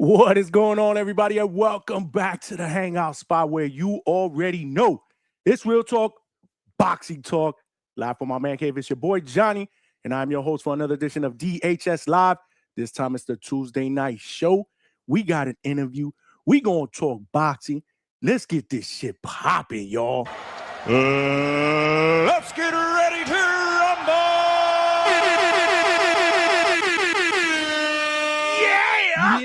What is going on, everybody? And welcome back to the Hangout spot where you already know it's real talk, boxing talk. Live from my man cave. It's your boy Johnny, and I'm your host for another edition of DHS Live. This time it's the Tuesday night show. We got an interview. We gonna talk boxing. Let's get this shit popping, y'all. Let's get ready to rumble!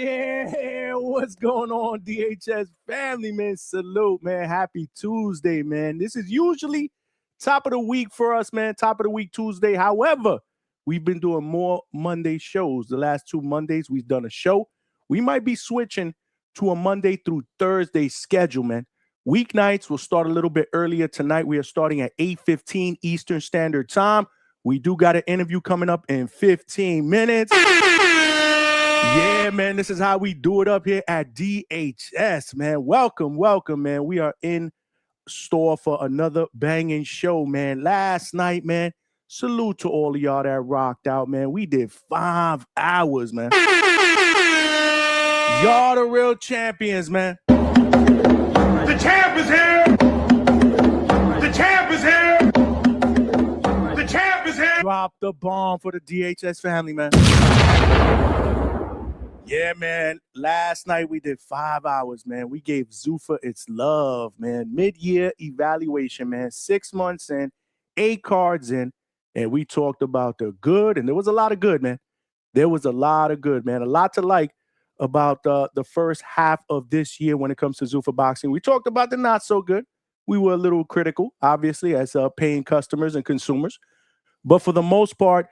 Yeah, what's going on, DHS family, man? Salute, man. Happy Tuesday, man. This is usually top of the week for us, man. Top of the week Tuesday. However, we've been doing more Monday shows. The last 2 Mondays, we've done a show. We might be switching to a Monday through Thursday schedule, man. Weeknights will start a little bit earlier tonight. We are starting at 8:15 Eastern Standard Time. We do got an interview coming up in 15 minutes. Yeah, man, this is how we do it up here at DHS, man. Welcome, man. We are in store for another banging show, man. Last night, man, salute to all of y'all that rocked out, man. We did 5 hours, man. Y'all the real champions, man. The champ is here! The champ is here! The champ is here! Drop the bomb for the DHS family, man. Yeah, man. Last night we did 5 hours, man. We gave Zuffa its love, man. Mid-year evaluation, man. 6 months in, 8 cards in, and we talked about the good, and there was a lot of good, man. There was a lot of good, man. A lot to like about the first half of this year when it comes to Zuffa boxing. We talked about the not so good. We were a little critical, obviously, as paying customers and consumers. But for the most part,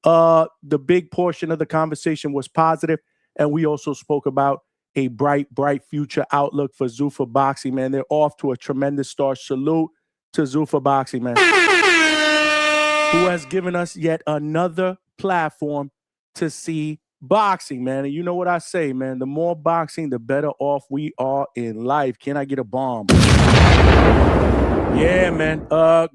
the big portion of the conversation was positive. And we also spoke about a bright future outlook for Zuffa boxing, man. They're off to a tremendous start. Salute to Zuffa boxing, man, who has given us yet another platform to see boxing, man. And you know what I say, man, the more boxing, the better off we are in life. Can I get a bomb? Yeah, man.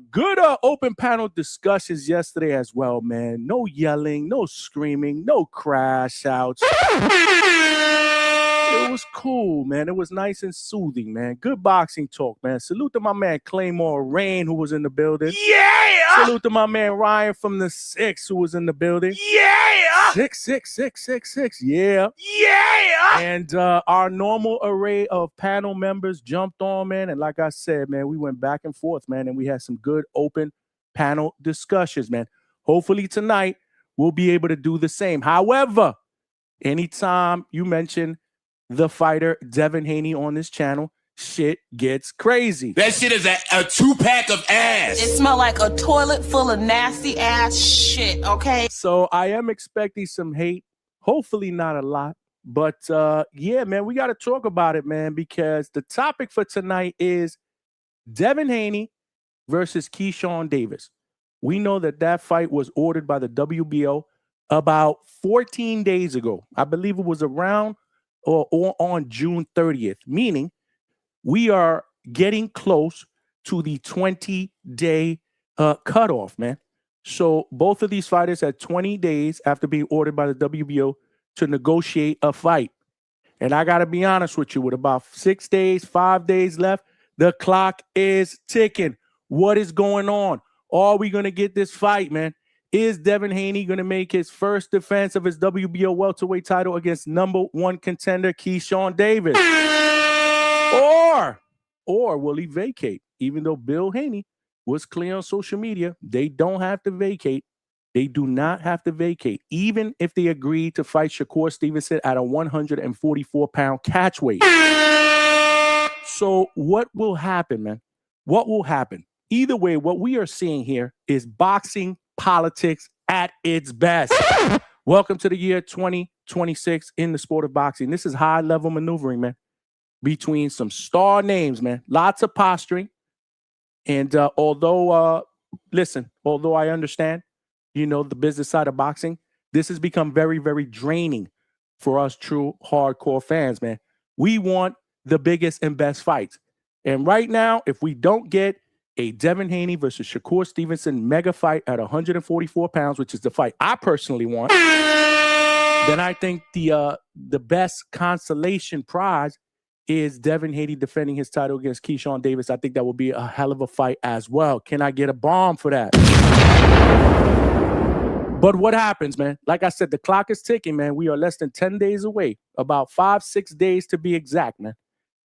Good open panel discussions yesterday as well, man. No yelling, no screaming, no crash outs. It was cool, man. It was nice and soothing, man. Good boxing talk, man. Salute to my man Claymore Rain, who was in the building. Yeah! Salute to my man Ryan from the 6, who was in the building. Yeah! 66666. Yeah. Yeah! And our normal array of panel members jumped on, man. And like I said, man, we went back and forth, man. And we had some good open panel discussions, man. Hopefully tonight we'll be able to do the same. However, anytime you mention the fighter Devin Haney on this channel, shit gets crazy. That shit is a 2-pack of ass. It smelled like a toilet full of nasty ass shit, okay? So I am expecting some hate. Hopefully not a lot. But yeah, man, we got to talk about it, man, because the topic for tonight is Devin Haney versus Keyshawn Davis. We know that fight was ordered by the WBO about 14 days ago. I believe it was around or on June 30th, meaning we are getting close to the 20-day cutoff, man. So both of these fighters had 20 days after being ordered by the WBO to negotiate a fight. And I got to be honest with you, with about 6 days, 5 days left, the clock is ticking. What is going on? Are we going to get this fight, man? Is Devin Haney going to make his first defense of his WBO welterweight title against #1 contender Keyshawn Davis? Or will he vacate? Even though Bill Haney was clear on social media, they don't have to vacate. They do not have to vacate, even if they agree to fight Shakur Stevenson at a 144-pound catch weight. So what will happen, man? What will happen? Either way, what we are seeing here is boxing politics at its best. Welcome to the year 2026 in the sport of boxing. This is high-level maneuvering, man, between some star names, man. Lots of posturing. And although I understand, the business side of boxing, this has become very, very draining for us true hardcore fans, man. We want the biggest and best fights. And right now, if we don't get a Devin Haney versus Shakur Stevenson mega fight at 144 pounds, which is the fight I personally want, then I think the best consolation prize is Devin Haney defending his title against Keyshawn Davis. I think that will be a hell of a fight as well. Can I get a bomb for that? But what happens, man? Like I said, the clock is ticking, man. We are less than 10 days away, about 5-6 days to be exact, man.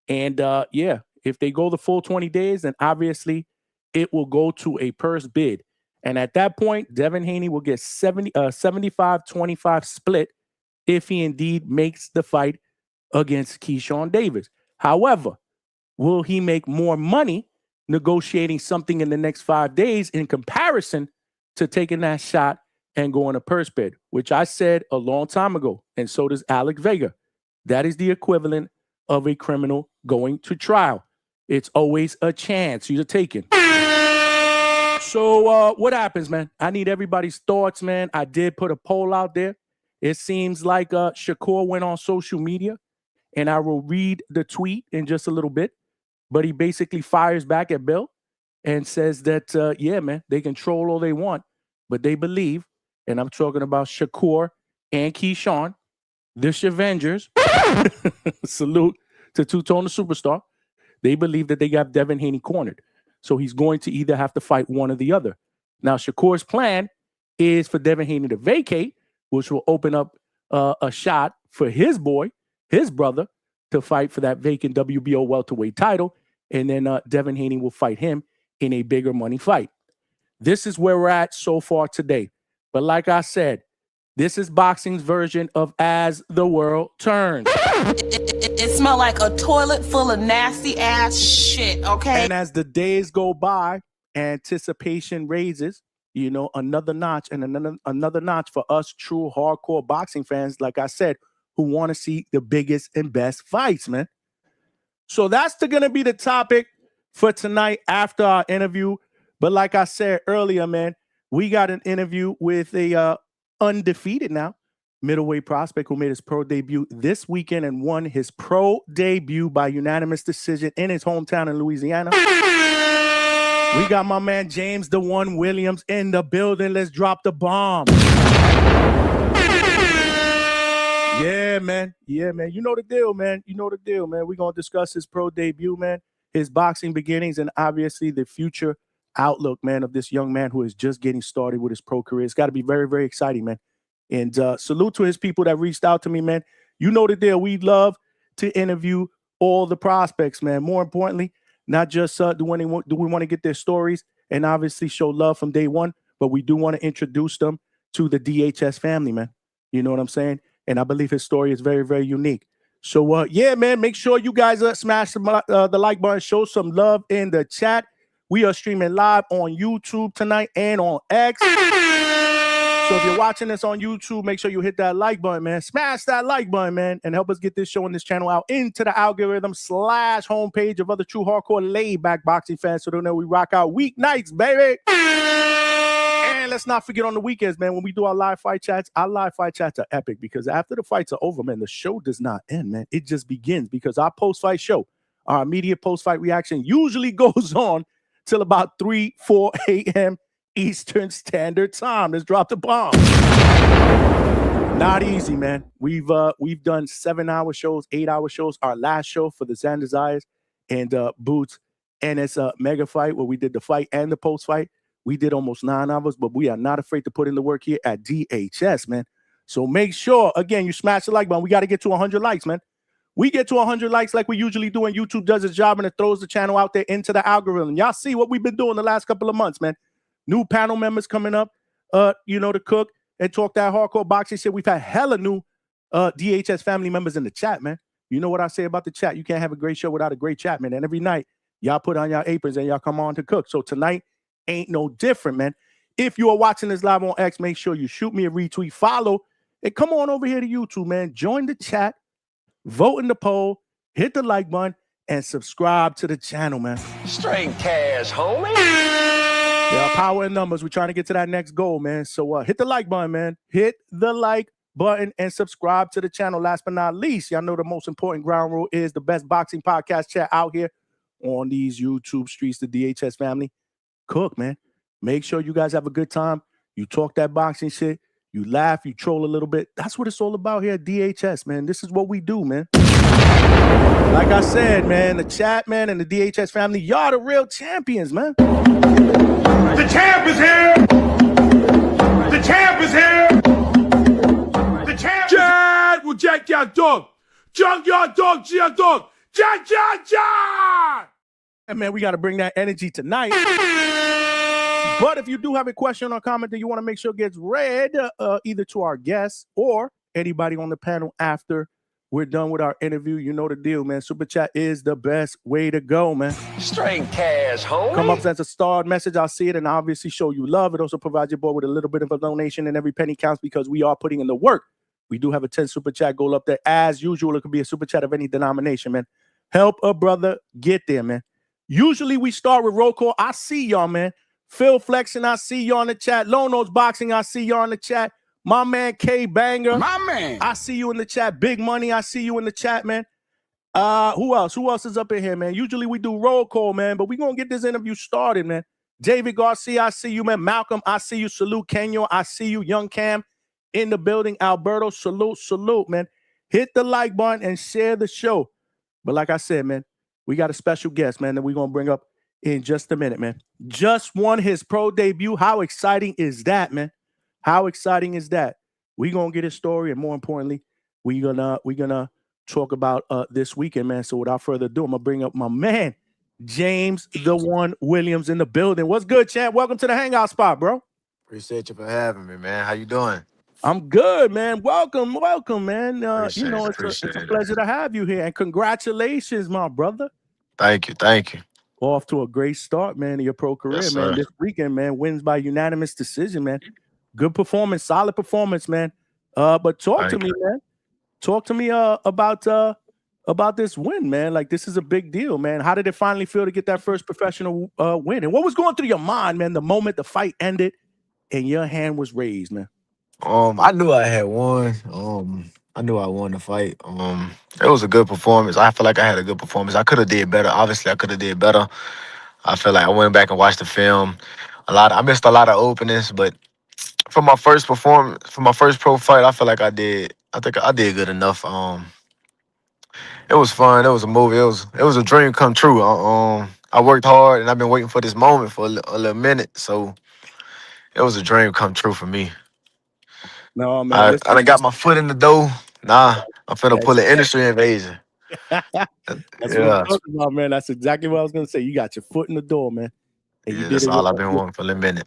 And yeah, if they go the full 20 days, then obviously it will go to a purse bid. And at that point, Devin Haney will get 75-25 split if he indeed makes the fight against Keyshawn Davis. However, will he make more money negotiating something in the next 5 days in comparison to taking that shot and going a purse bid, which I said a long time ago, and so does Alex Vega. That is the equivalent of a criminal going to trial. It's always a chance you're taking. So what happens, man? I need everybody's thoughts, man. I did put a poll out there. It seems like Shakur went on social media, and I will read the tweet in just a little bit. But he basically fires back at Bill and says that, yeah, man, they can troll all they want, but they believe, and I'm talking about Shakur and Keyshawn, the Shavengers, salute to Two-Tone the Superstar. They believe that they got Devin Haney cornered. So he's going to either have to fight one or the other. Now, Shakur's plan is for Devin Haney to vacate, which will open up a shot for his boy, his brother, to fight for that vacant WBO welterweight title. And then Devin Haney will fight him in a bigger money fight. This is where we're at so far today. But like I said, this is boxing's version of As the World Turns. It smelled like a toilet full of nasty ass shit, okay? And as the days go by, anticipation raises, you know, another notch and another notch for us true hardcore boxing fans, like I said, who want to see the biggest and best fights, man. So that's going to be the topic for tonight after our interview. But like I said earlier, man, we got an interview with a undefeated now middleweight prospect who made his pro debut this weekend and won his pro debut by unanimous decision in his hometown in Louisiana. We got my man James the One Williams in the building. Let's drop the bomb. Yeah, man. Yeah, man. You know the deal, man. You know the deal, man. We're going to discuss his pro debut, man, his boxing beginnings, and obviously the future outlook, man, of this young man who is just getting started with his pro career. It's got to be very, very exciting, man. And salute to his people that reached out to me, man. You know the deal. We love to interview all the prospects, man. More importantly, not just do we want to get their stories and obviously show love from day one, but we do want to introduce them to the DHS family, man. You know what I'm saying? And I believe his story is very, very unique. So, yeah, man, make sure you guys smash the like button, show some love in the chat. We are streaming live on YouTube tonight and on X. So if you're watching this on YouTube, make sure you hit that like button, man. Smash that like button, man, and help us get this show and this channel out into the algorithm / homepage of other true hardcore laid-back boxing fans so they know we rock out weeknights, baby. And let's not forget on the weekends, man, when we do our live fight chats are epic because after the fights are over, man, the show does not end, man. It just begins because our post-fight show, our immediate post-fight reaction usually goes on till about 3-4 a.m. Eastern Standard Time. Let's drop the bomb. Not easy, man. We've done 7-hour shows, 8-hour shows. Our last show for the Zan Desires and Boots, and it's a mega fight where we did the fight and the post fight. We did almost 9 hours, but we are not afraid to put in the work here at DHS, man. So make sure, again, you smash the like button. We got to get to 100 likes, man. We get to 100 likes like we usually do, and YouTube does its job, and it throws the channel out there into the algorithm. Y'all see what we've been doing the last couple of months, man. New panel members coming up, you know, to cook and talk that hardcore boxing shit. We've had hella new DHS family members in the chat, man. You know what I say about the chat. You can't have a great show without a great chat, man. And every night, y'all put on your aprons and y'all come on to cook. So tonight ain't no different, man. If you are watching this live on X, make sure you shoot me a retweet, follow, and come on over here to YouTube, man. Join the chat, vote in the poll, hit the like button, and subscribe to the channel, man. Straight cash, homie. There are power in numbers. We're trying to get to that next goal, man. So hit the like button, man. Hit the like button and subscribe to the channel. Last but not least, y'all know the most important ground rule is the best boxing podcast chat out here on these YouTube streets, the DHS family. Cook, man. Make sure you guys have a good time. You talk that boxing shit. You laugh, you troll a little bit. That's what it's all about here at DHS, man. This is what we do, man. Like I said, man, the chat, man, and the DHS family, y'all the real champions, man. The champ is here. The champ is here. The champ. Chad will jack your dog. Junkyard dog, G-Yard dog. Jack. And man, we got to bring that energy tonight. But if you do have a question or comment that you want to make sure gets read, either to our guests or anybody on the panel after we're done with our interview, you know the deal, man. Super Chat is the best way to go, man. Straight cash, homie. Come up as a starred message. I'll see it and obviously show you love. It also provides your boy with a little bit of a donation, and every penny counts because we are putting in the work. We do have a 10 Super Chat goal up there. As usual, it could be a Super Chat of any denomination, man. Help a brother get there, man. Usually we start with roll call. I see y'all, man. Phil Flexing, I see y'all in the chat. Lono's Boxing, I see y'all in the chat. My man K Banger, My man. I see you in the chat. Big Money, I see you in the chat, man. Who else? Who else is up in here, man? Usually we do roll call, man, but we're going to get this interview started, man. David Garcia, I see you, man. Malcolm, I see you. Salute, Kenyo, I see you. Young Cam in the building. Alberto, salute, man. Hit the like button and share the show. But like I said, man, we got a special guest, man, that we're going to bring up in just a minute, man. Just won his pro debut. How exciting is that, man? How exciting is that? We're going to get his story, and more importantly, we're gonna talk about this weekend, man. So without further ado, I'm going to bring up my man, James the One Williams in the building. What's good, champ? Welcome to the Hangout spot, bro. Appreciate you for having me, man. How you doing? I'm good, man. Welcome, man. Appreciate It's a pleasure to have you here, and congratulations, my brother. Thank you. Off to a great start, man, in your pro career, Yes, man. sir. This weekend, man, wins by unanimous decision, man. Good performance, solid performance, man. But talk to me, man. Talk to me about this win, man. Like, this is a big deal, man. How did it finally feel to get that first professional win? And what was going through your mind, man, the moment the fight ended and your hand was raised, man? I knew I had won. I knew I won the fight. It was a good performance. I feel like I had a good performance. I could have did better. Obviously, I could have did better. I feel like I went back and watched the film. I missed a lot of openings, but for my first performance, for my first pro fight, I feel like I think I did good enough. It was fun. It was a movie. It was a dream come true. I worked hard and I've been waiting for this moment for a little minute. So it was a dream come true for me. No, man. I done got my foot in the door. Nah, I'm finna pull an industry invasion. That's what I'm talking about, man. That's exactly what I was gonna say. You got your foot in the door, man. And Yeah, that's all I've been wanting for a minute.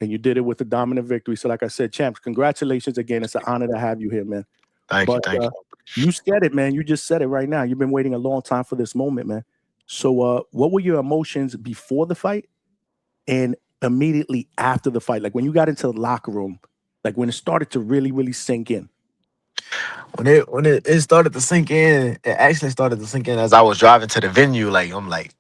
And you did it with a dominant victory. So, like I said, champs, congratulations again. It's an honor to have you here, man. Thank you. You said it, man. You just said it right now. You've been waiting a long time for this moment, man. So, what were your emotions before the fight and immediately after the fight? Like when you got into the locker room, like when it started to really, really sink in. When it started to sink in, it actually started to sink in as I was driving to the venue. Like I'm like,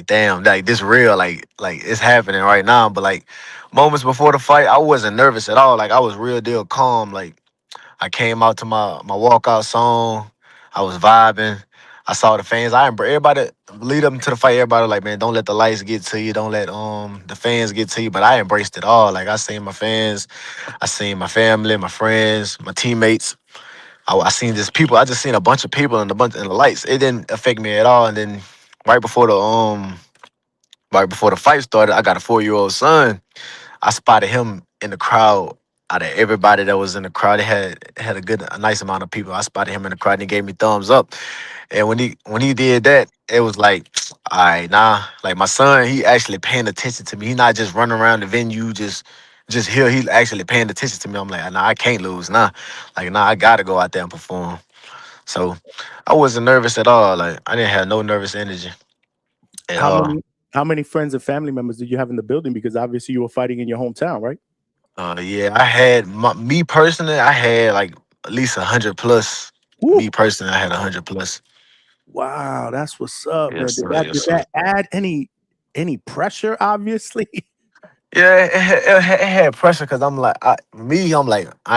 damn, like this real, like it's happening right now. But like moments before the fight, I wasn't nervous at all. Like I was real deal calm. Like I came out to my walkout song. I was vibing. I saw the fans. Everybody lead up to the fight. Everybody like, man, don't let the lights get to you. Don't let the fans get to you. But I embraced it all. Like I seen my fans, I seen my family, my friends, my teammates. I seen just people. I just seen a bunch of people and the lights. It didn't affect me at all. And then right before the fight started, I got a 4-year-old son. I spotted him in the crowd. Out of everybody that was in the crowd, it had a nice amount of people. I spotted him in the crowd and he gave me thumbs up. And when he did that, it was like, all right, nah. Like my son, he actually paying attention to me. He not just running around the venue, just here. He's actually paying attention to me. I'm like, nah, I can't lose. Nah, like, nah, I gotta go out there and perform. So I wasn't nervous at all. Like I didn't have no nervous energy at all. How many friends and family members did you have in the building? Because obviously you were fighting in your hometown, right? Yeah, I had me personally. I had like at least 100 plus. Woo. Me personally, I had 100 plus. Wow, that's what's up, Yes, man. sir, Did that add any pressure? Obviously. Yeah, it had pressure because I'm like, I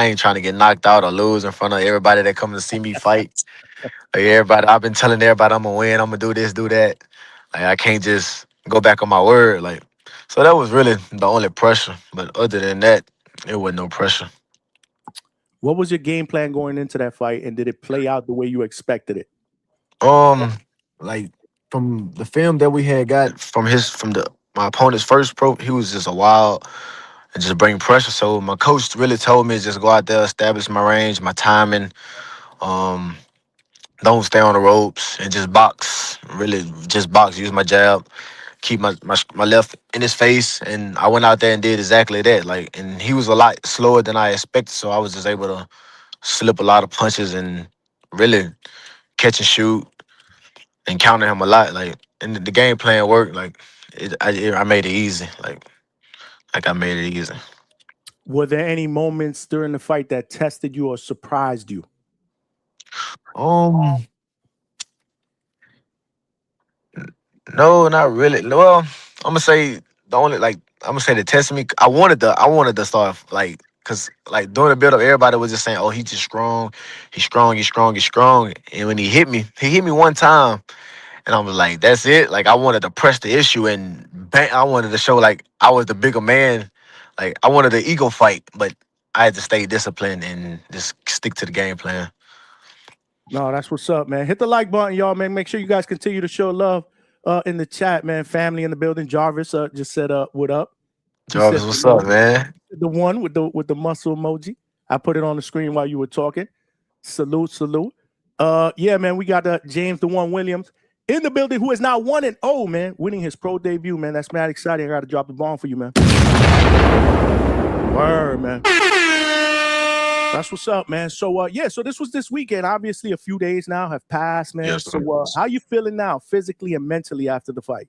ain't trying to get knocked out or lose in front of everybody that come to see me fight. Like everybody, I've been telling everybody I'm gonna win, I'm gonna do this, do that. Like I can't just go back on my word. Like, so that was really the only pressure. But other than that, it wasn't no pressure. What was your game plan going into that fight, and did it play out the way you expected it? Like from the film that we had got from my opponent's first pro, he was just a wild and just bring pressure. So my coach really told me just go out there, establish my range, my timing. Um, don't stay on the ropes and just box. Really, just box. Use my jab. Keep my left in his face, and I went out there and did exactly that. Like, and he was a lot slower than I expected, so I was just able to slip a lot of punches and really catch and shoot and counter him a lot. Like, and the game plan worked. Like, I made it easy. Like I made it easy. Were there any moments during the fight that tested you or surprised you? No, not really. Well, I'm gonna say the test me. I wanted to start cause like during the build up, everybody was just saying, "Oh, he's just strong. He's strong. He's strong. He's strong." And when he hit me one time, and I was like, "That's it." Like I wanted to press the issue and bang. I wanted to show like I was the bigger man. Like I wanted the ego fight, but I had to stay disciplined and just stick to the game plan. No, that's what's up, man. Hit the like button, y'all, man. Make sure you guys continue to show love in the chat, man. Family in the building. Jarvis just said what up. Jarvis, what's up, man? The one with the muscle emoji. I put it on the screen while you were talking. Salute. Yeah, man. We got James the One Williams in the building, who is now 1-0, man, winning his pro debut, man. That's mad exciting. I got to drop the bomb for you, man. Word, man. That's what's up, man. So, yeah, so this was this weekend. Obviously, a few days now have passed, man. Yes, so, how you feeling now, physically and mentally, after the fight?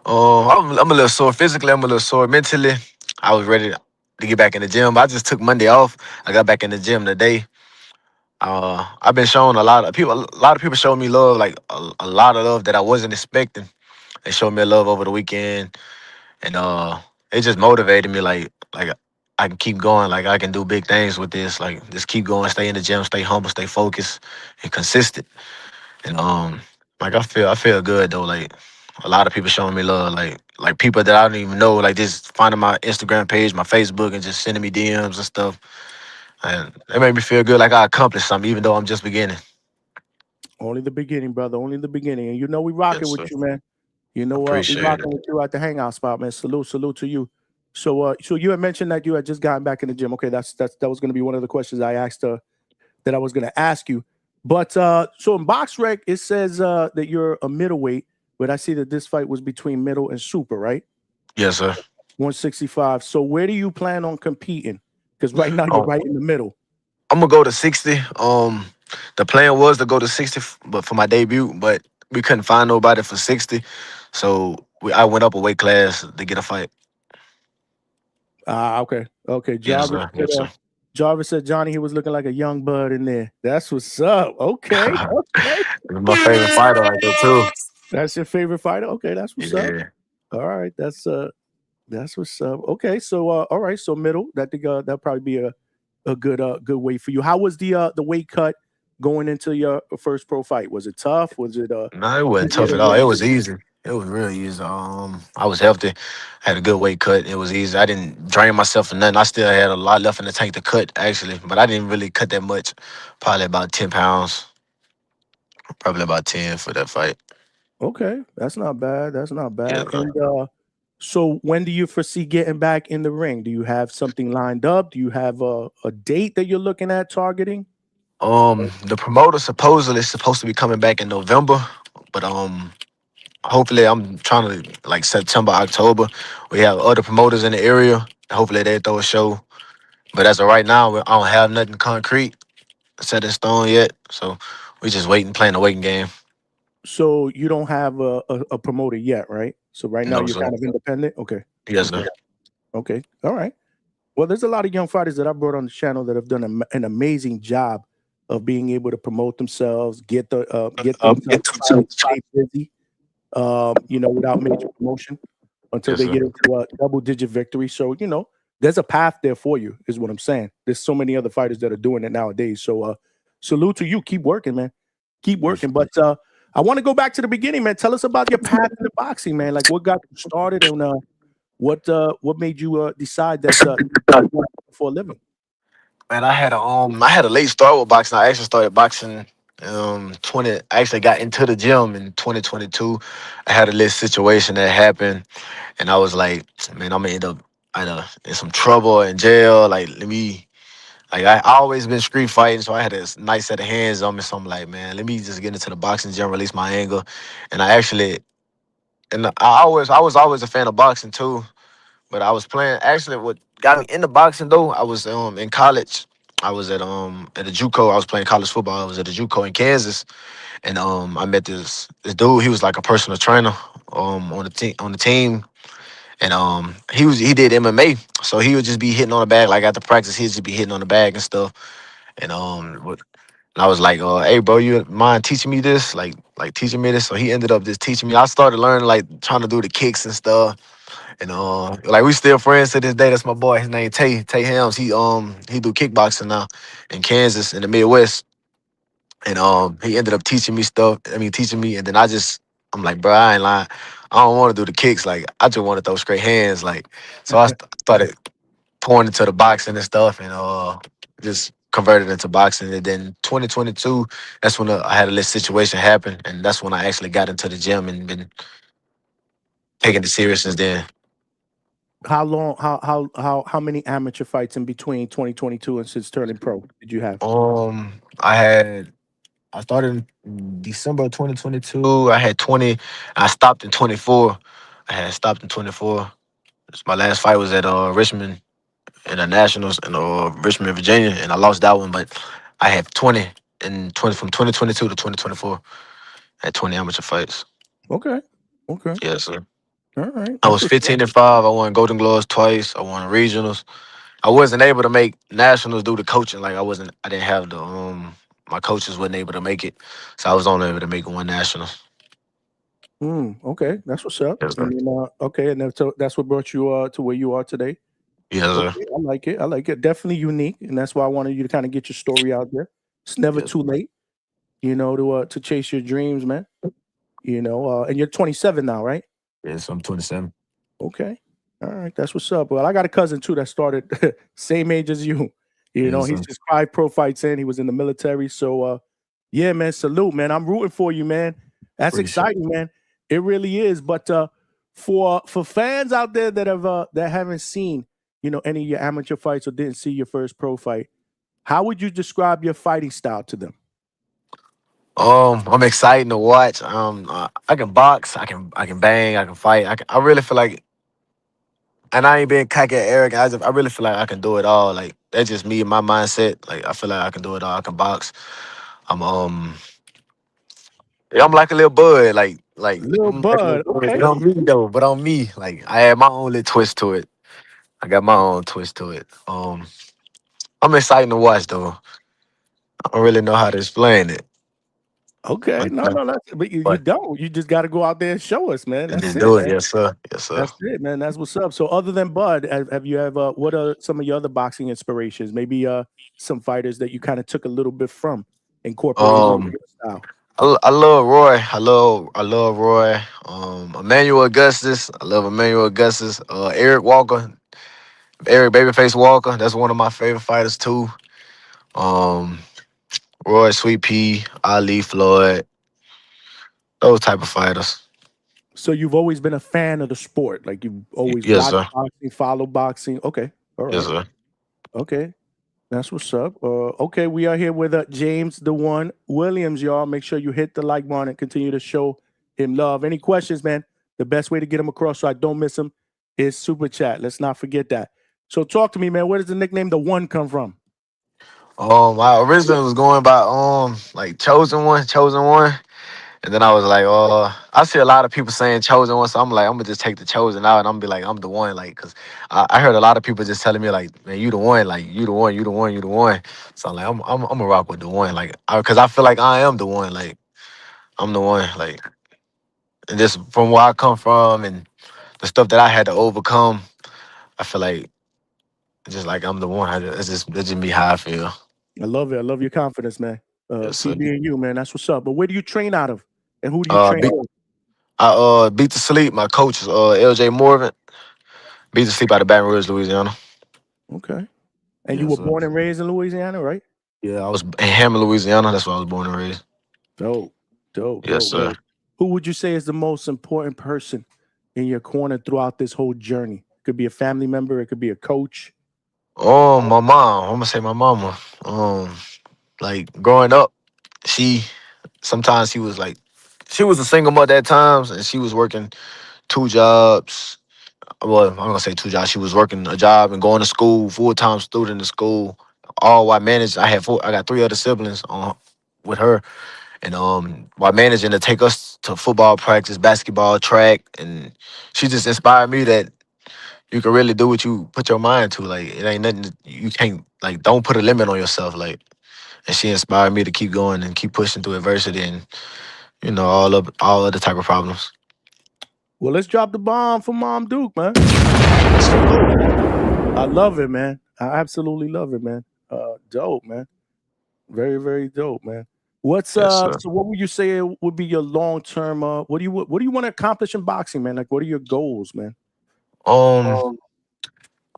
I'm a little sore physically. I'm a little sore mentally. I was ready to get back in the gym. I just took Monday off. I got back in the gym today. I've been showing a lot of people showed me love, like a lot of love that I wasn't expecting. They showed me love over the weekend, and it just motivated me. Like I can keep going. Like I can do big things with this. Like just keep going, stay in the gym, stay humble, stay focused, and consistent. And like I feel good though. Like a lot of people showing me love. Like people that I don't even know. Like just finding my Instagram page, my Facebook, and just sending me DMs and stuff. And it made me feel good, like I accomplished something, even though I'm just beginning. Only the beginning, brother. Only the beginning. And you know we rocking with you, man. You know we Appreciate rocking it. with you at the Hangout spot, man. Salute to you. So so you had mentioned that you had just gotten back in the gym. Okay, that was going to be one of the questions I asked that I was going to ask you. But so in BoxRec, it says that you're a middleweight, but I see that this fight was between middle and super, right? Yes, sir. 165. So where do you plan on competing? Because right now you're right in the middle. I'm gonna go to 60. The plan was to go to 60, but for my debut, but we couldn't find nobody for 60, so I went up a weight class to get a fight. Okay. Yes, sir. Yes, sir. Jarvis said Johnny, he was looking like a young bud in there. That's what's up. Okay. My favorite fighter right there too. That's your favorite fighter? Okay, that's what's up. All right, that's what's up. Okay, so all right, so middle. That'll probably be a good weight for you. How was the weight cut going into your first pro fight? Was it tough? Was it No, it wasn't tough at all. It was easy. It was real easy. I was healthy. I had a good weight cut. It was easy. I didn't drain myself or nothing. I still had a lot left in the tank to cut, actually, but I didn't really cut that much. Probably about 10 pounds. Probably about 10 for that fight. Okay, that's not bad. Yeah. And so when do you foresee getting back in the ring? Do you have something lined up? Do you have a date that you're looking at targeting? The promoter supposedly is supposed to be coming back in November, but hopefully I'm trying to like September, October. We have other promoters in the area. Hopefully they throw a show. But as of right now, I don't have nothing concrete set in stone yet. So we just waiting, playing the waiting game. So you don't have a promoter yet, right? So right now you're kind of independent? Okay. Yes, sir. Okay. All right. Well, there's a lot of young fighters that I brought on the channel that have done an amazing job of being able to promote themselves, get themselves stay busy, without major promotion until they get into a double-digit victory. So, there's a path there for you, is what I'm saying. There's so many other fighters that are doing it nowadays. So, salute to you. Keep working, man. Keep working. But I want to go back to the beginning, man. Tell us about your path in the boxing, man. Like, what got you started and what made you decide that for a living? Man, I had a late start with boxing. I actually started boxing 20 I actually got into the gym in 2022. I had a little situation that happened and I was like, man, I'm gonna end up in some trouble in jail. Like let me like I always been street fighting, so I had a nice set of hands on me. So I'm like, man, let me just get into the boxing gym, release my anger. And I was always a fan of boxing too. But I was playing actually what got me into boxing though, I was in college. I was at a JUCO. I was playing college football. I was at a JUCO in Kansas. And I met this dude, he was like a personal trainer on the team. And he did MMA. So he would just be hitting on the bag. Like after practice, he'd just be hitting on the bag and stuff. And I was like, hey bro, you mind teaching me this? Like teaching me this. So he ended up just teaching me. I started learning like trying to do the kicks and stuff. And like we still friends to this day. That's my boy. His name Tay Helms. He do kickboxing now in Kansas in the Midwest. And he ended up teaching me stuff. I mean teaching me, and then I'm like, bro, I ain't lying. I don't want to do the kicks. Like I just want to throw straight hands. Like so started pouring into the boxing and stuff, and just converted into boxing. And then 2022, that's when I had a little situation happen, and that's when I actually got into the gym and been taking it serious since then. How long? How many amateur fights in between 2022 and since turning pro did you have? I started in December of 2022. I had 20. I stopped in 24. I had stopped in 24. My last fight was at Richmond in the Nationals in Richmond, Virginia, and I lost that one. But I had 20 and 20 from 2022 to 2024. I had 20 amateur fights. Okay. Okay. Yes, sir. All right. I That's was what's up. 15-5. I won Golden Gloves twice. I won regionals. I wasn't able to make nationals due to coaching. Like I didn't have the my coaches wasn't able to make it, so I was only able to make one national. Okay, that's what's up. Yes, sir. And then, okay, and that's what brought you to where you are today. Yes, sir. Okay, I like it. I like it. Definitely unique, and that's why I wanted you to kind of get your story out there. It's never Yes. too late, to chase your dreams, man. And you're 27 now, right? Yes, I'm 27. Okay. All right, that's what's up. Well, I got a cousin too that started same age as you. Yes, He's sir. just 5 pro fights in. He was in the military. So yeah, man, salute, man. I'm rooting for you, man. That's Appreciate exciting, man. It really is. But for fans out there that haven't seen, any of your amateur fights or didn't see your first pro fight, how would you describe your fighting style to them? I'm excited to watch. I can box. I can bang. I can fight. I really feel like, and I ain't being cocky or arrogant. I really feel like I can do it all. Like that's just me and my mindset. Like I feel like I can do it all. I can box. I'm yeah, I'm like a little bud. Little I'm like a little Bud, bud, okay. but on me though. But on me, like I have my own little twist to it. I got my own twist to it. I'm excited to watch though. I don't really know how to explain it. Okay. But, No, no, but you but don't. You just got to go out there and show us, man. and That's just it, do it. man. Yes, sir. Yes, sir. That's it, man. That's what's up. So, other than Bud, have you ever? What are some of your other boxing inspirations? Maybe some fighters that you kind of took a little bit from, incorporated into Um, your style. I love Roy. I love Roy. Emmanuel Augustus. I love Emmanuel Augustus. Eric Walker. Eric Babyface Walker. That's one of my favorite fighters too. Um, Roy Sweet Pea, Ali Floyd. Those type of fighters. So you've always been a fan of the sport, like you've always Yes, watched sir. boxing, followed boxing. Okay, all Yes, right, sir. okay. That's what's up. Okay, we are here with James the One Williams, y'all. Make sure you hit the like button and continue to show him love. Any questions, man? The best way to get him across so I don't miss him is super chat. Let's not forget that. So talk to me, man. Where does the nickname the One come from? I originally was going by like chosen one. And then I was like, I see a lot of people saying chosen one, so I'm like, I'm gonna just take the chosen out, and I'm gonna be like, I'm the one, like, cause I heard a lot of people just telling me like, man, you the one, like, you the one, you the one, you the one. So I'm like, I'm gonna rock with the one, like, cause I feel like I am the one, like, I'm the one, like, and just from where I come from and the stuff that I had to overcome, I feel like just like I'm the one. That's just me how I feel. I love it. I love your confidence, man. Yes, sir. Keep being you, man. That's what's up. But where do you train out of? And who do you Uh, train beat, with? I beat to sleep. My coach is LJ Morgan. Beat to sleep out of Baton Rouge, Louisiana. Okay. And you Yes, were sir. born and raised in Louisiana, right? Yeah, I was in Hammond, Louisiana. That's where I was born and raised. Dope, dope, Yes, dope, sir. dope. Who would you say is the most important person in your corner throughout this whole journey? Could be a family member, it could be a coach. My mom. I'm gonna say my mama. Like growing up, she sometimes she was a single mother at times, and she was working 2 jobs. Well, I'm gonna say 2 jobs. She was working a job and going to school, full time student in school. All while managed. I got 3 other siblings with her, and while managing to take us to football practice, basketball, track, and she just inspired me that you can really do what you put your mind to. Like it ain't nothing you can't like. Don't put a limit on yourself. Like, and she inspired me to keep going and keep pushing through adversity and all other type of problems. Well, let's drop the bomb for Mom Duke, man. I love it, man. I absolutely love it, man. Dope, man. Very, very dope, man. What's Yes, sir. so what would you say would be your long term what do you want to accomplish in boxing, man? Like what are your goals, man? Um,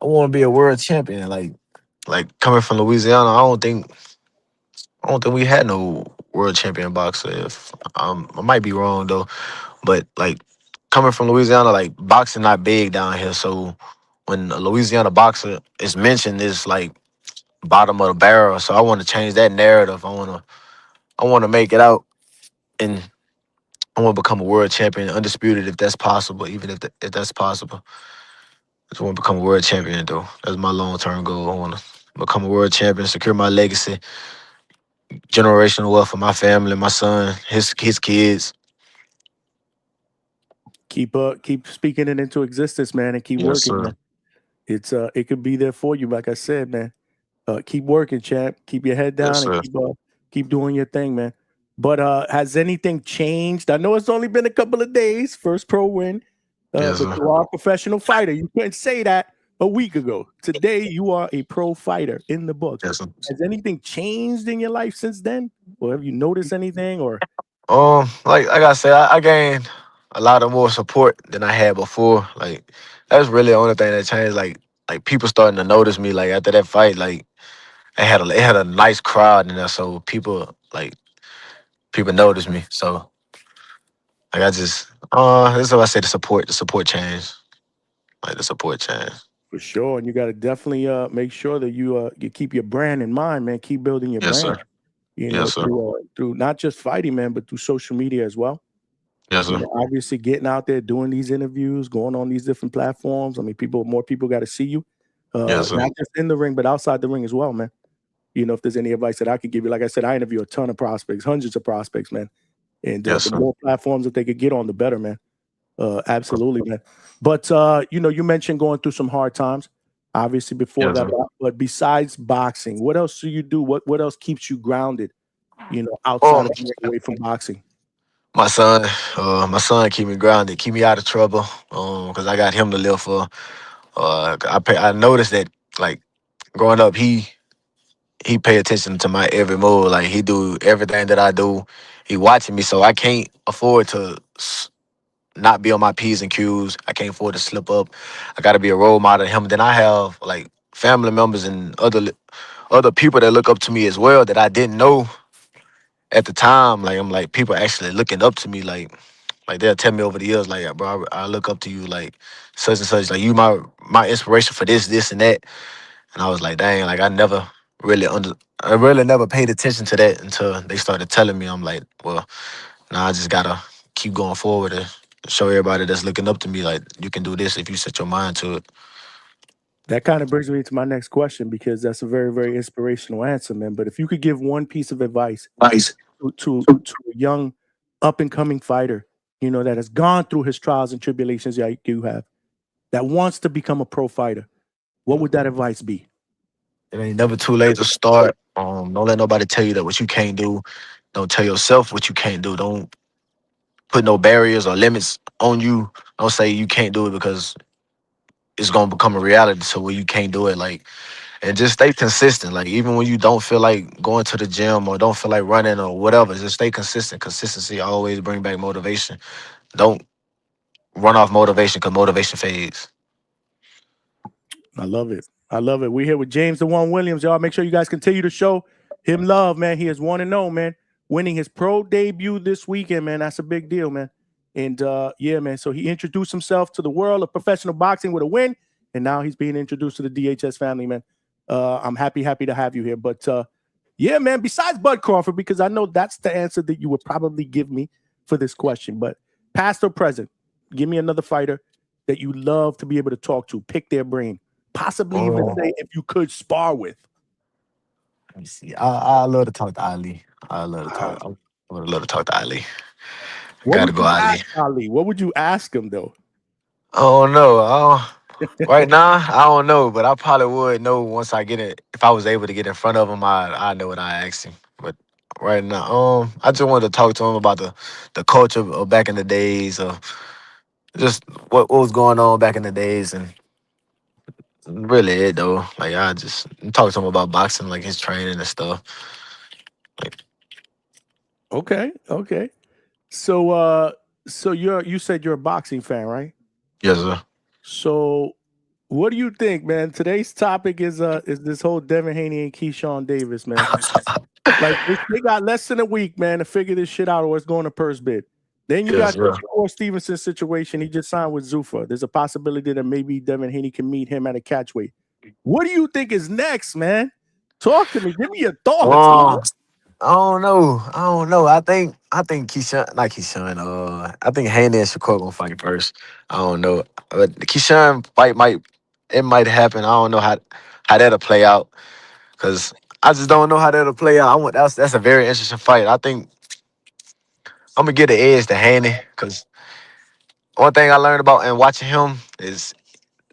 I want to be a world champion. Like coming from Louisiana, I don't think we had no world champion boxer. If I might be wrong though, but like coming from Louisiana, like boxing not big down here. So when a Louisiana boxer is mentioned, it's like bottom of the barrel. So I want to change that narrative. I want to make it out, and I want to become a world champion, undisputed if that's possible. Even if that's possible, I just want to become a world champion though. That's my long term goal. I want to become a world champion, secure my legacy, generational wealth for my family, my son, his kids. Keep speaking it into existence, man, and keep Yes, working, sir. man. It could be there for you, like I said, man. Keep working, champ. Keep your head Yes, down and sir. keep doing your thing, man. But has anything changed? I know it's only been a couple of days, first pro win, Yes, but sir. you are a professional fighter. You couldn't say that a week ago. Today, you are a pro fighter in the books. Yes, sir. Has anything changed in your life since then? Or have you noticed anything? Or Like I said, I gained a lot of more support than I had before. Like that's really the only thing that changed. Like people starting to notice me. Like after that fight, like it had a nice crowd in there, so people noticed me. So like I just that's what I say. The support changed. Like the support changed. for sure, and you got to definitely make sure that you keep your brand in mind, man. Keep building your Yes, brand. sir. Yes, sir. Through not just fighting, man, but through social media as well. Yes, sir. Obviously getting out there, doing these interviews, going on these different platforms. I mean, more people got to see you, Yes, sir. not just in the ring, but outside the ring as well, man. If there's any advice that I could give you, like I said, I interview a ton of prospects, hundreds of prospects, man. And Yes, the sir. more platforms that they could get on, the better, man. Absolutely, man. But you mentioned going through some hard times, obviously before Yes, that. sir. But besides boxing, what else do you do? What else keeps you grounded? Outside Um, of the ring, away from boxing. my son, my son keep me grounded, keep me out of trouble. Cause I got him to live for. I noticed that like growing up, he pay attention to my every move. Like he do everything that I do. He watching me, so I can't afford to not be on my p's and q's. I can't afford to slip up. I got to be a role model to him. Then I have like family members and other people that look up to me as well that I didn't know at the time. Like I'm like people actually looking up to me. Like they'll tell me over the years, like bro, I look up to you, like such and such. Like you my inspiration for this and that. And I was like, dang, like I really never paid attention to that until they started telling me. I'm like, well, now I just gotta keep going forward and show everybody that's looking up to me, like you can do this if you set your mind to it. That kind of brings me to my next question because that's a very, very inspirational answer, man. But if you could give one piece of advice Nice. to a young up and coming fighter, that has gone through his trials and tribulations like you have, that wants to become a pro fighter, what would that advice be? It ain't never too late to start. Don't let nobody tell you that what you can't do. Don't tell yourself what you can't do. Don't put no barriers or limits on you. Don't say you can't do it because it's gonna become a reality to where you can't do it. Like, and just stay consistent. Like even when you don't feel like going to the gym or don't feel like running or whatever, just stay consistent. Consistency always bring back motivation. Don't run off motivation because motivation fades. I love it. I love it. We're here with James the One Williams, y'all. Make sure you guys continue to show him love, man. He is 1-0, man. Winning his pro debut this weekend, man. That's a big deal, man. And yeah, man. So he introduced himself to the world of professional boxing with a win, and now he's being introduced to the DHS family, man. I'm happy to have you here. But yeah, man. Besides Bud Crawford, because I know that's the answer that you would probably give me for this question. But past or present, give me another fighter that you love to be able to talk to, pick their brain. Possibly even say if you could spar with. Let me see. I love to talk to Ali. I love to talk. I would love to talk to Ali. What Gotta would go you Ali. ask Ali? What would you ask him though? I don't know. Right now, I don't know, but I probably would know once I get it. If I was able to get in front of him, I know what I asked him. But right now, I just wanted to talk to him about the culture of back in the days, of just what was going on back in the days, and really it though. Like I just talk to him about boxing, like his training and stuff. Like, Okay. So you said you're a boxing fan, right? yes, sir. So what do you think, man? Today's topic is this whole Devin Haney and Keyshawn Davis, man. Like they got less than a week, man, to figure this shit out, or it's going to purse bid. Then you Yes, got the sir. Shakur Stevenson situation. He just signed with Zuffa. There's a possibility that maybe Devin Haney can meet him at a catchweight. What do you think is next, man? Talk to me. Give me your thoughts. I don't know. I think Keyshawn, not Keyshawn. I think Haney and Shakur gonna fight first. I don't know, but the Keyshawn fight might happen. I don't know how that'll play out, because I just don't know how that'll play out. That's a very interesting fight. I think I'm gonna give the edge to Haney, because one thing I learned about and watching him is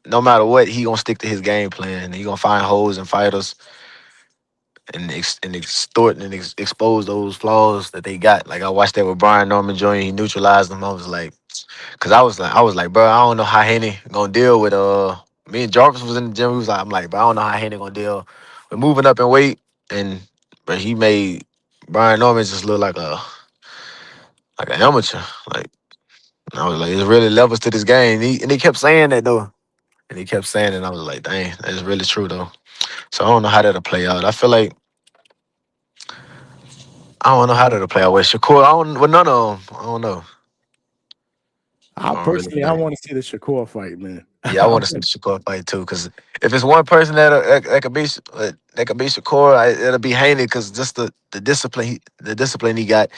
no matter what, he gonna stick to his game plan. He gonna find holes and fighters and extort and expose those flaws that they got. Like I watched that with Brian Norman Jr. He neutralized them. I was like, cause I was like, bro, I don't know how Haney gonna deal with me and Jarvis was in the gym. We was like, I'm like, bro, I don't know how Haney gonna deal with moving up in weight, and but he made Brian Norman just look like an amateur. Like I was like, there's really levels to this game. And he kept saying that though. And he kept saying it, and I was like, dang, that's really true though. So I don't know how that'll play out. I feel like I don't know how that'll play out with Shakur. With none of them. I don't know. I don't really I know. want to see the Shakur fight, man. Yeah, I want to see the Shakur fight too, because if it's one person that could be Shakur, it'll be Haney, because just the discipline he got,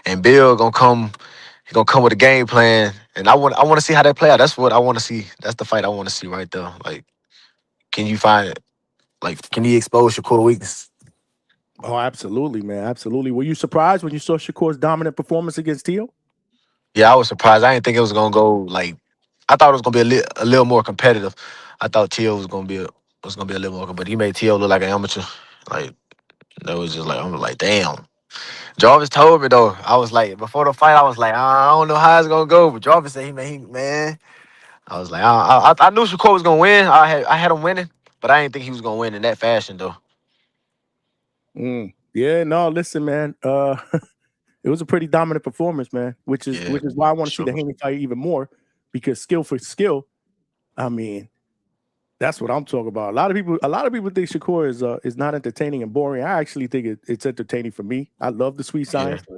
and Bill gonna come. He gonna come with a game plan, and I want to see how that play out. That's what I want to see. That's the fight I want to see right there. Like, can you find it? Like, can he expose Shakur weakness? Oh, absolutely, man. Absolutely. Were you surprised when you saw Shakur's dominant performance against Teal? Yeah, I was surprised. I didn't think it was gonna go like. I thought it was gonna be a little more competitive. I thought Teal was gonna be a little more, but he made Teal look like an amateur. Like that was just like, I'm like, damn. Jarvis told me though. I was like, before the fight, I was like, I don't know how it's gonna go. But Jarvis said man. I was like, I knew Shakur was gonna win. I had him winning, but I didn't think he was gonna win in that fashion though. Yeah, no, listen, man. It was a pretty dominant performance, man. Which is why I want to see the Haney fight even more, because skill for skill. I mean, that's what I'm talking about. A lot of people think Shakur is not entertaining and boring. I actually think it's entertaining for me. I love the sweet science. Yeah.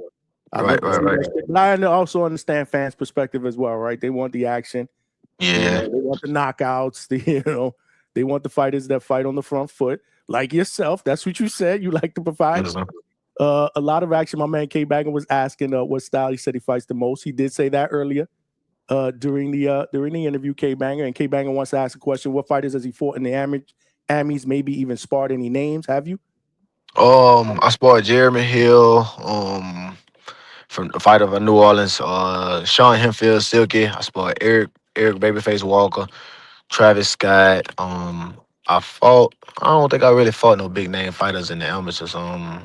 I Right. But I also understand fans' perspective as well, right? They want the action. Yeah. They want the knockouts. They want the fighters that fight on the front foot, like yourself. That's what you said. You like to provide a lot of action. My man K Banger was asking what style he said he fights the most. He did say that earlier during the interview. K Banger wants to ask a question: what fighters has he fought in the Amis? Maybe even sparred any names? Have you? I sparred Jeremy Hill. From the fight of New Orleans, Sean Hempfield, Silky. I sparred Eric Babyface Walker, Travis Scott. I don't think I really fought no big name fighters in the amateurs. A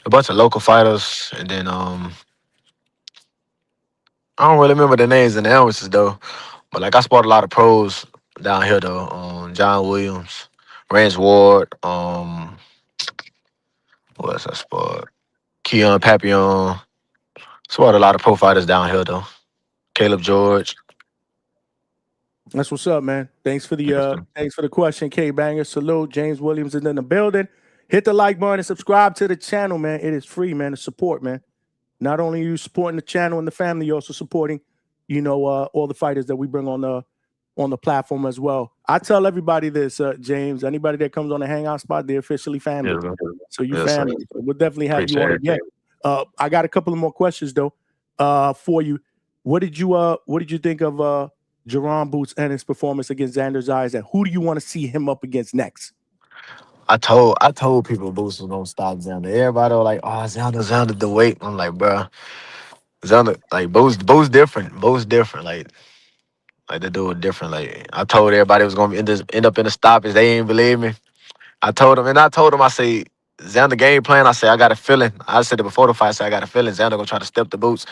bunch of local fighters, and then I don't really remember the names in the amateurs though. But like I sparred a lot of pros down here though. John Williams, Rance Ward. Who else I sparred? Keon Papillon. Sparred a lot of pro fighters down here though. Caleb George. That's what's up, man. Thanks for the question, K Banger. Salute. James Williams is in the building. Hit the like button and subscribe to the channel, man. It is free, man, to support, man. Not only are you supporting the channel and the family, you're also supporting, all the fighters that we bring on the platform as well. I tell everybody this, James. Anybody that comes on the Hangout spot, they're officially family. Yeah, So you yes, family. So we'll definitely have you on Appreciate again. I got a couple of more questions though, for you. What did you think of Jerron Boots and his performance against Xander Zayas, and who do you want to see him up against next? I told people Boots was gonna stop Xander. Everybody was like, "Oh, Xander, the weight." I'm like, bro, Xander, like Boots different. Boots different. Like they do it different. Like I told everybody it was gonna end up in the stoppage. They ain't believe me. I told him, I say, Xander game plan. I say I got a feeling. I said it before the fight. I said I got a feeling Xander gonna try to step the Boots,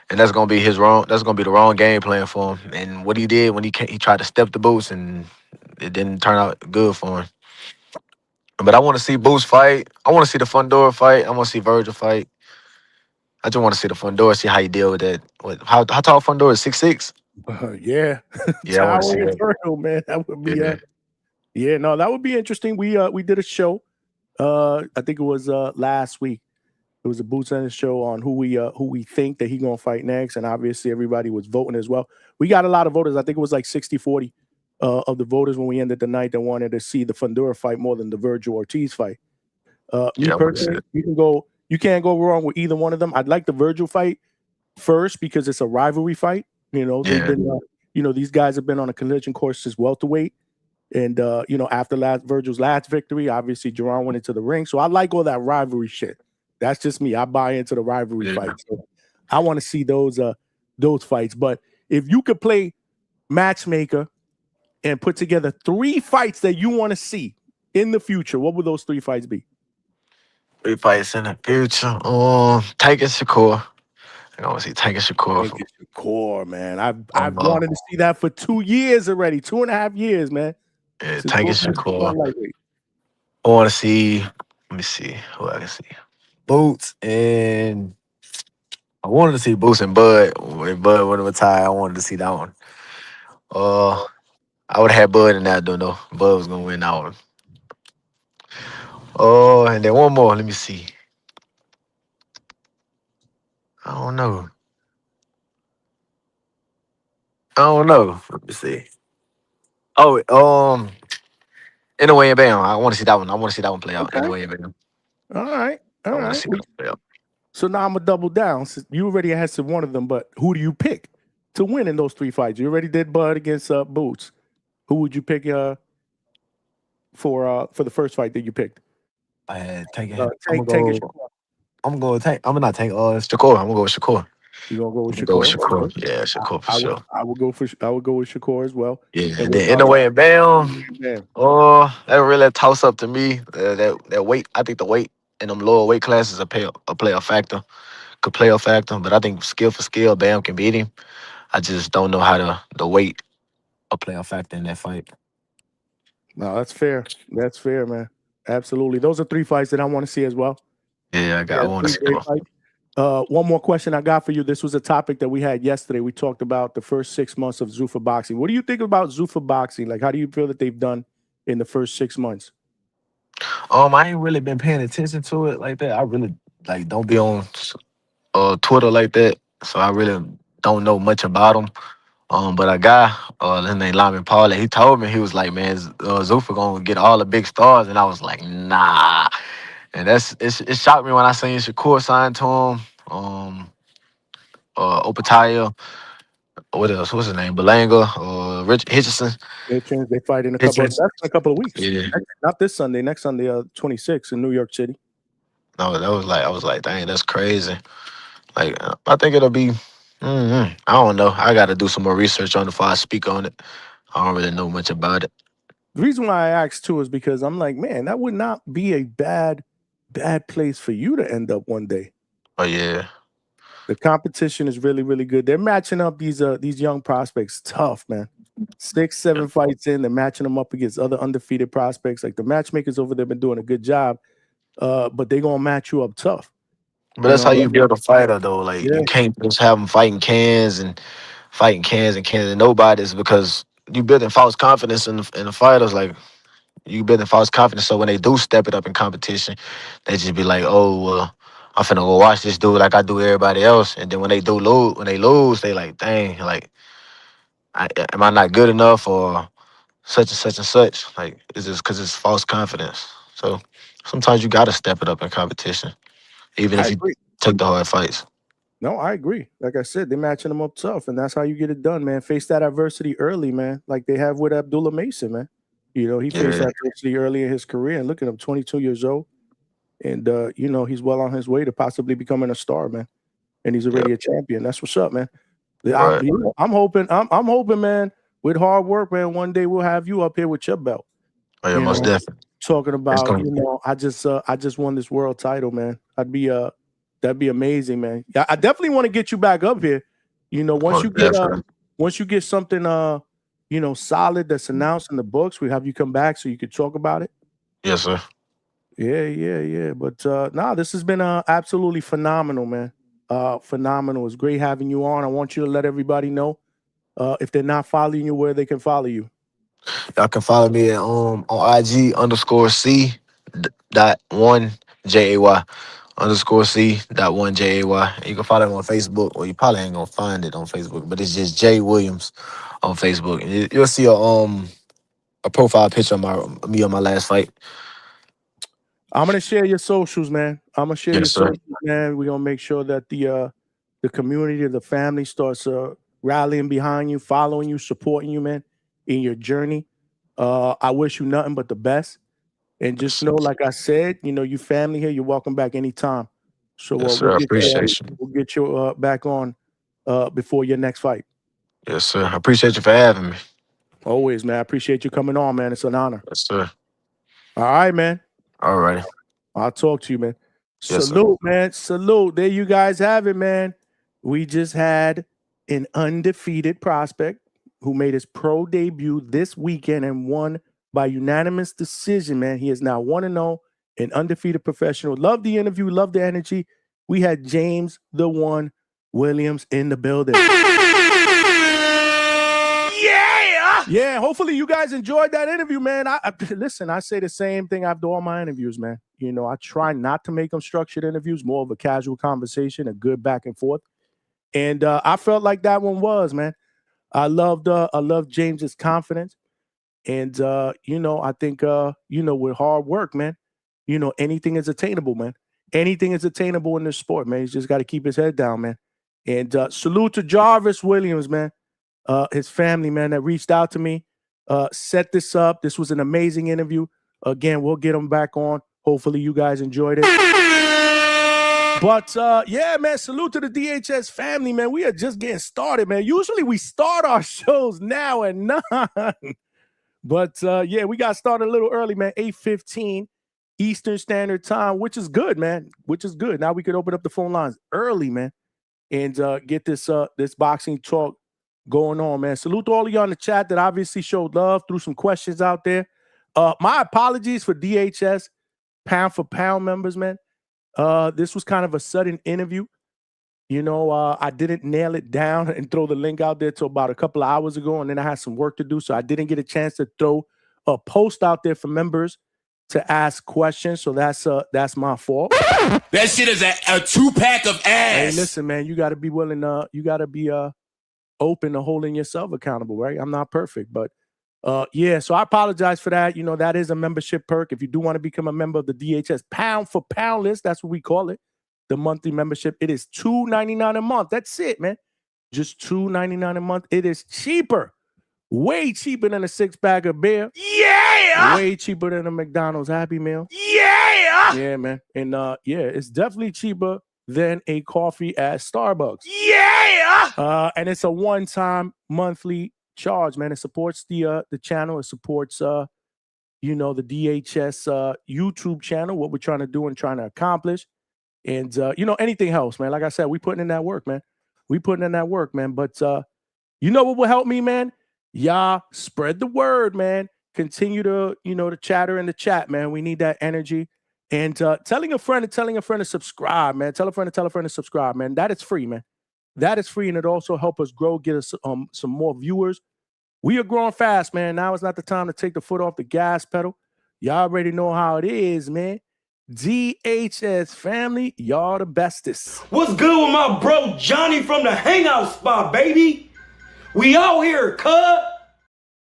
and that's gonna be That's gonna be the wrong game plan for him. And what he did when he tried to step the Boots, and it didn't turn out good for him. But I want to see Boots fight. I want to see the Fundora fight. I want to see Virgil fight. I just want to see the Fundora, see how he deal with that. How tall Fundora is 6'6"? Yeah, Yeah, I want to see Towering that. Virgil, man. That would be Yeah. no, that would be interesting. We did a show. I think it was last week. It was a Boots and show on who we think that he gonna fight next, and obviously everybody was voting as well. We got a lot of voters. I think it was like 60-40 of the voters when we ended the night that wanted to see the Fundora fight more than the Virgil Ortiz fight. Me Yeah, I wanna see personally, you can't go wrong with either one of them. I'd like the Virgil fight first because it's a rivalry fight. They've been, these guys have been on a collision course since welterweight. And after Virgil's last victory, obviously Jerron went into the ring. So I like all that rivalry shit. That's just me. I buy into the rivalry fights. So I want to see those fights. But if you could play matchmaker and put together 3 fights that you want to see in the future, what would those 3 fights be? 3 fights in the future. Tank and Shakur. I want to see Tank and Shakur. Shakur, man. I've wanted to see that for 2 years already, 2.5 years, man. Yeah, Tank and Shakur. I want to see. Let me see who I can see. Boots and I wanted to see Boots and Bud. When Bud went to retire, I wanted to see that one. I would have had Bud in that though. Bud was gonna win that one. And then one more. Let me see. I don't know. Let me see. In the way and bam. I want to see that one. I want to see that one play out. In the way and bam. All right. I want to see that play out. So now I'm gonna double down. So you already answered one of them, but who do you pick to win in those 3 fights? You already did Bud against Boots. Who would you pick for the first fight that you picked? I had Tank. I'm going to Tank. I'm not Tank. Shakur. I'm gonna go with Shakur. You gonna go with Shakur? Yeah, Shakur for sure. I would go with Shakur as well. Yeah, and then in the way and bam. That really toss up to me. That weight. I think the weight in them lower weight classes could play a factor. But I think skill for skill, Bam can beat him. I just don't know how the weight will play a factor in that fight. No, that's fair. That's fair, man. Absolutely. Those are 3 fights that I want to see as well. Yeah, I want to see them. One more question I got for you. This was a topic that we had yesterday. We talked about the first 6 months of Zuffa boxing. What do you think about Zuffa boxing? Like, how do you feel that they've done in the first 6 months? I ain't really been paying attention to it like that. I really don't be on Twitter like that, so I really don't know much about them. But a guy, his name Lyman Paul, he told me, he was like, man, Zuffa gonna get all the big stars, and I was like, nah. And it shocked me when I seen Shakur signed to him. Opataya. What else? What's his name? Belanga. Rich Hitchison. They fight in a couple of weeks. Yeah. Not this Sunday. Next Sunday, 26 in New York City. No, I was like, dang, that's crazy. Like, I think it'll be. I don't know. I got to do some more research on it before I speak on it. I don't really know much about it. The reason why I asked too is because I'm like, man, that would not be a bad place for you to end up one day. Oh yeah. The competition is really, really good. They're matching up these young prospects tough, man. 6, 7 fights in, they're matching them up against other undefeated prospects. Like the matchmakers over there been doing a good job, but they're gonna match you up tough. But that's how you build a fighter, though. Like you can't just have them fighting cans and nobody's, because you building false confidence in the fighters. Like you building false confidence, so when they do step it up in competition, they just be like, oh, well, I'm finna go watch this dude like I do everybody else. And then when they lose, they like, dang, like, am I not good enough or such and such and such? Like, it's just because it's false confidence. So sometimes you gotta step it up in competition, even I if you agree. take the hard fights. No, I agree. Like I said, they're matching them up tough, and that's how you get it done, man. Face that adversity early, man, like they have with Abdullah Mason, man. You know, he faced Yeah, adversity early in his career, and look at him, 22 years old, and you know, he's well on his way to possibly becoming a star, man. And he's already a champion. That's what's up, man. right. I'm hoping, man, with hard work, man, one day we'll have you up here with your belt. Oh, yeah, You most know, definitely. talking about, gonna- you know, I just won this world title, man. That'd be amazing, man. I definitely want to get you back up here. You know, once you get something you know, solid that's announced in the books, we have you come back so you could talk about it. Yes, sir. Yeah. But this has been absolutely phenomenal, man. Phenomenal. It's great having you on. I want you to let everybody know if they're not following you, where they can follow you. Y'all can follow me at, on IG _C.1 JAY _C.1 JAY. You can follow him on Facebook, or you probably ain't gonna find it on Facebook, but it's just Jay Williams on Facebook. And you'll see a profile picture of me on my last fight. I'm gonna share your socials, man. I'm gonna share your Yes, sir. socials, man. We're gonna make sure that the community, the family starts rallying behind you, following you, supporting you, man, in your journey. I wish you nothing but the best. And just know, like I said, you know, you family here, you're welcome back anytime. So Yes, sir. I appreciate you. We'll get you back on before your next fight. Yes, sir. I appreciate you for having me. Always, man. I appreciate you coming on, man. It's an honor. Yes, sir. All right, man. All righty. I'll talk to you, man. Yes, Salute, man. Salute. There you guys have it, man. We just had an undefeated prospect who made his pro debut this weekend and won by unanimous decision, man. He is now 1-0, an undefeated professional. Love the interview. Love the energy. We had James the One Williams in the building. Yeah, hopefully you guys enjoyed that interview, man. Listen, I say the same thing after all my interviews, man. You know, I try not to make them structured interviews, more of a casual conversation, a good back and forth. And I felt like that one was, man. I loved James's confidence. And you know, I think you know, with hard work, man, you know, anything is attainable, man. Anything is attainable in this sport, man. He's just got to keep his head down, man. And salute to Jarvis Williams, man. His family, man, that reached out to me, set this up. This was an amazing interview. Again, we'll get him back on. Hopefully you guys enjoyed it. But yeah, man, salute to the DHS family, man. We are just getting started, man. Usually we start our shows now at 9. But yeah, we got started a little early, man. 8:15 Eastern Standard Time, which is good, man. Which is good. Now we could open up the phone lines early, man, and get this boxing talk going on, man. Salute to all of you on the chat that obviously showed love, threw some questions out there. My apologies for DHS pound for pound members, man. This was kind of a sudden interview. You know, I didn't nail it down and throw the link out there till about a couple of hours ago, and then I had some work to do, so I didn't get a chance to throw a post out there for members to ask questions. So that's my fault. That shit is a 2-pack of ass. Hey, listen, man, you got to be willing. You got to be open to holding yourself accountable, right? I'm not perfect, but yeah, so I apologize for that. You know, that is a membership perk. If you do want to become a member of the DHS pound for pound list, that's what we call it, the monthly membership. It is $2.99 a month. That's it, man. Just $2.99 a month. It is cheaper, way cheaper than a 6-pack of beer. Yeah. Way cheaper than a McDonald's Happy Meal. Yeah. Yeah, man. And yeah, it's definitely cheaper than a coffee at Starbucks. Yeah. And it's a one-time monthly charge, man. It supports the channel. It supports you know, the DHS YouTube channel, what we're trying to do and trying to accomplish. And you know, anything helps, man. Like I said, we putting in that work, man. But you know what will help me, man? Y'all spread the word, man. Continue to, you know, to chatter in the chat, man. We need that energy. And telling a friend to subscribe, man. Tell a friend to subscribe, man. That is free, man. That is free, and it also helps us grow, get us some more viewers, We are growing fast, man. Now is not the time to take the foot off the gas pedal. Y'all already know how it is, man. DHS family, y'all the bestest. What's good with my bro Johnny from the Hangout spot, baby? We out here, cuz.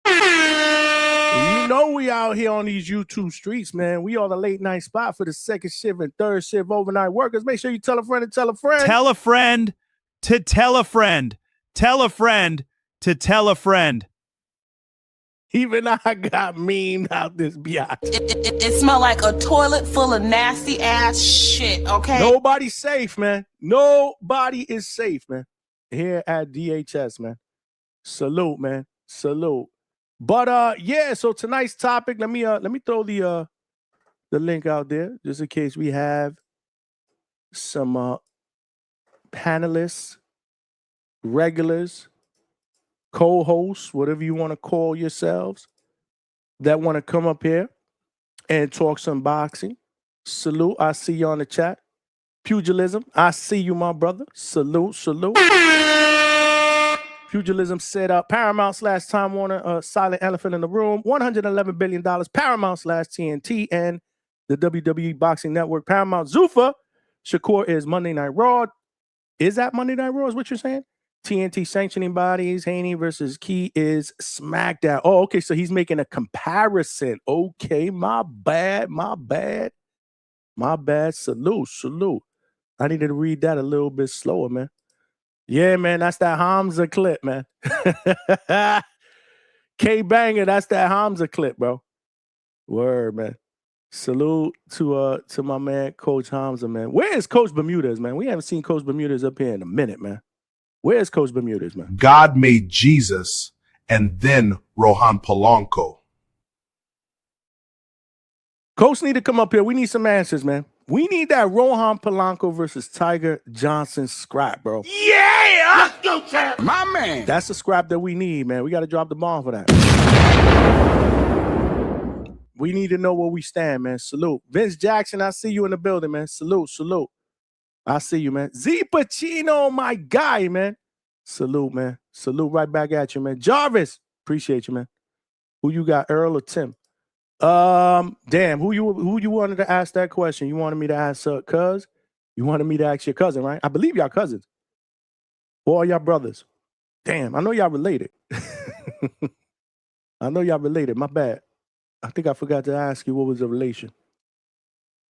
You know we out here on these YouTube streets, man. We are the late night spot for the second shift and third shift overnight workers. Make sure you tell a friend and tell a friend. Tell a friend to tell a friend. Tell a friend to tell a friend. Even I got memed out this biatch. It smell like a toilet full of nasty ass shit, okay? Nobody's safe, man. Nobody is safe, man. Here at DHS, man. Salute, man. Salute. But yeah, so tonight's topic, let me throw the link out there just in case we have some panelists, regulars, co-hosts, whatever you want to call yourselves, that want to come up here and talk some boxing. Salute. I see you on the chat. Pugilism. I see you, my brother. Salute, salute. Pugilism said Paramount/Time Warner, silent elephant in the room, $111 billion, Paramount/TNT, and the WWE Boxing Network. Paramount Zuffa. Shakur is Monday Night Raw. Is that Monday Night Raw is what you're saying? TNT sanctioning bodies. Haney versus Key is SmackDown. Oh, okay, so he's making a comparison. Okay, my bad. Salute. I needed to read that a little bit slower, man. Yeah, man, that's that Hamza clip, man. K-Banger, that's that Hamza clip, bro. Word, man. Salute to my man, Coach Hamza, man. Where is Coach Bermudez, man? We haven't seen Coach Bermudez up here in a minute, man. Where's Coach Bermudez, man? God made Jesus and then Rohan Polanco. Coach need to come up here. We need some answers, man. We need that Rohan Polanco versus Tiger Johnson scrap, bro. Yeah! Let's go, champ! My man! That's the scrap that we need, man. We got to drop the bomb for that. We need to know where we stand, man. Salute. Vince Jackson, I see you in the building, man. Salute. I see you, man. Z Pacino, my guy, man. Salute, man. Salute right back at you, man. Jarvis, appreciate you, man. Who you got, Earl or Tim? Damn, who you wanted to ask that question? You wanted me to ask cuz? You wanted me to ask your cousin, right? I believe y'all cousins. Or are y'all brothers? Damn, I know y'all related. I know y'all related. My bad. I think I forgot to ask you what was the relation.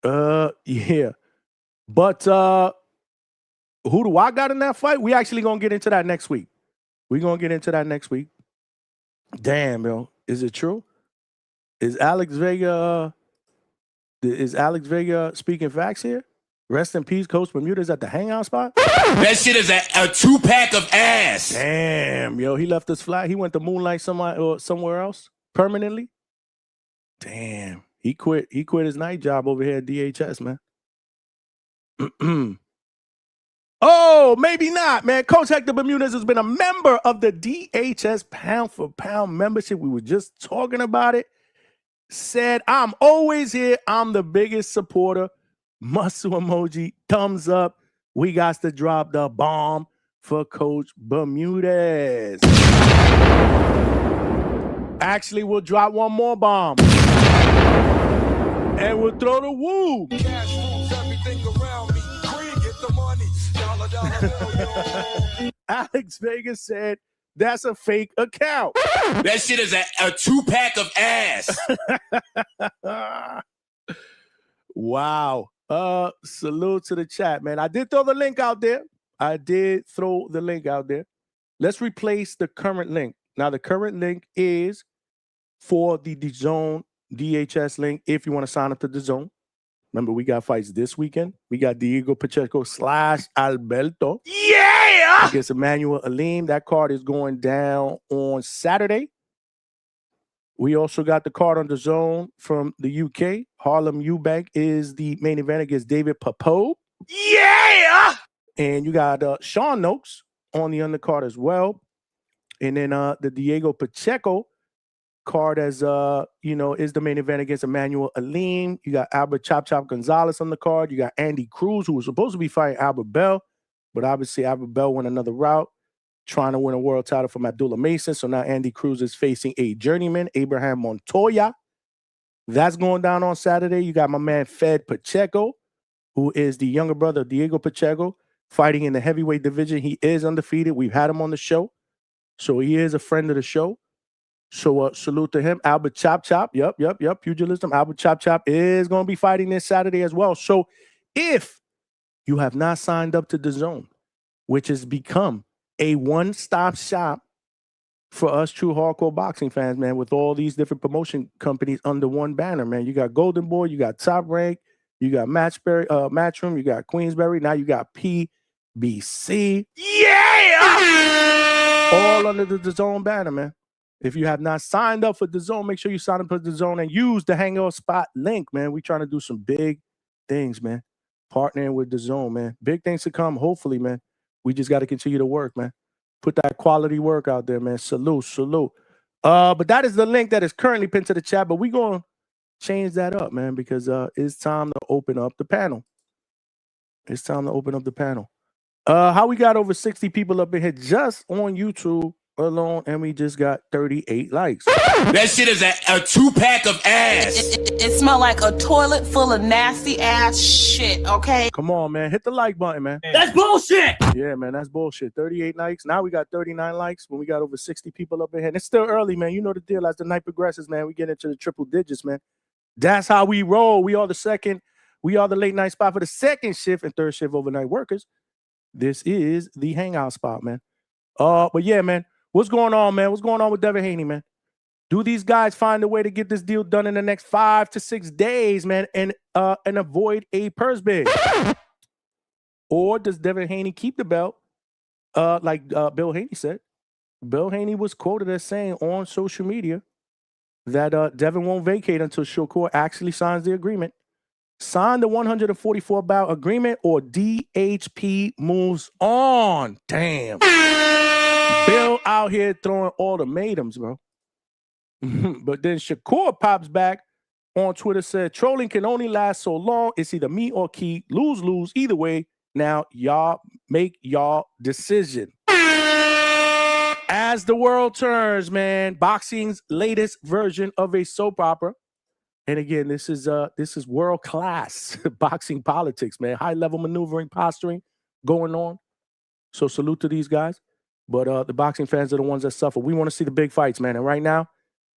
Yeah. But who do I got in that fight? We actually gonna get into that next week. Damn, yo. Is it true? Is Alex Vega speaking facts here? Rest in peace, Coach Bermudez at the Hangout spot. That shit is a 2-pack of ass. Damn, yo, he left us flat. He went to Moonlight somewhere else permanently. Damn, he quit his night job over here at DHS, man. Oh, maybe not, man. Coach Hector Bermudez has been a member of the DHS Pound for Pound membership. We were just talking about it. Said, I'm always here. I'm the biggest supporter. Muscle emoji, thumbs up. We got to drop the bomb for Coach Bermudez. Actually, we'll drop one more bomb. And we'll throw the woo. Cash moves everything around me. Green, get the money. Dollar. Alex Vegas said, that's a fake account. That shit is a 2-pack of ass. Wow. Salute to the chat, man. I did throw the link out there. Let's replace the current link. Now, the current link is for the DAZN DHS link if you want to sign up to DAZN. Remember, we got fights this weekend. We got Diego Pacheco / Alberto. Yeah! Against Emmanuel Alim. That card is going down on Saturday. We also got the card on DAZN from the UK. Harlem Eubank is the main event against David Papo. Yeah! And you got Sean Noakes on the undercard as well. And then the Diego Pacheco card as is the main event against Emmanuel Alim. You got Albert Chop Gonzalez on the card. You got Andy Cruz, who was supposed to be fighting Albert Bell, but obviously Albert Bell went another route. trying to win a world title from Abdullah Mason. So now Andy Cruz is facing a journeyman, Abraham Montoya. That's going down on Saturday. You got my man Fed Pacheco, who is the younger brother of Diego Pacheco, fighting in the heavyweight division. He is undefeated. We've had him on the show. So he is a friend of the show. So salute to him. Albert Chop Chop. Yep. Pugilism. Albert Chop Chop is going to be fighting this Saturday as well. So if you have not signed up to DAZN, which has become a one-stop shop for us true hardcore boxing fans, man, with all these different promotion companies under one banner, man. You got Golden Boy, you got Top Rank, you got Matchroom, you got Queensberry, now you got PBC. Yeah! All under the DAZN banner, man. If you have not signed up for DAZN, make sure you sign up for DAZN and use the Hangout spot link, man. We trying to do some big things, man. Partnering with DAZN, man. Big things to come, hopefully, man. We just got to continue to work, man. Put that quality work out there, man. Salute. But that is the link that is currently pinned to the chat. But we're going to change that up, man, because it's time to open up the panel. It's time to open up the panel. How we got over 60 people up in here just on YouTube alone, and we just got 38 likes. That shit is a 2-pack of ass. It smell like a toilet full of nasty ass shit, okay? Come on, man. Hit the like button, man. That's bullshit. Yeah, man, that's bullshit. 38 likes. Now we got 39 likes when we got over 60 people up in here. And it's still early, man. You know the deal. As the night progresses, man, we get into the triple digits, man. That's how we roll. We are the late night spot for the second shift and third shift overnight workers. This is the Hangout spot, man. But yeah, man. What's going on, man? What's going on with Devin Haney, man? Do these guys find a way to get this deal done in the next 5 to 6 days, man, and avoid a purse bid? Or does Devin Haney keep the belt, like Bill Haney said? Bill Haney was quoted as saying on social media that Devin won't vacate until Shakur actually signs the agreement. Sign the 144-bout agreement or DHP moves on. Damn. Bill out here throwing ultimatums, bro. But then Shakur pops back on Twitter, said, trolling can only last so long. It's either me or Key. Lose. Either way, now y'all make y'all decision. As the world turns, man, boxing's latest version of a soap opera. And again, this is world-class boxing politics, man. High-level maneuvering, posturing going on. So salute to these guys. But the boxing fans are the ones that suffer. We want to see the big fights, man. And right now,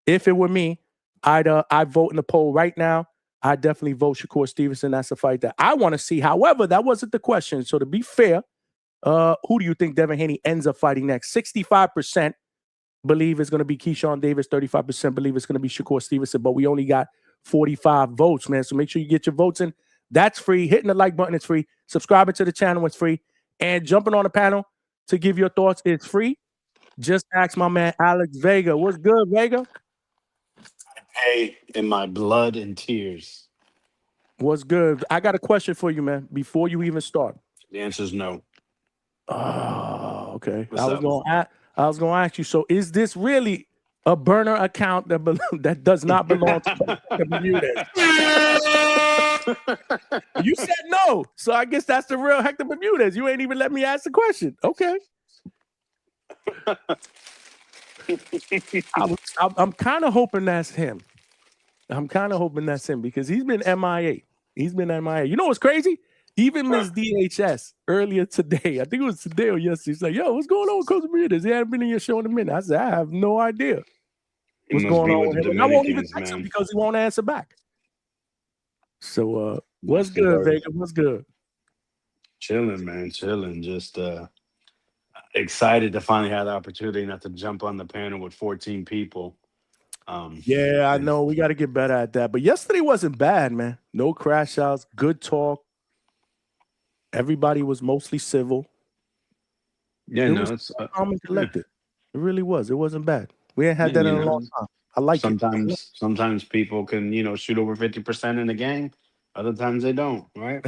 if it were me, I'd vote in the poll right now. I'd definitely vote Shakur Stevenson. That's a fight that I want to see. However, that wasn't the question. So to be fair, who do you think Devin Haney ends up fighting next? 65% believe it's going to be Keyshawn Davis. 35% believe it's going to be Shakur Stevenson. But we only got 45 votes, man. So make sure you get your votes in. That's free. Hitting the like button is free. Subscribing to the channel is free. And jumping on the panel to give your thoughts is free. Just ask my man Alex Vega. What's good, Vega? Hey, in my blood and tears. What's good? I got a question for you, man, before you even start. The answer is no. Oh, okay. What's I was going to ask you, so is this really a burner account that does not belong to Bermudez? You said no, so I guess that's the real Hector Bermudez. You ain't even let me ask the question. Okay. I'm kind of hoping that's him. Because he's been MIA. You know what's crazy? Even Ms. DHS earlier today, I think it was today or yesterday, he's like, yo, what's going on with Coach Bermudez? He hadn't been in your show in a minute. I said, I have no idea what's going on with him. And I won't even text him because he won't answer back. So what's good, Vega? What's good? Chilling, man. Chilling. Just excited to finally have the opportunity not to jump on the panel with 14 people. Yeah, I know. We got to get better at that. But yesterday wasn't bad, man. No crash outs. Good talk. Everybody was mostly civil. Yeah, it's calm and collected. Yeah. It really was. It wasn't bad. We ain't had that in a long time. I like it. Sometimes people can, shoot over 50% in a game. Other times they don't, right?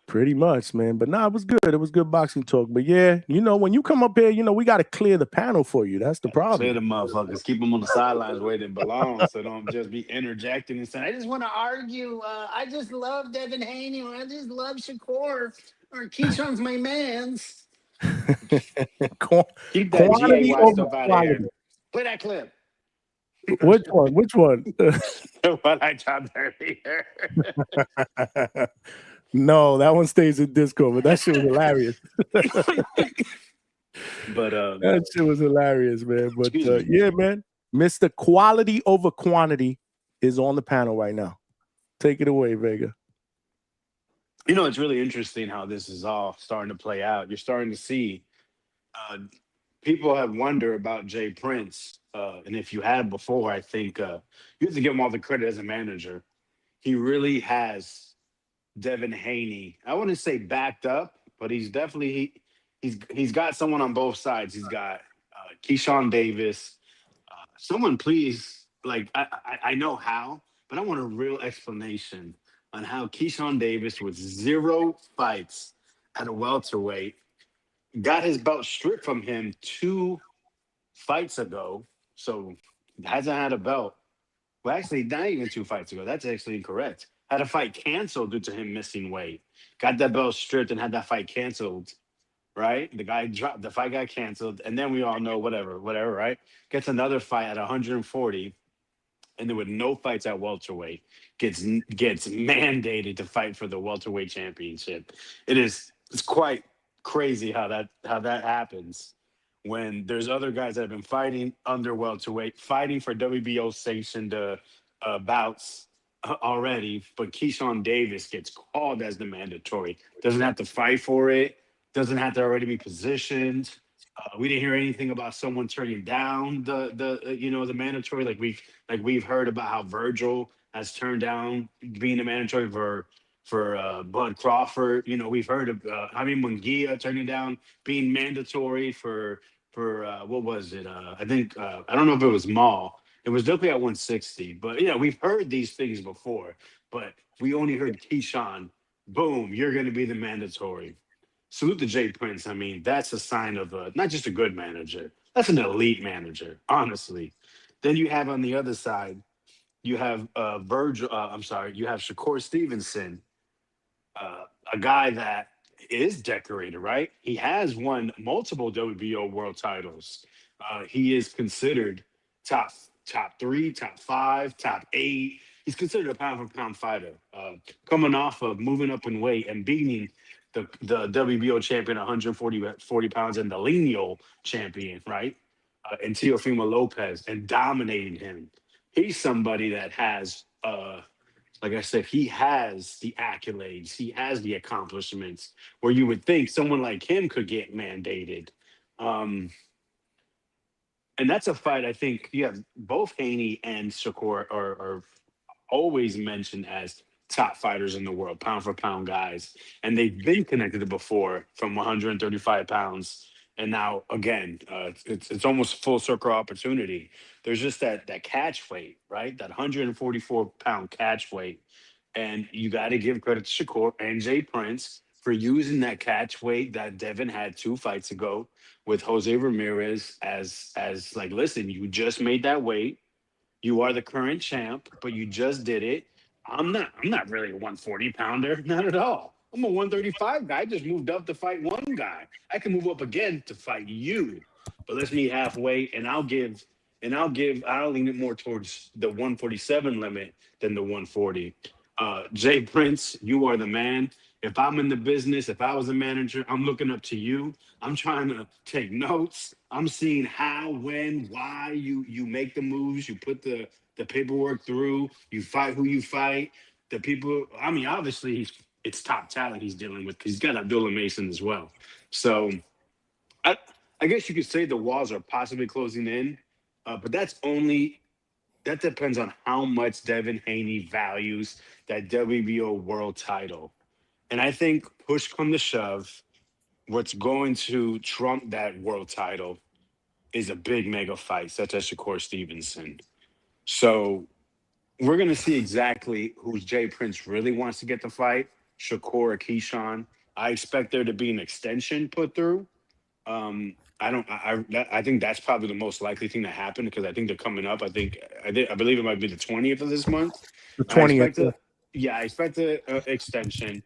Pretty much, man. But nah, it was good. It was good boxing talk. But yeah, when you come up here, we got to clear the panel for you. That's the problem. Clear the motherfuckers. Keep them on the sidelines where they belong, so don't just be interjecting and saying, I just want to argue. I just love Devin Haney, or I just love Shakur, or Keyshawn's my mans. Keep that Quantity GAY over stuff out of quality. here. Play that clip. Which one? Which one? What I dropped earlier. No, that one stays in Discord, but that shit was hilarious. But That shit was hilarious, man. But excuse me. yeah, man. Mr. Quality over Quantity is on the panel right now. Take it away, Vega. You know, it's really interesting how this is all starting to play out. You're starting to see people have wondered about Jay Prince. And if you had before, I think you have to give him all the credit as a manager. He really has Devin Haney. I wouldn't say backed up, but he's definitely he's got someone on both sides. He's got Keyshawn Davis. Someone please, like I know how, but I want a real explanation on how Keyshawn Davis, with 0 fights at a welterweight, got his belt stripped from him 2 fights ago. So hasn't had a belt. Well, actually, not even 2 fights ago. That's actually incorrect. Had a fight canceled due to him missing weight. Got that belt stripped and had that fight canceled. Right? The guy dropped. The fight got canceled, and then we all know whatever. Right? Gets another fight at 140. And then with no fights at welterweight, gets mandated to fight for the welterweight championship. It's quite crazy how that happens when there's other guys that have been fighting under welterweight, fighting for WBO sanctioned bouts already, but Keyshawn Davis gets called as the mandatory. Doesn't have to fight for it. Doesn't have to already be positioned. We didn't hear anything about someone turning down the mandatory, like we've heard about how Virgil has turned down being a mandatory for Bud Crawford. You know, we've heard of Munguia turning down being mandatory for what was it? I think I don't know if it was Maul. It was definitely at 160, but yeah, we've heard these things before, but we only heard Keyshawn. Boom, you're going to be the mandatory. Salute to Jay Prince. I mean, that's a sign of not just a good manager. That's an elite manager, honestly. Then you have on the other side, you have Virgil. You have Shakur Stevenson, a guy that is decorated, right? He has won multiple WBO world titles. He is considered top 3, top 5, top 8. He's considered a pound for pound fighter, coming off of moving up in weight and beating the WBO champion, 140 pounds, and the lineal champion, right? And Teofimo Lopez, and dominating him. He's somebody that has, like I said, he has the accolades, he has the accomplishments, where you would think someone like him could get mandated. And that's a fight I think, yeah, both Haney and Shakur are always mentioned as top fighters in the world, pound for pound guys. And they've been connected before from 135 pounds. And now, again, it's almost full circle opportunity. There's just that catch weight, right? That 144-pound catch weight. And you got to give credit to Shakur and Jay Prince for using that catch weight that Devin had 2 fights ago with Jose Ramirez as like, listen, you just made that weight. You are the current champ, but you just did it. I'm not really a 140 pounder, not at all. I'm a 135 guy. I just moved up to fight one guy. I can move up again to fight you, but let's meet halfway, and I'll lean it more towards the 147 limit than the 140. Jay Prince, you are the man. If I'm in the business, if I was a manager, I'm looking up to you. I'm trying to take notes. I'm seeing how, when, why you make the moves. You put the paperwork through. You fight who you fight. The people. I mean, obviously, it's top talent he's dealing with because he's got Abdullah Mason as well. So, I guess you could say the walls are possibly closing in, but that depends on how much Devin Haney values that WBO world title. And I think push come to shove, what's going to trump that world title is a big mega fight, such as Shakur Stevenson. So we're going to see exactly who Jay Prince really wants to get the fight, Shakur or Keyshawn. I expect there to be an extension put through. I think that's probably the most likely thing to happen because I think they're coming up. I believe it might be the 20th of this month. The 20th. I expect an extension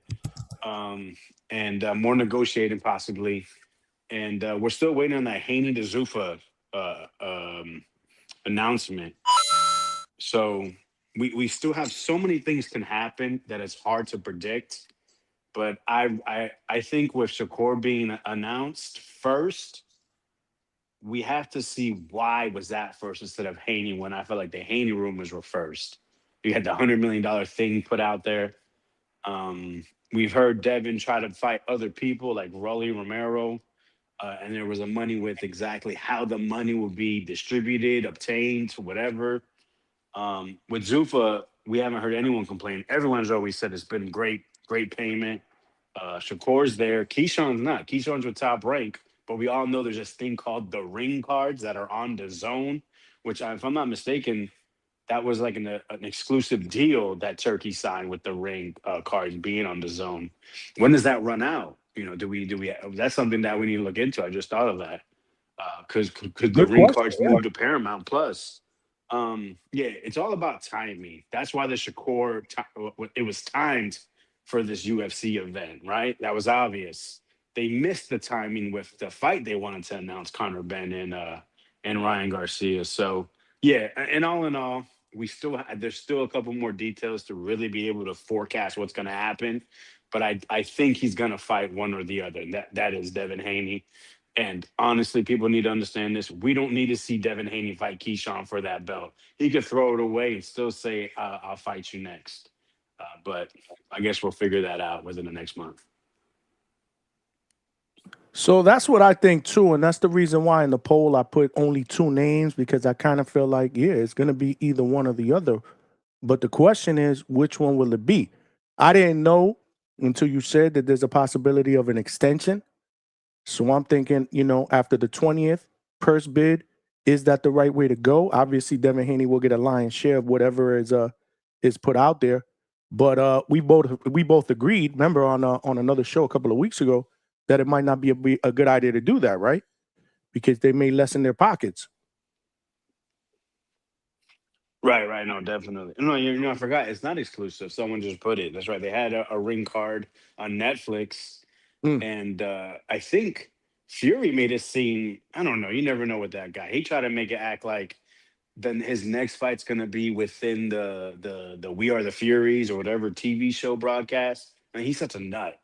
and more negotiating possibly. And we're still waiting on that Haney to Zuffa announcement. So we still have so many things can happen that it's hard to predict. But I think with Shakur being announced first, we have to see why was that first instead of Haney when I felt like the Haney rumors were first. You had the $100 million thing put out there. We've heard Devin try to fight other people like Rolly Romero, and there was a money with exactly how the money will be distributed, obtained, whatever. With Zuffa, we haven't heard anyone complain. Everyone's always said it's been great payment. Shakur's there. Keyshawn's not. Keyshawn's with Top Rank, but we all know there's this thing called the ring cards that are on the zone, which, if I'm not mistaken, that was like an exclusive deal that Turkey signed with the ring cards being on the zone. When does that run out? You know, do we? That's something that we need to look into. I just thought of that because the ring cards moved to Paramount Plus. Yeah, it's all about timing. That's why the Shakur it was timed for this UFC event, right? That was obvious. They missed the timing with the fight they wanted to announce, Conor Benn and Ryan Garcia. So yeah, and all in all, there's still a couple more details to really be able to forecast what's going to happen. But I think he's going to fight one or the other. That is Devin Haney. And honestly, people need to understand this. We don't need to see Devin Haney fight Keyshawn for that belt. He could throw it away and still say, I'll fight you next. But I guess we'll figure that out within the next month. So that's what I think too. And that's the reason why in the poll I put only 2 names, because I kind of feel like, yeah, it's going to be either one or the other. But the question is, which one will it be? I didn't know until you said that there's a possibility of an extension. So I'm thinking, you know, after the 20th purse bid, is that the right way to go? Obviously, Devin Haney will get a lion's share of whatever is put out there. But we both agreed, remember, on another show a couple of weeks ago, that it might not be a good idea to do that, right? Because they may lessen their pockets. Right. No, definitely. No, I forgot. It's not exclusive. Someone just put it. That's right. They had a ring card on Netflix. And I think Fury made it seem, I don't know, you never know with that guy. He tried to make it act like then his next fight's gonna be within the We Are the Furies or whatever TV show broadcast. I mean, he's such a nut.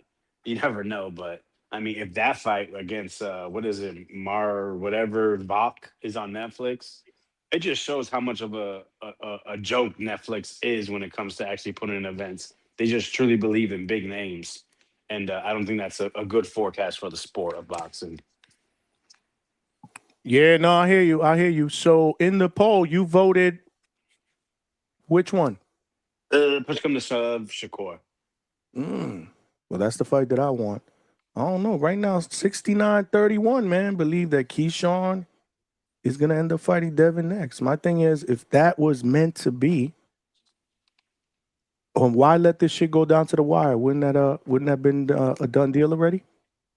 You never know, but I mean, if that fight against what is it, whatever Vok is on Netflix, it just shows how much of a joke Netflix is when it comes to actually putting in events. They just truly believe in big names. And I don't think that's a good forecast for the sport of boxing. Yeah, no, I hear you. So in the poll, you voted which one? Push come to shove, Shakur. Well, that's the fight that I want. I don't know. Right now, 69-31, man. Believe that Keyshawn is going to end up fighting Devin next. My thing is, if that was meant to be, why let this shit go down to the wire? Wouldn't that have been a done deal already?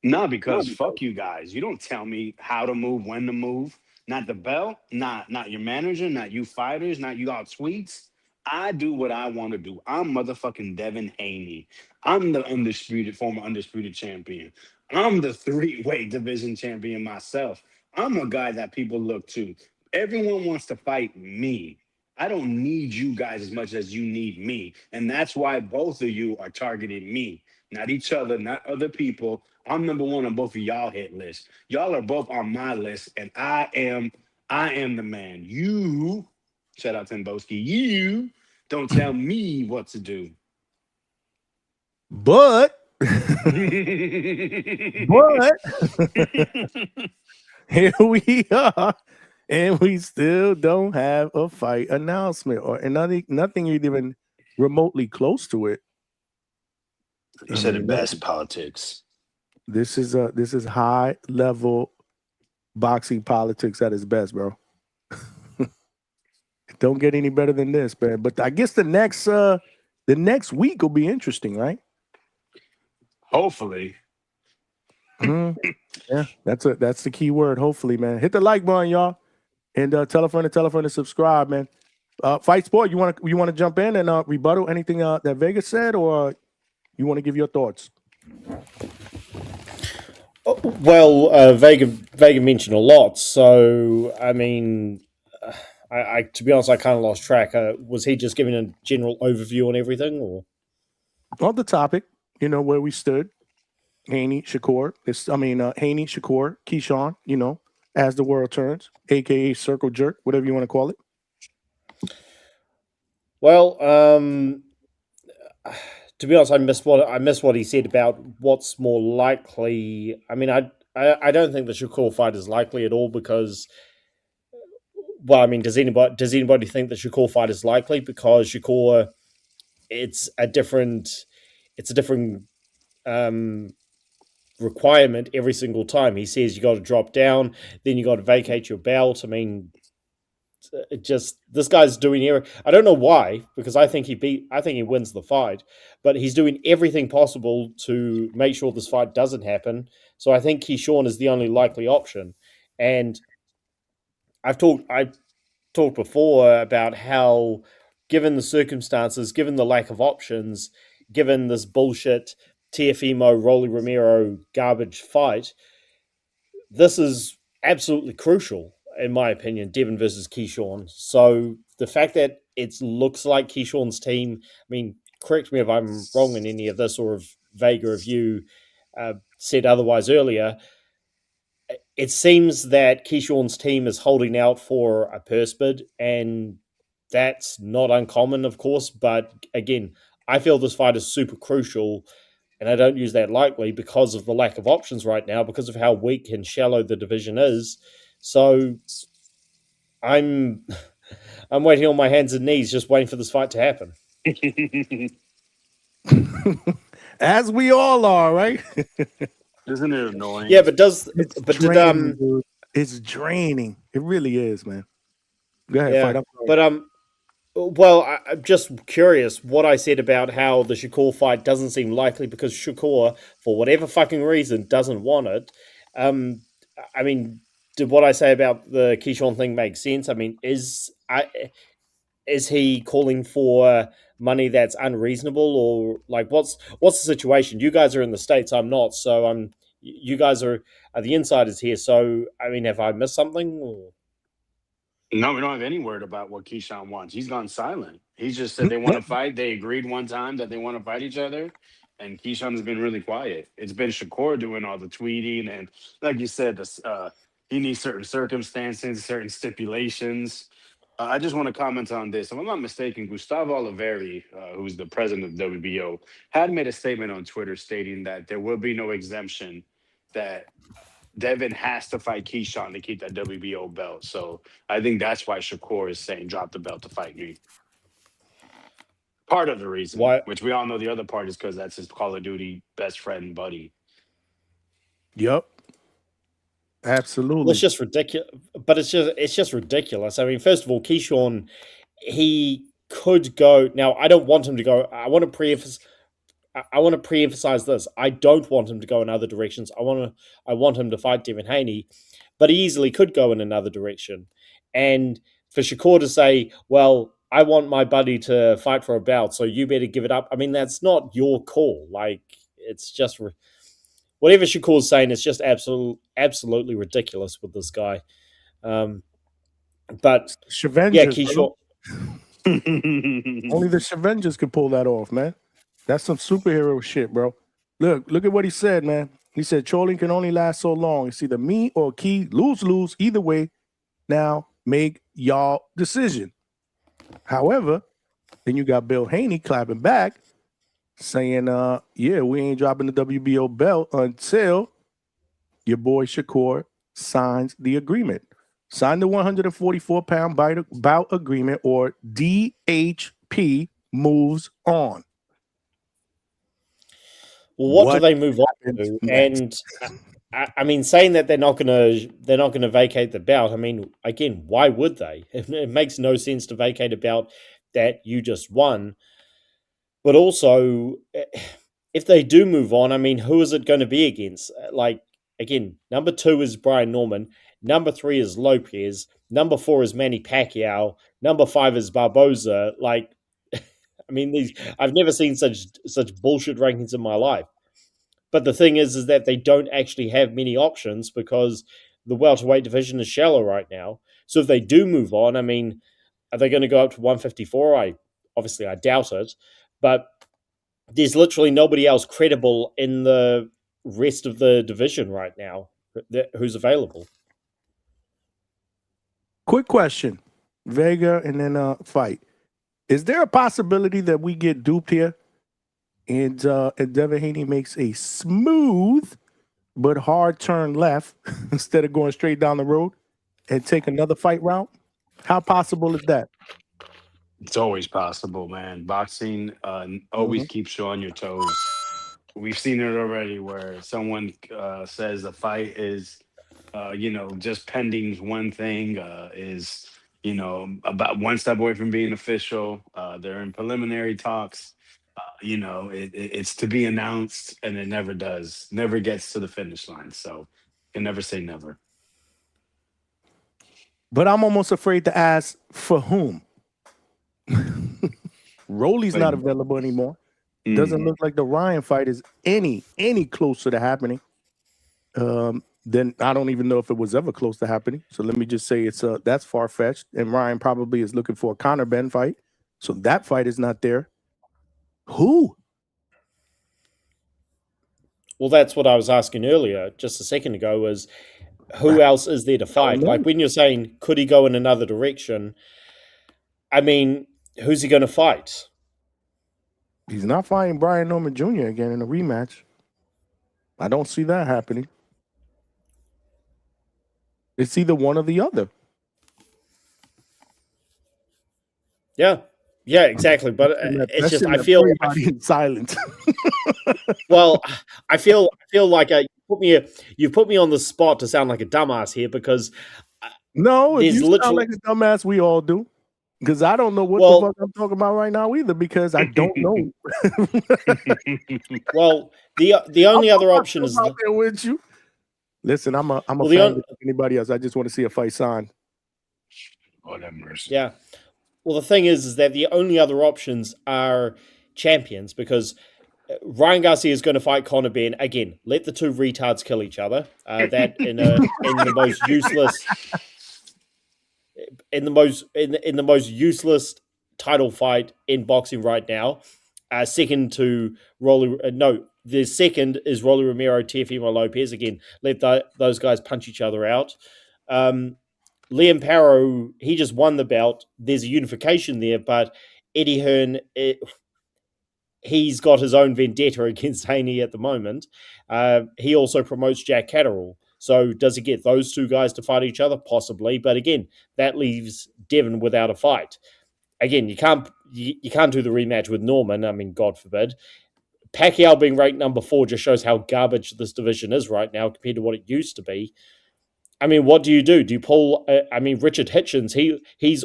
No, because fuck you guys. You don't tell me how to move, when to move. Not the belt, not your manager, not you fighters, not you all tweets. I do what I want to do. I'm motherfucking Devin Haney. I'm the former undisputed champion. I'm the 3-weight division champion myself. I'm a guy that people look to. Everyone wants to fight me. I don't need you guys as much as you need me. And that's why both of you are targeting me, not each other, not other people. I'm number 1 on both of y'all hit lists. Y'all are both on my list, and I am the man. You, shout out to Timboski, you don't tell me what to do. But here we are, and we still don't have a fight announcement or nothing even remotely close to it. You said it best, politics. This is high level boxing politics at its best, bro. Don't get any better than this, man. But I guess the next week will be interesting, right? Hopefully. Yeah, that's the key word. Hopefully, man. Hit the like button, y'all, and tell a friend to subscribe, man. Fight Sport, you want to jump in and rebuttal anything that Vegas said, or you want to give your thoughts? Oh, Well, Vega mentioned a lot, so I mean, I to be honest, I kind of lost track. Was he just giving a general overview on everything, or On the topic, where we stood, Haney, Shakur. Haney, Shakur, Keyshawn. As the world turns, aka circle jerk, whatever you want to call it. Well, to be honest, I missed what he said about what's more likely. I mean, I don't think the Shakur fight is likely at all because, well, I mean, does anybody think the Shakur fight is likely? Because Shakur, it's a different requirement every single time. He says you got to drop down, then you got to vacate your belt. I mean, this guy's doing I don't know why, because I think he wins the fight, but he's doing everything possible to make sure this fight doesn't happen. So I think Keyshawn is the only likely option. And I've talked before about how, given the circumstances, given the lack of options, given this bullshit Teofimo Rolly Romero garbage fight, this is absolutely crucial, in my opinion, Devin versus Keyshawn. So the fact that it looks like Keyshawn's team, I mean, correct me if I'm wrong in any of this, or if Vega, if you said otherwise earlier, it seems that Keyshawn's team is holding out for a purse bid, and that's not uncommon, of course. But again, I feel this fight is super crucial, and I don't use that lightly because of the lack of options right now, because of how weak and shallow the division is. So I'm waiting on my hands and knees, just waiting for this fight to happen. As we all are, right? Isn't it annoying? Yeah, but it's draining. It really is, man. Go ahead, yeah, fight. But well, I'm just curious what I said about how the Shakur fight doesn't seem likely because Shakur, for whatever fucking reason, doesn't want it. I mean, did what I say about the Keyshawn thing make sense? I mean, is he calling for money that's unreasonable, or like what's the situation? You guys are in the States, I'm not, so you guys are the insiders here. So I mean, have I missed something? Or? No, we don't have any word about what Keyshawn wants. He's gone silent. He's just said they want to fight. They agreed one time that they want to fight each other, and Keyshawn has been really quiet. It's been Shakur doing all the tweeting, and like you said, he needs certain circumstances, certain stipulations. I just want to comment on this. If I'm not mistaken, Gustavo Oliveri, who's the president of WBO, had made a statement on Twitter stating that there will be no exemption, that Devin has to fight Keyshawn to keep that WBO belt. So I think that's why Shakur is saying drop the belt to fight me. Part of the reason, which we all know the other part is because that's his Call of Duty best friend and buddy. Yep. Absolutely. Well, it's just ridiculous. But it's just ridiculous. I mean, first of all, Keyshawn, he could go. Now, I don't want him to go. I want to pre-emphasize this. I don't want him to go in other directions. I want him to fight Devin Haney, but he easily could go in another direction. And for Shakur to say, well, I want my buddy to fight for a belt, so you better give it up. I mean, that's not your call. Like, it's just whatever Shakur's saying is just absolutely ridiculous with this guy. But yeah, Keyshawn. Only the Shavengers could pull that off, man. That's some superhero shit, bro. Look at what he said, man. He said trolling can only last so long. It's either me or Key. Lose. Either way, now make y'all decision. However, then you got Bill Haney clapping back, saying, yeah, we ain't dropping the WBO belt until your boy Shakur signs the agreement. Sign the 144-pound bout agreement, or DHP moves on. Well, what do they move on to? And I mean, saying that they're not gonna vacate the belt. I mean, again, why would they? It makes no sense to vacate a belt that you just won. But also, if they do move on, I mean, who is it going to be against? Like, again, number 2 is Brian Norman. Number 3 is Lopez. Number 4 is Manny Pacquiao. Number 5 is Barboza. Like, I mean, I've never seen such bullshit rankings in my life. But the thing is that they don't actually have many options because the welterweight division is shallow right now. So if they do move on, I mean, are they going to go up to 154? I doubt it. But there's literally nobody else credible in the rest of the division right now who's available. Quick question, Vega, and then fight. Is there a possibility that we get duped here, and Devin Haney makes a smooth but hard turn left instead of going straight down the road and take another fight route? How possible is that? It's always possible, man. Boxing always keeps you on your toes. We've seen it already where someone says a fight is, just pending one thing, is, about one step away from being official. They're in preliminary talks. It's to be announced, and it never does. Never gets to the finish line. So can never say never. But I'm almost afraid to ask for whom. Rolly's not available anymore. Doesn't look like the Ryan fight is any closer to happening. Then I don't even know if it was ever close to happening. So let me just say that's far-fetched. And Ryan probably is looking for a Conor Ben fight. So that fight is not there. Who? Well, that's what I was asking earlier, just a second ago, was who else is there to fight? Like when you're saying, could he go in another direction? I mean, who's he going to fight? He's not fighting Brian Norman Jr. again in a rematch. I don't see that happening. It's either one or the other. Yeah, exactly. But it's just I feel in silence. Well, I feel like you put me on the spot to sound like a dumbass here because no, if you sound like a dumbass, we all do. Because I don't know what the fuck I'm talking about right now either. Because I don't know. Well, the only other option is out there with you. Listen, I'm a fan of anybody else. I just want to see a fight signed. Oh, that mercy. Yeah. Well, the thing is that the only other options are champions because Ryan Garcia is going to fight Conor Ben again. Let the two retards kill each other. That in the most useless, in the most useless title fight in boxing right now. Second to Rolly. The second is Rolly Romero, Teofimo Lopez. Again, let those guys punch each other out. Liam Parrow, he just won the belt. There's a unification there, but Eddie Hearn, he's got his own vendetta against Haney at the moment. He also promotes Jack Catterall. So does he get those two guys to fight each other? Possibly. But again, that leaves Devin without a fight. Again, you can't do the rematch with Norman. I mean, God forbid. Pacquiao being ranked number 4 just shows how garbage this division is right now compared to what it used to be. I mean, what do you do? Do you pull? Richard Hitchens. He's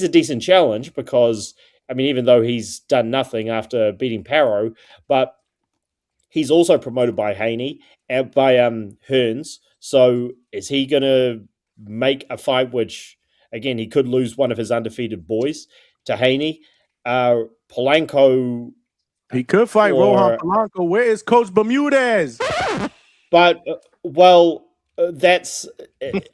a decent challenge because even though he's done nothing after beating Parrow, but he's also promoted by Haney and by Hearns. So is he going to make a fight which, again, he could lose one of his undefeated boys to Haney? Polanco. He could fight Rohan Polanco. Where is Coach Bermudez? But that's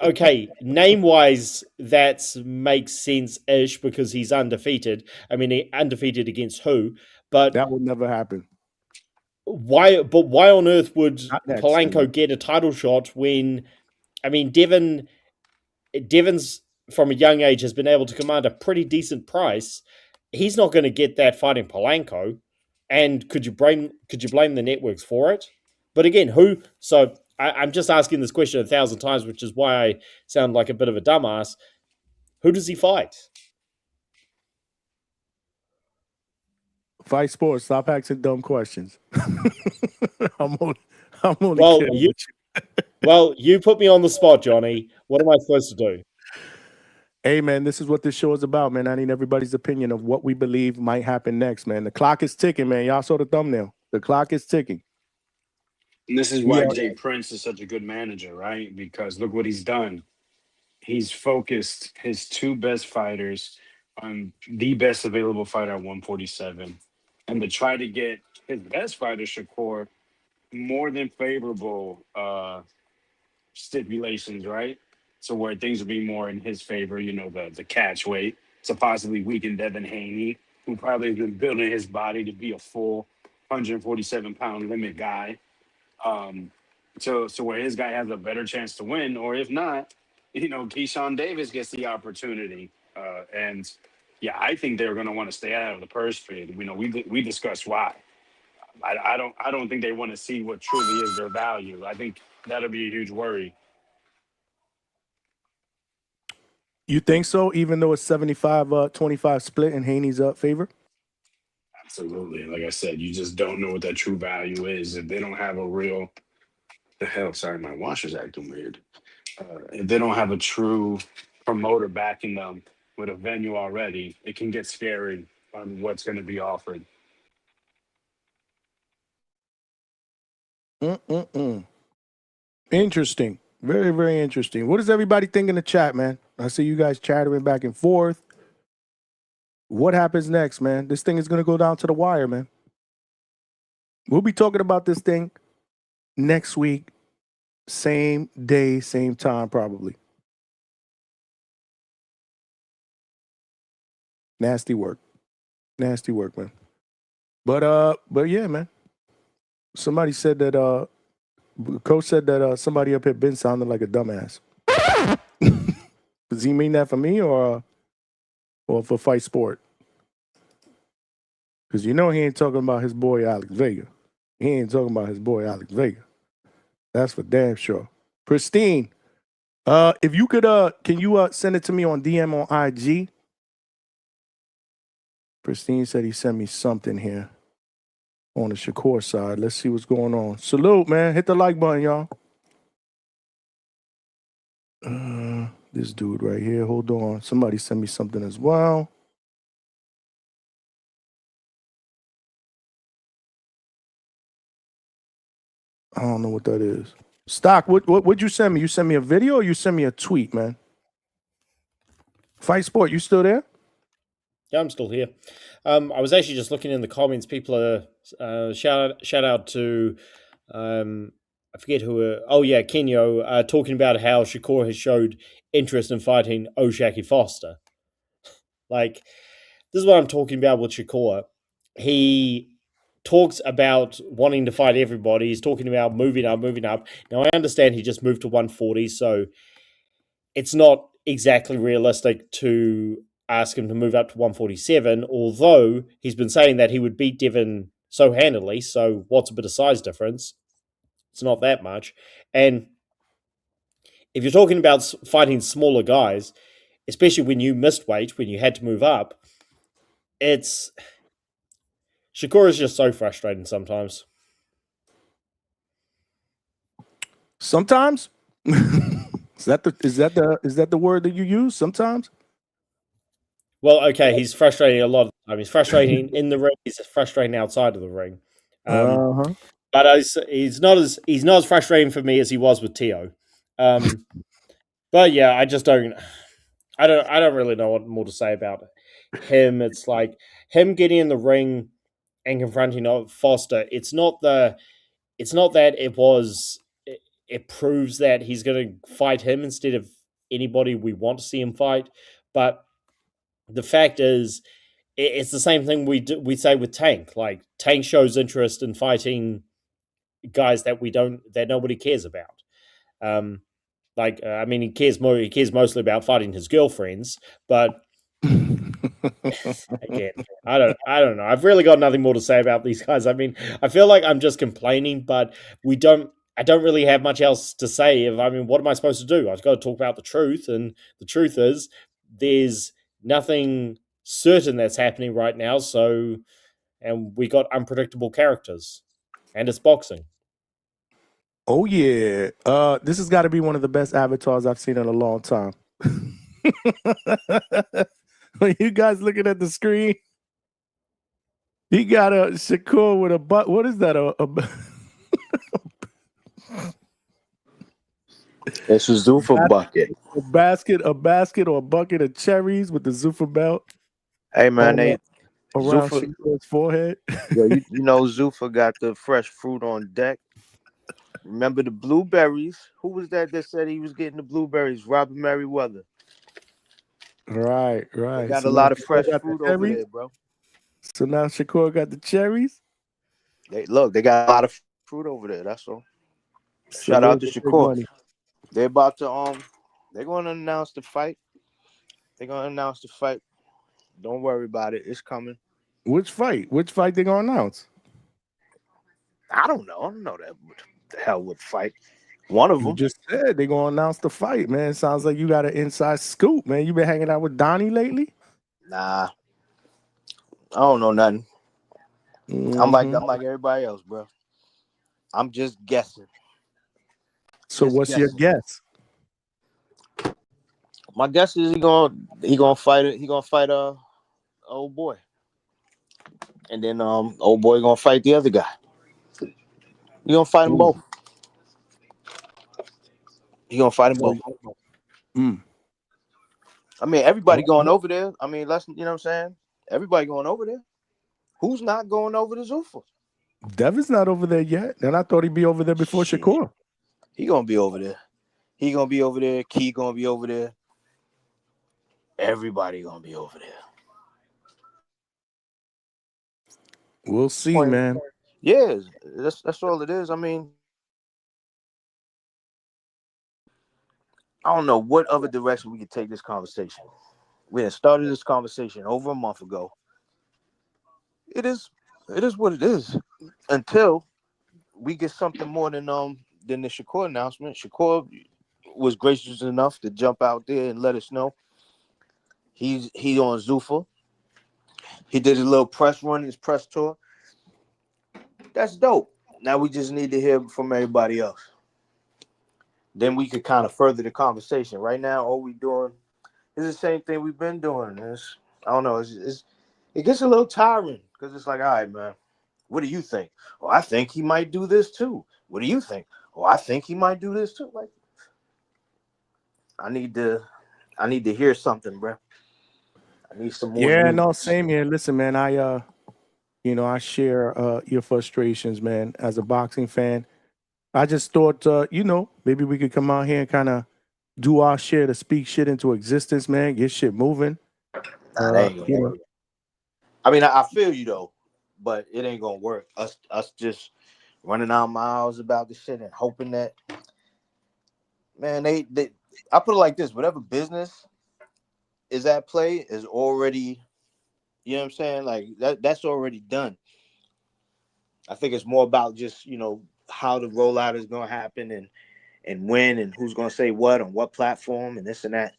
okay. Name-wise, that makes sense-ish because he's undefeated. He undefeated against who? But that would never happen. Why? But why on earth would Polanco get a title shot when? Devin's from a young age has been able to command a pretty decent price. He's not going to get that fighting Polanco. And could you blame the networks for it? But again, who? So I'm just asking this question 1,000 times, which is why I sound like a bit of a dumbass. Who does he fight? Fight sports. Stop asking dumb questions. I'm only well, you put me on the spot, Johnny. What am I supposed to do? Hey, man, this is what this show is about, man. I need everybody's opinion of what we believe might happen next, man. The clock is ticking, man. Y'all saw the thumbnail. The clock is ticking. And this is why Jay Prince is such a good manager, right? Because look what he's done. He's focused his two best fighters on the best available fighter at 147. And to try to get his best fighter, Shakur, more than favorable stipulations, right? So where things would be more in his favor, the catch weight to possibly weaken Devin Haney, who probably has been building his body to be a full 147-pound limit guy. So where his guy has a better chance to win, or if not, Keyshawn Davis gets the opportunity. And yeah, I think they're going to want to stay out of the purse bid. We discussed why. I don't think they want to see what truly is their value. I think that'll be a huge worry. You think so? Even though it's 75-25 split in Haney's favor? Absolutely. Like I said, you just don't know what that true value is. If they don't have a real, the hell, sorry, my washer's acting weird. If they don't have a true promoter backing them with a venue already, it can get scary on what's going to be offered. Interesting. Very, very interesting. What does everybody think in the chat, man? I see you guys chattering back and forth. What happens next, man? This thing is going to go down to the wire, man. We'll be talking about this thing next week. Same day, same time, probably. Nasty work. Nasty work, man. But yeah, man. Somebody said that Coach said that somebody up here been sounding like a dumbass. Does he mean that for me or for Fight Sport? Because he ain't talking about his boy Alex Vega. He ain't talking about his boy Alex Vega. That's for damn sure. Pristine. If you could, can you send it to me on DM on IG? Pristine said he sent me something here on the Shakur side. Let's see what's going on. Salute, man. Hit the like button, y'all. This dude right here. Hold on. Somebody sent me something as well. I don't know what that is. Stock, what'd you send me? You sent me a video or you sent me a tweet, man? Fight Sport, you still there? Yeah, I'm still here. I was actually just looking in the comments. People are shout out to I forget who. Kenyo talking about how Shakur has showed interest in fighting O'Shaquie Foster. Like, this is what I'm talking about with Shakur. He talks about wanting to fight everybody. He's talking about moving up. Now, I understand he just moved to 140, so it's not exactly realistic to ask him to move up to 147, although he's been saying that he would beat Devin so handily, so what's a bit of size difference? It's not that much. And if you're talking about fighting smaller guys, especially when you missed weight, when you had to move up, Shakur is just so frustrating sometimes. Sometimes? Is that the word that you use? Sometimes? Well, okay, he's frustrating a lot of the time. He's frustrating in the ring. He's frustrating outside of the ring. But he's not as frustrating for me as he was with Tio. But yeah, I don't really know what more to say about him. It's like him getting in the ring and confronting Foster. It's not that it proves that he's going to fight him instead of anybody we want to see him fight. But the fact is, it's the same thing we say with Tank. Like, Tank shows interest in fighting guys that nobody cares about. He cares mostly about fighting his girlfriends, but again, I don't know. I've really got nothing more to say about these guys. I mean, I feel like I'm just complaining, but I don't really have much else to say. What am I supposed to do? I've got to talk about the truth, and the truth is there's nothing certain that's happening right now, and we got unpredictable characters, and it's boxing. Oh yeah. This has got to be one of the best avatars I've seen in a long time. When you guys looking at the screen, he got a Shakur with a butt. What is that? It's a Zuffa bucket. A basket or a bucket of cherries with the Zuffa belt. Hey man, around Zuffa, Shakur's forehead. you know Zuffa got the fresh fruit on deck. Remember the blueberries? Who was that said he was getting the blueberries? Robert Merriweather. Right, They right. got So a now lot of Shakur fresh got the fruit over cherries. there, bro. So now Shakur got the cherries. They got a lot of fruit over there. That's all. Shout out Salute to the big Shakur. money. They're about to they're gonna announce the fight. They're gonna announce the fight. Don't worry about it. It's coming. Which fight? Which fight they gonna announce? I don't know. I don't know that what the hell would fight. One of You them. just said they gonna announce the fight, man. Sounds like you got an inside scoop, man. You been hanging out with Donnie lately? Nah, I don't know nothing. I'm like everybody else, bro. I'm just guessing. So Just what's your guessing. guess? My guess is he gonna fight it. He gonna fight old boy, and then old boy gonna fight the other guy. He gonna fight them both. He gonna fight them both. Mm. I mean, everybody going over there. I mean, let's you know what I'm saying. Everybody going over there. Who's not going over to Zuffa? Devin's not over there yet, and I thought he'd be over there before Shakur. He gonna be over there. He gonna be over there. Key gonna be over there. Everybody gonna be over there. We'll see, man. Yeah, that's all it is. I mean, I don't know what other direction we could take this conversation. We had started this conversation over a month ago. It is what it is. Until we get something more than the Shakur announcement. Shakur was gracious enough to jump out there and let us know he's on Zuffa. He did his little press run, his press tour. That's dope. Now we just need to hear from everybody else. Then we could kind of further the conversation. Right now, all we doing is the same thing we've been doing. I don't know. It gets a little tiring because it's like, all right, man, what do you think? Oh, I think he might do this too. What do you think? Oh, I think he might do this too. Like, I need to hear something, bro. I need some more. Yeah, news. no, same here. Listen, man, I share your frustrations, man, as a boxing fan. I just thought, maybe we could come out here and kind of do our share to speak shit into existence, man. Get shit moving. Nah, that ain't gonna work. I mean, I feel you though, but it ain't gonna work. Us just running our miles about the shit and hoping that, man, they I put it like this: whatever business is at play is already, you know what I'm saying? Like that's already done. I think it's more about just how the rollout is gonna happen and when and who's gonna say what on what platform and this and that.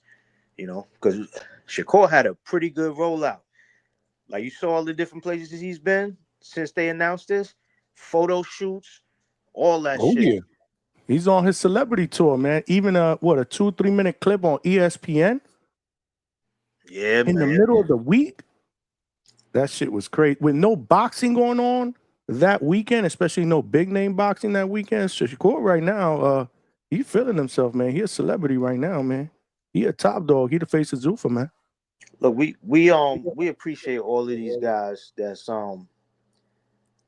Because Shakur had a pretty good rollout. Like you saw all the different places he's been since they announced this, photo shoots, all that shit. Yeah. He's on his celebrity tour, man. Even a 2-3 minute clip on ESPN. Yeah, in the middle of the week. That shit was crazy. With no boxing going on that weekend, especially no big name boxing that weekend. Shakur right now, he feeling himself, man. He a celebrity right now, man. He a top dog. He the face of Zuffa, man. Look, we appreciate all of these guys that's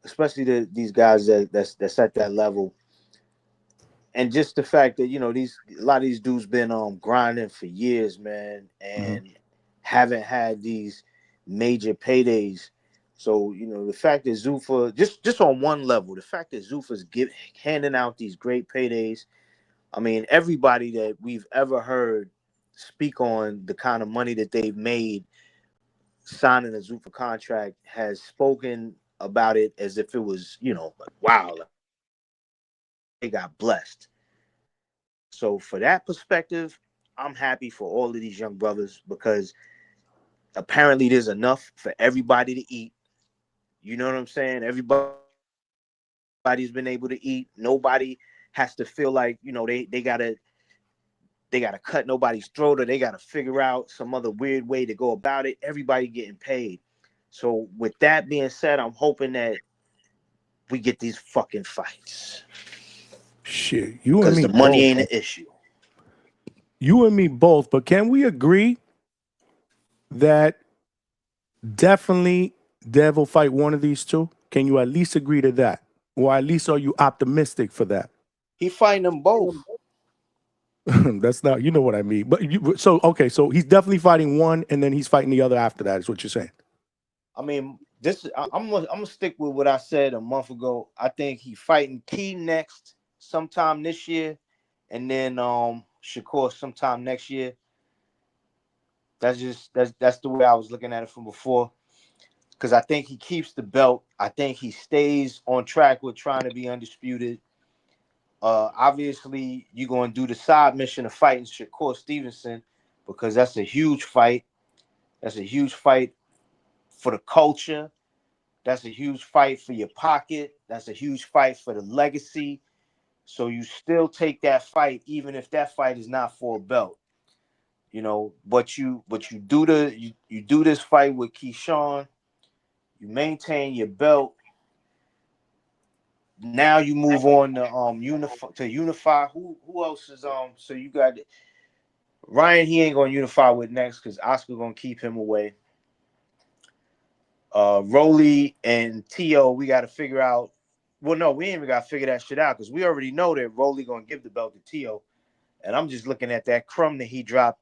especially these guys that's at that level. And just the fact that a lot of these dudes been grinding for years, man, and haven't had these major paydays. So the fact that Zuffa just on one level, the fact that Zuffa's handing out these great paydays. I mean, everybody that we've ever heard speak on the kind of money that they've made signing a Zuffa contract has spoken about it as if it was like, wow, they got blessed. So for that perspective, I'm happy for all of these young brothers because apparently there's enough for everybody to eat. You know what I'm saying? Everybody's been able to eat. Nobody has to feel like, they gotta cut nobody's throat or they gotta figure out some other weird way to go about it. Everybody getting paid. So with that being said, I'm hoping that we get these fucking fights. Shit, you and Because me the money both, ain't man. an issue. You and me both, but can we agree that definitely Dev will fight one of these two? Can you at least agree to that? Or at least are you optimistic for that? He fighting them both. That's not, you know what I mean. But so he's definitely fighting one, and then he's fighting the other after that. Is what you're saying? I mean, I'm gonna stick with what I said a month ago. I think he fighting Key next sometime this year, and then Shakur sometime next year. That's the way I was looking at it from before. Because I think he keeps the belt. I think he stays on track with trying to be undisputed. Obviously, you're going to do the side mission of fighting Shakur Stevenson because that's a huge fight. That's a huge fight for the culture. That's a huge fight for your pocket. That's a huge fight for the legacy. So you still take that fight, even if that fight is not for a belt. You know, but you do you do this fight with Keyshawn. You maintain your belt. Now you move on to unify. Who else is so you got Ryan? He ain't gonna unify with next because Oscar gonna keep him away. Rolly and Tio, we got to figure out. Well, no, we ain't even got to figure that shit out because we already know that Rolly gonna give the belt to Tio, and I'm just looking at that crumb that he dropped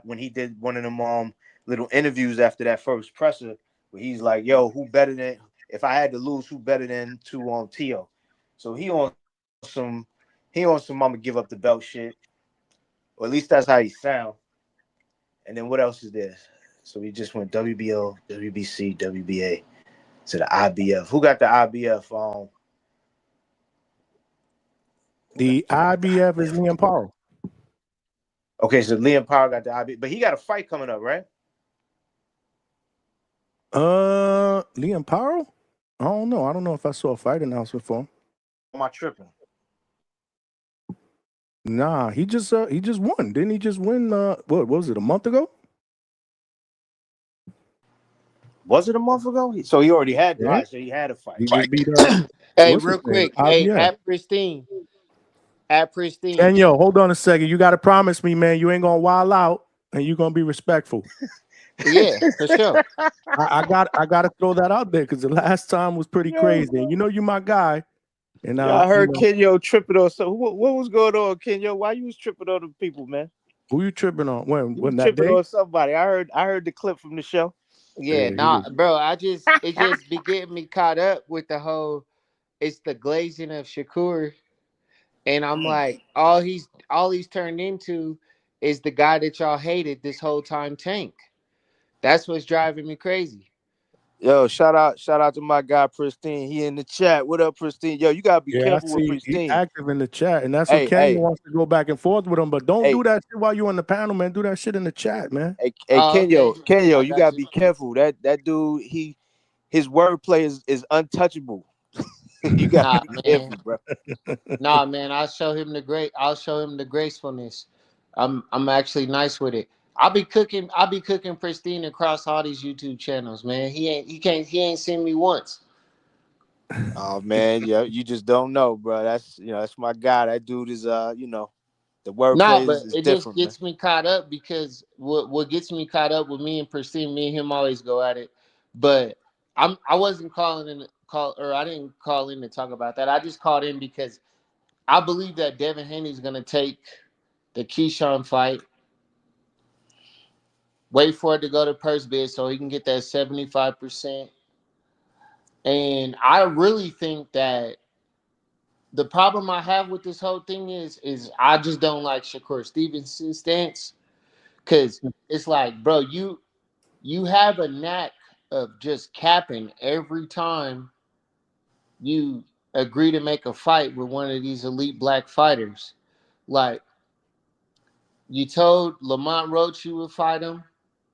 when he did one of them little interviews after that first presser. Where he's like, yo, who better than, if I had to lose, who better than to Tio? So he on some I'm gonna give up the belt shit. Or at least that's how he sound. And then what else is there? So we just went WBO, WBC, WBA to the IBF. Who got the IBF? The IBF is Liam Powell. Okay, so Liam Powell got the IBF, but he got a fight coming up, right? Liam Powell? I don't know. I don't know if I saw a fight announcement for him. Am I tripping? Nah, he just won. Didn't he just win? What was it, a month ago? Was it a month ago? So he already had. Yeah. All right, so he had a fight. He just beat Hey, what's real his name? quick. Hey, IBF. at Pristine. And yo, hold on a second. You got to promise me, man, you ain't gonna wild out and you're gonna be respectful. Yeah, for sure. I got to throw that out there because the last time was pretty crazy. And you know you my guy. And I heard Kenyo tripping on. So what was going on, Kenyo? Why you was tripping on the people, man? Who you tripping on? When that tripping day? on somebody. I heard the clip from the show. Yeah, bro. It just be getting me caught up with the whole. It's the glazing of Shakur, and I'm like, all he's turned into is the guy that y'all hated this whole time, Tank. That's what's driving me crazy. Yo, shout out to my guy Pristine. He in the chat. What up, Pristine? Yo, you gotta be careful with Pristine. He's active in the chat, and that's what Kenny wants to go back and forth with him. But don't do that shit while you're on the panel, man. Do that shit in the chat, man. Hey, Kenyo, you gotta be careful. That dude, his wordplay is untouchable. You gotta be careful, bro. Nah, man. I'll show him the gracefulness. I'm actually nice with it. I'll be cooking Pristine across all these YouTube channels, man. He ain't seen me once. Oh man, yeah, you just don't know, bro. That's my guy. That dude is the wordplay is it different. Just gets me caught up because what gets me caught up with me and Pristine, me and him always go at it. But I wasn't I didn't call in to talk about that. I just called in because I believe that Devin Haney is gonna take the Keyshawn fight. Wait for it to go to purse bid so he can get that 75%. And I really think that the problem I have with this whole thing is I just don't like Shakur Stevenson's stance. Because it's like, bro, you have a knack of just capping every time you agree to make a fight with one of these elite black fighters. Like, you told Lamont Roach you would fight him.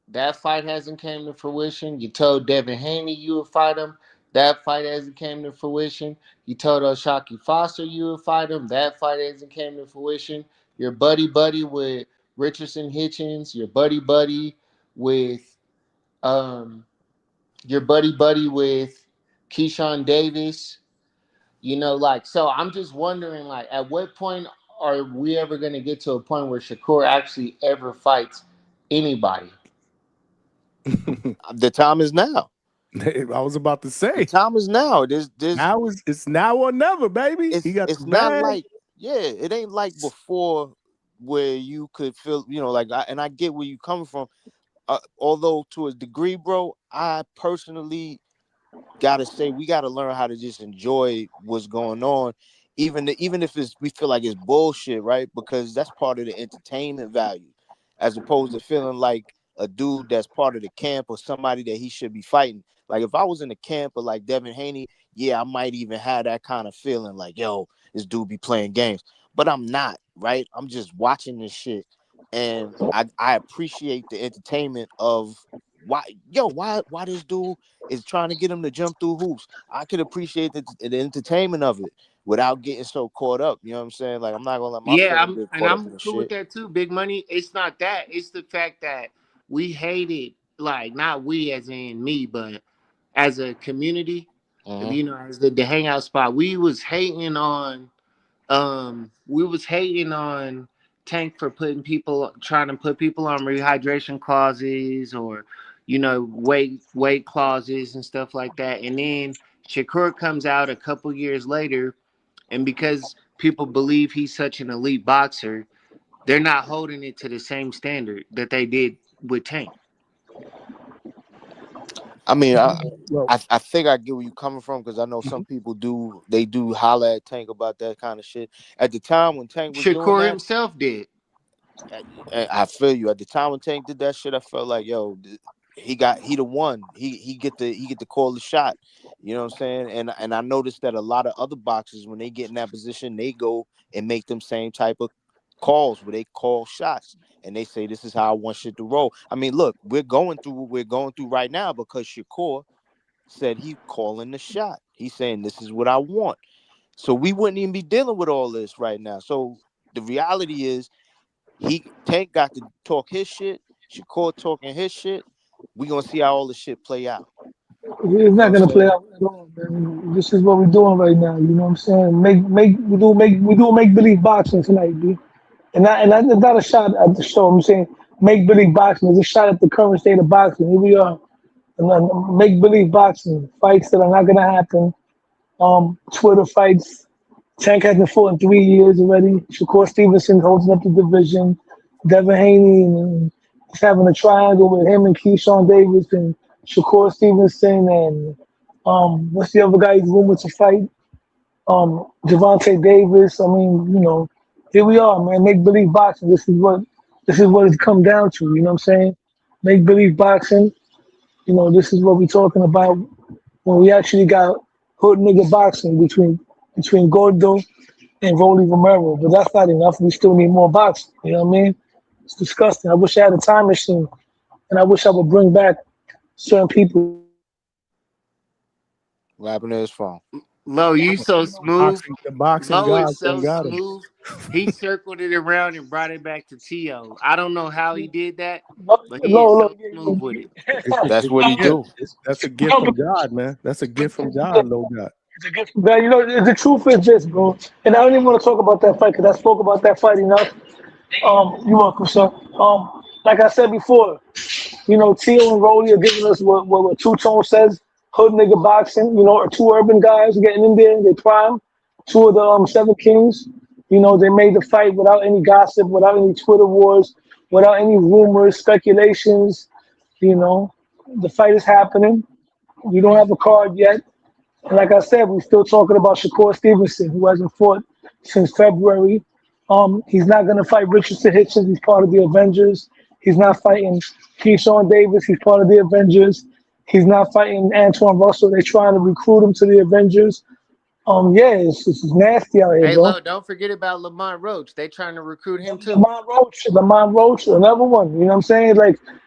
That fight hasn't came to fruition. You told Devin Haney you would fight him. That fight hasn't came to fruition. You told O'Shaquie Foster you would fight him. That fight hasn't came to fruition. You're buddy with Richardson Hitchens. You're buddy with Keyshawn Davis. So I'm just wondering, like, at what point are we ever going to get to a point where Shakur actually ever fights anybody? The time is now. I was about to say the time is now. It's now or never, baby. It's not like Yeah, it ain't like before where you could feel, like, I get where you coming from. Although to a degree, bro, I personally gotta say we gotta learn how to just enjoy what's going on, even if we feel like it's bullshit, right? Because that's part of the entertainment value, as opposed to feeling like a dude that's part of the camp or somebody that he should be fighting. Like if I was in the camp of like Devin Haney, yeah, I might even have that kind of feeling like, yo, this dude be playing games. But I'm not, right? I'm just watching this shit. And I appreciate the entertainment of why this dude is trying to get him to jump through hoops. I could appreciate the entertainment of it without getting so caught up. You know what I'm saying? Like I'm not gonna let my Yeah, feelings get caught up in I'm the cool with shit. that too. Big money. It's not that. It's the fact that we hated, like not we as in me, but as a community, Mm-hmm. as the hangout spot, we was hating on Tank for trying to put people on rehydration clauses or weight clauses and stuff like that. And then Shakur comes out a couple years later, and because people believe he's such an elite boxer, they're not holding it to the same standard that they did with Tank. I mean, Well, I think I get where you coming from because I know some people do holler at Tank about that kind of shit. At the time when Tank was doing Shakur that, himself did. I feel you. At the time when Tank did that shit, I felt like, yo, he the one. He get to call the shot. You know what I'm saying? And I noticed that a lot of other boxers, when they get in that position, they go and make them same type of calls where they call shots and they say this is how I want shit to roll. I mean, look, we're going through what we're going through right now because Shakur said he calling the shot. He's saying this is what I want. So we wouldn't even be dealing with all this right now. So the reality is Tank got to talk his shit, Shakur talking his shit. We gonna see how all the shit play out. It's You know what not I'm gonna play saying? out at all, man. This is what we're doing right now. You know what I'm saying? We do make believe boxing tonight, B. And it's not a shot at the show. I'm saying make believe boxing. It's a shot at the current state of boxing. Here we are. And then make believe boxing fights that are not gonna happen. Twitter fights. Tank hasn't fought in 3 years already. Shakur Stevenson holding up the division. Devin Haney and he's having a triangle with him and Keyshawn Davis and Shakur Stevenson and what's the other guy he's rumored to fight? Devontae Davis. I mean, here we are, man. Make believe boxing. This is what it's come down to. You know what I'm saying? Make believe boxing. This is what we're talking about when we actually got hood nigga boxing between Gordo and Rolly Romero. But that's not enough. We still need more boxing. You know what I mean? It's disgusting. I wish I had a time machine and I wish I would bring back certain people. What happened to his phone? Lo, you so smooth. the boxing Lo gods is don't so got him. smooth. He circled it around and brought it back to T.O. I don't know how he did that, but he is so smooth with it. That's what he do. That's a gift from God, man. That's a gift from God, low God. It's a gift from God. The truth is this, bro. And I don't even want to talk about that fight because I spoke about that fight enough. You're welcome, sir. Like I said before, Tio and Rolly are giving us what Two Tone says, hood nigga boxing, or two urban guys getting in there, they prime. Two of the Seven Kings, they made the fight without any gossip, without any Twitter wars, without any rumors, speculations. The fight is happening. We don't have a card yet. And like I said, we're still talking about Shakur Stevenson, who hasn't fought since February. He's not going to fight Richardson Hitchens. He's part of the Avengers. He's not fighting Keyshawn Davis. He's part of the Avengers. He's not fighting Antoine Russell. They're trying to recruit him to the Avengers. It's nasty out here, Hey, bro. Lo, don't forget about Lamont Roach. They trying to recruit him too. Lamont Roach, another one. You know what I'm saying?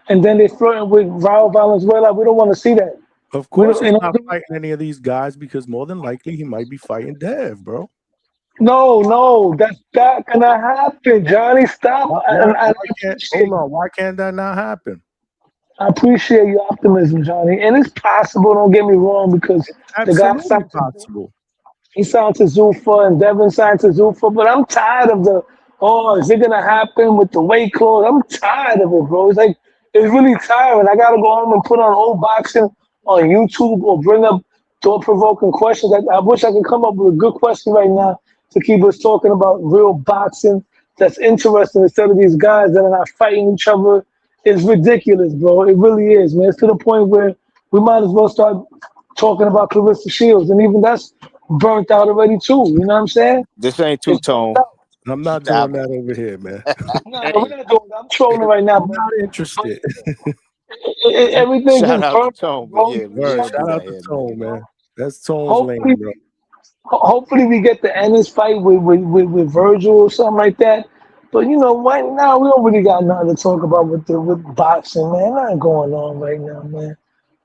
And then they flirting with Raul Valenzuela. We don't want to see that. Of course, he's not fighting any of these guys because more than likely he might be fighting Dev, bro. No, that's not gonna happen, Johnny. Stop. Why can't that not happen? I appreciate your optimism, Johnny, and it's possible. Don't get me wrong, because the guy signed possible. He signed to Zuffa and Devin signed to Zuffa, but I'm tired of is it gonna happen with the weight clause? I'm tired of it, bro. It's really tiring. I gotta go home and put on old boxing on YouTube or bring up thought-provoking questions. I wish I could come up with a good question right now to keep us talking about real boxing that's interesting instead of these guys that are not fighting each other is ridiculous, bro. It really is, man. It's to the point where we might as well start talking about Clarissa Shields, and even that's burnt out already too. You know what I'm saying? This ain't It's two-tone. burnt out. I'm not doing that over here, man. No, we're not doing that. I'm trolling right now, I'm but not interested. everything Shout just out to burnt Tone, out, but bro. yeah, we Word, don't do shout that out to here, man. Tone, man. That's Tone's Hopefully, lane, bro. hopefully we get the Ennis fight with Virgil or something like that. But you know, right now we don't really got nothing to talk about with boxing, man. Nothing going on right now, man.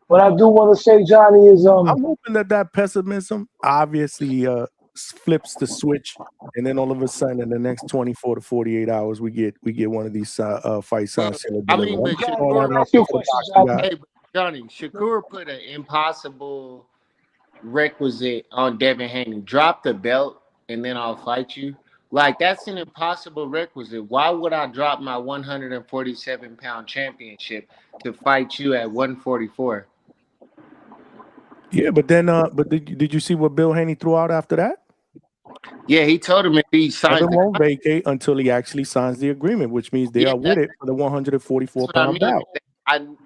What I do want to say, Johnny, is I'm hoping that pessimism obviously flips the switch, and then all of a sudden in the next 24 to 48 hours we get one of these fights on Sailor I mean, but Shakur, hey, but Johnny, Shakur put an impossible requisite on Devin Haney. Drop the belt and then I'll fight you. Like, that's an impossible requisite. Why would I drop my 147-pound championship to fight you at 144? Yeah, but then did you see what Bill Haney threw out after that? Yeah, he told him if he signs Devin won't vacate until he actually signs the agreement, which means they are with it for the 144-pound bout. I'm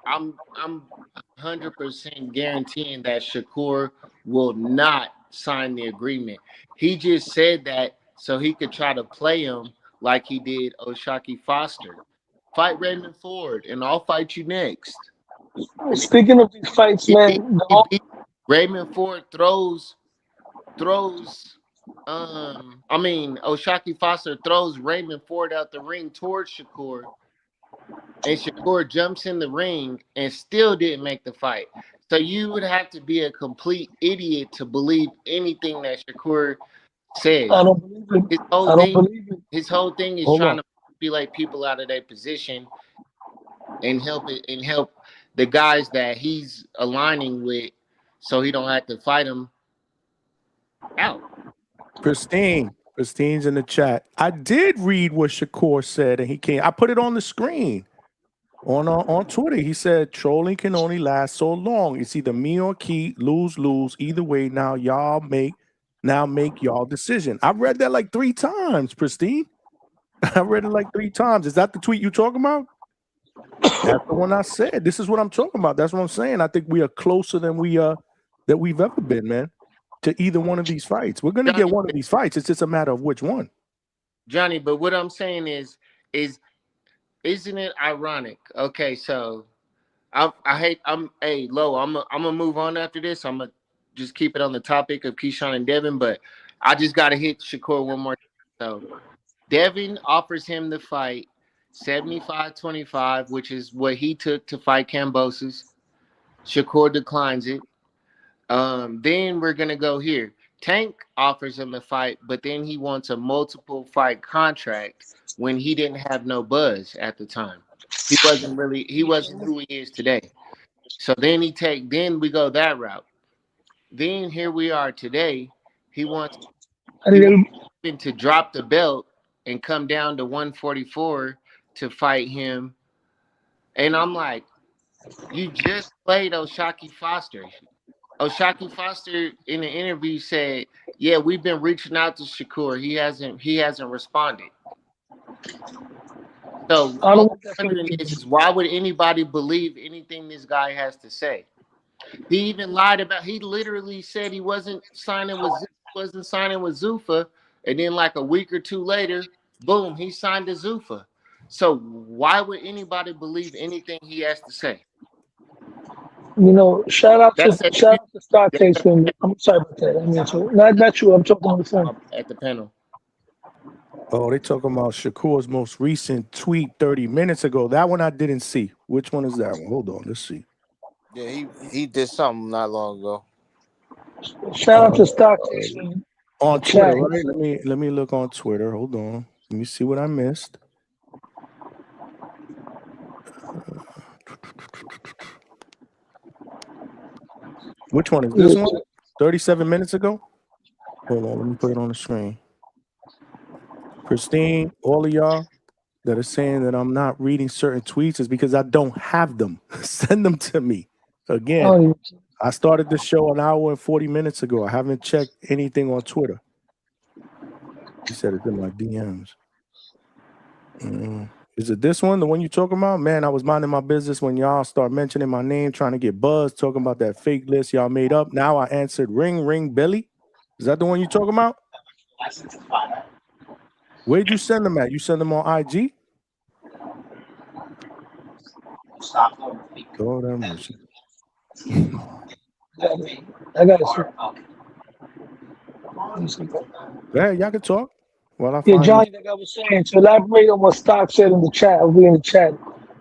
100% guaranteeing that Shakur will not sign the agreement. He just said that so he could try to play him like he did O'Shaquie Foster. Fight Raymond Ford, and I'll fight you next. Speaking of these fights, man, Raymond Ford throws. O'Shaquie Foster throws Raymond Ford out the ring towards Shakur, and Shakur jumps in the ring and still didn't make the fight. So you would have to be a complete idiot to believe anything that Shakur says. I don't believe it. His whole thing is trying to manipulate people out of their position and help the guys that he's aligning with, so he don't have to fight them out. Pristine's in the chat. I did read what Shakur said, and I put it on the screen on Twitter. He said trolling can only last so long. It's either me or Key, lose. Either way, now make y'all decision. I've read that like 3 times, Pristine. I read it like 3 times. Is that the tweet you talking about? That's the one I said. This is what I'm talking about. That's what I'm saying. I think we are closer than we've ever been, man, to either one of these fights. We're gonna get one of these fights. It's just a matter of which one. Johnny, but what I'm saying is isn't it ironic? Okay, so I'm gonna move on after this. I'm gonna just keep it on the topic of Keyshawn and Devin, but I just gotta hit Shakur one more time. So Devin offers him the fight 75-25, which is what he took to fight Kambosos. Shakur declines it. Then we're gonna go here. Tank offers him the fight, but then he wants a multiple fight contract when he didn't have no buzz at the time. He wasn't who he is today. So then we go that route. Then here we are today. He wants to drop the belt and come down to 144 to fight him. And I'm like, you just played O'Shaquie Foster. O'Shaquie Foster in the interview said, "Yeah, we've been reaching out to Shakur. He hasn't responded." So what I'm wondering is why would anybody believe anything this guy has to say? He even lied about. He literally said he wasn't signing with Zuffa, and then like a week or 2 later, boom, he signed to Zuffa. So why would anybody believe anything he has to say? You know, shout out to Star Chasing. I'm sorry about that. I mean, not you. I'm talking on the phone. At the panel. Oh, they talking about Shakur's most recent tweet 30 minutes ago. That one I didn't see. Which one is that one? Hold on, let's see. Yeah, he did something not long ago. Shout out to Star Chasing. On Twitter, right? Let me look on Twitter. Hold on. Let me see what I missed. Which one is this one? 37 minutes ago? Hold on, let me put it on the screen. Pristine, all of y'all that are saying that I'm not reading certain tweets is because I don't have them. Send them to me. Again, I started the show an hour and 40 minutes ago. I haven't checked anything on Twitter. He said it's in my DMs. Is it this one, the one you talking about? Man, I was minding my business when y'all start mentioning my name, trying to get buzzed, talking about that fake list y'all made up. Now I answered ring, Billy. Is that the one you talking about? Where'd you send them at? You send them on IG? Lord have mercy. I got it. Yeah, y'all can talk. Well, I Yeah, find Johnny, like I was saying, to elaborate on what Stock said in the chat, I'll be in the chat.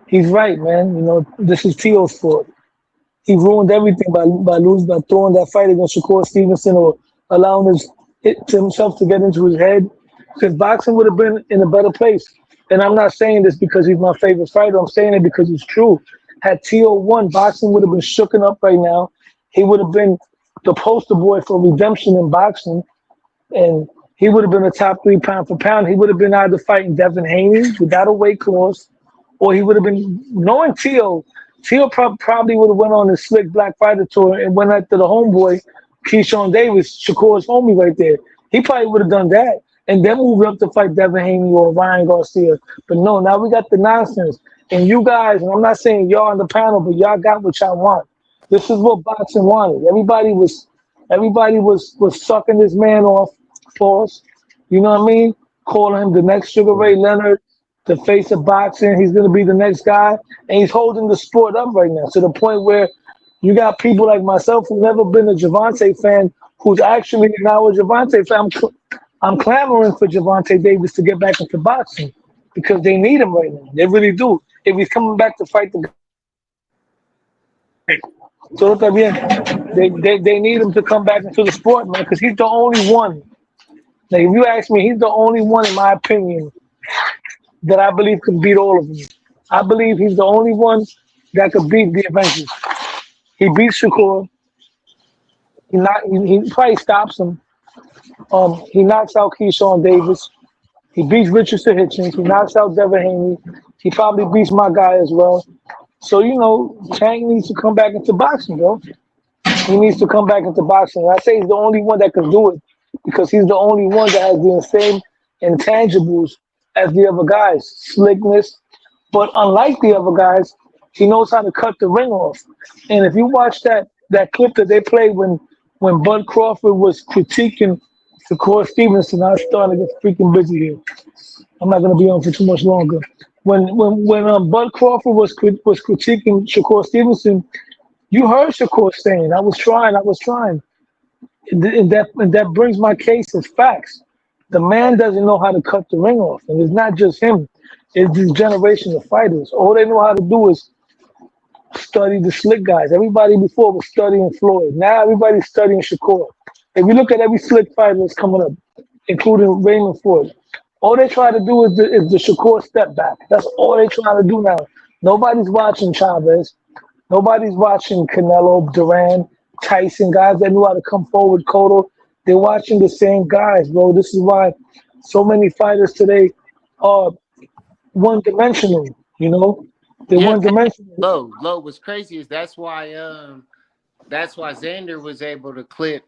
He's right, man. You know, this is Teo's fault. He ruined everything by losing, by throwing that fight against Shakur Stevenson or allowing himself to get into his head. Because boxing would have been in a better place. And I'm not saying this because he's my favorite fighter. I'm saying it because it's true. Had Teo won, boxing would have been shooken up right now. He would have been the poster boy for redemption in boxing. And he would have been a top 3 pound for pound. He would have been either fighting Devin Haney without a weight clause, or he would have been, knowing Teo probably would have went on the Slick Black Fighter Tour and went after the homeboy, Keyshawn Davis, Shakur's homie right there. He probably would have done that and then moved up to fight Devin Haney or Ryan Garcia. But no, now we got the nonsense. And you guys, and I'm not saying y'all on the panel, but y'all got what y'all want. This is what boxing wanted. Everybody was sucking this man off. Pause. You know what I mean? Calling him the next Sugar Ray Leonard, the face of boxing. He's going to be the next guy. And he's holding the sport up right now to the point where you got people like myself who've never been a Gervonta fan who's actually now a Gervonta fan. I'm clamoring for Gervonta Davis to get back into boxing because they need him right now. They really do. If he's coming back to fight the so they need him to come back into the sport, man, because he's the only one. Like, if you ask me, he's the only one, in my opinion, that I believe can beat all of them. I believe he's the only one that could beat the Avengers. He beats Shakur. He probably stops him. He knocks out Keyshawn Davis. He beats Richardson Hitchens. He knocks out Devin Haney. He probably beats my guy as well. So, you know, Tank needs to come back into boxing, bro. He needs to come back into boxing. And I say he's the only one that can do it because he's the only one that has the same intangibles as the other guys. Slickness. But unlike the other guys, he knows how to cut the ring off. And if you watch that clip that they played when Bud Crawford was critiquing Shakur Stevenson, I was starting to get freaking busy here. I'm not going to be on for too much longer. When Bud Crawford was critiquing Shakur Stevenson, you heard Shakur saying, I was trying. And that brings my case as facts. The man doesn't know how to cut the ring off. And it's not just him. It's this generation of fighters. All they know how to do is study the slick guys. Everybody before was studying Floyd. Now everybody's studying Shakur. If you look at every slick fighter that's coming up, including Raymond Floyd, all they try to do is the Shakur step back. That's all they trying to do now. Nobody's watching Chavez. Nobody's watching Canelo, Duran, Tyson, guys that knew how to come forward, Cotto. They're watching the same guys, bro. This is why so many fighters today are one-dimensional, you know? They're one-dimensional. Low, what's crazy is that's why Xander was able to clip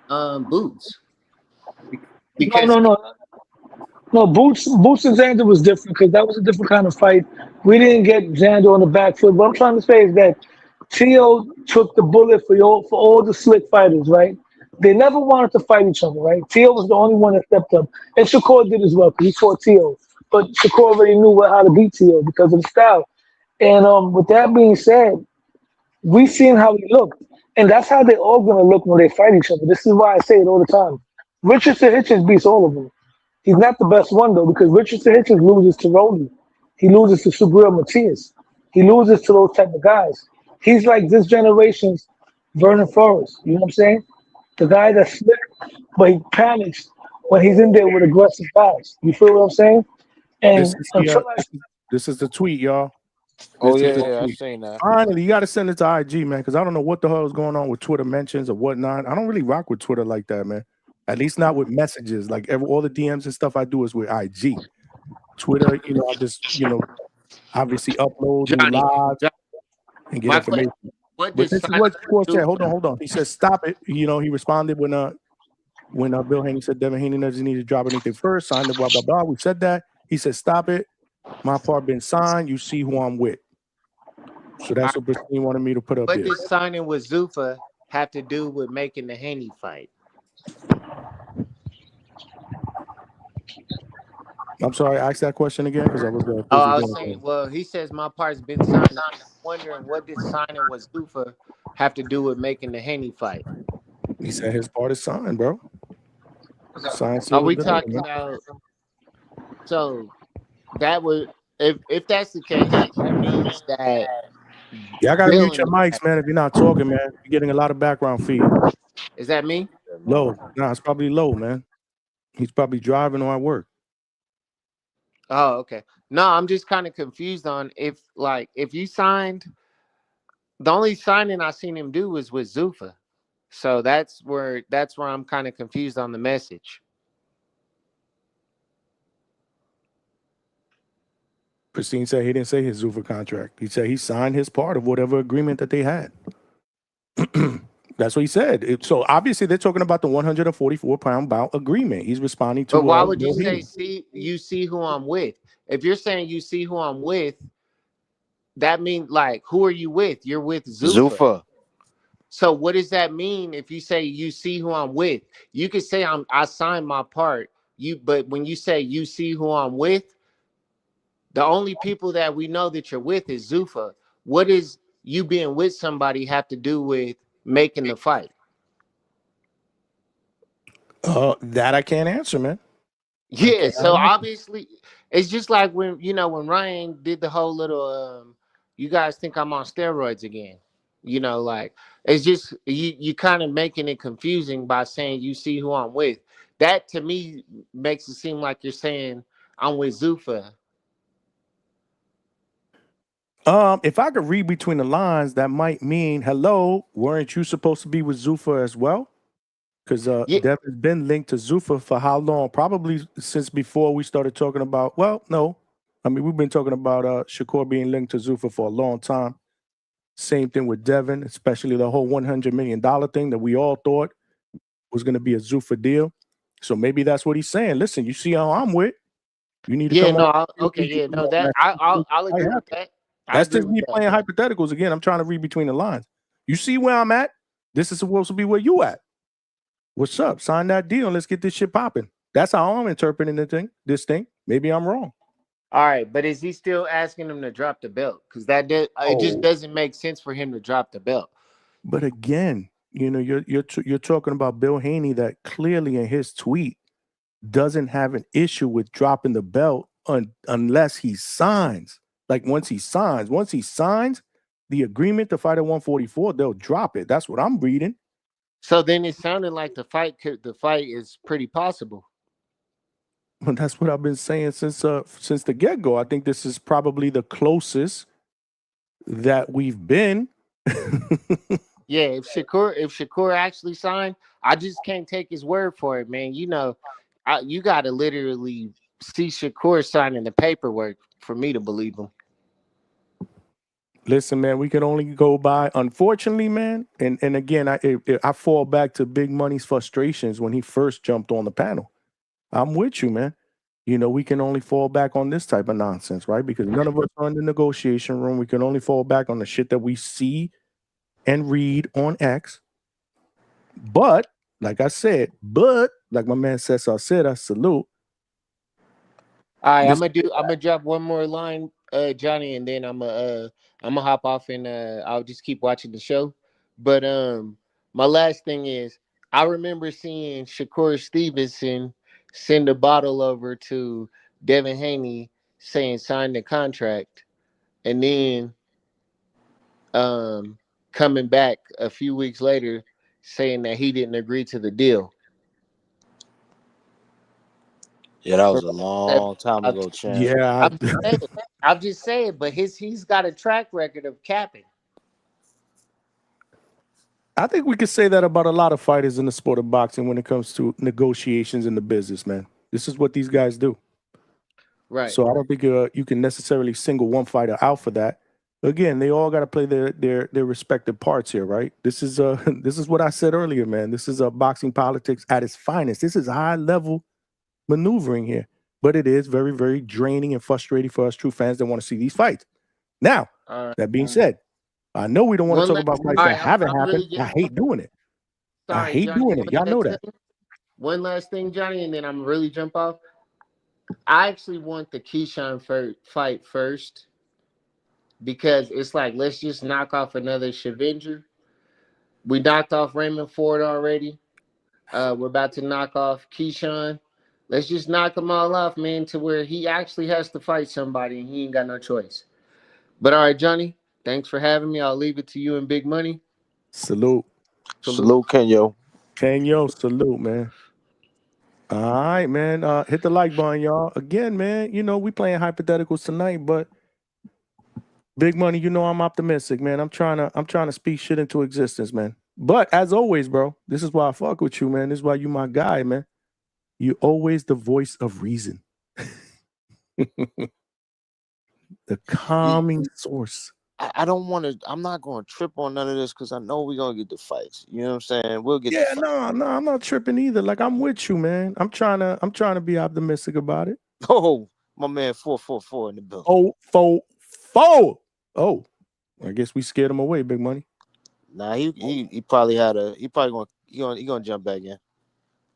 Boots. No, Boots and Xander was different because that was a different kind of fight. We didn't get Xander on the back foot. What I'm trying to say is that Teo took the bullet for all the slick fighters, right? They never wanted to fight each other, right? Teo was the only one that stepped up. And Shakur did as well because he fought Teo. But Shakur already knew how to beat Teo because of the style. And with that being said, we seen how he looked. And that's how they're all going to look when they fight each other. This is why I say it all the time. Richardson Hitchens beats all of them. He's not the best one, though, because Richardson Hitchens loses to Rolly. He loses to Subriel Matias. He loses to those type of guys. He's like this generation's Vernon Forrest. You know what I'm saying? The guy that's slick, but he panics when he's in there with aggressive guys. You feel what I'm saying? And this is the tweet, y'all. Oh, yeah, I've seen that. Finally, you got to send it to IG, man, because I don't know what the hell is going on with Twitter mentions or whatnot. I don't really rock with Twitter like that, man. At least not with messages. Like all the DMs and stuff I do is with IG. Twitter, you know, I just, you know, obviously upload live and get information. But this is what Shakur said. Hold on. He says, stop it. You know, he responded when when Bill Haney said Devin Haney doesn't need to drop anything first, sign the blah, blah, blah. We said that. He said, stop it. My part been signed. You see who I'm with. So that's what Pristine wanted me to put up What there. does signing with Zuffa have to do with making the Haney fight? I'm sorry, ask that question again because I was busy. I was saying, well, he says my part's been signed. I'm wondering what did signing with Zuffa have to do with making the Haney fight? He said his part is signed, bro. Signed. Are we talking about? So that would, if that's the case, that means that. Yeah, I gotta mute your mics, man. If you're not talking, man, you're getting a lot of background feed. Is that me? Low. Nah, it's probably low, man. He's probably driving or at work. Oh, okay. No, I'm just kind of confused on if you signed. The only signing I seen him do was with Zuffa, so that's where I'm kind of confused on the message. Pristine said he didn't say his Zuffa contract. He said he signed his part of whatever agreement that they had. That's what he said. So obviously they're talking about the 144-pound bout agreement. He's responding to. But why would you say you see who I'm with? If you're saying you see who I'm with, that means who are you with? You're with Zuffa. So what does that mean if you say you see who I'm with? You could say I signed my part. But when you say you see who I'm with, the only people that we know that you're with is Zuffa. What does you being with somebody have to do with making the fight? That I can't answer, man. Yeah, so obviously it's just like when Ryan did the whole little you guys think I'm on steroids again. It's just you kind of making it confusing by saying you see who I'm with. That to me makes it seem like you're saying I'm with Zuffa. If I could read between the lines, that might mean, hello, weren't you supposed to be with Zuffa as well? Because Devin's been linked to Zuffa for how long? Probably since before we started talking about, well, no. I mean, we've been talking about Shakur being linked to Zuffa for a long time. Same thing with Devin, especially the whole $100 million thing that we all thought was going to be a Zuffa deal. So maybe that's what he's saying. Listen, you see how I'm with. You need to come on. I'll agree with that. That's just me playing hypotheticals again. I'm trying to read between the lines. You see where I'm at? This is supposed to be where you at. What's up? Sign that deal and let's get this shit popping. That's how I'm interpreting this thing. Maybe I'm wrong. All right, but is he still asking him to drop the belt? Because it just doesn't make sense for him to drop the belt. But again, you're talking about Bill Haney that clearly in his tweet doesn't have an issue with dropping the belt unless he signs. Like once he signs the agreement to fight at 144, they'll drop it. That's what I'm reading. So then it sounded like the fight is pretty possible. Well, that's what I've been saying since the get-go. I think this is probably the closest that we've been. Yeah, if Shakur actually signed, I just can't take his word for it, man. You got to literally see Shakur signing the paperwork for me to believe him. Listen, man, we can only go by, unfortunately, man. And again, I fall back to Big Money's frustrations when he first jumped on the panel. I'm with you, man. We can only fall back on this type of nonsense, right? Because none of us are in the negotiation room. We can only fall back on the shit that we see and read on X. But, like I said, like my man Cesar said, I salute. All right, I'm gonna drop one more line, Johnny, and then I'm gonna hop off and I'll just keep watching the show. But my last thing is I remember seeing Shakur Stevenson send a bottle over to Devin Haney saying sign the contract, and then coming back a few weeks later saying that he didn't agree to the deal. Yeah, that was a long time ago, champ. Yeah, I'm just saying, but he's got a track record of capping. I think we could say that about a lot of fighters in the sport of boxing when it comes to negotiations in the business, man. This is what these guys do. Right. So I don't think you can necessarily single one fighter out for that. again, they all got to play their respective parts here, right? This is this is what I said earlier, man. This is boxing politics at its finest. This is high level maneuvering here, but it is very, very draining and frustrating for us true fans that want to see these fights. Now, that being said, I know we don't want to talk about fights that haven't happened. I hate doing it. I hate doing it. Y'all know that. One last thing, Johnny, and then I'm really jump off. I actually want the Keyshawn fight first because it's like, let's just knock off another Shavenger. We knocked off Raymond Ford already. We're about to knock off Keyshawn. Let's just knock them all off, man, to where he actually has to fight somebody and he ain't got no choice. But all right, Johnny, thanks for having me. I'll leave it to you and Big Money. Salute. Salute, Kenyo. Kenyo, salute, man. All right, man. Hit the like button, y'all. Again, man, you know, we playing hypotheticals tonight, but Big Money, you know I'm optimistic, man. I'm trying to speak shit into existence, man. But as always, bro, this is why I fuck with you, man. This is why you my guy, man. You always the voice of reason. The calming source. I don't want to. I'm not going to trip on none of this because I know we're gonna get the fights. You know what I'm saying? We'll get. Yeah, no, I'm not tripping either. Like I'm with you, man. I'm trying to be optimistic about it. Oh, my man, 444 in the building. Oh, 4-4. Oh, I guess we scared him away, Big Money. Nah, he probably had a. He probably gonna jump back in.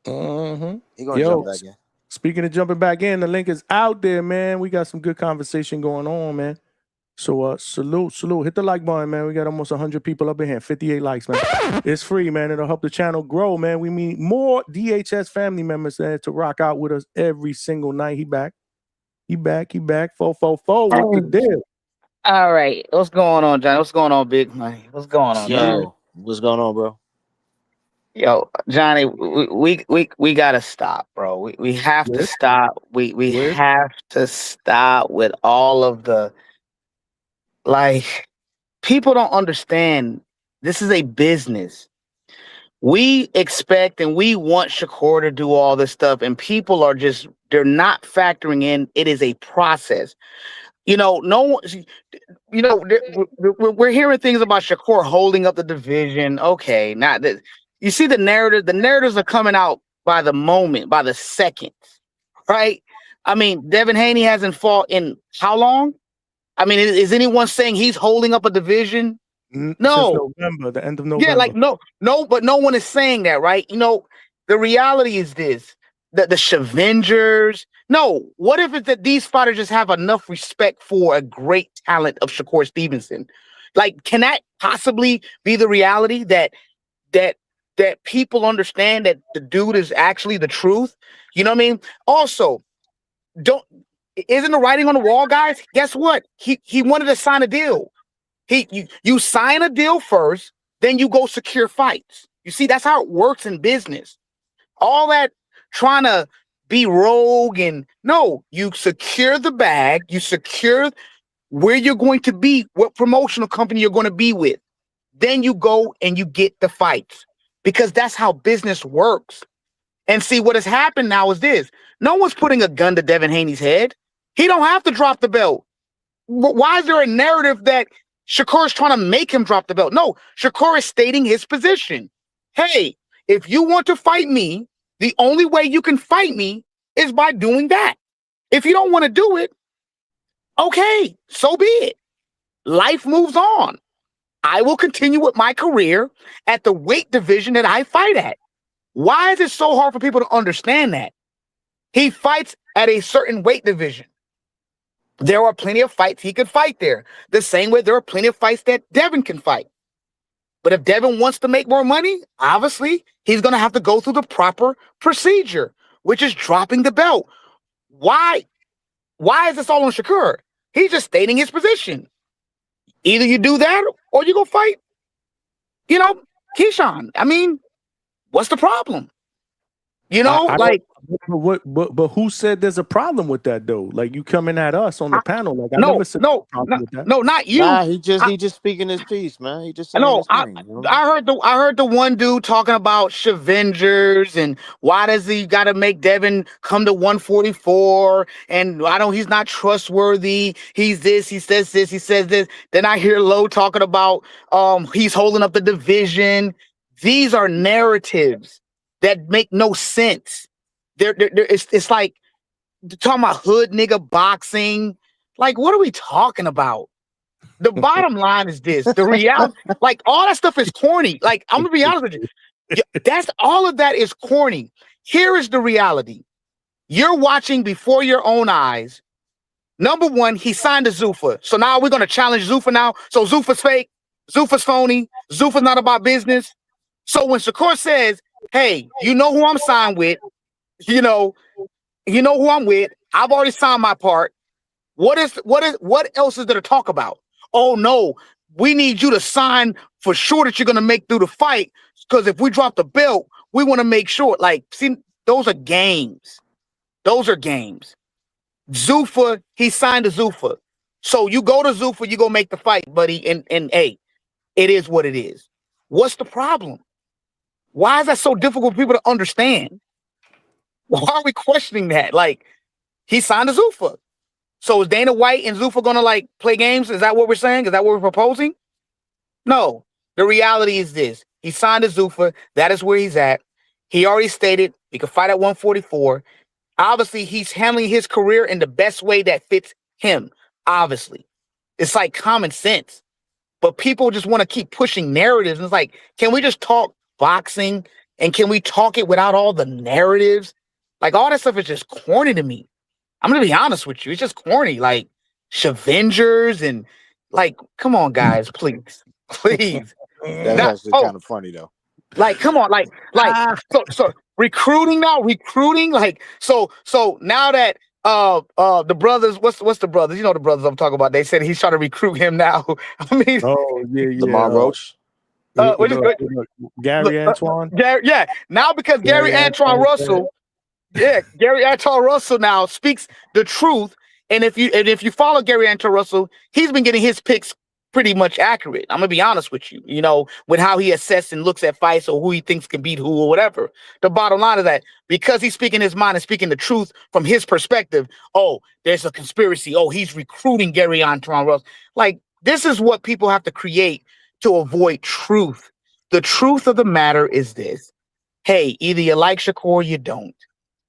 He gonna jump back in. Speaking of jumping back in, the link is out there, man. We got some good conversation going on, man. So salute. Hit the like button, man. We got almost 100 people up in here. 58 likes, man. It's free, man. It'll help the channel grow, man. We need more DHS family members there to rock out with us every single night. He back. 444. What's the deal? All right. What's going on, Johnny? What's going on, Big Money? What's going on, Yo, what's going on, bro? Yo, Johnny, we gotta stop, bro. We have to stop. We have to stop with all of the, like, people don't understand. This is a business. We expect and we want Shakur to do all this stuff, and people are just, they're not factoring in. It is a process. You know, no one, you know, we're hearing things about Shakur holding up the division. Okay, not that. You see the narrative. The narratives are coming out by the moment, by the second, right? I mean, Devin Haney hasn't fought in how long? I mean, is anyone saying he's holding up a division? No. Since November, the end of November. Yeah, like no, but no one is saying that, right? You know, the reality is this: that the Shavengers. No, what if it's that these fighters just have enough respect for a great talent of Shakur Stevenson? Like, can that possibly be the reality that people understand that the dude is actually the truth? You know what I mean? Also, isn't the writing on the wall, guys? Guess what? He wanted to sign a deal. You sign a deal first, then you go secure fights. You see, that's how it works in business. All that trying to be rogue and no, you secure the bag, you secure where you're going to be, what promotional company you're going to be with. Then you go and you get the fights because that's how business works. And see, what has happened now is this. No one's putting a gun to Devin Haney's head. He don't have to drop the belt. Why is there a narrative that Shakur is trying to make him drop the belt? No, Shakur is stating his position. Hey, if you want to fight me, the only way you can fight me is by doing that. If you don't want to do it, okay, so be it. Life moves on. I will continue with my career at the weight division that I fight at. Why is it so hard for people to understand that? He fights at a certain weight division. There are plenty of fights he could fight there. The same way there are plenty of fights that Devin can fight. But if Devin wants to make more money, obviously, he's going to have to go through the proper procedure, which is dropping the belt. Why is this all on Shakur? He's just stating his position. Either you do that or you go fight, you know, Keyshawn. I mean, what's the problem? You know, like but who said there's a problem with that though? Like you coming at us on the panel, like I never said no, problem with that. no, not you. Nah, he just speaking his piece, man. He just saying No, his thing. You know? I heard the one dude talking about Shavengers and why does he got to make Devin come to 144 and he's not trustworthy. He's this, he says this, he says this. Then I hear Lowe talking about he's holding up the division. These are narratives that make no sense. It's like talking about hood nigga boxing. Like, what are we talking about? The bottom line is this: the reality, like all that stuff is corny. Like, I'm gonna be honest with you. That's all of that is corny. Here is the reality. You're watching before your own eyes. Number one, he signed to Zuffa. So now we're gonna challenge Zuffa now. So Zuffa's fake, Zuffa's phony, Zuffa's not about business. So when Shakur says, hey, you know who I'm signed with, you know who I'm with, I've already signed my part. What else is there to talk about? Oh no, we need you to sign for sure that you're gonna make through the fight. Because if we drop the belt, we want to make sure. Like, see, those are games. Those are games. Zuffa, he signed to Zuffa. So you go to Zuffa, you go make the fight, buddy. And hey, it is what it is. What's the problem? Why is that so difficult for people to understand? Why are we questioning that? Like, he signed to Zuffa. So is Dana White and Zuffa gonna like play games? Is that what we're saying? Is that what we're proposing? No. The reality is this: he signed to Zuffa. That is where he's at. He already stated he could fight at 144. Obviously, he's handling his career in the best way that fits him. Obviously, it's like common sense. But people just want to keep pushing narratives. And it's like, can we just talk boxing and can we talk it without all the narratives? Like, all that stuff is just corny to me. I'm gonna be honest with you. It's just corny, like Shavengers and like, come on, guys, please. That's actually kind of funny though. Like, come on, like so recruiting now, like so now that the brothers, what's the brothers? You know the brothers I'm talking about. They said he's trying to recruit him now. I mean, Lamar Roach. Gary Antoine. Yeah, now because Gary Antoine Russell. Yeah, Gary Antoine Russell now speaks the truth, and if you follow Gary Antoine Russell, he's been getting his picks pretty much accurate. I'm gonna be honest with you, with how he assesses and looks at fights or who he thinks can beat who or whatever. The bottom line is that because he's speaking his mind and speaking the truth from his perspective, oh, there's a conspiracy. Oh, he's recruiting Gary Antoine Russell. Like, this is what people have to create to avoid truth. The truth of the matter is this: hey, either you like Shakur or you don't.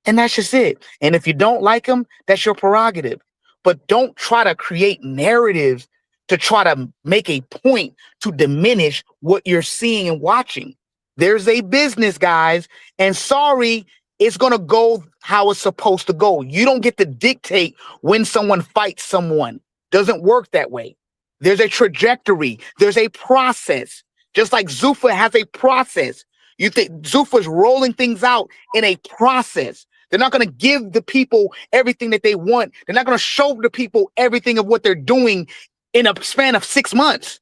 And that's just it. And if you don't like him, that's your prerogative. But don't try to create narratives to try to make a point to diminish what you're seeing and watching. There's a business, guys. And sorry, it's going to go how it's supposed to go. You don't get to dictate when someone fights someone. Doesn't work that way. There's a trajectory. There's a process. Just like Zuffa has a process. You think Zuffa's rolling things out in a process. They're not going to give the people everything that they want. They're not going to show the people everything of what they're doing in a span of 6 months.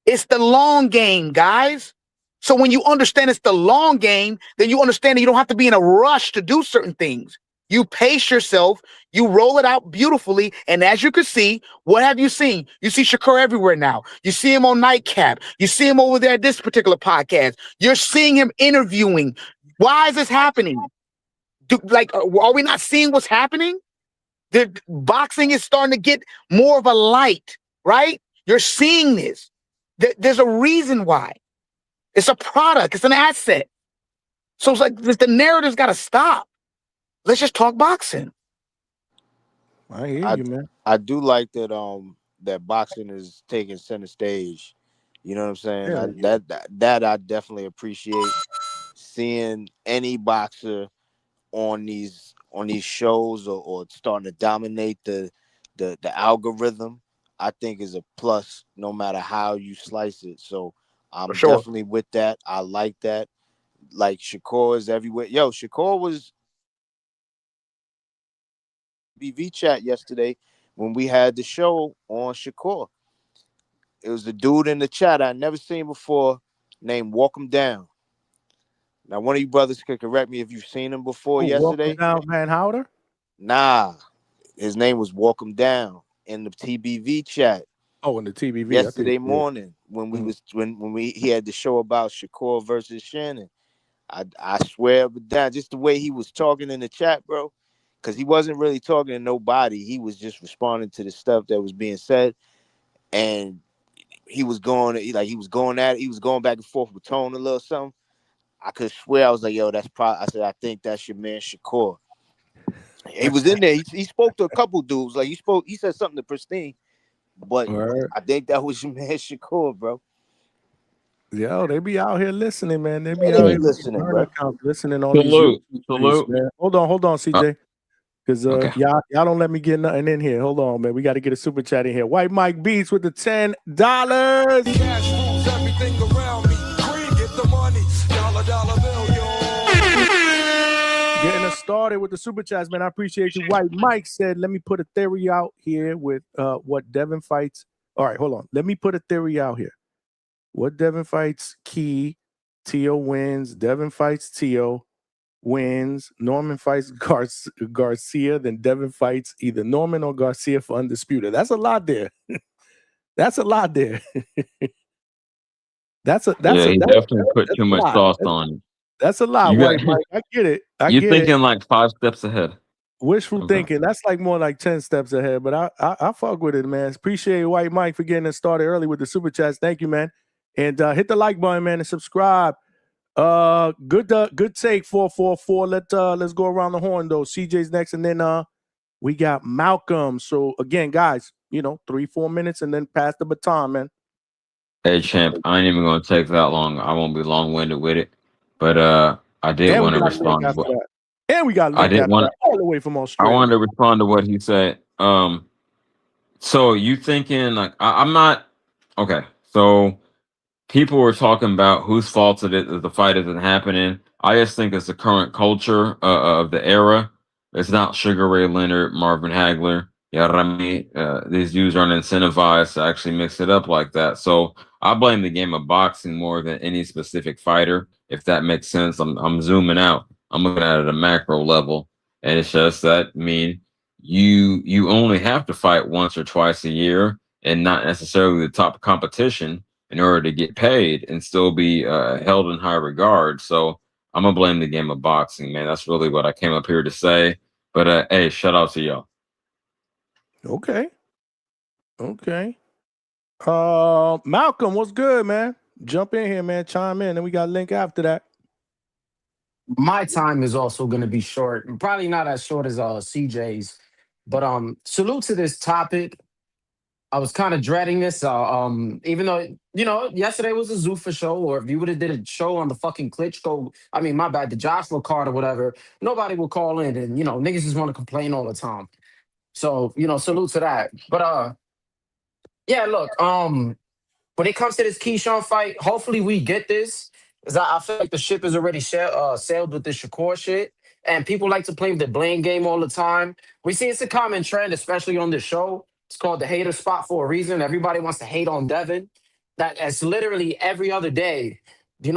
It's the long game, guys. So when you understand it's the long game, then you understand that you don't have to be in a rush to do certain things. You pace yourself, you roll it out beautifully, and as you can see, what have you seen? You see Shakur everywhere now. You see him on Nightcap. You see him over there at this particular podcast. You're seeing him interviewing. Why is this happening? Are we not seeing what's happening? The boxing is starting to get more of a light, right? You're seeing this. There's a reason why. It's a product. It's an asset. So it's like the narrative's got to stop. Let's just talk boxing. I hear you, man. I do like that that boxing is taking center stage. You know what I'm saying? Yeah. That I definitely appreciate, seeing any boxer on these shows or starting to dominate the algorithm. I think is a plus no matter how you slice it. So I'm definitely with that. I like that. Like, Shakur is everywhere. Yo, Shakur was BV chat yesterday when we had the show on Shakur. It was a dude in the chat I never seen before named Walk 'em Down. Now, one of you brothers could correct me if you've seen him before yesterday. Down Van Houder? Nah, his name was Walk Him Down in the TBV chat. Oh, in the TBV yesterday morning when we was when he had the show about Shakur versus Shannon. I swear, but that just the way he was talking in the chat, bro, because he wasn't really talking to nobody. He was just responding to the stuff that was being said, and he was going back and forth with Tone a little something. I could swear I was like, yo, that's probably. I said, I think that's your man Shakur. He was in there. He spoke to a couple dudes. Like he said something to Pristine, but I think that was your man Shakur, bro. Yo, they be out here listening, man. They be out here listening, bro. Listening on these YouTube, man. Hold on, CJ. Because y'all don't let me get nothing in here. Hold on, man. We got to get a super chat in here. White Mike Beats with the $10. Cash rules everything around me. Green, get the money. Dollar bill, yo. Getting us started with the super chats, man. I appreciate you. White Mike said, let me put a theory out here with what Devin fights. All right, hold on. Let me put a theory out here. What Devin fights Key, Tio wins. Devin fights Tio, wins. Norman fights Garcia. Then Devin fights either Norman or Garcia for undisputed. That's a lot there. That's a lot there. That's he definitely put too much sauce on it. That's a lot. White Mike. I get it. You're thinking like 5 steps ahead. Wishful thinking. That's like more like 10 steps ahead. But I fuck with it, man. Appreciate White Mike for getting us started early with the super chats. Thank you, man. And hit the like button, man, and subscribe. Good take 444. Let's go around the horn though. CJ's next, and then we got Malcolm. So again, guys, 3-4 minutes, and then pass the baton, man. Hey, champ, I ain't even gonna take that long. I won't be long-winded with it, but I did want to respond to what. And we got all the way from Australia. I wanted to respond to what he said. So you thinking like I'm not okay? So people were talking about whose fault it is that the fight isn't happening. I just think it's the current culture of the era. It's not Sugar Ray Leonard, Marvin Hagler. You know what I mean? These dudes aren't incentivized to actually mix it up like that. So I blame the game of boxing more than any specific fighter, if that makes sense. I'm zooming out. I'm looking at it at a macro level, and it's just that you only have to fight once or twice a year, and not necessarily the top competition, in order to get paid and still be held in high regard. So I'm gonna blame the game of boxing, man. That's really what I came up here to say. But hey, shout out to y'all. Okay. Malcolm, what's good, man? Jump in here, man. Chime in, and we got a link after that. My time is also going to be short, probably not as short as CJ's, but salute to this topic. I was kind of dreading this, even though yesterday was a Zuffa show, or if you would have did a show on the fucking Klitschko, the Joshua card or whatever, nobody will call in, and niggas just want to complain all the time. So salute to that. But yeah, look, when it comes to this Keyshawn fight, hopefully we get this. Because I feel like the ship is already sailed with this Shakur shit. And people like to play the blame game all the time. We see it's a common trend, especially on this show. It's called the hater spot for a reason. Everybody wants to hate on Devin. That's literally every other day. We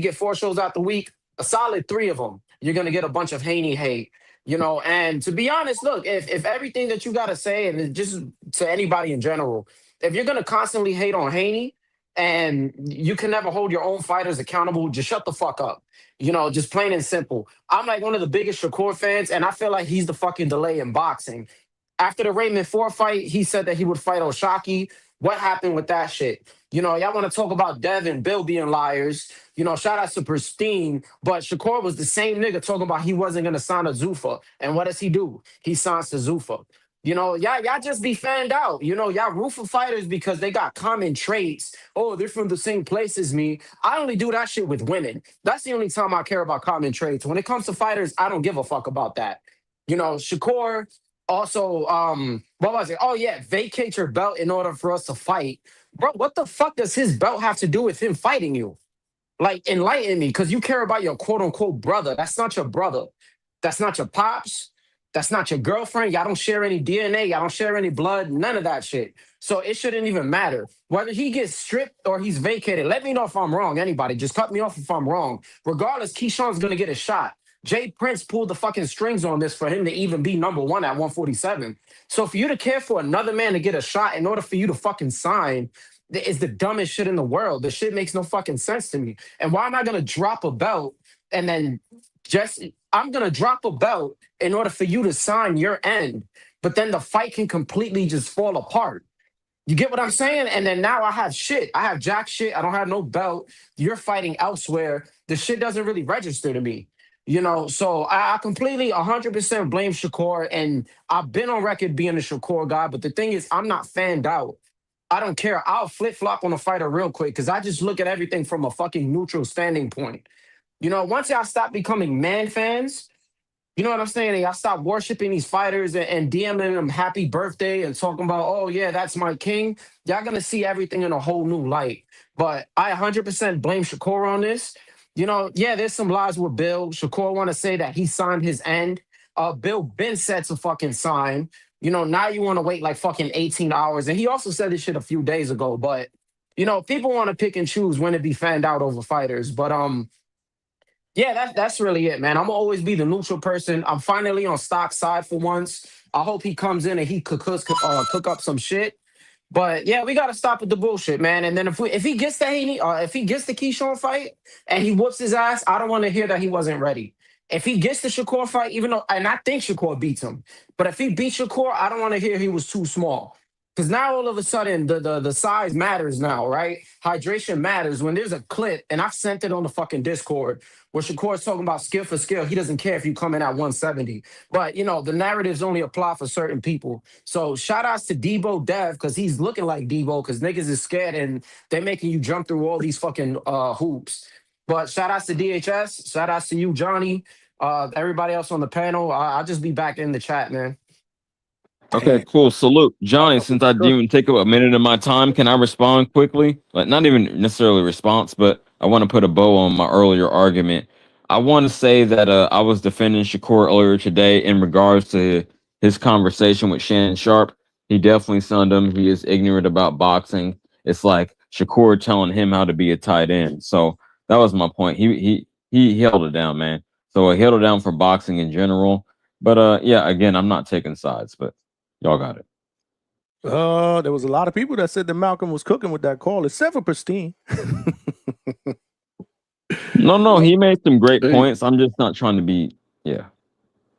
get 4 shows out the week, a solid 3 of them, you're going to get a bunch of Haney hate. And to be honest, look, if everything that you got to say, and just to anybody in general, if you're going to constantly hate on Haney, and you can never hold your own fighters accountable, just shut the fuck up. Just plain and simple. I'm like one of the biggest Shakur fans, and I feel like he's the fucking delay in boxing. After the Raymond 4 fight, he said that he would fight Oshaki. What happened with that shit? Y'all want to talk about Devin, Bill being liars. Shout out to Pristine. But Shakur was the same nigga talking about he wasn't going to sign a Zuffa. And what does he do? He signs to Zuffa. Y'all just be fanned out. Y'all root for fighters because they got common traits. Oh, they're from the same place as me. I only do that shit with women. That's the only time I care about common traits. When it comes to fighters, I don't give a fuck about that. Shakur also, what was it? Oh, yeah, vacate your belt in order for us to fight. Bro, what the fuck does his belt have to do with him fighting you? Like, enlighten me, because you care about your quote-unquote brother. That's not your brother. That's not your pops. That's not your girlfriend. Y'all don't share any DNA. Y'all don't share any blood. None of that shit. So it shouldn't even matter whether he gets stripped or he's vacated. Let me know if I'm wrong. Anybody, just cut me off if I'm wrong. Regardless, Keyshawn's gonna get a shot. Jay Prince pulled the fucking strings on this for him to even be number one at 147. So for you to care for another man to get a shot in order for you to fucking sign is the dumbest shit in the world. The shit makes no fucking sense to me. And why am I gonna drop a belt and then I'm gonna drop a belt in order for you to sign your end, but then the fight can completely just fall apart. You get what I'm saying? And then now I have shit. I have jack shit. I don't have no belt. You're fighting elsewhere. The shit doesn't really register to me. So I completely 100% blame Shakur. And I've been on record being a Shakur guy. But the thing is, I'm not fanned out. I don't care. I'll flip-flop on a fighter real quick because I just look at everything from a fucking neutral standing point. Once y'all stop becoming man fans, you know what I'm saying? And y'all stop worshiping these fighters and DMing them happy birthday and talking about, oh, yeah, that's my king. Y'all going to see everything in a whole new light. But I 100% blame Shakur on this. Yeah, there's some lies with Bill. Shakur want to say that he signed his end. Bill been set to fucking sign. Now you want to wait like fucking 18 hours. And he also said this shit a few days ago. But, people want to pick and choose when to be fanned out over fighters. But, yeah, that's really it, man. I'm gonna always be the neutral person. I'm finally on Stock's side for once. I hope he comes in and he cook up some shit. But yeah, we gotta stop with the bullshit, man. And then if he gets the Haney, if he gets the Keyshawn fight and he whoops his ass, I don't want to hear that he wasn't ready. If he gets the Shakur fight, and I think Shakur beats him, but if he beats Shakur, I don't want to hear he was too small. Because now all of a sudden the size matters now, right? Hydration matters. When there's a clip, and I've sent it on the fucking Discord, where Shakur's talking about skill for skill. He doesn't care if you come in at 170. But, the narratives only apply for certain people. So shout outs to Debo Dev, because he's looking like Debo, because niggas is scared and they're making you jump through all these fucking hoops. But shout outs to DHS. Shout outs to you, Johnny. Everybody else on the panel. I'll just be back in the chat, man. Okay, cool. Salute. Johnny, since I didn't even take up a minute of my time, can I respond quickly? Like, not even necessarily response, but I want to put a bow on my earlier argument. I want to say that I was defending Shakur earlier today in regards to his conversation with Shannon Sharp. He definitely sunned him. He is ignorant about boxing. It's like Shakur telling him how to be a tight end. So that was my point. He held it down, man. So he held it down for boxing in general. But yeah, again, I'm not taking sides, but y'all got it. There was a lot of people that said that Malcolm was cooking with that call, except for Pristine. No, he made some great points. I'm just not trying to be, yeah.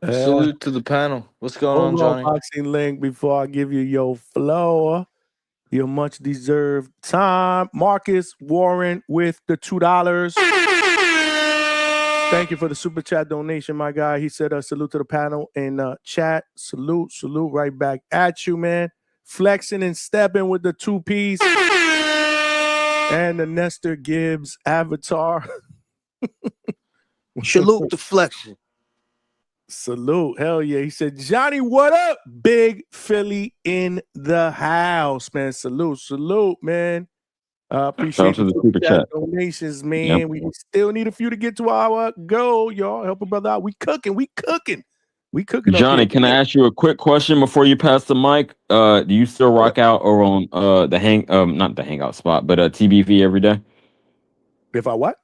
Salute to the panel. What's going on, Johnny? Boxing Link, before I give you your flow, your much deserved time. Marcus Warren with the $2. Thank you for the super chat donation, my guy. He said, salute to the panel in chat. Salute right back at you, man. Flexing and stepping with the 2-piece. And the Nestor Gibbs avatar. Salute the flexion. Salute. Hell yeah. He said, Johnny, what up? Big Philly in the house, man. Salute, man. Appreciate the super chat donations, man. Yep. We still need a few to get to our goal, y'all. Help a brother out. We cooking. Johnny, can I ask you a quick question before you pass the mic? Do you still rock out or on not the Hangout spot, but TBV every day? If I what?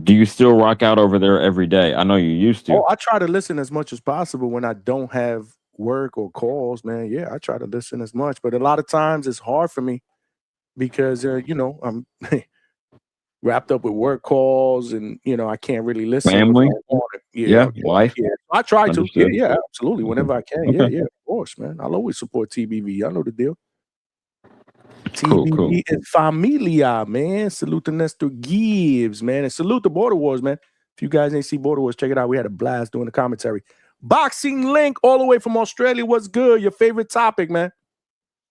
Do you still rock out over there every day? I know you used to. Oh, I try to listen as much as possible when I don't have work or calls, man. Yeah, I try to listen as much, but a lot of times it's hard for me because I'm wrapped up with work calls and I can't really listen. Family, wife. Yeah, I try to. Yeah, absolutely. Whenever I can. Okay. Yeah, of course, man. I'll always support TBV. I know the deal. TBV and Familia, man. Salute to Nestor Gibbs, man, and salute to Border Wars, man. If you guys ain't see Border Wars, check it out. We had a blast doing the commentary. Boxing Link, all the way from Australia. What's good? Your favorite topic, man?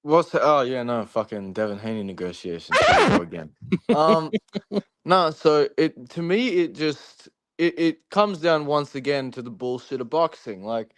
Fucking Devin Haney negotiations again. So to me it comes down once again to the bullshit of boxing. Like,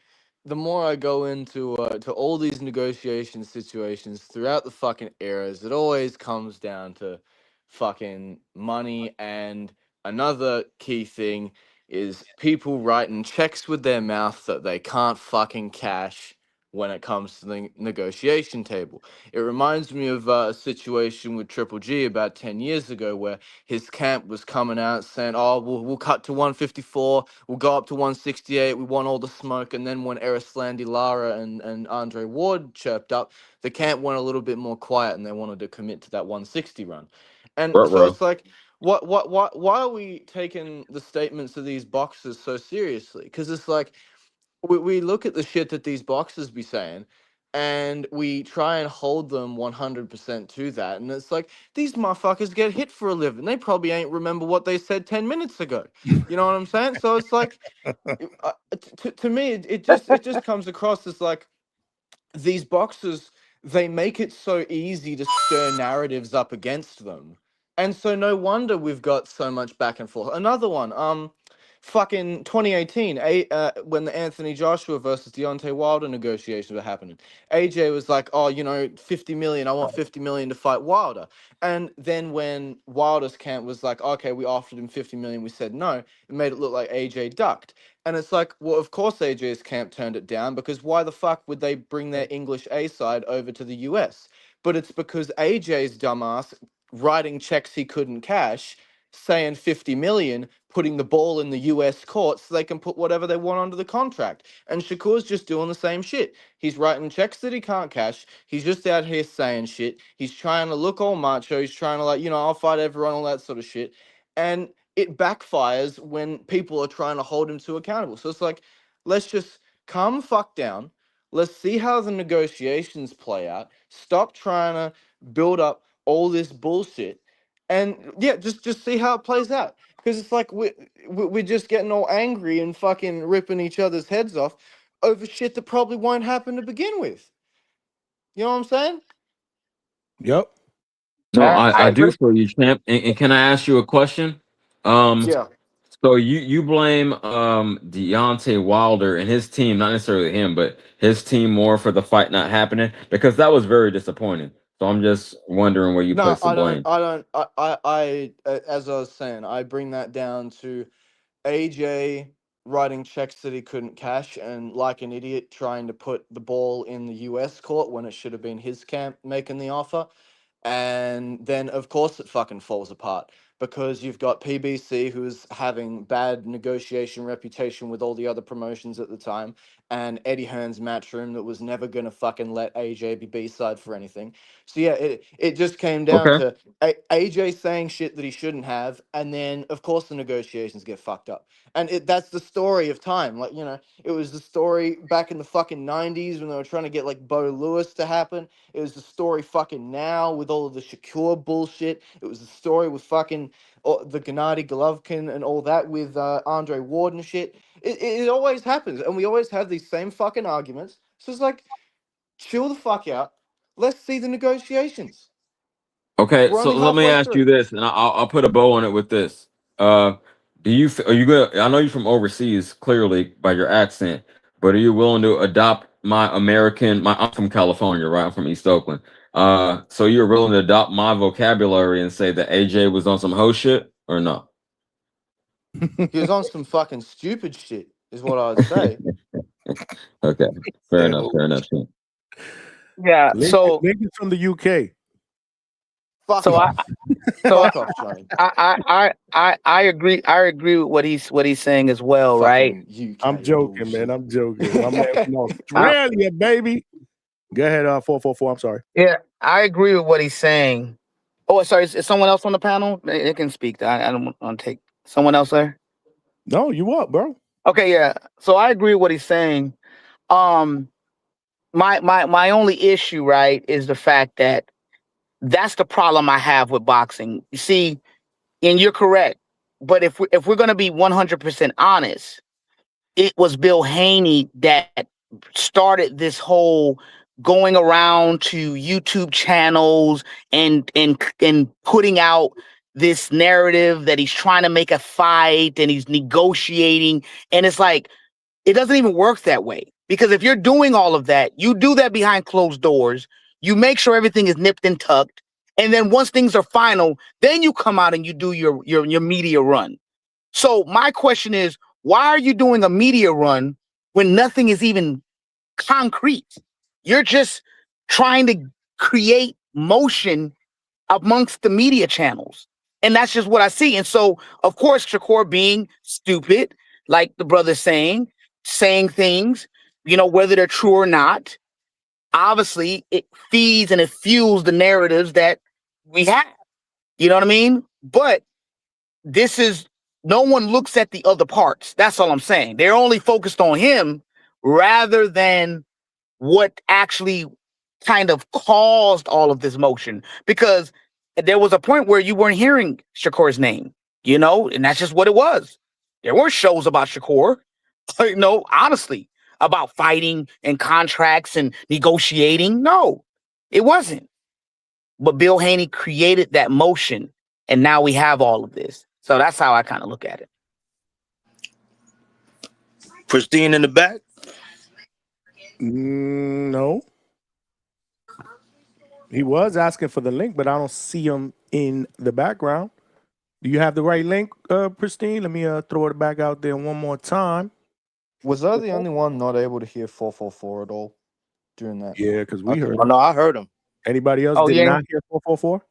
the more I go into to all these negotiation situations throughout the fucking eras, it always comes down to fucking money. And another key thing is people writing checks with their mouth that they can't fucking cash when it comes to the negotiation table. It reminds me of a situation with Triple G about 10 years ago where his camp was coming out saying, oh, we'll cut to 154, we'll go up to 168, we want all the smoke. And then when Erislandy Lara and Andre Ward chirped up, the camp went a little bit more quiet and they wanted to commit to that 160 run. And so it's like, why are we taking the statements of these boxers so seriously? Because it's like, we look at the shit that these boxers be saying and we try and hold them 100% to that. And it's like, these motherfuckers get hit for a living. They probably ain't remember what they said 10 minutes ago. You know what I'm saying? So it's like, to me, it just comes across as like, these boxers, they make it so easy to stir narratives up against them. And so no wonder we've got so much back and forth. Another one, fucking 2018, when the Anthony Joshua versus Deontay Wilder negotiations were happening. AJ was like, oh, 50 million, I want 50 million to fight Wilder. And then when Wilder's camp was like, okay, we offered him 50 million, we said no, it made it look like AJ ducked. And it's like, well, of course AJ's camp turned it down, because why the fuck would they bring their English A side over to the US? But it's because AJ's dumbass writing checks he couldn't cash, saying 50 million, putting the ball in the US court so they can put whatever they want onto the contract. And Shakur's just doing the same shit. He's writing checks that he can't cash. He's just out here saying shit. He's trying to look all macho. He's trying to I'll fight everyone, all that sort of shit. And it backfires when people are trying to hold him to accountable. So it's like, let's just calm the fuck down. Let's see how the negotiations play out. Stop trying to build up all this bullshit. And yeah, just see how it plays out. Because it's like we're just getting all angry and fucking ripping each other's heads off over shit that probably won't happen to begin with. You know what I'm saying? Yep. No, I do for you, champ. And can I ask you a question? Yeah. So you blame Deontay Wilder and his team, not necessarily him, but his team more for the fight not happening, because that was very disappointing. So I'm just wondering where you No, place the blame. I as I was saying, I bring that down to AJ writing checks that he couldn't cash and like an idiot trying to put the ball in the US court when it should have been his camp making the offer. And then of course it fucking falls apart because you've got PBC who's having bad negotiation reputation with all the other promotions at the time, and Eddie Hearn's Matchroom that was never gonna fucking let AJ be B-side for anything. So yeah, it just came down Okay. to AJ saying shit that he shouldn't have, and then of course the negotiations get fucked up. And that's the story of time. Like, it was the story back in the fucking 90s when they were trying to get like Bo Lewis to happen. It was the story fucking now with all of the Shakur bullshit. It was the story with fucking the Gennady Golovkin and all that with Andre Ward and shit. It always happens. And we always have these same fucking arguments. So it's like, chill the fuck out. Let's see the negotiations. Okay, We're so only let me halfway ask through. you this, and I'll put a bow on it with this. Are you good? I know you're from overseas, clearly by your accent, but are you willing to adopt my American? I'm from California, right? I'm from East Oakland. So you're willing to adopt my vocabulary and say that AJ was on some hoe shit, or no? He was on some fucking stupid shit, is what I'd say. Okay, fair enough. Fair enough. Yeah. So Lincoln from the UK. Fuck So off. Fuck off, Johnny. I agree. I agree with what he's saying as well, right? Fucking UK I'm joking, bullshit. man. I'm joking. My man from Australia, baby. Go ahead, 444. I'm sorry. Yeah, I agree with what he's saying. Oh, sorry. Is someone else on the panel? They can speak. I don't want to take someone else there. No, you up, bro? Okay, yeah. So I agree with what he's saying. My only issue, right, is the fact that that's the problem I have with boxing. You see, and you're correct. But if we're going to be 100% honest, it was Bill Haney that started this whole going around to YouTube channels and putting out this narrative that he's trying to make a fight and he's negotiating. And it's like, it doesn't even work that way. Because if you're doing all of that, you do that behind closed doors. You make sure everything is nipped and tucked. And then once things are final, then you come out and you do your media run. So my question is, why are you doing a media run when nothing is even concrete. You're just trying to create motion amongst the media channels. And that's just what I see. And so, of course, Shakur being stupid, like the brother's saying things, whether they're true or not, obviously it feeds and it fuels the narratives that we have. You know what I mean? But no one looks at the other parts. That's all I'm saying. They're only focused on him rather than what actually kind of caused all of this motion. Because there was a point where you weren't hearing Shakur's name, and that's just what it was. There weren't shows about Shakur, honestly, about fighting and contracts and negotiating. No, it wasn't. But Bill Haney created that motion, and now we have all of this. So that's how I kind of look at it. Pristine in the back? No. He was asking for the link, but I don't see him in the background. Do you have the right link, Pristine? Let me throw it back out there one more time. Was I the only one not able to hear 444 at all during that? Yeah, because we heard Oh, no, I heard him. Anybody else did not hear 444?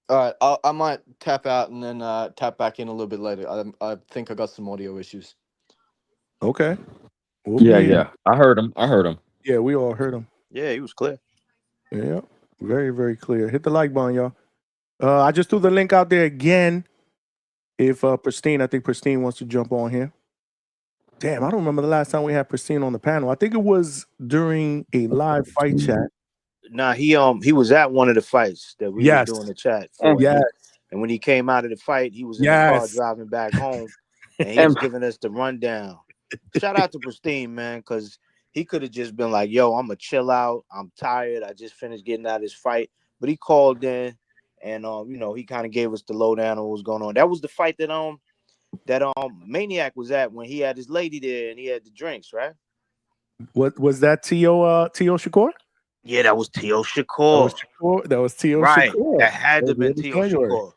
All right, I might tap out and then tap back in a little bit later. I think I got some audio issues. Okay. Yeah. I heard him. Yeah, we all heard him. Yeah, he was clear. Yeah, very, very clear. Hit the like button, y'all. I just threw the link out there again. If I think Pristine wants to jump on here. Damn, I don't remember the last time we had Pristine on the panel. I think it was during a live fight chat. Nah, he was at one of the fights that we were doing the chat for. Yes. And when he came out of the fight, he was in the car driving back home, and he was giving us the rundown. Shout out to Pristine, man, because he could have just been like, "Yo, I'm gonna chill out. I'm tired. I just finished getting out of this fight." But he called in, and he kind of gave us the lowdown on what was going on. That was the fight that Maniac was at when he had his lady there and he had the drinks, right? What was that? T.O. Shakur? Yeah, that was T.O. Shakur. That was T.O. Right. Shakur. That had to have been T.O. Shakur.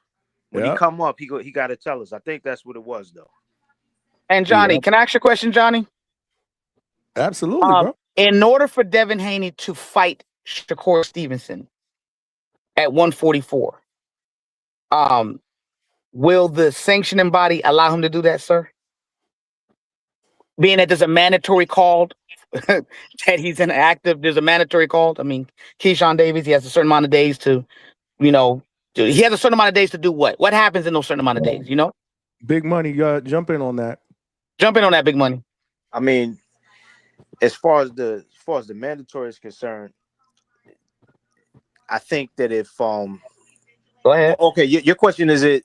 When he Yep. come up, he got to tell us. I think that's what it was, though. And Johnny, can I ask you a question, Johnny? Absolutely, bro. In order for Devin Haney to fight Shakur Stevenson at 144, will the sanctioning body allow him to do that, sir? Being that there's a mandatory call that he's inactive, there's a mandatory call. I mean, Keyshawn Davis, he has a certain amount of days to, he has a certain amount of days to do what? What happens in those certain amount of days, Big Money, jump in on that. Jump in on that, Big Money. I mean, as far as the mandatory is concerned, I think that if go ahead. Okay, your question is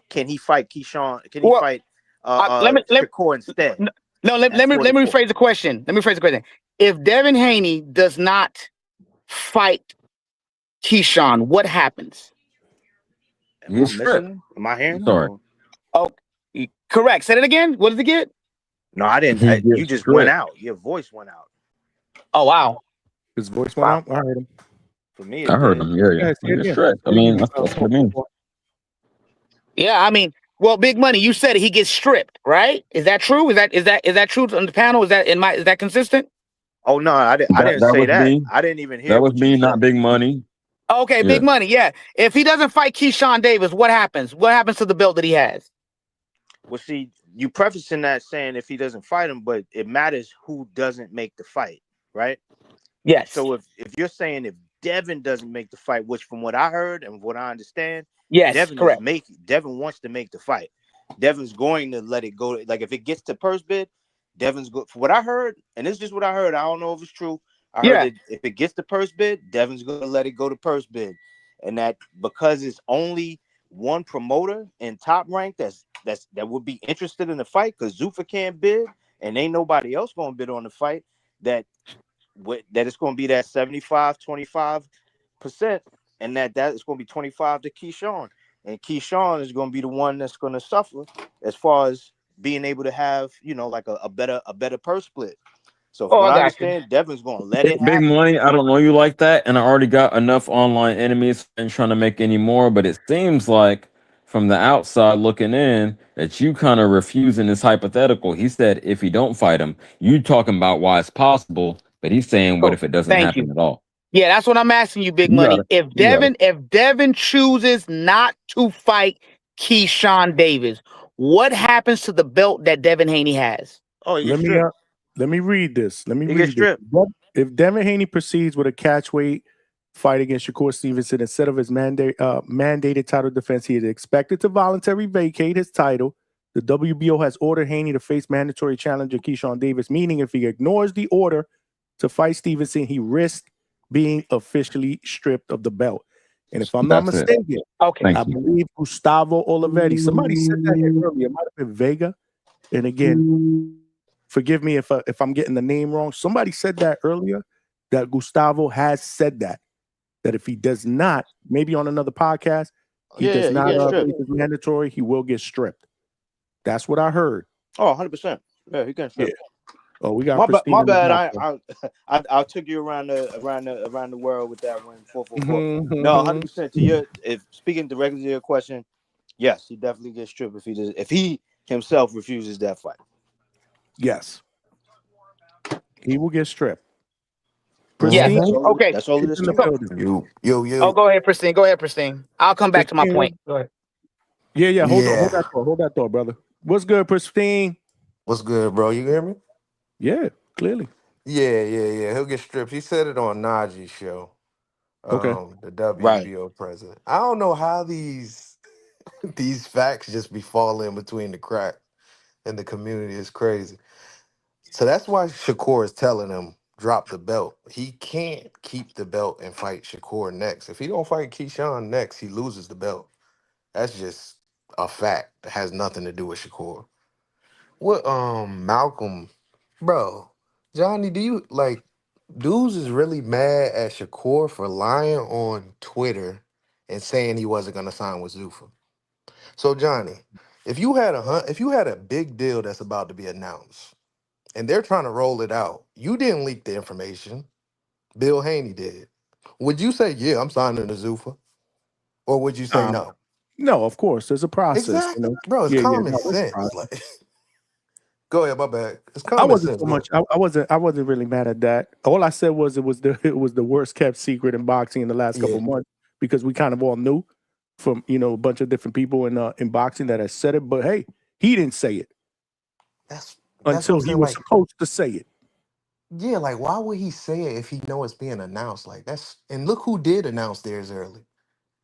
can he fight Keyshawn? Can he fight Shakur instead? No, let me rephrase the question. If Devin Haney does not fight Keyshawn, what happens? Am I hearing? Sorry. Oh, correct. Say it again. What did it get? No, I didn't. You just went out. Your voice went out. Oh, wow. His voice went out? I heard him. For me, I heard him. Yeah. I mean, that's what I mean. Yeah, I mean, well, Big Money, you said he gets stripped, right? Is that true? Is that true on the panel? Is that consistent? Oh no, I didn't say that. I didn't even hear. That was me, not Big Money. Okay, yeah. Big Money, yeah. If he doesn't fight Keyshawn Davis, what happens? What happens to the belt that he has? Well, see, you prefacing that saying if he doesn't fight him, but it matters who doesn't make the fight, right? Yes. So if you're saying if Devin doesn't make the fight, which from what I heard and what I understand, yes, Devin correct. Devin wants to make the fight. Devin's going to let it go. Like if it gets to purse bid, Devin's good. For what I heard, and it's just what I heard. I don't know if it's true. I heard that if it gets to purse bid, Devin's going to let it go to purse bid, and that because it's only one promoter in Top Rank that would be interested in the fight because Zuffa can't bid and ain't nobody else going to bid on the fight. That it's going to be that 75-25%, and that it's going to be 25 to Keyshawn, and Keyshawn is going to be the one that's going to suffer as far as being able to have like a better purse split. So from what I understand, Devin's going to let it happen. Big Money, I don't know you like that, and I already got enough online enemies and trying to make any more, but it seems like from the outside looking in that you kind of refusing this hypothetical. He said if he don't fight him, you talking about why it's possible But he's saying, what if it doesn't Thank happen you. at all? Yeah, that's what I'm asking you, Big You got Money. it. If You got it. Devin chooses not to fight Keyshawn Davis, what happens to the belt that Devin Haney has? Oh, he Let gets me stripped. let me read this. Let me He gets read this. stripped. If Devin Haney proceeds with a catchweight fight against Shakur Stevenson instead of his mandated title defense, he is expected to voluntarily vacate his title. The WBO has ordered Haney to face mandatory challenger Keyshawn Davis, meaning if he ignores the order to fight Stevenson, he risks being officially stripped of the belt. And if I'm not That's it. mistaken, Okay. Thank I you. believe Gustavo Olivetti. Somebody said that here earlier. It might have been Vega. And again, forgive me if I'm getting the name wrong. Somebody said that earlier, that Gustavo has said that if he does not, maybe on another podcast, he does He not gets stripped. face his mandatory, he will get stripped. That's what I heard. Oh, 100%. Yeah, he gets stripped. Yeah. Oh, we got My Christine. in the bad. back, I took you around the world with that one. 444. Mhm, No, mhm. 100% to your. If speaking directly to your question, yes, he definitely gets stripped if he himself refuses that fight. Yes. He will get stripped. Yes. Pristine, Okay. That's all it is is in to the it. building. Oh, go ahead, Pristine. Go ahead, Pristine. I'll come back to my Pristine, point. Go ahead. Yeah. Hold Yeah. that thought, brother. What's good, Pristine? What's good, bro? You hear me? Yeah, clearly. Yeah. He'll get stripped. He said it on Najee's show. Okay. The Right. WBO president. I don't know how these facts just be falling between the crack in the community. Is crazy. So that's why Shakur is telling him drop the belt. He can't keep the belt and fight Shakur next. If he don't fight Keyshawn next, he loses the belt. That's just a fact. It has nothing to do with Shakur. What Malcolm, bro, Johnny, do you like dudes is really mad at Shakur for lying on Twitter and saying he wasn't gonna sign with Zuffa. So Johnny, if you had a big deal that's about to be announced and they're trying to roll it out, you didn't leak the information. Bill Haney did. Would you say, yeah, I'm signing to Zuffa? Or would you say no? No, of course. There's a process, Exactly. Bro, it's Yeah, common no, there's a sense. process. Like, go ahead, my bad. It's I common wasn't sense. so Go much. I wasn't really mad at that. All I said was it was the worst kept secret in boxing in the last couple Yeah. of months because we kind of all knew from a bunch of different people in boxing that had said it. But hey, he didn't say it That's what until I'm he saying. was Like, supposed to say it. yeah, like why would he say it if he know it's being announced? Like and look who did announce theirs early.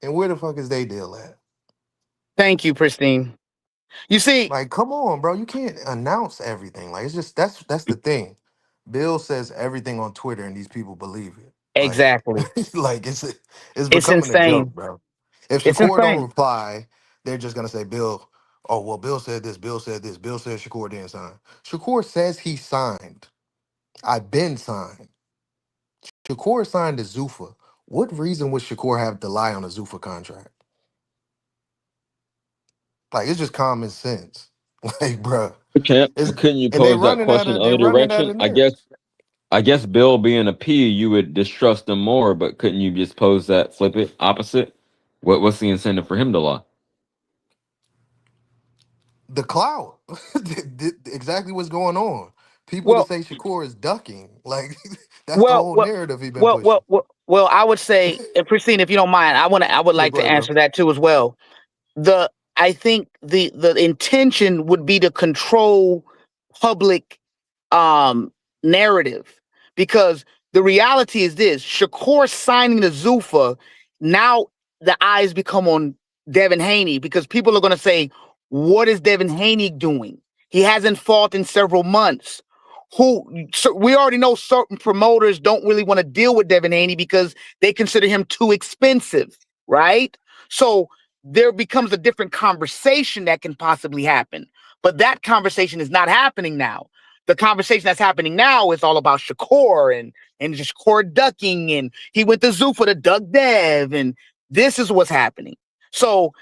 And where the fuck is they deal at? Thank you, Pristine. You see, Like, come on, bro. You can't announce everything. Like, it's just that's the thing. Bill says everything on Twitter and these people believe it. Like, exactly. like it's It's becoming a joke, insane. bro. If It's Shakur don't insane. reply, they're just gonna say, Bill, oh well, Bill said this, Bill said this, Bill said Shakur didn't sign. Shakur says he signed. I've been signed. Shakur signed to Zuffa. What reason would Shakur have to lie on a Zuffa contract? Like, it's just common sense. Like, bro, Champ, it's couldn't you and they pose that running out question of other direction? narrative. I guess Bill being a P, you would distrust him more, but couldn't you just pose that flip it opposite? What's the incentive for him to lie? The clout, exactly what's going on. People to Well, say Shakur is ducking, like that's the whole narrative he been pushing. I would say, and Pristine, if you don't mind, I would Yeah, like go to ahead, bro. answer that too as well. I think the intention would be to control public narrative, because the reality is this: Shakur signing to Zuffa, now the eyes become on Devin Haney, because people are going to say, what is Devin Haney doing? He hasn't fought in several months. We already know certain promoters don't really want to deal with Devin Haney because they consider him too expensive, right? So there becomes a different conversation that can possibly happen. But that conversation is not happening now. The conversation that's happening now is all about Shakur and Shakur ducking, and he went to Zuffa to duck Dev, and this is what's happening. So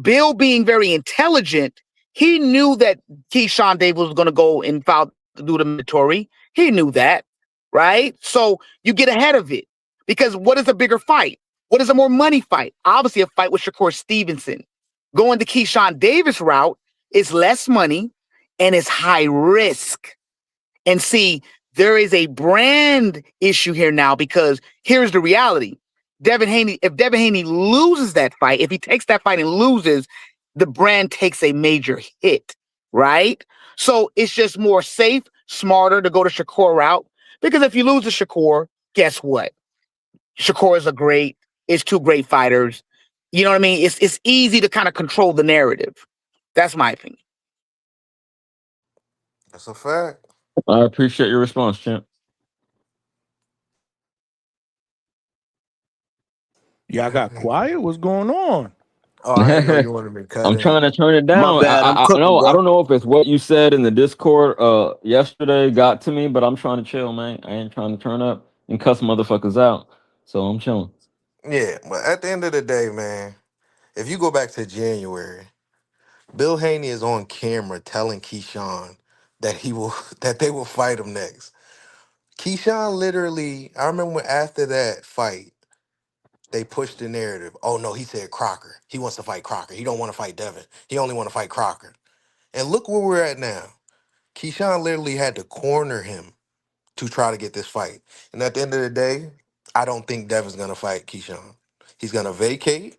Bill, being very intelligent, he knew that Keyshawn Davis was going to go and file to do the mandatory. He knew that, right? So you get ahead of it, because what is a bigger fight? What is a more money fight? Obviously, a fight with Shakur Stevenson. Going the Keyshawn Davis route is less money and it's high risk. And see, there is a brand issue here now, because here's the reality. If Devin Haney loses that fight, if he takes that fight and loses, the brand takes a major hit, right? So it's just more safe, smarter to go to Shakur route, because if you lose to Shakur, guess what? Shakur is two great fighters. You know what I mean? It's easy to kind of control the narrative. That's my opinion. That's a fact. I appreciate your response, champ. Y'all got quiet? What's going on? Oh, I didn't know you wanted me to cut I'm in. trying to turn it down. My bad, I'm I cooking, know. I bro. don't know if it's what you said in the Discord yesterday got to me, but I'm trying to chill, man. I ain't trying to turn up and cuss motherfuckers out. So I'm chilling. Yeah, but at the end of the day, man, if you go back to January, Bill Haney is on camera telling Keyshawn that that they will fight him next. Keyshawn literally, I remember when after that fight, they pushed the narrative. Oh no, he said Crocker. He wants to fight Crocker. He don't want to fight Devin. He only want to fight Crocker. And look where we're at now. Keyshawn literally had to corner him to try to get this fight. And at the end of the day, I don't think Devin's gonna fight Keyshawn. He's gonna vacate,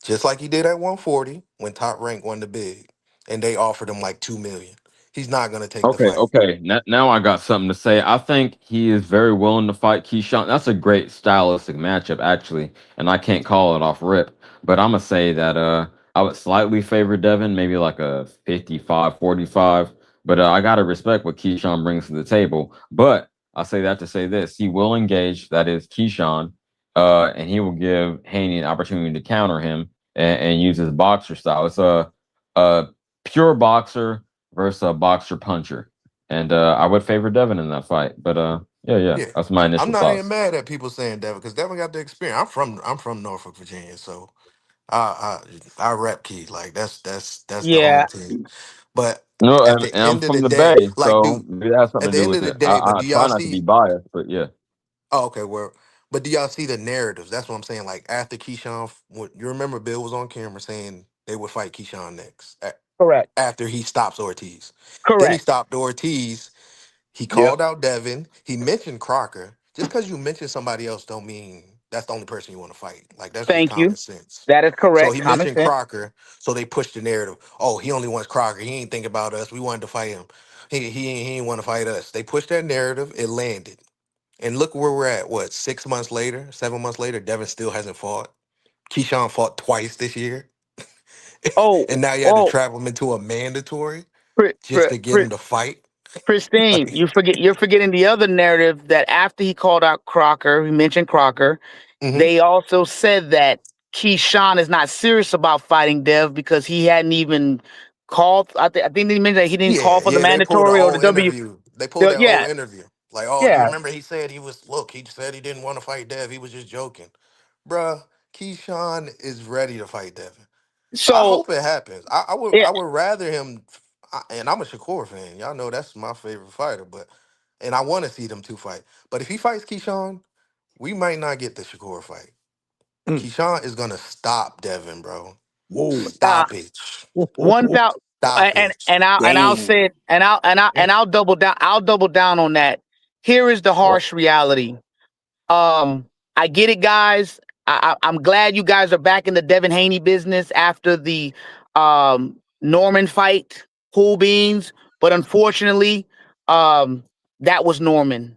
just like he did at 140 when Top Rank won the big, and they offered him like 2 million. He's not gonna take the Okay, fight. okay. Now I got something to say. I think he is very willing to fight Keyshawn. That's a great stylistic matchup, actually, and I can't call it off rip. But I'm gonna say that I would slightly favor Devin, maybe like a 55-45. But I gotta respect what Keyshawn brings to the table. But I say that to say this: he will engage. That is Keyshawn, and he will give Haney an opportunity to counter him and use his boxer style. It's a pure boxer versus a boxer puncher, and I would favor Devin in that fight. But yeah, Yeah. that's my I'm initial not even thoughts. mad at people saying Devin because Devin got the experience. I'm from Norfolk, Virginia, so I rep Key. Like that's the home Yeah. team. But No, at the and I'm end of from the the day, Bay, like, so dude, maybe that has at something to the do end with of the it. day, but I do try y'all not to be see? biased, but yeah. Oh, okay, well, but do y'all see the narratives? That's what I'm saying. Like after Keyshawn, you remember Bill was on camera saying they would fight Keyshawn next Correct. after he stops Ortiz. Then he Correct. stopped Ortiz. He Yep. called out Devin. He mentioned Crocker. Just because you mention somebody else don't mean that's the only person you want to fight. Like that's just Thank common you. sense. That is So correct. he Common mentioned sense. Crocker. So they pushed the narrative. Oh, he only wants Crocker. He ain't think about us. We wanted to fight him. He ain't want to fight us. They pushed that narrative. It landed. And look where we're at. What, 6 months later, 7 months later, Devin still hasn't fought. Keyshawn fought twice this year. Oh, And now you had to oh, trap him into a mandatory Pri- just Pri- to get Pri- him to fight. Christine, Like, you're forgetting the other narrative that after he called out Crocker, he mentioned Crocker. mhm. They also said that Keyshawn is not serious about fighting Dev because he hadn't even called. I think they mentioned that he didn't call for the They pulled the mandatory or the whole W. interview. They pulled that whole Yeah, interview. Like, oh, you yeah. remember he said he said he didn't want to fight Dev. He was just joking. Bruh, Keyshawn is ready to fight Devin. I So hope it happens. yeah. I would rather him, and I'm a Shakur fan. Y'all know that's my favorite fighter, and I want to see them two fight. But if he fights Keyshawn, we might not get the Shakur fight. Keyshawn is gonna stop Devin, bro. Whoa. Stop it. 1,000 Stop it. I'll Dang. say it and I'll double down. I'll double down on that. Here is the harsh reality. I get it, guys. I'm glad you guys are back in the Devin Haney business after the Norman fight, cool beans. But unfortunately, that was Norman.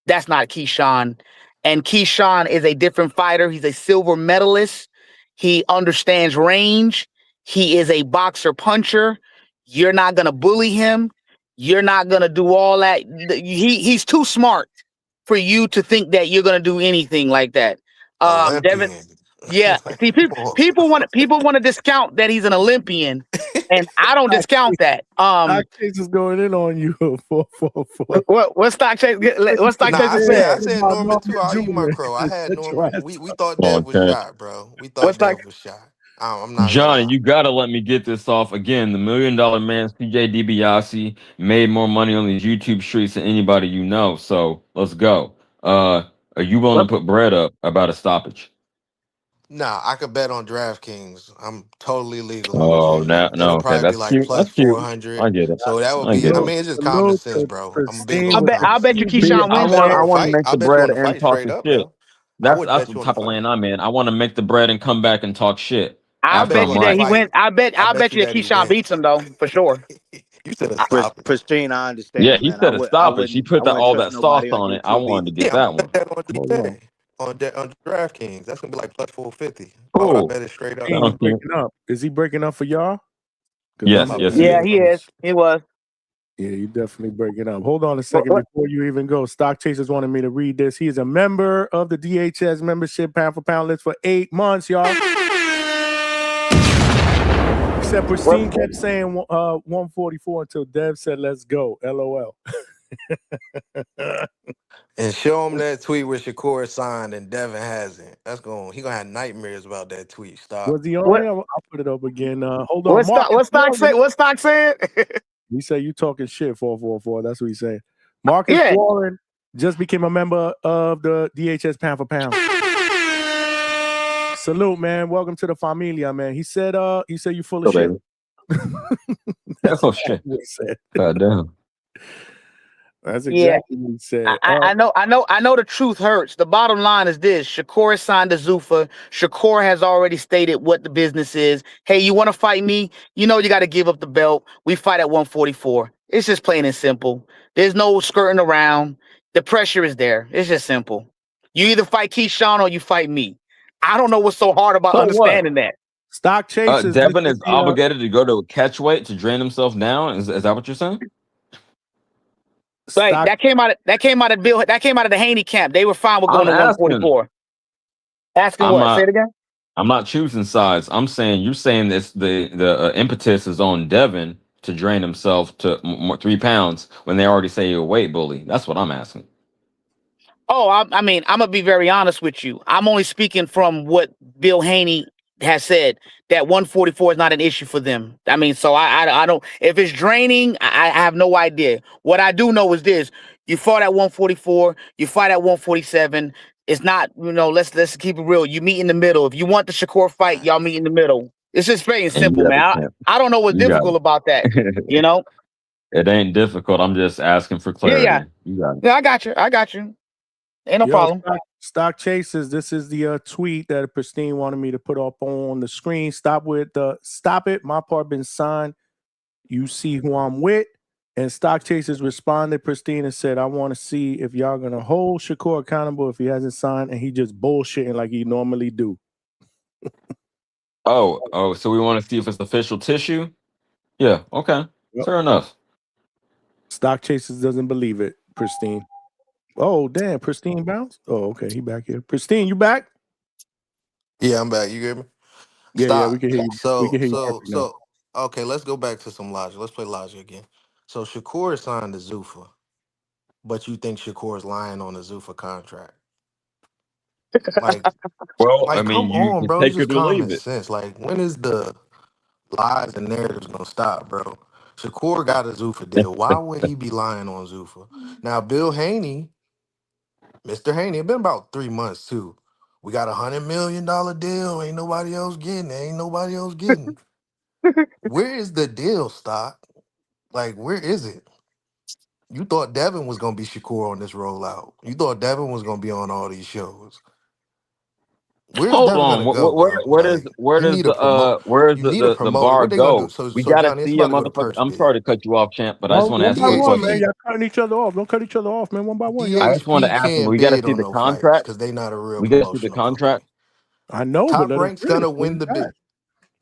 That's not Keyshawn. And Keyshawn is a different fighter. He's a silver medalist. He understands range. He is a boxer puncher. You're not gonna bully him. You're not gonna do all that. He's too smart for you to think that you're gonna do anything like that. Devin, Olympian. yeah. Like, See, come on. people want to discount that he's an Olympian, and I don't discount that. Stock Chase is going in on you for What stock chase? What stock Nah, chase I said? said about Norman too. Norman I'll eat my Jr. crow. I had Shut your Norman. ass We up. thought Oh, Dev was champ. shot, bro. We What thought stock? Dev was shot. I'm not gonna Johnny, lie. you gotta let me get this off again. The $1 Million Man, CJ DiBiase, made more money on these YouTube streets than anybody you know. So let's go. Are you willing to put bread up about a stoppage? Nah, I could bet on DraftKings. I'm totally legal in Oh, Virginia. no, It'll okay, probably be that's like cute. plus That's cute. 400. I get it. So that would I be. get I it. mean, it's just common Salute sense, to bro. I'm big Pristine on with the common I'll bet you sense. QB. Keyshawn I wins, Bet want on I the man. want to fight. make I'll the bet you on bread the and fight talk straight the up, shit. bro. I would That's bet the you on the type of fight. lane I'm in. I want to make the bread and come back and talk shit I'll I after bet bet I'm you on the that he right. wins. fight. I'll I bet bet you you that that he Keyshawn beats wins. him though, for sure. You said stop it. Pristine, I Yeah, understand, he man. said to stop it. She I put wouldn't all trust that sauce nobody on on it. I YouTube wanted either. to get Yeah, I'm that gonna one. bet that on Hold on. DK on DraftKings. That's gonna be like plus 450. Why would I Cool. bet it straight up? Pristine, you Sounds cute. breaking up. Is he breaking up for y'all? Because Yes, I'm My yes, he bad. Yeah, is. he Let me. is. He was. Yeah, you definitely breaking up. Hold on a second before you even go. Stock Chasers wanted me to read this. He is a member of the DHS membership pound for pound list for 8 months, y'all. Except Pristine kept saying 144 until Dev said, let's go. LOL. And show him that tweet where Shakur signed and Devin hasn't. He gonna have nightmares about that tweet. Stop. Was he on What? there? I'll put it up again. Hold on. What stock? Marcus What stock say? Warren. What stock said? He said you talking shit, 444. That's what he said. Marcus Yeah. Warren just became a member of the DHS pound for pound. Salute, man. Welcome to the familia, man. He said you full of Oh, shit. baby. That's Oh, exactly shit. what he said. God damn. That's Yeah. exactly what he said. I know the truth hurts. The bottom line is this: Shakur signed to Zuffa. Shakur has already stated what the business is. Hey, you want to fight me? You know you got to give up the belt. We fight at 144. It's just plain and simple. There's no skirting around. The pressure is there. It's just simple. You either fight Keyshawn or you fight me. I don't know what's so hard about So what? understanding that. Stock Chasers. Devin is obligated to go to a catch weight to drain himself down. Is that what you're saying? Like that came out of the Haney camp. They were fine with going I'm to asking. 144. Asking I'm what? not. Say it again. I'm not choosing sides. I'm saying you're saying this. The impetus is on Devin to drain himself to 3 pounds when they already say you're a weight bully. That's what I'm asking. Oh, I mean, I'm gonna be very honest with you. I'm only speaking from what Bill Haney has said, that 144 is not an issue for them. I mean, so I don't. If it's draining, I have no idea. What I do know is this: you fought at 144, you fight at 147. It's not, let's keep it real. You meet in the middle. If you want the Shakur fight, y'all meet in the middle. It's just very And simple, you got the man. champ. I don't know what's You got difficult about that. You know? It ain't difficult. I'm just asking for clarity. Yeah. You got it. Yeah, I got you. Ain't no problem. Stock Chasers. This is the tweet that Pristine wanted me to put up on the screen. Stop it. My part been signed. You see who I'm with. And Stock Chasers responded, Pristine, and said, I want to see if y'all going to hold Shakur accountable if he hasn't signed and he just bullshitting like he normally do. Oh, so we want to see if it's official tissue? Yeah, okay. Yep. Fair enough. Stock Chasers doesn't believe it, Pristine. Oh, damn. Pristine bounced? Oh, okay. He back here. Pristine, you back? Yeah, I'm back. You hear me? Yeah, we can hear you. We can hear you perfect now. So, okay, let's go back to some logic. Let's play logic again. So Shakur signed to Zuffa, but you think Shakur's lying on the Zuffa contract? Like, Well, I mean, come you on, can bro. It's take just it or common leave it. sense. Like, when is the lies and narratives gonna stop, bro? Shakur got a Zuffa deal. Why would he be lying on Zuffa? Now, Bill Haney, Mr. Haney, it's been about 3 months too. We got $100 million deal. Ain't nobody else getting. Ain't nobody else getting. Where is the deal, Stock? Like, where is it? You thought Devin was gonna be Shakur on this rollout. You thought Devin was gonna be on all these shows. Where's Hold Devin on. gonna go, bro? Where does Like, you need a promote. where's You need a the promoter. bar What they gonna do? go? So, We so gotta Johnny, it's see about a to go to motherfucker. purse I'm bid. sorry to cut you off, champ, but I just want to One ask by you a one, man. question. DHP, Y'all cutting each other off. Don't cut each other off, man. One by one. Y'all. I just want to DHP ask him. can't We gotta bid see on the no fights contract. because they not a real We gotta see the promotional contract. company. I know, but Top let us Rank's finish. gonna What win you the got? bid.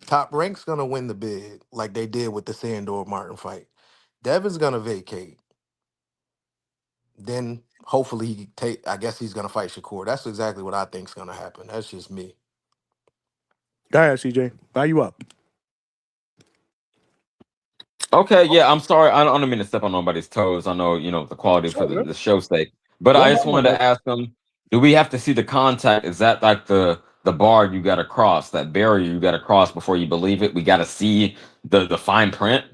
Top Rank's gonna win the bid like they did with the Sandor Martin fight. Devin's gonna vacate. Then hopefully I guess he's gonna fight Shakur. That's exactly what I think's gonna happen. That's just me. Go ahead, CJ. Now you up. Okay, yeah. I'm sorry. I don't mean to step on nobody's toes. I know the quality for the show's sake, but I One by just one, wanted man. to ask him: do we have to see the contact? Is that like the bar you got to cross, that barrier you got to cross before you believe it? We got to see the fine print.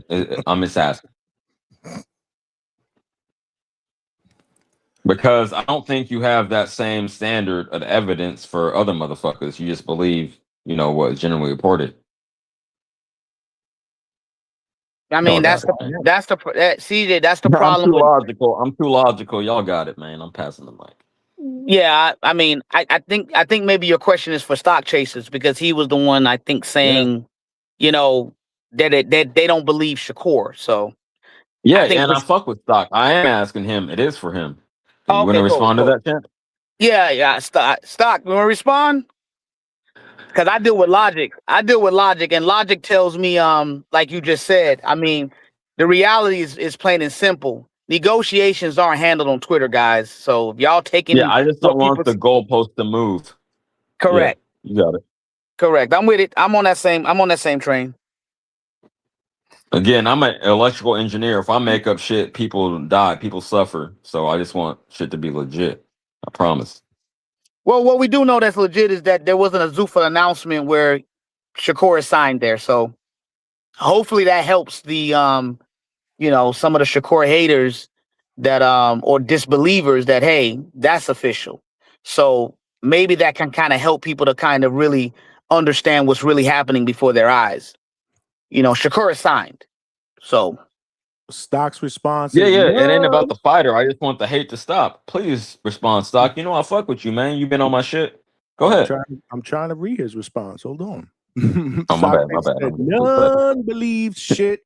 I'm just asking. Because I don't think you have that same standard of evidence for other motherfuckers. You just believe, what is generally reported. I mean, Y'all got it, man. CJ. That's the I'm problem too with. logical. I'm too logical. Y'all got it, man. I'm passing the mic. Yeah, I mean, I think maybe your question is for stock chasers because he was the one I think saying, that they don't believe Shakur. So Yeah, I think. and I fuck with stock. I am asking him. It is for him. Do you want Okay, to cool, respond to cool. that, champ? Yeah. Stock. You want to respond? Because I deal with logic. And logic tells me, like you just said. I mean, the reality is plain and simple. Negotiations aren't handled on Twitter, guys. So if y'all Yeah, taking I just don't what want people the goalpost to move. Yeah, correct, you got it. correct. I'm with it. I'm on that same train. Again, I'm an electrical engineer. If I make up shit, people die, people suffer. So I just want shit to be legit. I promise. Well, what we do know that's legit is that there wasn't a Zuffa announcement where Shakur is signed there. So hopefully that helps the some of the Shakur haters that or disbelievers that hey, that's official. So maybe that can kind of help people to kind of really understand what's really happening before their eyes. Shakur is signed. So Stock's response Yeah, is yeah. It ain't about none. the fighter. I just want the hate to stop. Please respond, stock. I fuck with you, man. You been on my shit. Go ahead. I'm trying to read his response. Hold on. Oh, my Stock bad, my bad. said I'm getting too excited. none believes shit.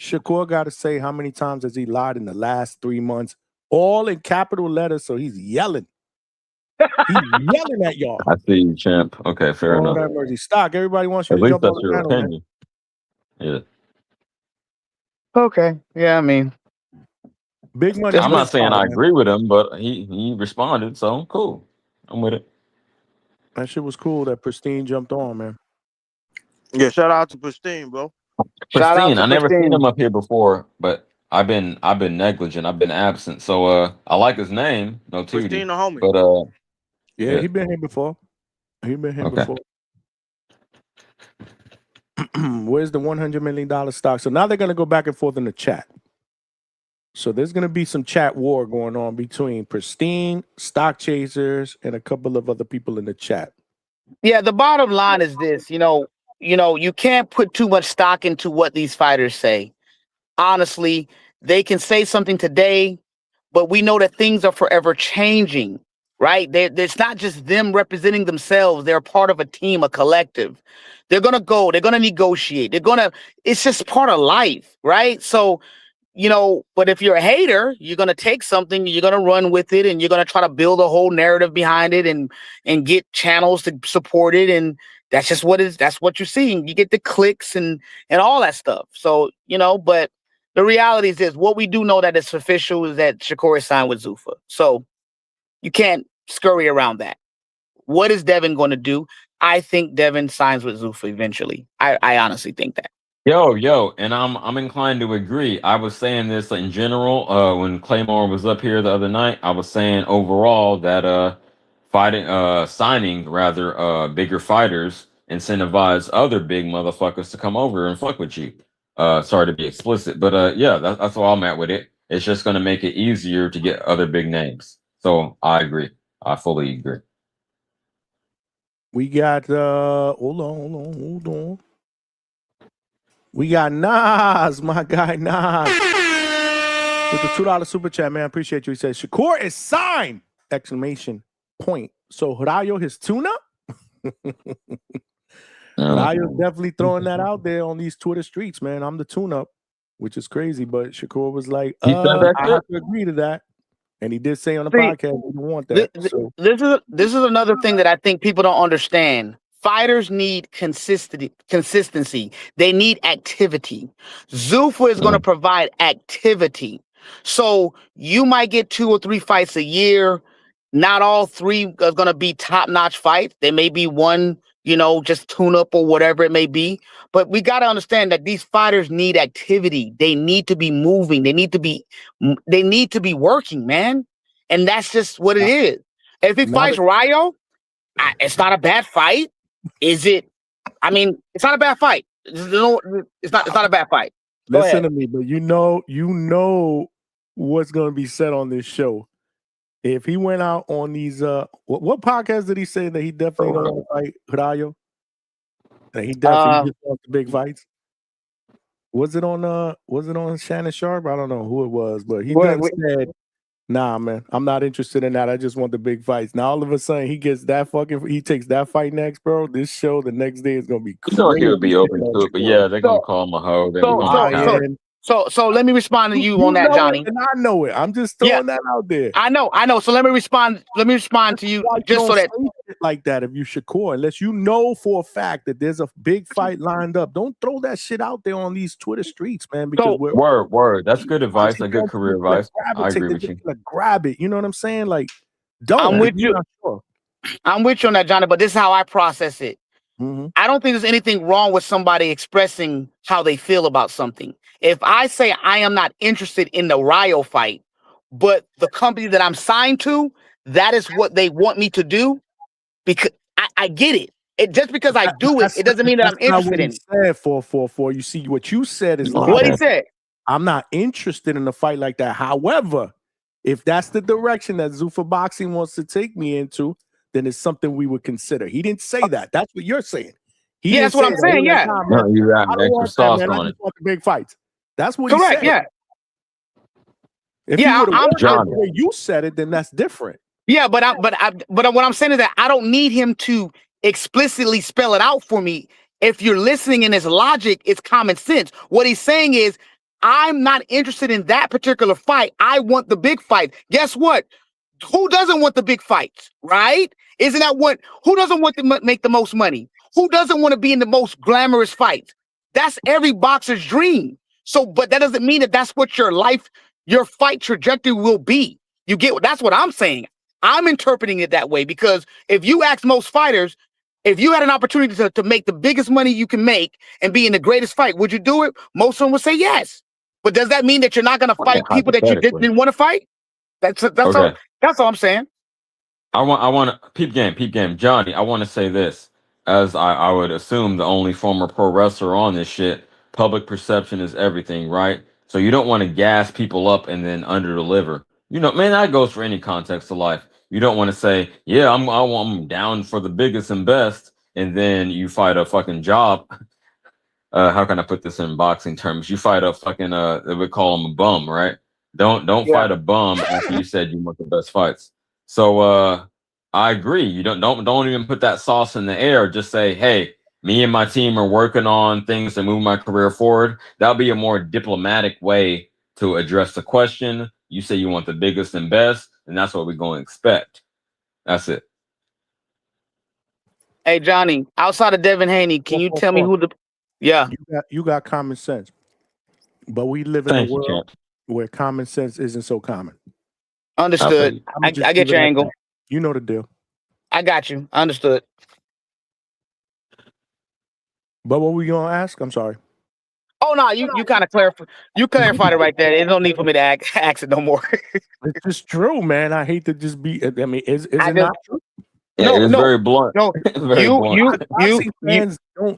Shakur got to say how many times has he lied in the last 3 months, all in capital letters. So he's yelling. He's yelling at y'all. I see you, champ. Okay, fair Lord enough. have mercy. Stock. Everybody wants you At to least jump on that's the your panel, man. opinion. Yeah. okay, yeah, I mean, Big money. I'm not saying I man. agree with him, but he responded, so cool. I'm with it. That shit was cool that Pristine jumped on, man. Yeah, shout out to Pristine, bro. Shout out Pristine, to I never seen Pristine. him up here before, but I've been negligent. I've been absent. So I like his name, no Pristine, Tootie. the homie. But Yeah, yeah. he been here before. Okay. Where's the $100 million stock? So now they're going to go back and forth in the chat. So there's going to be some chat war going on between Pristine, Stock Chasers, and a couple of other people in the chat. Yeah, the bottom line is this, you can't put too much stock into what these fighters say. Honestly, they can say something today, but we know that things are forever changing, right? It's not just them representing themselves. They're part of a team, a collective. They're going to negotiate. It's just part of life, right? So, but if you're a hater, you're going to take something, you're going to run with it, and you're going to try to build a whole narrative behind it and get channels to support it. And that's just that's what you're seeing. You get the clicks and all that stuff. So, but the reality is this, what we do know that it's official is that Shakur is signed with Zuffa. So you can't scurry around that. What is Devin going to do? I think Devin signs with Zuffa eventually. I honestly think that. Yo, and I'm inclined to agree. I was saying this in general when Claymore was up here the other night. I was saying overall that signing rather bigger fighters incentivize other big motherfuckers to come over and fuck with you. Sorry to be explicit, but yeah, that's all I'm at with it. It's just gonna make it easier to get other big names. So I agree. I fully agree. We got hold on. We got Nas, my guy Nas. With the $2 super chat, man. Appreciate you. He says Shakur is signed! Exclamation point. So Rayo his tuna? Rayo's definitely throwing that out there on these Twitter streets, man. I'm the tune-up, which is crazy, but Shakur was like, He said that I shit? have to agree to that. And he did say on the podcast he didn't want that. So This is another thing that I think people don't understand. Fighters need consistency. They need activity. Zuffa is going to provide activity. So you might get 2 or 3 fights a year. Not all 3 are going to be top-notch fights. They may be one, just tune up or whatever it may be. But we got to understand that these fighters need activity. They need to be moving. They need to be working, man. And that's just what it is. If he fights Rayo, it's not a bad fight. Is it? I mean, it's not a bad fight. It's not a bad fight. Go listen ahead. to me, but you know what's going to be said on this show. If he went out on these, what podcast did he say that he definitely don't want to fight Hirayo? That he definitely just wants the big fights. Was it on Shannon Sharp? I don't know who it was, but he done said, "Nah, man, I'm not interested in that. I just want the big fights." Now all of a sudden he takes that fight next, bro. This show the next day is gonna be You know he would be crazy. open to it, but yeah, they're gonna call him a hoe. They're gonna So let me respond to you on that, know Johnny. it, and I know it. I'm just throwing that out there. I know. So let me respond to you just so that like that if you Shakur, unless you know for a fact that there's a big fight lined up. Don't throw that shit out there on these Twitter streets, man. Because we're word. That's good advice. That's good career advice. I agree with you. Grab it. You know what I'm saying? Like, don't. I'm with you. I'm with you on that, Johnny. But this is how I process it. I don't think there's anything wrong with somebody expressing how they feel about something. If I say I am not interested in the Rayo fight, but the company that I'm signed to, that is what they want me to do, because I get it. Just because I do it, it doesn't mean that I'm interested in it. Said 444. You see, what you said is what he said. I'm not interested in a fight like that. However, if that's the direction that Zuffa Boxing wants to take me into, then it's something we would consider. He didn't say that. That's what you're saying. Yeah, that's what I'm saying. Yeah. No, you got extra sauce on I it. just want the big fights. That's what Correct. he said. Yeah. If you would have the way you said it, then that's different. Yeah, but what I'm saying is that I don't need him to explicitly spell it out for me. If you're listening in his logic, it's common sense. What he's saying is, I'm not interested in that particular fight. I want the big fight. Guess what? Who doesn't want the big fights, right? Isn't that what? Who doesn't want to make the most money? Who doesn't want to be in the most glamorous fights? That's every boxer's dream. So, but that doesn't mean that that's what your fight trajectory will be. You get? That's what I'm saying. I'm interpreting it that way because if you ask most fighters, if you had an opportunity to make the biggest money you can make and be in the greatest fight, would you do it? Most of them would say yes. But does that mean that you're not going to fight people that you didn't want to fight? That's all. That's all I'm saying. I want to peep game, Johnny. I want to say this, as I would assume the only former pro wrestler on this shit. Public perception is everything, right? So you don't want to gas people up and then under deliver. You know, man, that goes for any context of life. You don't want to say, yeah, I'm down for the biggest and best, and then you fight a fucking job. How can I put this in boxing terms? You fight a fucking they would call him a bum, right? Don't fight a bum after you said you want the best fights. So I agree. You don't even put that sauce in the air. Just say, hey, me and my team are working on things to move my career forward. That'll be a more diplomatic way to address the question. You say you want the biggest and best, and that's what we're going to expect. That's it. Hey, Johnny, outside of Devin Haney, can you tell me who the... Yeah. You got common sense. But we live in a world where common sense isn't so common. Understood. I get your angle. You know the deal. I got you. Understood. But what were you going to ask? I'm sorry. Oh, no, you kind of clarified. You clarified it right there. There's no need for me to ask it no more. It's just true, man. I hate to just be... I mean, is it not true? Yeah, it's very blunt. No,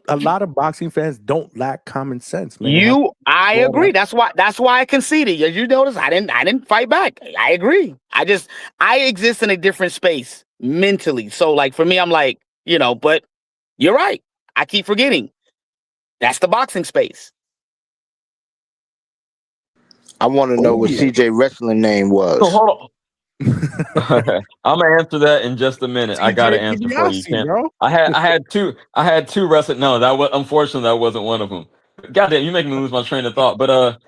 a lot of boxing fans don't lack common sense, man. I agree. That's why I conceded. As you notice, I didn't fight back. I agree. I exist in a different space mentally. So like for me, I'm like, but you're right. I keep forgetting. That's the boxing space. I want to know what CJ wrestling name was. So hold on. I'm gonna answer that in just a minute. I got to answer for you, Ken. I had two wrestling. No, unfortunately that wasn't one of them. Goddamn, you make me lose my train of thought. But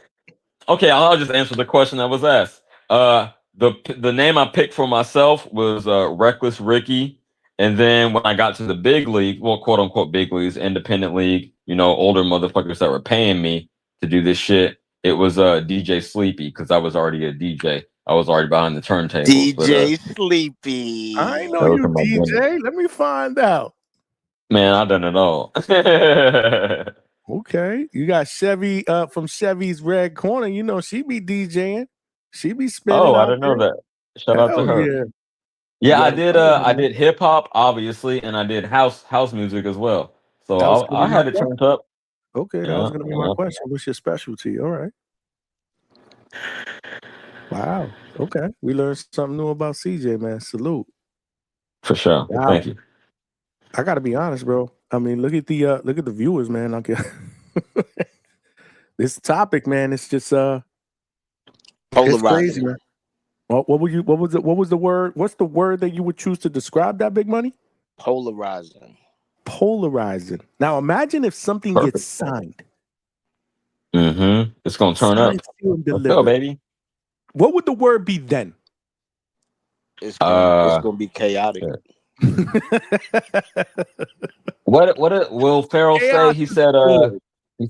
okay, I'll just answer the question that was asked. The name I picked for myself was Reckless Ricky, and then when I got to the big league, well, quote unquote big leagues, independent league, older motherfuckers that were paying me to do this shit, it was DJ Sleepy because I was already a DJ. I was already behind the turntables. DJ Sleepy. I know you, DJ. Let me find out. Man, I done it all. Okay. You got Chevy from Chevy's Red Corner. She be DJing. She be spinning. Oh, I didn't know that. Shout out to her. Yeah, I did hip hop, obviously, and I did house music as well. So I had it turned up. Okay, that was gonna be my question. What's your specialty? All right. Wow. Okay. We learned something new about CJ, man. Salute. For sure. Wow. Thank you. I gotta be honest, bro. I mean, look at the viewers, man. This topic, man, it's just it's crazy, man. What was the word? What's the word that you would choose to describe that, Big Money? Polarizing. Polarizing. Now imagine if something Perfect. gets signed. Mm-hmm. It's gonna turn up. Signed, sealed, and Let's delivered. go, baby. What would the word be then? It's gonna be chaotic. What did Will Ferrell say? Chaos He is said good.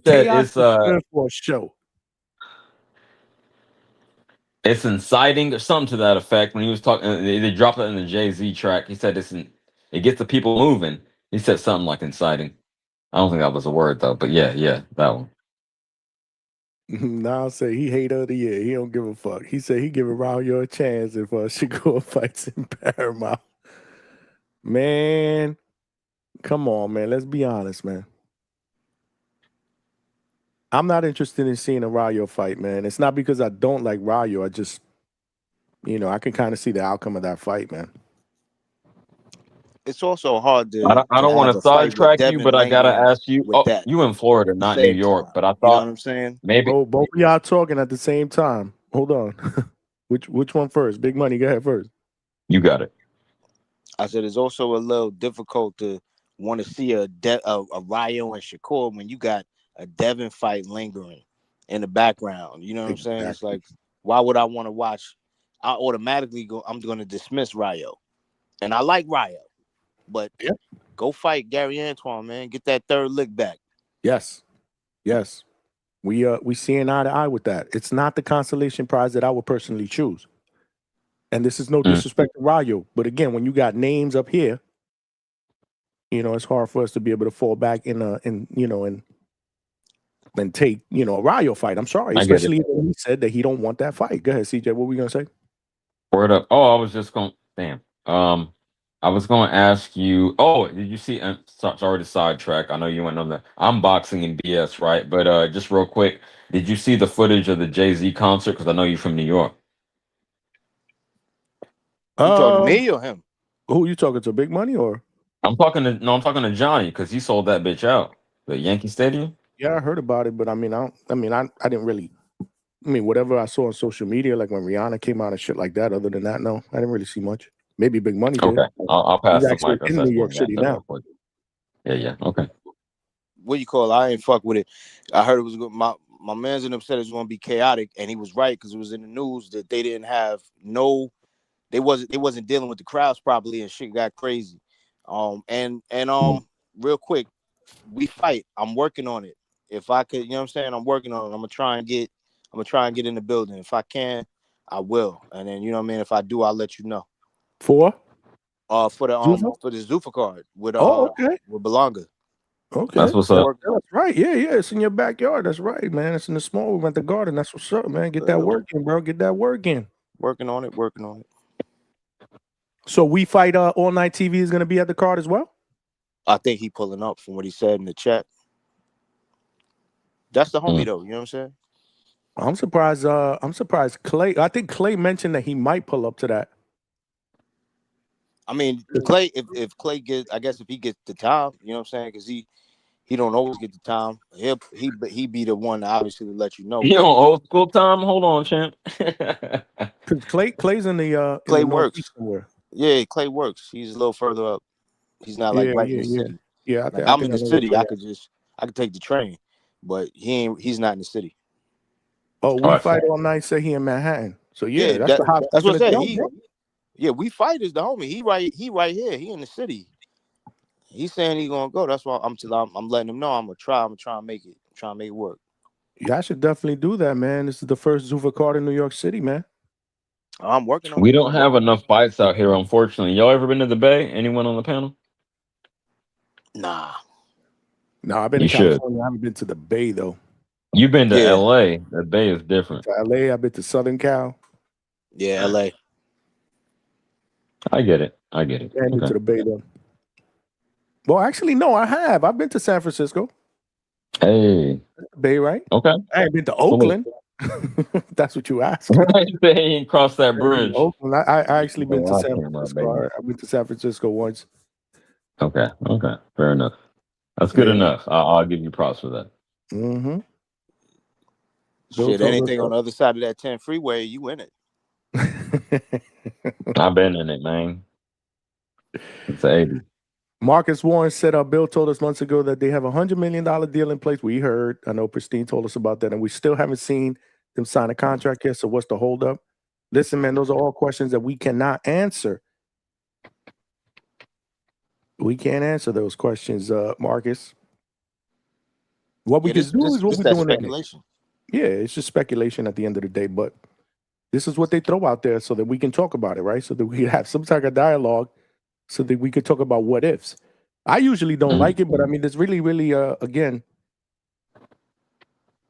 Chaos it's is good for a show. it's inciting or something to that effect. When he was talking, they dropped it in the Jay-Z track. He said it gets the people moving. He said something like inciting. I don't think that was a word though, but yeah, that one. Now say he hater of the year. He don't give a fuck. He said he giving Raul a chance if Shakur fights in Paramount. Man, come on, man. Let's be honest, man. I'm not interested in seeing a Raul fight, man. It's not because I don't like Raul. I just, I can kind of see the outcome of that fight, man. It's also hard to. I don't want to sidetrack you, but I gotta ask you. Oh, you in Florida, not New York. But I thought, you know what I'm saying? Maybe both of y'all talking at the same time. Hold on. Which one first? Big Money, go ahead first. You got it. I said it's also a little difficult to want to see a Rayo and Shakur when you got a Devin fight lingering in the background. You know what I'm saying? It's like, why would I want to watch? I automatically I'm going to dismiss Rayo, and I like Rayo, but go fight Gary Antoine, man. Get that third lick back. Yes. We seeing eye to eye with that. It's not the consolation prize that I would personally choose. And this is no disrespect to Rayo, but again, when you got names up here, it's hard for us to be able to fall back and take, a Rayo fight. I'm sorry, especially when he said that he don't want that fight. Go ahead, CJ. What were we gonna say? Word up. Oh, I was just going. Damn. I was going to ask you. Oh, did you see? Sorry to sidetrack. I know you went on the unboxing and BS, right? But just real quick, did you see the footage of the Jay-Z concert? Because I know you're from New York. You talking to me or him? Who you talking to? Big Money or? I'm talking to Johnny because he sold that bitch out. The Yankee Stadium. Yeah, I heard about it, but I didn't really. Whatever I saw on social media, like when Rihanna came out and shit like that. Other than that, no, I didn't really see much. Maybe Big Money did. Okay, I'll pass He's the actually mic. in New York City now. Yeah. Okay. What you call it? I ain't fuck with it. I heard it was my man's and said it was going to be chaotic, and he was right because it was in the news that they didn't have they wasn't dealing with the crowds properly, and shit got crazy. Real quick, we fight. I'm working on it. If I could, you know what I'm saying? I'm working on it. I'm gonna try and get in the building. If I can, I will. And then, you know what I mean? If I do, I'll let you know. For the Zuffa card with with Belonga. Okay, that's what's up. That's right. Yeah, it's in your backyard. That's right, man. It's in the small room at the garden. That's what's up, man. Get that work in, bro. Get that work in. Working on it. So We Fight All Night TV is gonna be at the card as well. I think he pulling up from what he said in the chat. That's the homie though. You know what I'm saying? I'm surprised. Clay. I think Clay mentioned that he might pull up to that. I mean, Clay. If Clay gets, I guess if he gets the time, you know what I'm saying? Because he don't always get the time. He be the one to obviously let you know. You on old school time? Hold on, champ. Because Clay's in the Clay in the works somewhere. Yeah, Clay works. He's a little further up. He's not like right in the city. Yeah, I'm in the city. I could take the train, but he's not in the city. Oh, We Fight All Night. Say he in Manhattan. So that's what I said. We Fight is the homie. He right here. He in the city. He's saying he's gonna go. That's why I'm letting him know I'm gonna try. I'm trying to make it. Trying to make it work. Yeah, I should definitely do that, man. This is the first Zuffa card in New York City, man. I'm working on it. We don't have enough fights out here, unfortunately. Y'all ever been to the Bay? Anyone on the panel? Nah. No, I've been to California. I haven't been to the Bay though. You've been to LA. The Bay is different. To LA, I've been to Southern Cal. Yeah, LA. I get it. I haven't been to the Bay though. Well, actually, no, I have. I've been to San Francisco. Hey. Bay, right? Okay. I ain't been to Oakland. That's what you asked. You say he ain't crossed that bridge. Oakland. I actually been to I San can't remember, Francisco. baby. I went to San Francisco once. Okay, fair enough. That's good Yeah. enough. I'll give you props for that. Mm-hmm. Shit, anything on the other side of that 10 freeway, you in it. I've been in it, man. It's 80. Marcus Warren said, Bill told us months ago that they have $100 million deal in place. We heard. I know Pristine told us about that, and we still haven't seen them sign a contract yet. So what's the holdup? Listen, man, those are all questions that we cannot answer. We can't answer those questions, Marcus. What we can do is what we're doing. Speculation. Yeah, it's just speculation at the end of the day, but this is what they throw out there so that we can talk about it, right? So that we can have some type of dialogue so that we could talk about what ifs. I usually don't like it, but I mean, there's really, again,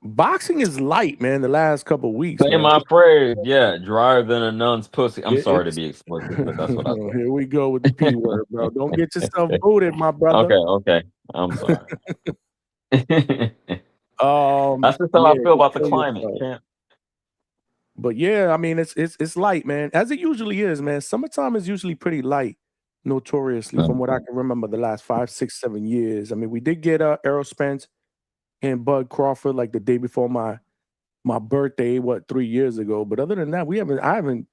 boxing is light, man, the last couple of weeks. Say my phrase, yeah, drier than a nun's pussy. I'm sorry to It's be explicit, but that's what I said. Here we go with the P word, bro. Don't get yourself booted, my brother. Okay. I'm sorry. That's just how I feel about the climate, champ. But yeah, I mean, it's light, man, as it usually is, man. Summertime is usually pretty light, notoriously, from what I can remember the last 5, 6, 7 years. I mean, we did get Errol Spence and Bud Crawford like the day before my birthday, 3 years ago. But other than that, I haven't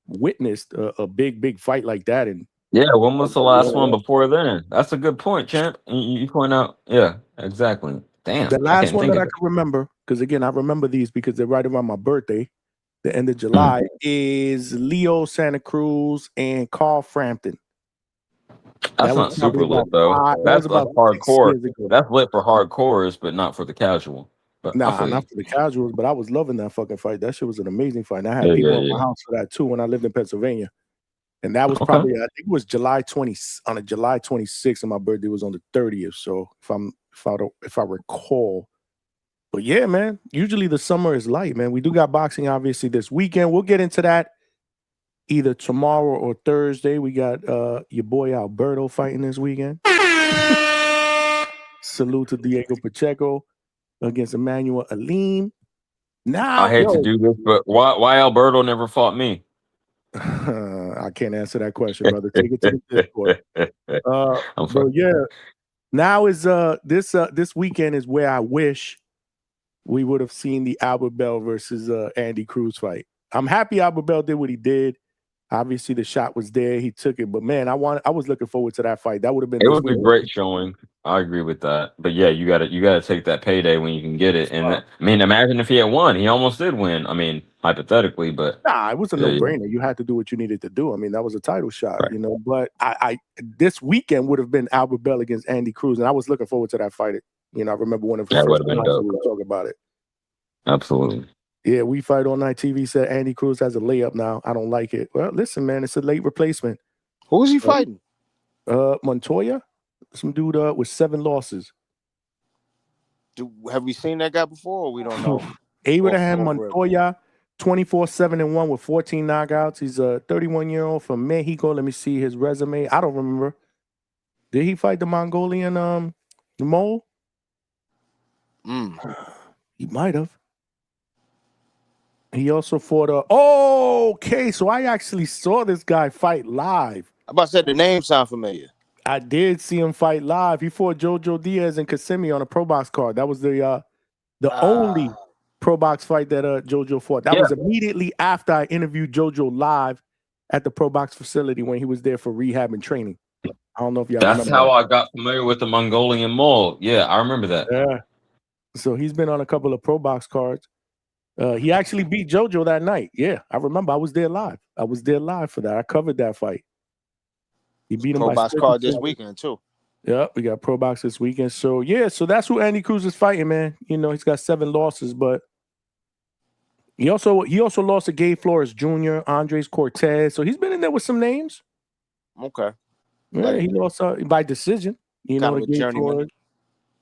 witnessed a big fight like that. And yeah, when was the last one before then? That's a good point, champ. You point out, yeah, exactly. Damn, the last one that I can remember, because again, I remember these because they're right around my birthday, the end of July, is Leo Santa Cruz and Carl Frampton. That's not super lit though. That's about hardcore. That's lit for hardcores, but not for the casual. But nah, not for the casuals. But I was loving that fucking fight. That shit was an amazing fight. And I had people in my house for that too when I lived in Pennsylvania. And that was probably, I think it was July 26th, and my birthday was on the 30th. So if I recall. But yeah, man, usually the summer is light, man. We do got boxing obviously this weekend. We'll get into that either tomorrow or Thursday. We got your boy Alberto fighting this weekend. Salute to Diego Pacheco against Emmanuel Alim. Now I hate to do this, but why Alberto never fought me? I can't answer that question, brother. Take it to the Discord. But yeah, now is this weekend is where I wish we would have seen the Albert Bell versus Andy Cruz fight. I'm happy Albert Bell did what he did. Obviously, the shot was there. He took it. But, man, I was looking forward to that fight. That would have been – it was a great showing. I agree with that. But, yeah, you gotta take that payday when you can get it. And, I mean, imagine if he had won. He almost did win. I mean, hypothetically, but – nah, it was a no-brainer. You had to do what you needed to do. I mean, that was a title shot, you know. But I this weekend would have been Albert Bell against Andy Cruz, and I was looking forward to that fight. You know, I remember one of the first times we were talking about it. Absolutely. Yeah, We Fight All Night TV said Andy Cruz has a layup now. I don't like it. Well, listen, man, it's a late replacement. Who is he fighting? Montoya, some dude with 7 losses. Have we seen that guy before, or we don't know? Abraham Montoya, 24-7-1 with 14 knockouts. He's a 31-year-old from Mexico. Let me see his resume. I don't remember. Did he fight the Mongolian the mole? He might have. He also fought okay, so I actually saw this guy fight live. I'm about to say the name sound familiar. I did see him fight live. He fought Jojo Diaz and Kissimmee on a pro box card. That was the only pro box fight that Jojo fought. That was immediately after I interviewed Jojo live at the pro box facility when he was there for rehab and training. I don't know if y'all remember. That's how I got familiar with the Mongolian mole. Yeah, I remember that. Yeah. So he's been on a couple of pro box cards. He actually beat JoJo that night. Yeah, I remember. I was there live. For that. I covered that fight. He beat him pro by box card this weekend too. Yeah, we got pro box this weekend. So yeah, so that's who Andy Cruz is fighting, man. You know, he's got 7 losses, but he also lost to Gabe Flores Jr., Andres Cortez. So he's been in there with some names. Okay. Yeah, he lost by decision. You know, Gabe Flores.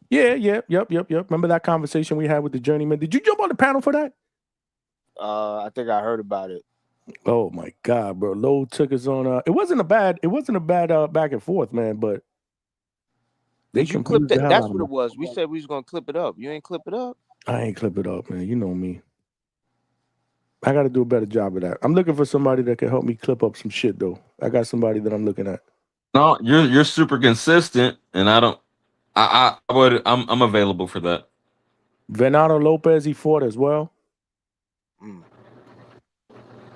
Yeah, yep. Remember that conversation we had with the journeyman? Did you jump on the panel for that? I think I heard about it. Oh my God, bro! Lowe took us on. It wasn't a bad back and forth, man. But did you clip that? That's what it was. We said we was gonna clip it up. You ain't clip it up. I ain't clip it up, man. You know me. I got to do a better job of that. I'm looking for somebody that can help me clip up some shit though. I got somebody that I'm looking at. No, you're super consistent, and I'm available for that. Venado Lopez, he fought as well.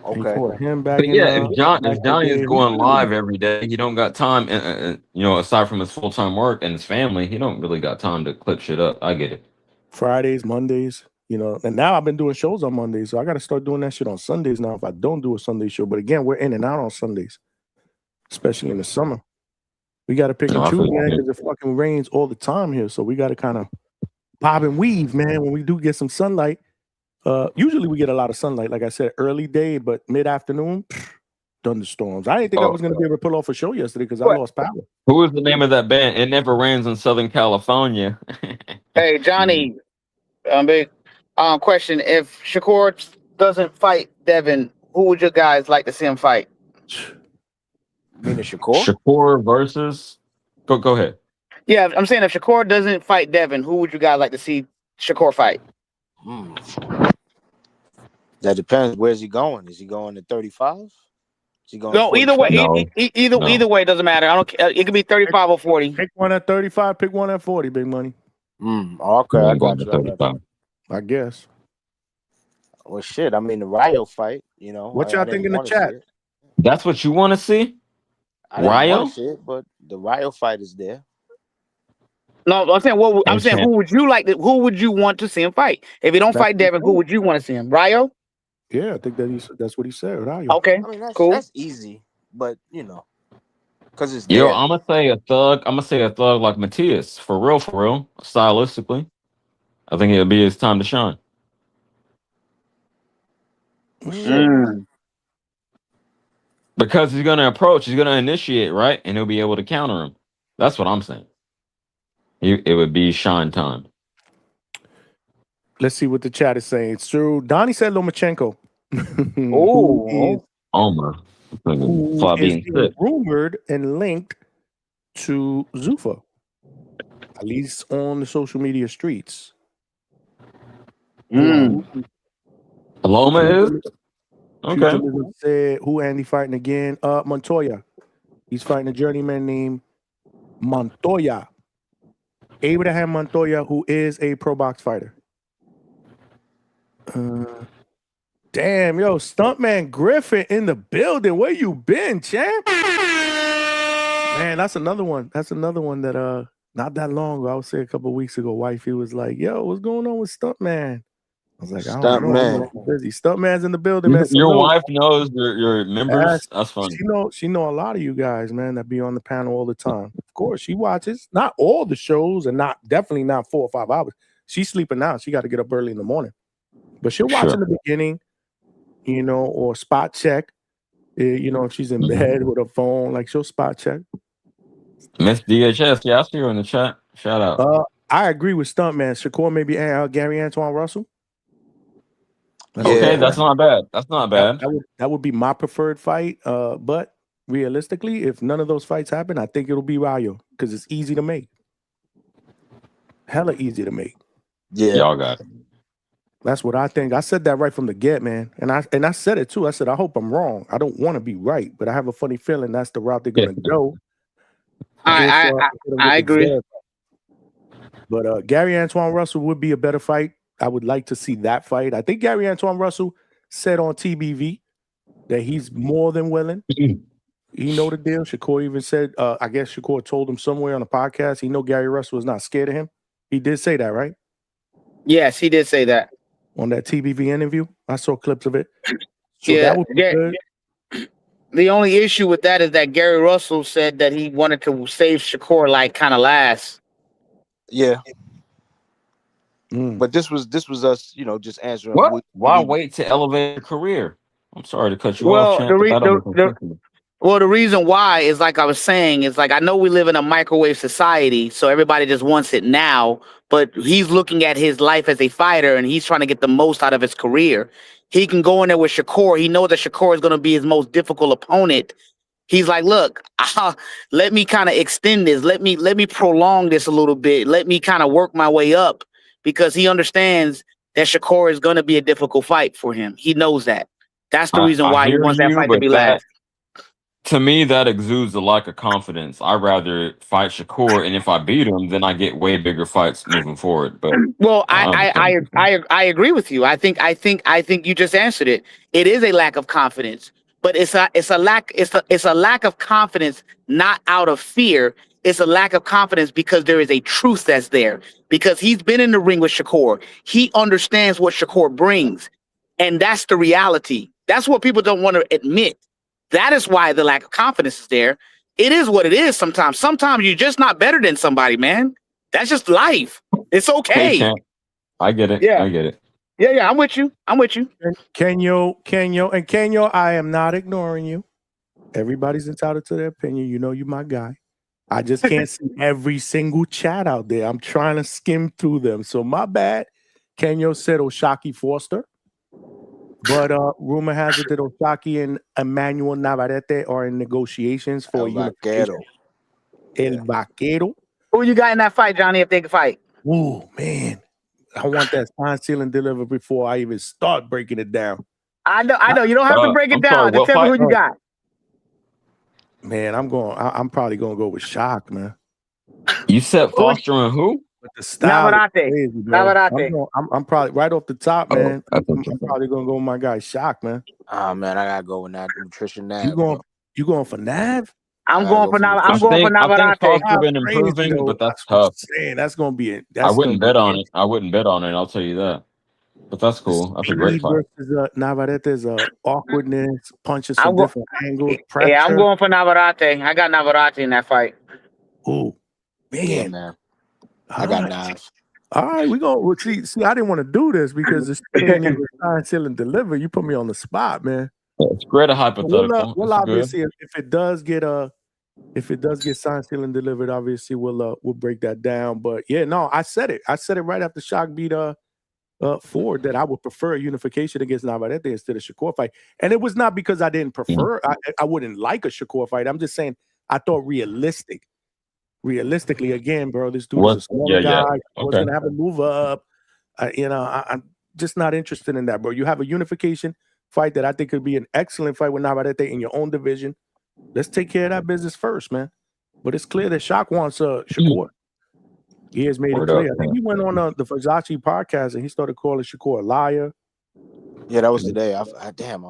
Okay. He fought him back But in. yeah, if Johnny is day. going live every day, he don't got time, and aside from his full-time work and his family, he don't really got time to clip shit up. I get it. Fridays, Mondays, and now I've been doing shows on Mondays, so I got to start doing that shit on Sundays now if I don't do a Sunday show. But again, we're in and out on Sundays, especially in the summer. We got to pick and choose, man, because it fucking rains all the time here. So we got to kind of bob and weave, man, when we do get some sunlight. Usually we get a lot of sunlight, like I said, early day, but mid-afternoon, thunderstorms. I didn't think I was going to be able to pull off a show yesterday because I lost power. Who is the name of that band? It Never Rains in Southern California. Hey, Johnny, big question. If Shakur doesn't fight Devin, who would you guys like to see him fight? Meaning Shakur? Shakur versus... Go ahead. Yeah, I'm saying if Shakur doesn't fight Devin, who would you guys like to see Shakur fight? That depends. Where's he going? Is he going to 35? Is he going? No, either way, either way, it doesn't matter. I don't care. It could be 35 or 40. Pick one at 35. Pick one at 40. Big money. Okay, I got you. I guess. Well, shit. I mean, the Ryo fight. What y'all think in the chat? That's what you want to see? I didn't Ryo? want to see it, but the Ryo fight is there. No, I'm saying, who would you like? Who would you want to see him fight? If he don't fight Devin, who would you want to see him? Ryo? Yeah, I think that's what he said. Ryo. Okay, I mean, cool. That's easy, but because it's Yo, there. I'm gonna say a thug like Matias, for real, stylistically. I think it'll be his time to shine. Because he's gonna initiate, right? And he'll be able to counter him. That's what I'm saying. It would be shine time. Let's see what the chat is saying. It's true. Donnie said Lomachenko. Omar. Who is rumored and linked to Zuffa, at least on the social media streets. Loma is? Okay. Said, who Andy fighting again? Montoya. He's fighting a journeyman named Montoya. Abraham Montoya, who is a pro box fighter. Damn, yo, Stuntman Griffin in the building. Where you been, champ? Man, that's another one. That's another one that not that long ago, I would say a couple of weeks ago, wifey was like, yo, what's going on with Stuntman? I was like, I don't know. I'm busy. Stuntman's in the building, man. Your wife knows your members? That's funny. She know a lot of you guys, man, that be on the panel all the time. Of course, she watches. Not all the shows and definitely not 4 or 5 hours. She's sleeping now. She got to get up early in the morning. But she'll watch in the beginning, or spot check. If she's in bed with her phone, like she'll spot check. Miss DHS, yeah, I see her in the chat. Shout out. I agree with Stuntman. Shakur, maybe Gary Antoine Russell. Okay, that's not bad. That's not bad. That would be my preferred fight. But realistically, if none of those fights happen, I think it'll be Ryo because it's easy to make. Hella easy to make. Yeah, y'all got it. That's what I think. I said that right from the get, man. And I said it too. I said, I hope I'm wrong. I don't want to be right, but I have a funny feeling that's the route they're going to go. I agree. But Gary Antoine Russell would be a better fight. I would like to see that fight. I think Gary Antoine Russell said on TBV that he's more than willing. He know the deal. Shakur even said, I guess Shakur told him somewhere on a podcast, he know Gary Russell is not scared of him. He did say that, right? Yes, he did say that. On that TBV interview. I saw clips of it. So that would be good. The only issue with that is that Gary Russell said that he wanted to save Shakur like kind of last. Yeah. But this was us, just answering. What? Why wait to elevate your career? I'm sorry to cut you off, champ. The reason why is like I was saying, is like I know we live in a microwave society, so everybody just wants it now. But he's looking at his life as a fighter, and he's trying to get the most out of his career. He can go in there with Shakur. He knows that Shakur is going to be his most difficult opponent. He's like, look, let me kind of extend this. Let me prolong this a little bit. Let me kind of work my way up, because he understands that Shakur is going to be a difficult fight for him. He knows that. That's the reason I why he hear wants that you, fight to but be that last. to me that exudes a lack of confidence. I'd rather fight Shakur, and if I beat him, then I get way bigger fights moving forward. But Well, I understand. I agree with you. I think you just answered it. It is a lack of confidence, but it's a lack of confidence, not out of fear. It's a lack of confidence because there is a truth that's there. Because he's been in the ring with Shakur. He understands what Shakur brings, and that's the reality. That's what people don't want to admit. That is why the lack of confidence is there. It is what it is sometimes. Sometimes you're just not better than somebody, man. That's just life. It's Hey, okay. champ, I get it. Yeah. I get it. Yeah, I'm with you. Kenyo, I am not ignoring you. Everybody's entitled to their opinion. You know you're my guy. I just can't see every single chat out there. I'm trying to skim through them. So my bad. Kenyo said Oshaki Foster. But rumor has it that Oshaki and Emmanuel Navarrete are in negotiations for El a unification. Vaquero. El Vaquero. Who you got in that fight, Johnny, if they can fight? Ooh, man. I want that sign, seal, and deliver before I even start breaking it down. I know. You don't have to break it I'm down. sorry, Just what tell me fight? who you got. Man, I'm probably gonna go with Shock, man. You said Foster and who? But the style is Navarrete. crazy, bro. Navarrete. I'm probably right off the top, man. That's I'm interesting. probably gonna go with my guy Shock, man. Oh man, I gotta go with that nutrition Nav. You going for Nav? I'm going for I think Navarrete. Foster been Crazy, improving, though. but that's what I'm tough. saying. That's gonna be it. I wouldn't bet on it. I wouldn't bet on it. I'll tell you that. But that's cool. That's a great Speed fight. versus Navarrete's awkwardness, punches I'm from go- different angles, pressure. Yeah, I'm going for Navarrete. I got Navarrete in that fight. Ooh, man. Yeah, man. I got Nav. All right, we go. See, I didn't want to do this because it's sign, seal, and deliver. You put me on the spot, man. It's great a hypothetical. Well, It's obviously, good. if it does get signed, sealed, and delivered, obviously we'll break that down. But yeah, no, I said it right after Shock beat Ford that I would prefer a unification against Navarrete instead of Shakur fight. And it was not because I didn't prefer. I wouldn't like a Shakur fight. I'm just saying I thought realistically, again, bro, this dude is a smaller guy. What's gonna have to move up? I'm just not interested in that, bro. You have a unification fight that I think could be an excellent fight with Navarrete in your own division. Let's take care of that business first, man. But it's clear that Shock wants Shakur. He has made it clear. I think he went on the Versace podcast and he started calling Shakur a liar. Yeah, that was today. I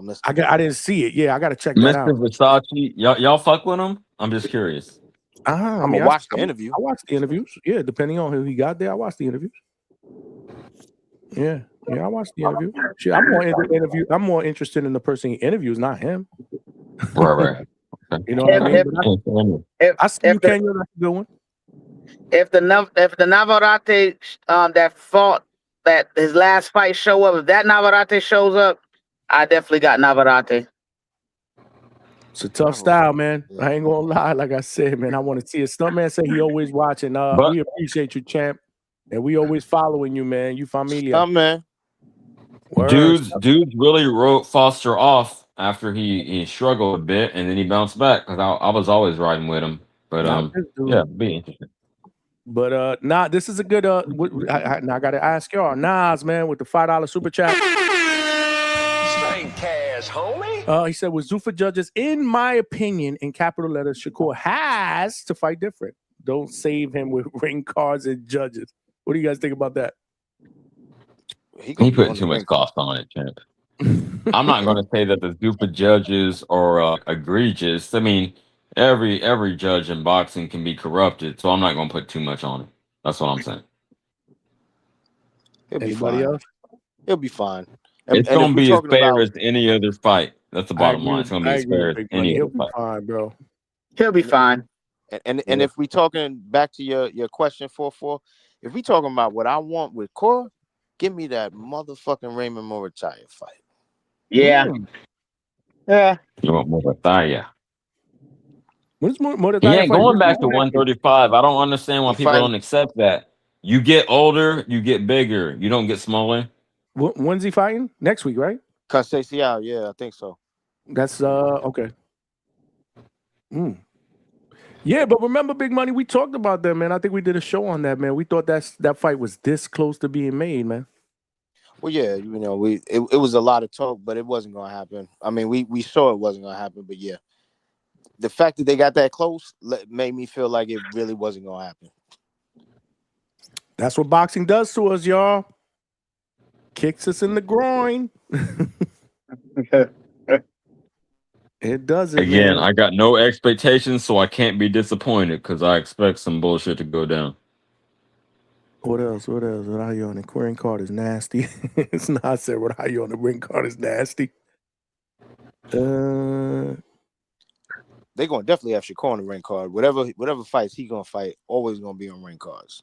missed it. I didn't see it. Yeah, I got to check that out. Mr. Versace, y'all fuck with him? I'm just curious. I'm gonna watch the interview. I watched the interviews. Yeah, depending on who he got there, I watched the interviews. Yeah, I watched the interview. Shit, I'm more interested in the person he interviews, not him. Right. You know what I mean? I see you, Kenya. That's a good one. If the Navarrete that fought that his last fight show up, if that Navarrete shows up, I definitely got Navarrete. It's a tough style, man. I ain't gonna lie. Like I said, man, I want to see it. Stuntman said he always watching. We appreciate you, champ, and we always following you, man. You familiar? Stuntman. Dudes really wrote Foster off after he struggled a bit, and then he bounced back because I was always riding with him. But be interesting. But this is a good. I gotta ask y'all, Nas, man, with the $5 super chat. Straight cash, homie. He said, with Zuffa judges, in my opinion, in capital letters, Shakur has to fight different. Don't save him with ring cards and judges. What do you guys think about that? He putting too much cost on it, champ. I'm not going to say that the Zuffa judges are egregious. I mean, every judge in boxing can be corrupted, so I'm not going to put too much on it. That's what I'm saying. Anybody else? He'll be fine. It's going to be as fair as any other fight. That's the bottom line. It's going to be as fair as any other fight. Fine, bro. He'll be fine. And if we talking back to your question 4-4, if we talking about what I want with Cora, give me that motherfucking Raymond Moritaya fight. Yeah. Yeah. You want Moritaya? What's Moritaya? He ain't going back to 135. I don't understand why people don't accept that. You get older, you get bigger. You don't get smaller. When's he fighting? Next week, right? Conceição, yeah, I think so. That's okay. Yeah, but remember, Big Money, we talked about that, man. I think we did a show on that, man. We thought that fight was this close to being made, man. Well, yeah, you know, it was a lot of talk, but it wasn't gonna happen. I mean, we saw it wasn't gonna happen, but yeah, the fact that they got that close made me feel like it really wasn't gonna happen. That's what boxing does to us, y'all. Kicks us in the groin. It does it, Again, man. I got no expectations, so I can't be disappointed because I expect some bullshit to go down. What else? What else? What are you on the ring card is nasty. It's not said what are you on the ring card is nasty. They're gonna definitely have Shakur on the ring card. Whatever fights he gonna fight, always gonna be on ring cards.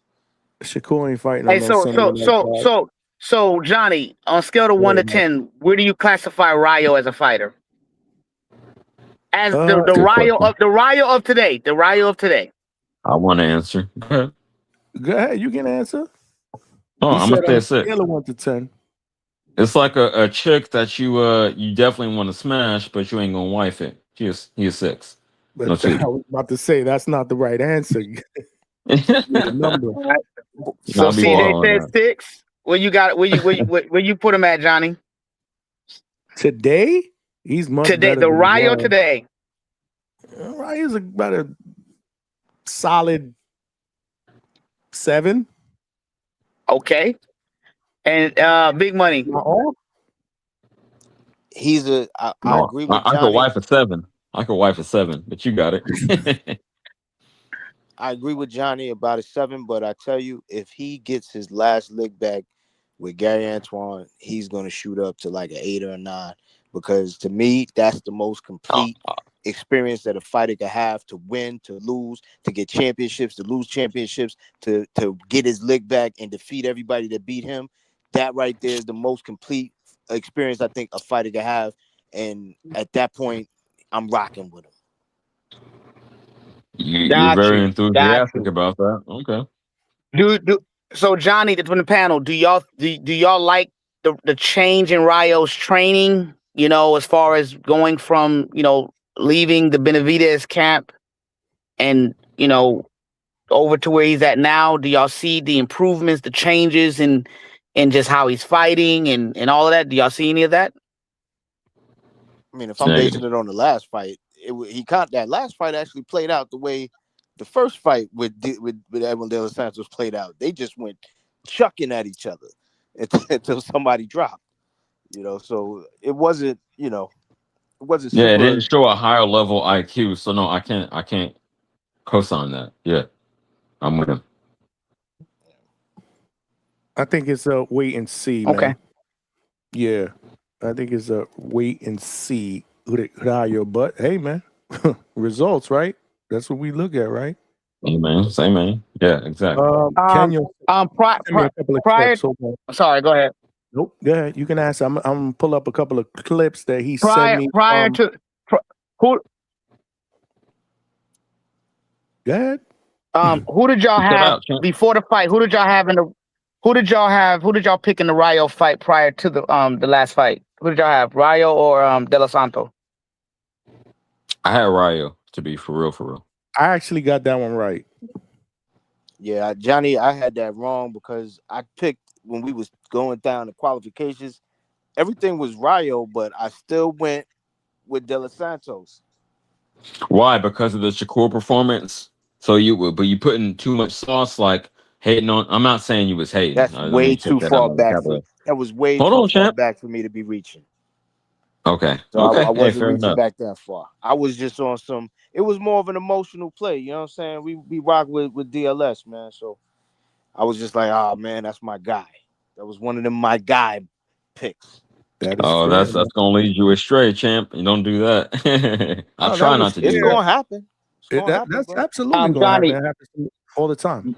Shakur ain't fighting Hey, on no Sunday night card. so Johnny, on a scale of 1 to 10, where do you classify Rayo as a fighter? As the Good Rayo question. of today, the Rayo of today. I want to answer. Go ahead. Go ahead, you can answer. Oh, He I'm said gonna say on a a 6. scale of 1 to 10. It's like a chick that you definitely want to smash, but you ain't gonna wife it. He's 6. But No I cheating. was about to say that's not the right answer. The number. So I'll be CJ following said that. 6. Where you put him at, Johnny? Today, he's much Today, better the than Rayo LeBron. today. Rayo's about a solid 7. Okay. And Big Money. He's I No, agree with I could Johnny. wife a 7. I could wife a 7, but you got it. I agree with Johnny about a 7, but I tell you, if he gets his last lick back with Gary Antoine, he's gonna shoot up to like an 8 or a 9. Because to me, that's the most complete experience that a fighter could have to win, to lose, to get championships, to lose championships, to get his lick back and defeat everybody that beat him. That right there is the most complete experience I think a fighter could have. And at that point, I'm rocking with him. You're very enthusiastic you. about that. Okay. So Johnny, from the panel, do y'all like the change in Rayo's training? You know, as far as going from leaving the Benavidez camp and over to where he's at now. Do y'all see the improvements, the changes in just how he's fighting and all of that? Do y'all see any of that? I mean, if I'm basing it on the last fight, that last fight actually played out the way the first fight with Edwin De Los Santos played out. They just went chucking at each other until somebody dropped. So it wasn't. It wasn't Yeah, it super. didn't show a higher level IQ, so no, I can't co-sign that. Yeah, I'm with him. I think it's a wait and see, man. Okay. Yeah, I think it's a wait and see. Rayo, but hey, man, results, right? That's what we look at, right? Amen. Same man. Yeah, exactly. Kenya, prior. Sorry, go ahead. Nope. Go ahead. You can ask. I'm gonna pull up a couple of clips that he prior sent me. Prior to who? Go ahead. Who did y'all have before the fight? Who did y'all have Who did y'all pick in the Rayo fight prior to the last fight? Who did y'all have? Rayo or De Los Santos? I had Rayo, to be for real. I actually got that one right. Yeah, Johnny, I had that wrong because I picked when we was going down the qualifications. Everything was Rayo, but I still went with De Los Santos. Why? Because of the Shakur performance. So you putting too much sauce, like hating on. I'm not saying you was hating. That's way too far back. That was way too far back for me to be reaching. Okay. So okay. I wasn't fair reaching enough. back that far. I was just on some. It was more of an emotional play. You know what I'm saying? We rock with DLS, man. So I was just like, oh man, that's my guy. That was one of them my guy picks. That's gonna lead you astray, champ. You don't do that. I try not to do that. It's gonna happen. That's absolutely gonna happen. It happens all the time.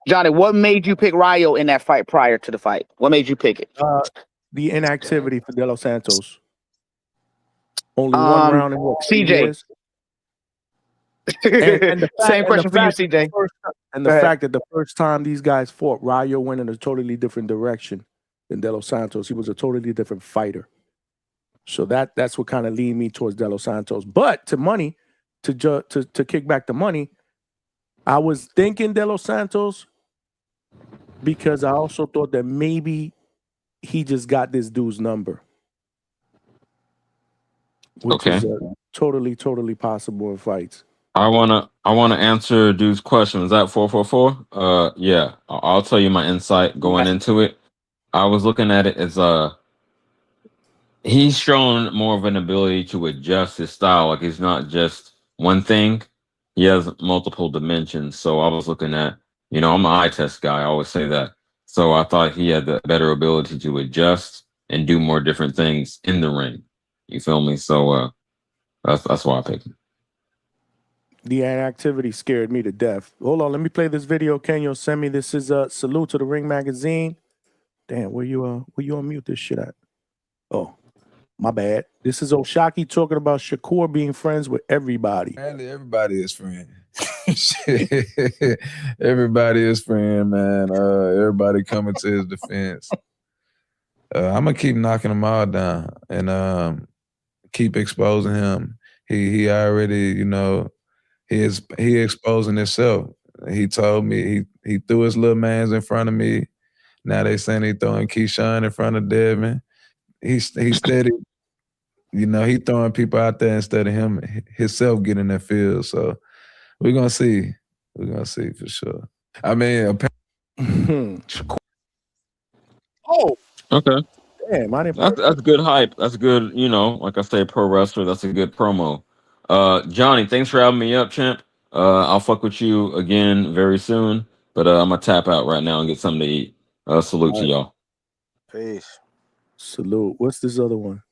Johnny, what made you pick Rayo in that fight prior to the fight? What made you pick it? The inactivity for De Los Santos. Only one round in what? CJ. Same question for you, CJ. And the fact that the first time these guys fought, Rayo went in a totally different direction than De Los Santos. He was a totally different fighter. So that's what kind of leaned me towards De Los Santos. But to kick back the money, I was thinking De Los Santos because I also thought that maybe he just got this dude's number, which Okay. is totally possible in fights. I wanna answer dude's question. Was that 444? Yeah. I'll tell you my insight going into it. I was looking at it as he's shown more of an ability to adjust his style. Like he's not just one thing. He has multiple dimensions. So I was looking at, I'm an eye test guy. I always say that. So I thought he had the better ability to adjust and do more different things in the ring. You feel me? So that's why I picked him. The inactivity scared me to death. Hold on, let me play this video. Kenyo, send me. This is a salute to the Ring Magazine. Damn, where you unmute this shit at? Oh, my bad. This is Oshaki talking about Shakur being friends with everybody. Apparently, everybody is friend. Everybody is friend, man. Everybody coming to his defense. I'm gonna keep knocking them all down and keep exposing him. He already, he exposing himself. He told me he threw his little mans in front of me. Now they saying he throwing Keyshawn in front of Devin. He steady, he throwing people out there instead of him himself getting that field. So we're gonna see. We're gonna see for sure. I mean, oh, Okay. damn, I didn't. That's good hype. That's good, like I say, pro wrestler. That's a good promo. Johnny, thanks for having me up, champ. I'll fuck with you again very soon. But I'm gonna tap out right now and get something to eat. Salute to y'all. Peace. Salute. What's this other one?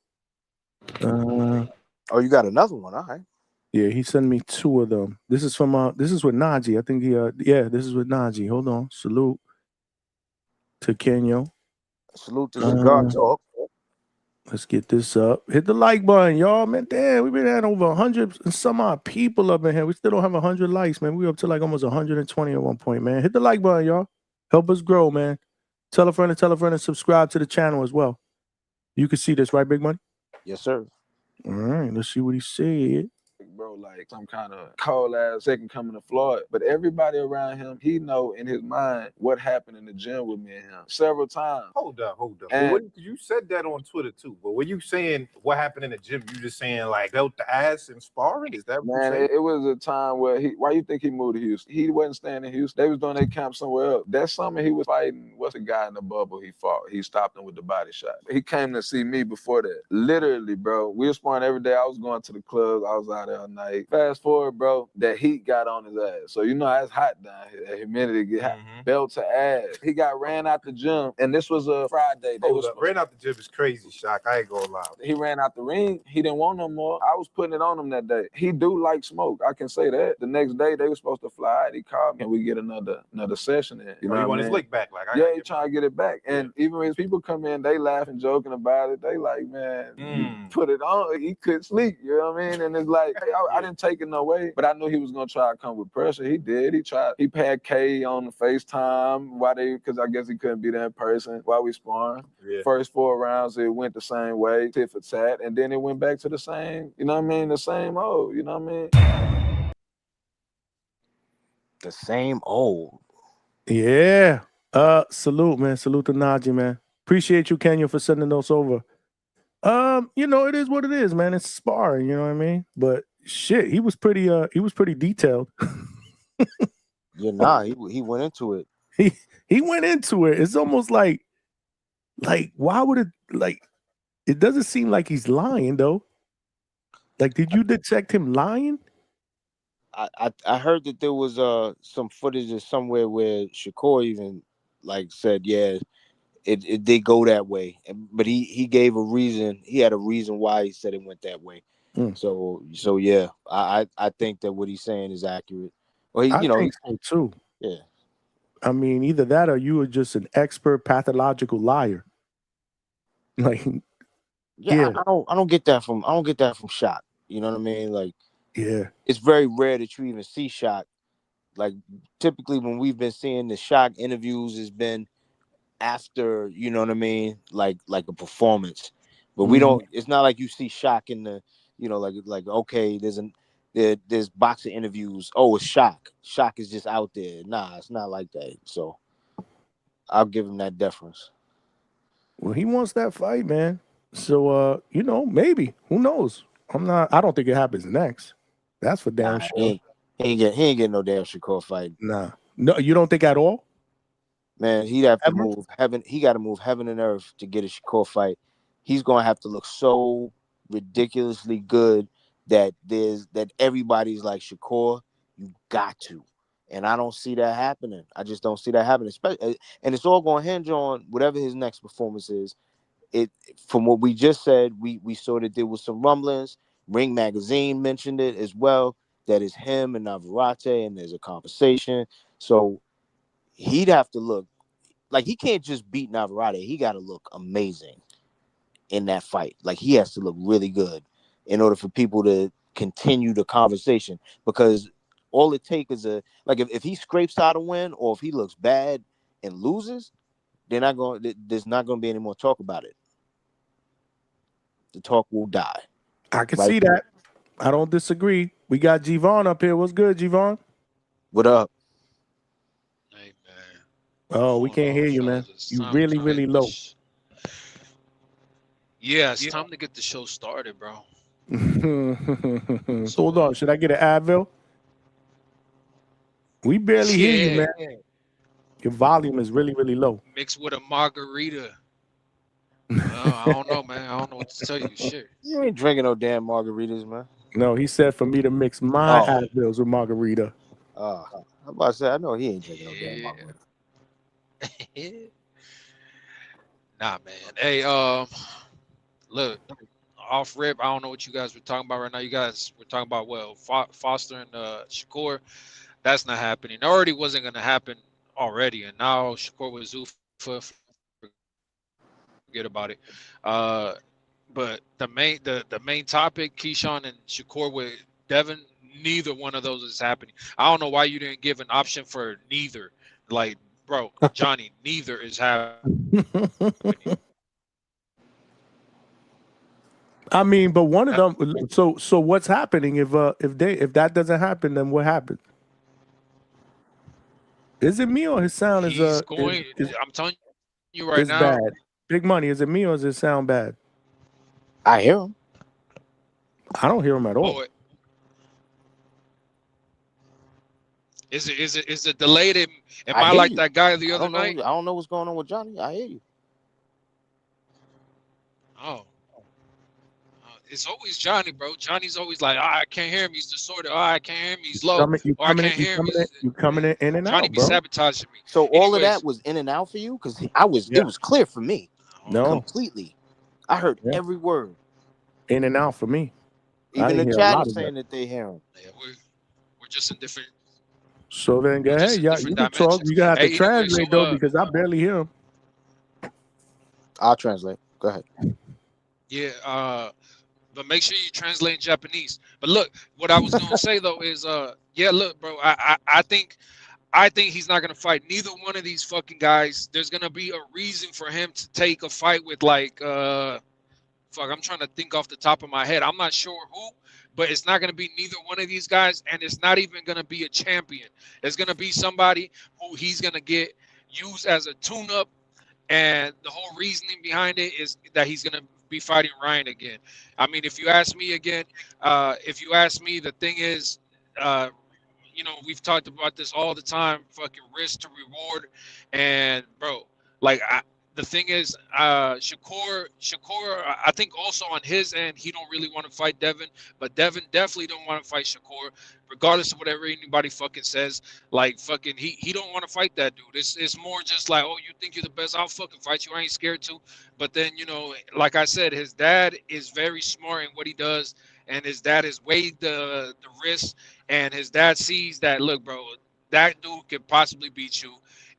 Oh, you got another one, all right. Yeah, he sent me 2 of them. This is from this is with Najee. I think this is with Najee. Hold on. Salute to Kenyo. Salute to Cigar Talk. Let's get this up. Hit the like button, y'all, man. Damn, we've been at over 100 and some odd people up in here. We still don't have 100 likes, man. We up to like almost 120 at one point, man. Hit the like button, y'all. Help us grow, man. Tell a friend and subscribe to the channel as well. You can see this, right, Big Money? Yes, sir. All right, let's see what he said. Bro, like some kind of cold ass second coming to Floyd. But everybody around him, he know in his mind what happened in the gym with me and him several times. Hold up. And But you said that on Twitter too. But when you saying what happened in the gym, you just saying like belt the ass and sparring? Is that what you man, saying? it was a time where why you think he moved to Houston? He wasn't staying in Houston. They was doing their camp somewhere else. That summer he was fighting, what's the guy in the bubble he fought? He stopped him with the body shot. He came to see me before that. Literally, bro. We were sparring every day. I was going to the clubs. I was out there all night. Fast forward, bro, that heat got on his ass. So you know it's hot down here. That humidity get hot. Belt to ass. He got ran out the gym, and this was a Friday. Ran out the gym is crazy, Shock. I ain't gonna lie. He ran out the ring. He didn't want no more. I was putting it on him that day. He do like smoke. I can say that. The next day they were supposed to fly out. He called me. Can we get another session in? You want his lick back? Like he trying to get it back. And even when people come in, they laughing, joking about it. They like, man, you put it on. He couldn't sleep. You know what I mean? And it's like, hey, I didn't take it no way, but I knew he was gonna try to come with pressure. He did. He tried. He had K on the FaceTime because I guess he couldn't be there in person while we sparring. Yeah. First 4 rounds, it went the same way, tit for tat, and then it went back to the same. You know what I mean? The same old. You know what I mean? The same old. Yeah. Salute, man. Salute to Najee, man. Appreciate you, Kenya, for sending those over. It is what it is, man. It's sparring, you know what I mean? But shit, he was pretty detailed. Yeah, he went into it. He went into it. It's almost like why would it it doesn't seem like he's lying though. Like, did you detect him lying? I heard that there was some footage somewhere where Shakur even said, yeah, it did go that way, but he gave a reason. He had a reason why he said it went that way. So yeah, I think that what he's saying is accurate. Well, I think so too. Yeah. I mean, either that or you are just an expert pathological liar. Like, yeah. I don't get that from Shot. You know what I mean? Like, yeah, it's very rare that you even see Shot. Like, typically when we've been seeing the Shot interviews has been after, you know what I mean, like a performance. But we don't. It's not like you see Shock in the, okay, there's boxing interviews. Oh, it's Shock. Shock is just out there. Nah, it's not like that. So I'll give him that deference. Well, he wants that fight, man. So, maybe. Who knows? I don't think it happens next. That's for damn Nah, sure. he ain't getting no damn Shakur fight. Nah. No, you don't think at all? Man, he'd have to Ever? move heaven. He got to move heaven and earth to get a Shakur fight. He's gonna have to look so ridiculously good that everybody's like, Shakur, you got to. And I don't see that happening. I just don't see that happening. And it's all gonna hinge on whatever his next performance is. It from what we just said, we saw that there was some rumblings. Ring Magazine mentioned it as well. That is him and Navarrete, and there's a conversation. So he'd have to look like he can't just beat Navarrete. He got to look amazing in that fight. Like he has to look really good in order for people to continue the conversation. Because all it takes is if he scrapes out a win, or if he looks bad and loses, there's not going to be any more talk about it. The talk will die. I can see that. I don't disagree. We got Javon up here. What's good, Javon? What up? Hey man. Oh, we can't hear you, man. You really, really low. Yeah, it's time to get the show started, bro. Hold on. Should I get an Advil? We barely hear you, man. Your volume is really, really low. Mixed with a margarita. I don't know, man. I don't know what to tell you. Shit. You ain't drinking no damn margaritas, man. No, he said for me to mix my Advils with margarita. I'm about to say, I know he ain't drinking no damn margarita. Nah, man. Hey, look, off rip. I don't know what you guys were talking about right now. You guys were talking about Foster and Shakur. That's not happening. It already wasn't going to happen already, and now Shakur with Zuffa. Forget about it. But the main topic, Keyshawn and Shakur with Devin, neither one of those is happening. I don't know why you didn't give an option for neither. Like, bro, Johnny, neither is happening. I mean, but one of them. So what's happening if that doesn't happen? Then what happens? Is it me or his sound I'm telling you right now. Bad. Big Money. Is it me or does it sound bad? I hear him. I don't hear him at all. Oh, is it delayed? Am I like that guy the other night? I don't know what's going on with Johnny. I hear you. Oh. It's always Johnny, bro. Johnny's always like, I can't hear him. He's distorted. I can't hear him. He's low. I can't hear him. You coming in and Johnny out, be bro. sabotaging me. So all of that was in and out for you? Because it was clear for me. No. Completely. I heard every word. In and out for me. Even the chat is saying that they hear him. Yeah, we're just in different. So then go ahead. Yeah, you can talk. You gotta have to translate though, because I barely hear him. I'll translate. Go ahead. Yeah, but make sure you translate in Japanese. But look, what I was gonna say though is, look, bro, I think he's not gonna fight neither one of these fucking guys. There's gonna be a reason for him to take a fight with I'm trying to think off the top of my head. I'm not sure who, but it's not gonna be neither one of these guys, and it's not even gonna be a champion. It's gonna be somebody who he's gonna get used as a tune-up, and the whole reasoning behind it is that he's gonna be fighting Ryan again. I mean, if you ask me again, the thing is, we've talked about this all the time, fucking risk to reward. And bro, the thing is, Shakur, I think also on his end, he don't really want to fight Devin, but Devin definitely don't want to fight Shakur, regardless of whatever anybody fucking says. He don't want to fight that dude. It's more just like, oh, you think you're the best? I'll fucking fight you. I ain't scared to. But then, like I said, his dad is very smart in what he does, and his dad has weighed the risk, and his dad sees that, look, bro, that dude could possibly beat you.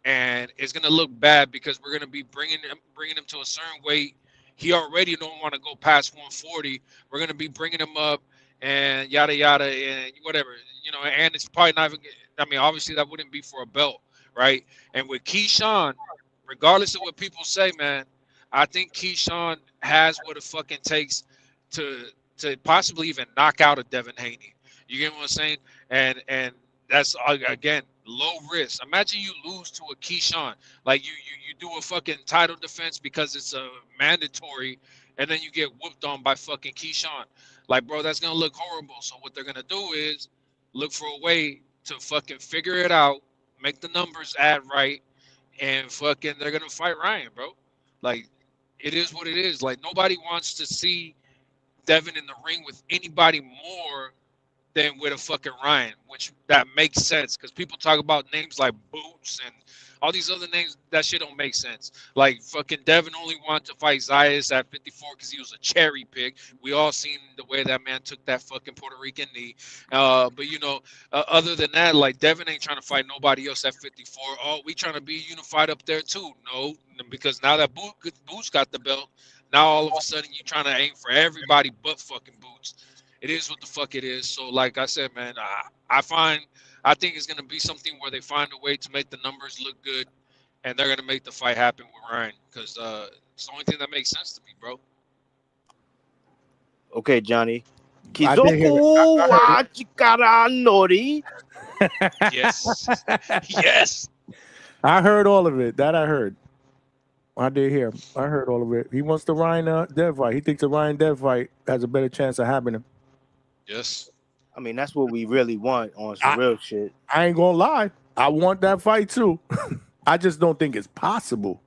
And it's gonna look bad because we're gonna be bringing him to a certain weight. He already don't want to go past 140. We're gonna be bringing him up and yada yada and whatever, And it's probably not even. I mean, obviously that wouldn't be for a belt, right? And with Keyshawn, regardless of what people say, man, I think Keyshawn has what it fucking takes to possibly even knock out a Devin Haney. You get what I'm saying? And that's again low risk. Imagine you lose to a Keyshawn, like you do a fucking title defense because it's a mandatory, and then you get whooped on by fucking Keyshawn. Like, bro, that's gonna look horrible. So what they're gonna do is look for a way to fucking figure it out, make the numbers add right, and fucking they're gonna fight Ryan, bro. Like, it is what it is. Like, nobody wants to see Devin in the ring with anybody more than with a fucking Ryan, which that makes sense because people talk about names like Boots and all these other names. That shit don't make sense. Like, fucking Devin only wanted to fight Zayas at 54 because he was a cherry pick. We all seen the way that man took that fucking Puerto Rican knee. But you know, other than that, like, Devin ain't trying to fight nobody else at 54. Oh, we trying to be unified up there too. No, because now that Boots got the belt, now all of a sudden you trying to aim for everybody but fucking Boots. It is what the fuck it is. So like I said, man, I think it's gonna be something where they find a way to make the numbers look good, and they're gonna make the fight happen with Ryan because it's the only thing that makes sense to me, bro. Okay, Johnny. I did hear Kizoku Hachikara Nori. Yes. Yes. I heard all of it. That I heard. I did hear. I heard all of it. He wants the Ryan Dev fight. He thinks the Ryan Dev fight has a better chance of happening. Yes. I mean, that's what we really want on some real shit. I ain't gonna lie. I want that fight too. I just don't think it's possible.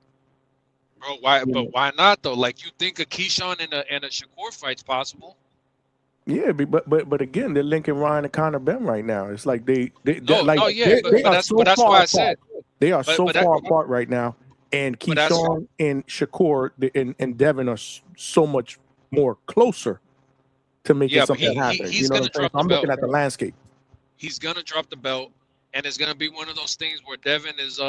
Bro, why? But why not though? Like, you think a Keyshawn and a Shakur fight's possible? Yeah, but again, they're linking Ryan and Conor Ben right now. It's like they Yeah, they are that's so why far I said apart. They are so far apart right now. And Keyshawn and Shakur and Devin are so much more closer to making something happen. He's You know gonna what I'm saying? drop So I'm the looking belt. at the landscape. He's gonna drop the belt, and it's gonna be one of those things where Devin is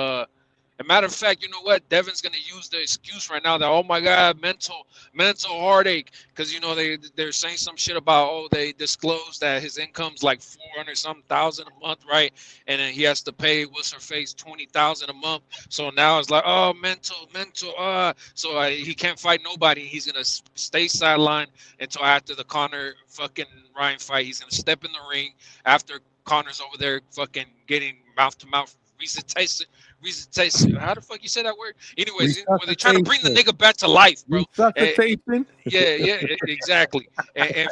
a matter of fact, you know what? Devin's gonna use the excuse right now that, oh my god, mental heartache, because you know they're saying some shit about, they disclosed that his income's like 400,000 a month, right? And then he has to pay what's her face 20,000 a month. So now it's like, oh, mental. So he can't fight nobody. He's gonna stay sidelined until after the Conor fucking Ryan fight. He's gonna step in the ring after Conor's over there fucking getting mouth to mouth resuscitation. How the fuck you say that word? Anyways, when they're trying to bring the nigga back to life, bro. Resuscitation. Yeah, exactly. And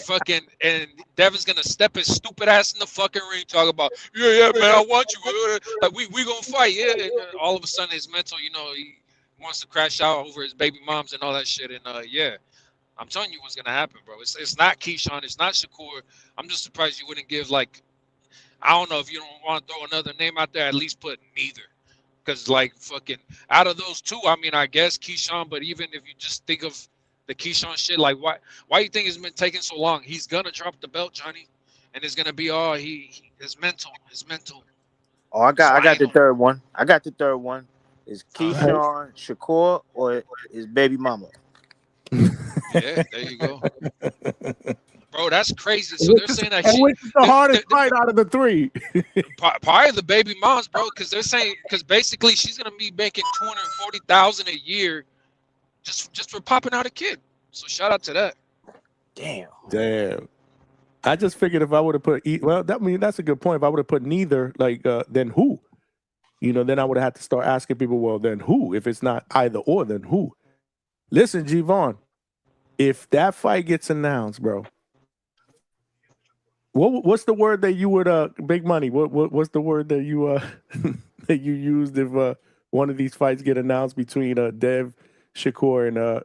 Devin's gonna step his stupid ass in the fucking ring, talk about, yeah, man, I want you. Like, we gonna fight, yeah. And all of a sudden, his mental, you know, he wants to crash out over his baby moms and all that shit. And yeah, I'm telling you what's gonna happen, bro. It's not Keyshawn, it's not Shakur. I'm just surprised you wouldn't give, like, I don't know, if you don't want to throw another name out there, at least put neither. Because, like, fucking, out of those two, I mean, I guess Keyshawn, but even if you just think of the Keyshawn shit, like, why you think it's been taking so long? He's going to drop the belt, Johnny, and it's going to be, his mental. Oh, I got the third one. Is Keyshawn Shakur or his baby mama? Yeah, there you go. Bro, that's crazy. So they're saying that which is the hardest fight out of the three? Probably the baby moms, bro, because they're saying, because basically she's gonna be making 240,000 a year just for popping out a kid. So shout out to that. Damn. I just figured if I would have put that's a good point. If I would have put neither, like, then who? You know, then I would have had to start asking people, well, then who? If it's not either or, then who? Listen, G-Von, if that fight gets announced, bro. What's the word that you would big money? What's the word that you that you used if one of these fights get announced between Dev, Shakur, and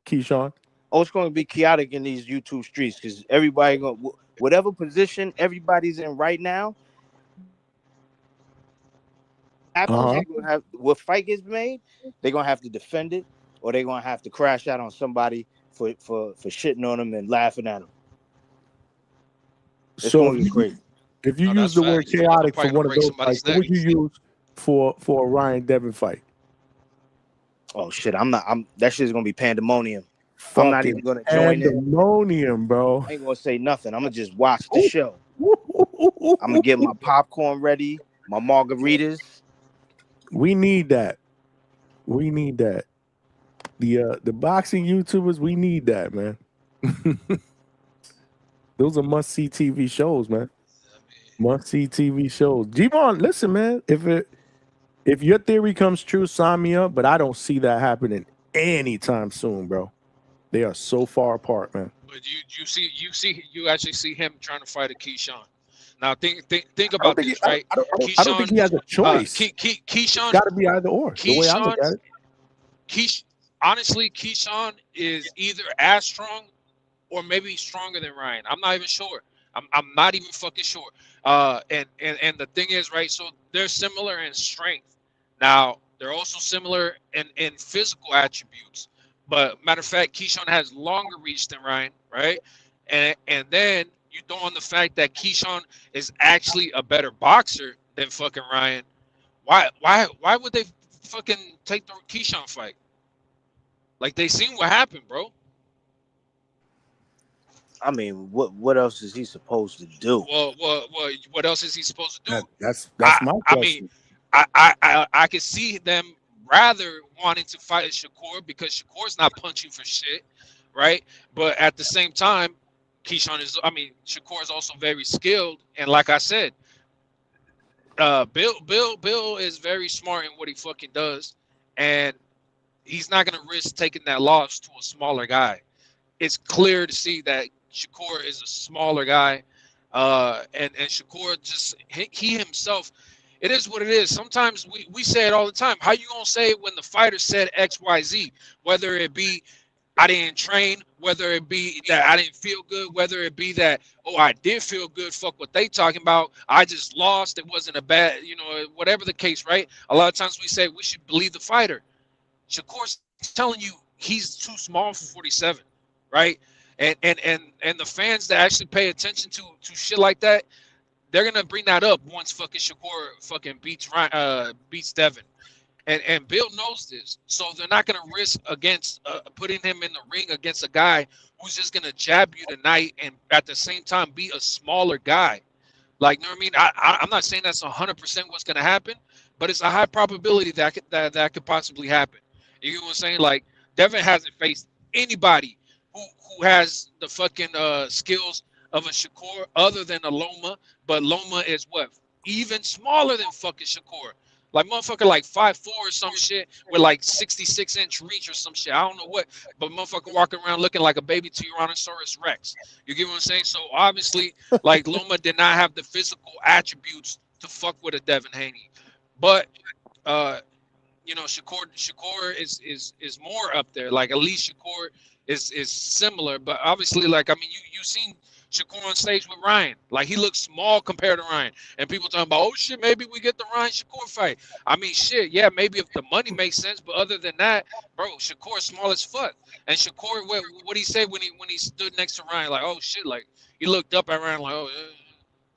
Keyshawn? Oh, it's going to be chaotic in these YouTube streets because everybody whatever position everybody's in right now. Happens, they're gonna have, what fight gets made, they're gonna have to defend it, or they're gonna have to crash out on somebody for shitting on them and laughing at them. It's So gonna be crazy. if you use the word chaotic for one of those fights, what would you use for a Ryan Devin fight? Oh shit, that shit's gonna be pandemonium. I'm not even gonna join it. Pandemonium, bro. I ain't gonna say nothing. I'm gonna just watch the show. I'm gonna get my popcorn ready, my margaritas. We need that. The boxing YouTubers, we need that, man. Those are must-see TV shows, man. Must-see TV shows. G-Von, listen, man. If your theory comes true, sign me up. But I don't see that happening anytime soon, bro. They are so far apart, man. But you actually see him trying to fight a Keyshawn. Now think I about don't think this, right? I don't think he has a choice. Keyshawn Got to be either or. The way I look at it. Honestly, Keyshawn is either as strong or maybe stronger than Ryan. I'm not even sure. I'm not even fucking sure. And the thing is, right? So they're similar in strength. Now they're also similar in physical attributes. But matter of fact, Keyshawn has longer reach than Ryan, right? And then you throw on the fact that Keyshawn is actually a better boxer than fucking Ryan. Why would they fucking take the Keyshawn fight? Like, they seen what happened, bro. I mean, what else is he supposed to do? Well, what else is he supposed to do? That's my question. I could see them rather wanting to fight Shakur because Shakur's not punching for shit, right? But at the same time, Shakur is also very skilled, and like I said, Bill is very smart in what he fucking does, and he's not gonna risk taking that loss to a smaller guy. It's clear to see that Shakur is a smaller guy, and Shakur just he himself. It is what it is. Sometimes we say it all the time. How you gonna say it when the fighter said X, Y, Z? Whether it be I didn't train, whether it be that I didn't feel good, whether it be that, oh, I did feel good, fuck what they talking about, I just lost, it wasn't a bad, whatever the case, right? A lot of times we say we should believe the fighter. Shakur's telling you he's too small for 47, right? And the fans that actually pay attention to shit like that, they're gonna bring that up once fucking Shakur fucking beats Devin. And Bill knows this, so they're not gonna risk against putting him in the ring against a guy who's just gonna jab you tonight and at the same time be a smaller guy. Like, you know what I mean? I'm not saying that's 100% what's gonna happen, but it's a high probability that could possibly happen. You get what I'm saying? Like, Devin hasn't faced anybody who has the fucking skills of a Shakur other than a Loma, but Loma is what? Even smaller than fucking Shakur. Like, motherfucker, like 5'4" or some shit with like 66-inch reach or some shit. I don't know what, but motherfucker walking around looking like a baby Tyrannosaurus Rex. You get what I'm saying? So obviously, like, Loma did not have the physical attributes to fuck with a Devin Haney. But Shakur is more up there. Like, at least Shakur is similar. But obviously, like, I mean, you seen Shakur on stage with Ryan. Like, he looks small compared to Ryan. And people talking about, oh shit, maybe we get the Ryan Shakur fight. I mean, shit, yeah, maybe if the money makes sense, but other than that, bro, Shakur's small as fuck. And Shakur, what he say when he stood next to Ryan? Like, oh shit, like, he looked up at Ryan like, oh,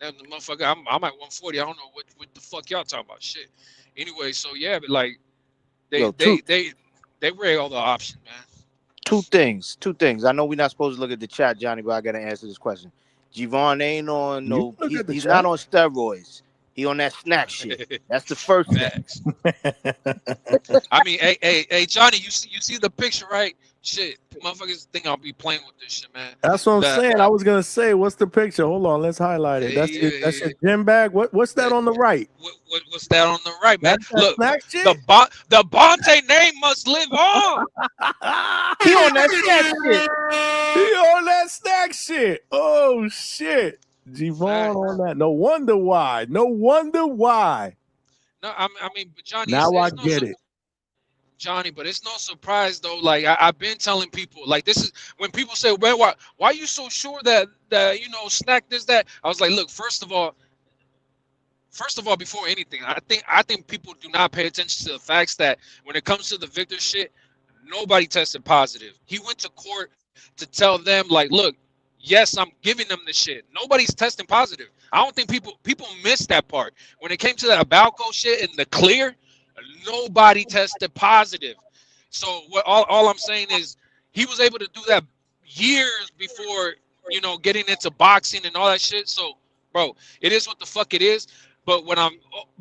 that motherfucker, I'm at 140. I don't know what the fuck y'all talking about. Shit. Anyway, so yeah, but like, they weigh all the options, man. Two things. I know we're not supposed to look at the chat, Johnny, but I gotta answer this question. G-Von ain't on no. He's not on steroids. He on that snack shit. That's the first thing. I mean, hey, Johnny, you see the picture, right? Shit, motherfuckers think I'll be playing with this shit, man. That's what I'm saying. I was gonna say, what's the picture? Hold on, let's highlight it. That's your gym bag. What's that on the right? What's that on the right, man? Look, shit? the Bonte name must live on. He on that snack shit. He on that snack shit. Oh shit. G-Von on that. No wonder why. No, I mean, but Johnny. Now I get it. Johnny, but it's no surprise though. Like, I've been telling people, like, this is when people say, well, why are you so sure that snack this, that? I was like, look, first of all, before anything, I think people do not pay attention to the facts that when it comes to the Victor shit, nobody tested positive. He went to court to tell them, like, look, yes, I'm giving them the shit. Nobody's testing positive. I don't think people missed that part. When it came to that Balco shit in the clear, nobody tested positive. So all I'm saying is he was able to do that years before, getting into boxing and all that shit. So, bro, it is what the fuck it is. But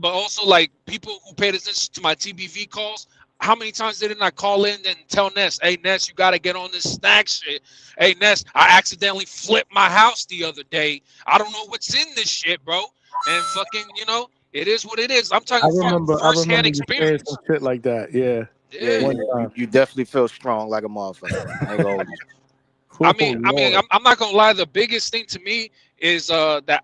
also, like, people who paid attention to my TBV calls, how many times didn't I call in and tell Ness, hey, Ness, you got to get on this snack shit. Hey, Ness, I accidentally flipped my house the other day. I don't know what's in this shit, bro. and fucking, you know, it is what it is. I'm I talking remember first-hand you saying some experience. shit like that. Yeah. Yeah, One you, time. you definitely feel strong like a motherfucker. I ain't gonna hold you. I Oh, mean, Lord. I'm not gonna lie. The biggest thing to me is that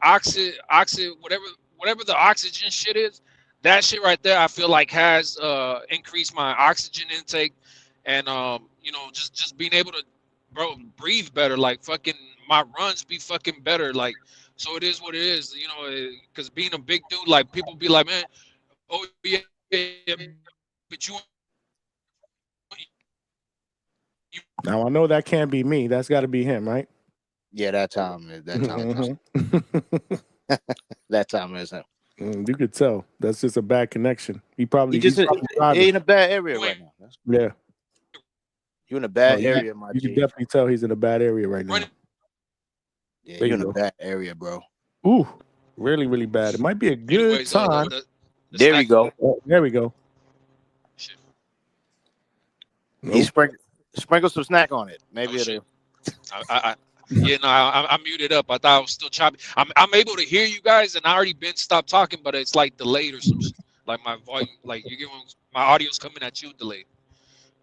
whatever the oxygen shit is. That shit right there, I feel like has increased my oxygen intake, and you know, just being able to, bro, breathe better. Like fucking my runs be fucking better. Like, so it is what it is. You know, because being a big dude, like people be like, man, oh yeah, but you. Now I know that can't be me. That's got to be him, right? Yeah, that time is him. That time is him. You could tell. That's just a bad connection. He probably He in a bad area right now. Yeah. You in a bad No, area, my you G. can definitely tell he's in a bad area right now. Yeah, There you you in a go. bad area, bro. Ooh, really, really bad. It might be a good time. There we go. Oh, there we go. He sprinkle some snack on it. Maybe it'll. Yeah, no, I muted up. I thought I was still choppy. I'm able to hear you guys, and I already been stopped talking, but it's like delayed or some shit. Like my volume, like you get my audio's coming at you delayed.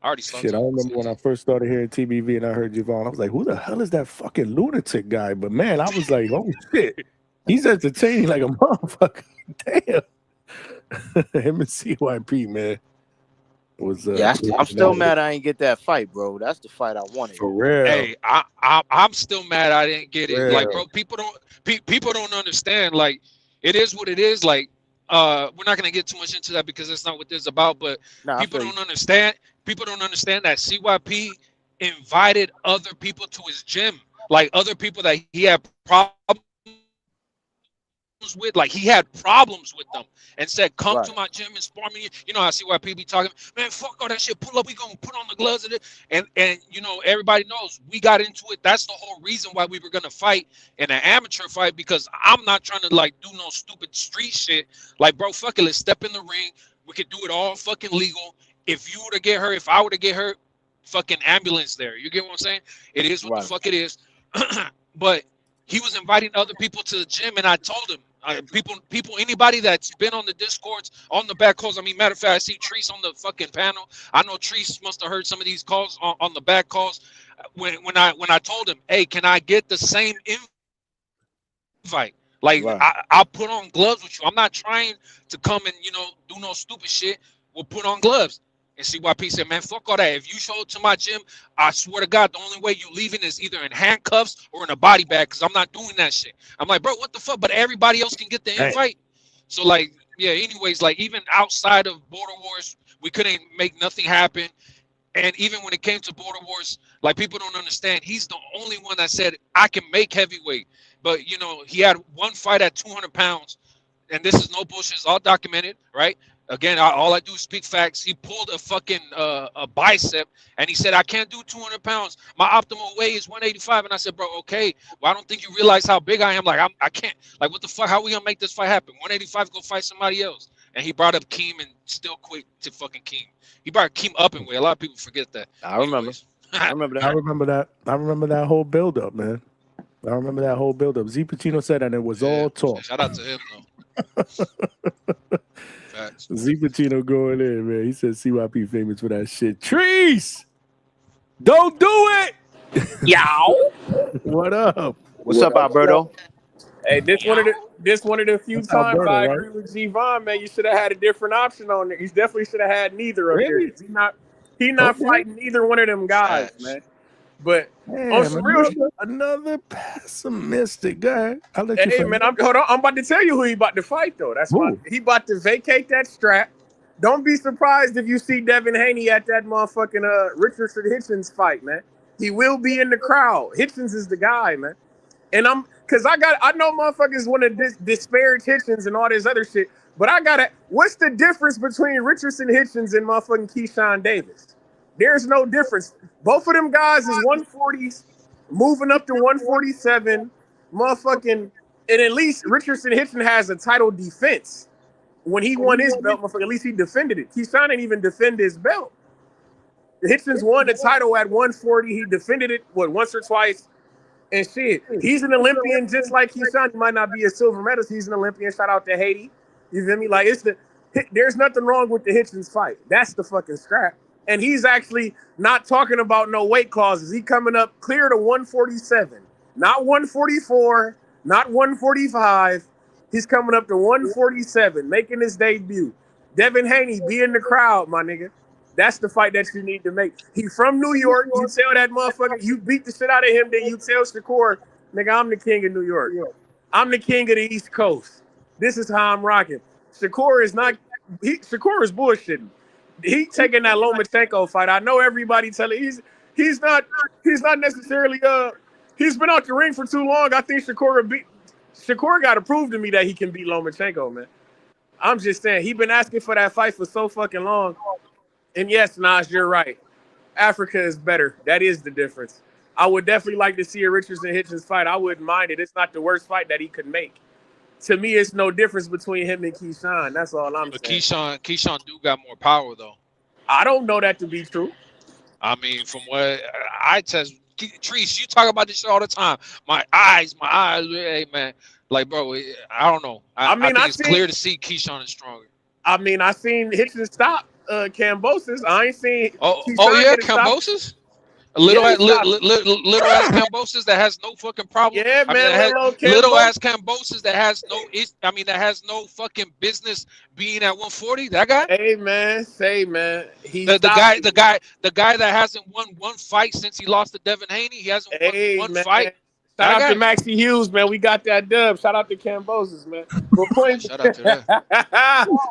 I already stopped Shit, I talking. remember when I first started hearing TBV and I heard Javon, I was like, who the hell is that fucking lunatic guy? But man, I was like, oh shit, he's entertaining like a motherfucker. Damn. Him and CYP, man. Was Yeah, I'm still mad I ain't get that fight, bro. That's the fight I wanted. For real. Hey, I'm still mad I didn't get it. Real. Like, bro, people don't understand. Like, it is what it is. Like, we're not gonna get too much into that because that's not what this is about. But people don't understand. People don't understand that CYP invited other people to his gym, like other people that he had problems with, like he had problems with them, and said, "Come to my gym and spar me." You know how CYP be talking, man. Fuck all that shit. Pull up. We gonna put on the gloves and you know everybody knows we got into it. That's the whole reason why we were gonna fight in an amateur fight, because I'm not trying to like do no stupid street shit. Like, bro, fuck it. Let's step in the ring. We could do it all fucking legal. If you were to get hurt, if I were to get hurt, fucking ambulance there. You get what I'm saying? It is what the fuck it is. But he was inviting other people to the gym, and I told him, anybody that's been on the Discords, on the back calls. I mean, matter of fact, I see Treese on the fucking panel. I know Treese must have heard some of these calls on the back calls. When I told him, hey, can I get the same invite? Like, I'll put on gloves with you. I'm not trying to come and, you know, do no stupid shit. We'll put on gloves. And CYP said, man, fuck all that. If you show up to my gym, I swear to God, the only way you leaving is either in handcuffs or in a body bag, because I'm not doing that shit. I'm like, bro, what the fuck? But everybody else can get the invite. So, like, yeah, anyways, like, even outside of Border Wars, we couldn't make nothing happen. And even when it came to Border Wars, like, people don't understand. He's the only one that said, I can make heavyweight. But, you know, he had one fight at 200 pounds. And this is no bullshit. It's all documented, right? Again, all I do is speak facts. He pulled a fucking a bicep, and he said, I can't do 200 pounds. My optimal weight is 185. And I said, bro, okay. Well, I don't think you realize how big I am. Like, I can't. Like, what the fuck? How we going to make this fight happen? 185, go fight somebody else. And he brought up Keem and still quit to fucking Keem. He brought Keem up in weight. A lot of people forget that. I remember. I remember that. I remember that whole build-up, man. I remember that whole build-up. Z Pacino said that, and it was all talk. Shout out to him, though. Z Pacino going in, man. He said CYP famous for that shit. Trees! Don't do it! Yow! What up? What's up, Alberto? Hey, this one of the few That's times Alberto, I right? agree with G-Von, man. You should have had a different option on there. You definitely should have had neither of Really? there. He not Okay. fighting either one of them guys, man. But Damn, on some real shit, another pessimistic guy. I'll let you hey finish. man, hold on. I'm about to tell you who he about to fight though. He about to vacate that strap. Don't be surprised if you see Devin Haney at that motherfucking Richardson Hitchens fight, man. He will be in the crowd. Hitchens is the guy, man. And I know motherfuckers want to disparage Hitchens and all this other shit, but what's the difference between Richardson Hitchens and motherfucking Keyshawn Davis? There's no difference. Both of them guys is 140s, moving up to 147, motherfucking, and at least Richardson Hitchens has a title defense. When he won his belt, motherfucker, at least he defended it. Keyshawn didn't even defend his belt. Hitchens won the title at 140. He defended it, once or twice. And shit, he's an Olympian just like Keyshawn. He might not be a silver medalist. He's an Olympian. Shout out to Haiti. You feel me? Like there's nothing wrong with the Hitchens fight. That's the fucking scrap. And he's actually not talking about no weight clauses. He coming up clear to 147, not 144, not 145. He's coming up to 147, making his debut. Devin Haney, be in the crowd, my nigga. That's the fight that you need to make. He's from New York. You tell that motherfucker, you beat the shit out of him, then you tell Shakur, nigga, I'm the king of New York. I'm the king of the East Coast. This is how I'm rocking. Shakur is bullshitting. He taking that Lomachenko fight. I know everybody telling he's not necessarily he's been out the ring for too long. I think Shakur got to prove to me that he can beat Lomachenko, man. I'm just saying, he been asking for that fight for so fucking long. And yes, Nas, you're right. Africa is better. That is the difference. I would definitely like to see a Richardson Hitchens fight. I wouldn't mind it. It's not the worst fight that he could make. To me, it's no difference between him and Keyshawn. That's all I'm saying. Keyshawn do got more power though. I don't know that to be true. I mean, from what I test, Treese, you talk about this shit all the time. My eyes, hey man, like bro, I don't know. I think it's clear to see Keyshawn is stronger. I mean, I seen Hitchens stop Kambosos. I ain't seen. Oh yeah, Kambosos. Little ass Kambosos that has no fucking problem. Yeah, man. Little ass Kambosos that has no fucking business being at 140. That guy. Hey man, he's the guy that hasn't won one fight since he lost to Devin Haney. He hasn't won one fight. Shout out to Maxie Hughes, man. We got that dub. Shout out to Kambosos, man. Shout out to that.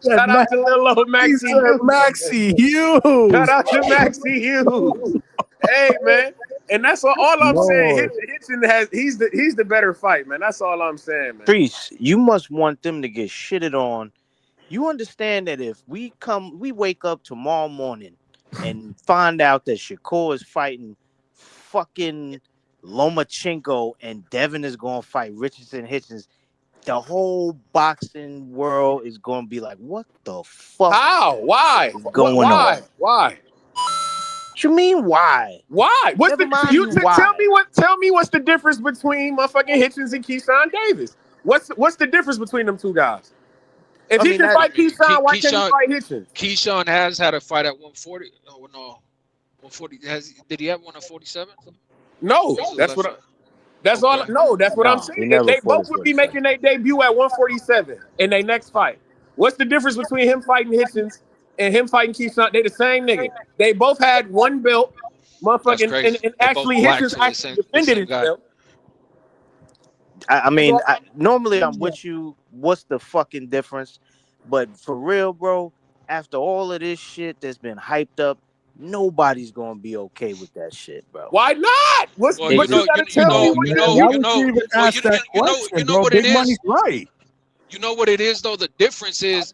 Shout out to little old Maxie Hughes. Maxie Hughes. Shout out to Maxie Hughes. Hey, man. And that's all I'm saying. He's the better fight, man. That's all I'm saying, man. Treese, you must want them to get shitted on. You understand that if we wake up tomorrow morning and find out that Shakur is fighting fucking Lomachenko and Devin is going to fight Richardson Hitchens, the whole boxing world is going to be like, what the fuck? How? Why? Is going on? Why? What you mean why? Why? Tell me what's the difference between motherfucking Hitchens and Keyshawn Davis? What's the difference between them two guys? If he can fight Keyshawn, why can't he fight Hitchens? Keyshawn has had a fight at 140. Oh no, 140. Did he have one at 47? No, that's what I'm saying. They both would be making their debut at 147 in their next fight. What's the difference between him fighting Hitchens and him fighting Keyshawn? They the same nigga. They both had one belt, motherfucking, and actually Hitchens actually defended himself. I mean, normally I'm with you. What's the fucking difference? But for real, bro, after all of this shit that's been hyped up, nobody's gonna be okay with that shit, bro. Why not? You know what it is. Right. You know what it is though. The difference is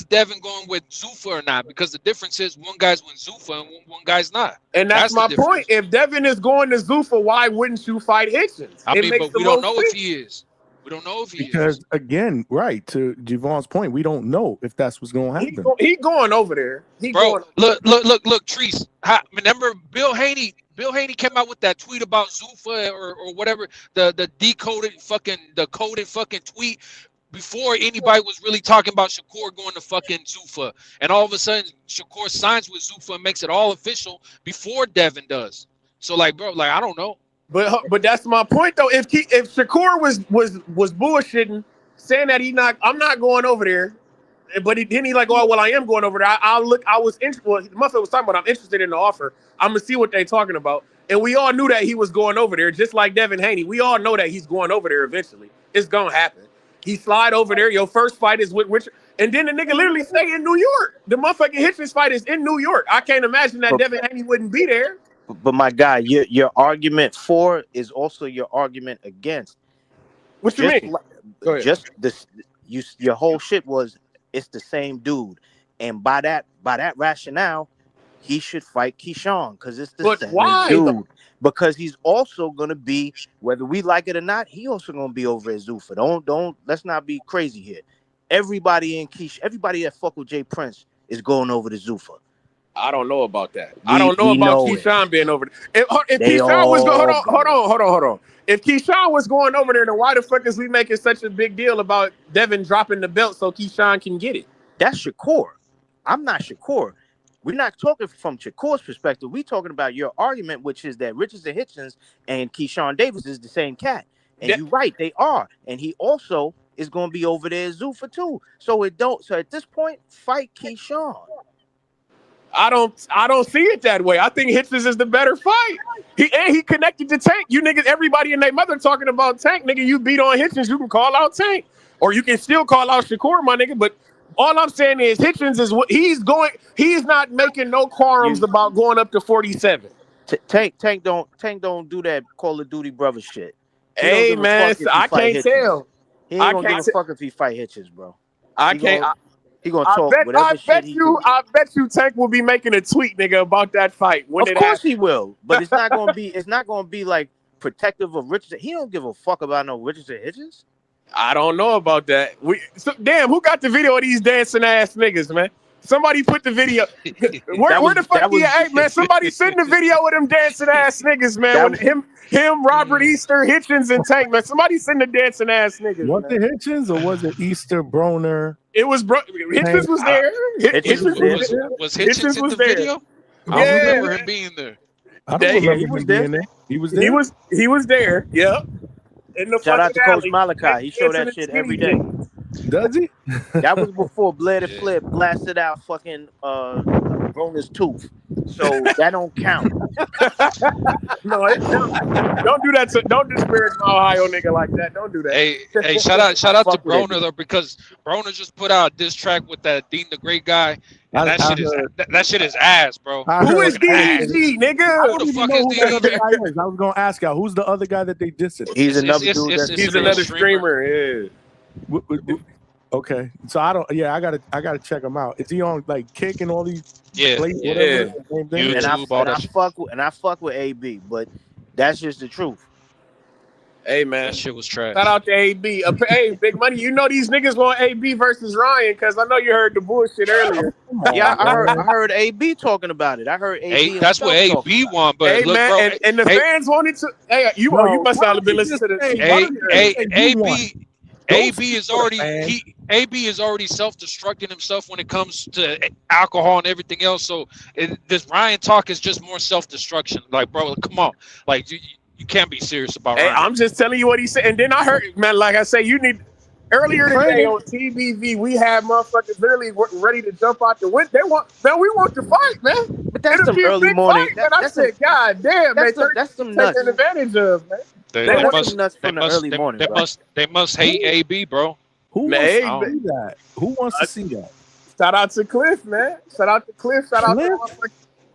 Devin going with Zuffa or not? Because the difference is one guy's with Zuffa and one guy's not. And that's my point. If Devin is going to Zuffa, why wouldn't you fight Hitchens? I mean, but we don't know if he is. We don't know if he is. Because again, right, to Javon's point, we don't know if that's what's going to happen. He going over there. Look, Treese. Remember Bill Haney came out with that tweet about Zuffa or whatever, the coded fucking tweet before anybody was really talking about Shakur going to fucking Zuffa. And all of a sudden Shakur signs with Zuffa and makes it all official before Devin does. So like, bro, like I don't know. But that's my point though. If Shakur was bullshitting, saying that I'm not going over there, but then he like, oh well, I am going over there. I was interested. Well, the motherfucker was talking about I'm interested in the offer. I'm gonna see what they talking about. And we all knew that he was going over there, just like Devin Haney. We all know that he's going over there eventually. It's gonna happen. He slide over there. Your first fight is with Richard, and then the nigga literally stay in New York. The motherfucking Hitchens fight is in New York. I can't imagine that Devin Haney wouldn't be there. But my guy, your argument for is also your argument against. What you mean? Just this, your whole shit was it's the same dude, and by that rationale, he should fight Keyshawn because it's the same dude. Because he's also gonna be, whether we like it or not, he also gonna be over at Zuffa. Don't let's not be crazy here. Everybody that fuck with Jay Prince is going over to Zuffa. I don't know about that. I don't know We about know Keyshawn being over there. If They Keyshawn was going, all hold on. If Keyshawn was going over there, then why the fuck is we making such a big deal about Devin dropping the belt so Keyshawn can get it? That's Shakur. I'm not Shakur. We're not talking from Shakur's perspective. We're talking about your argument, which is that Richardson Hitchens and Keyshawn Davis is the same cat. And you're right, they are. And he also is going to be over there at Zuffa too. So at this point, fight Keyshawn. I don't see it that way. I think Hitchens is the better fight. He connected to Tank. You niggas, everybody and their mother talking about Tank, nigga. You beat on Hitchens, you can call out Tank, or you can still call out Shakur, my nigga. But all I'm saying is Hitchens is what he's going. He's not making no qualms about going up to 47. Tank don't do that Call of Duty brother shit. Hey man, I can't tell. He ain't gonna give a fuck if he fight Hitchens, bro. I can't. He gonna talk whatever shit he do. I bet you Tank will be making a tweet, nigga, about that fight. Of course he will, but it's not gonna be. It's not gonna be like protective of Richardson. He don't give a fuck about no Richardson Hitchens. I don't know about that. Damn, who got the video of these dancing ass niggas, man? Somebody put the video. Where the fuck he at? Hey, man, somebody send the video of them dancing ass niggas, man. Him, Robert Easter, Hitchens, and Tank, man. Somebody send the dancing ass niggas. Was it Hitchens or was it Easter Broner? It was Hitchens was there. Was Hitchens in the video? I don't remember him being there. I don't remember he was him there. being there. He was there. He was there. Yep. Shout out to Coach Malachi. He showed that shit every day. Does he? That was before Blair the Flip blasted out fucking Broner's tooth. So that don't count. No, don't do that. Don't disparage my Ohio nigga like that. Don't do that. Hey, shout out to Broner though, because Broner just put out a diss track with that Dean the Great guy. And that shit is ass, bro. Who is DDG, nigga? Who the fuck is DDG? I was gonna ask y'all, who's the other guy that they dissed? He's another dude. He's another streamer. Yeah. Okay, so I gotta check him out. Is he on like Kick and all these? Yeah. And I fuck with AB, but that's just the truth. Hey man, that shit was trash. Shout out to AB. Hey, Big Money, you know these niggas want AB versus Ryan because I know you heard the bullshit earlier. Yeah, I heard AB talking about it. I heard AB. That's what AB want, but hey, look, man, bro, and the fans wanted to. Hey, you must not have been listening to this. AB is already self-destructing himself when it comes to alcohol and everything else. So this Ryan talk is just more self-destruction. Like, bro, come on, like you can't be serious about Ryan. I'm just telling you what he said. And then I heard, man, like I say, you need. Earlier today on TBV, we had motherfuckers literally ready to jump out the window. We want to fight, man. But that's some early morning. Fight, I said, God damn, that's some nuts. Taking advantage of, man. They must hate AB, bro. Who wants to see that? Who wants to see that? Shout out to Cliff, man. Shout out to Cliff. Shout out to Cliff.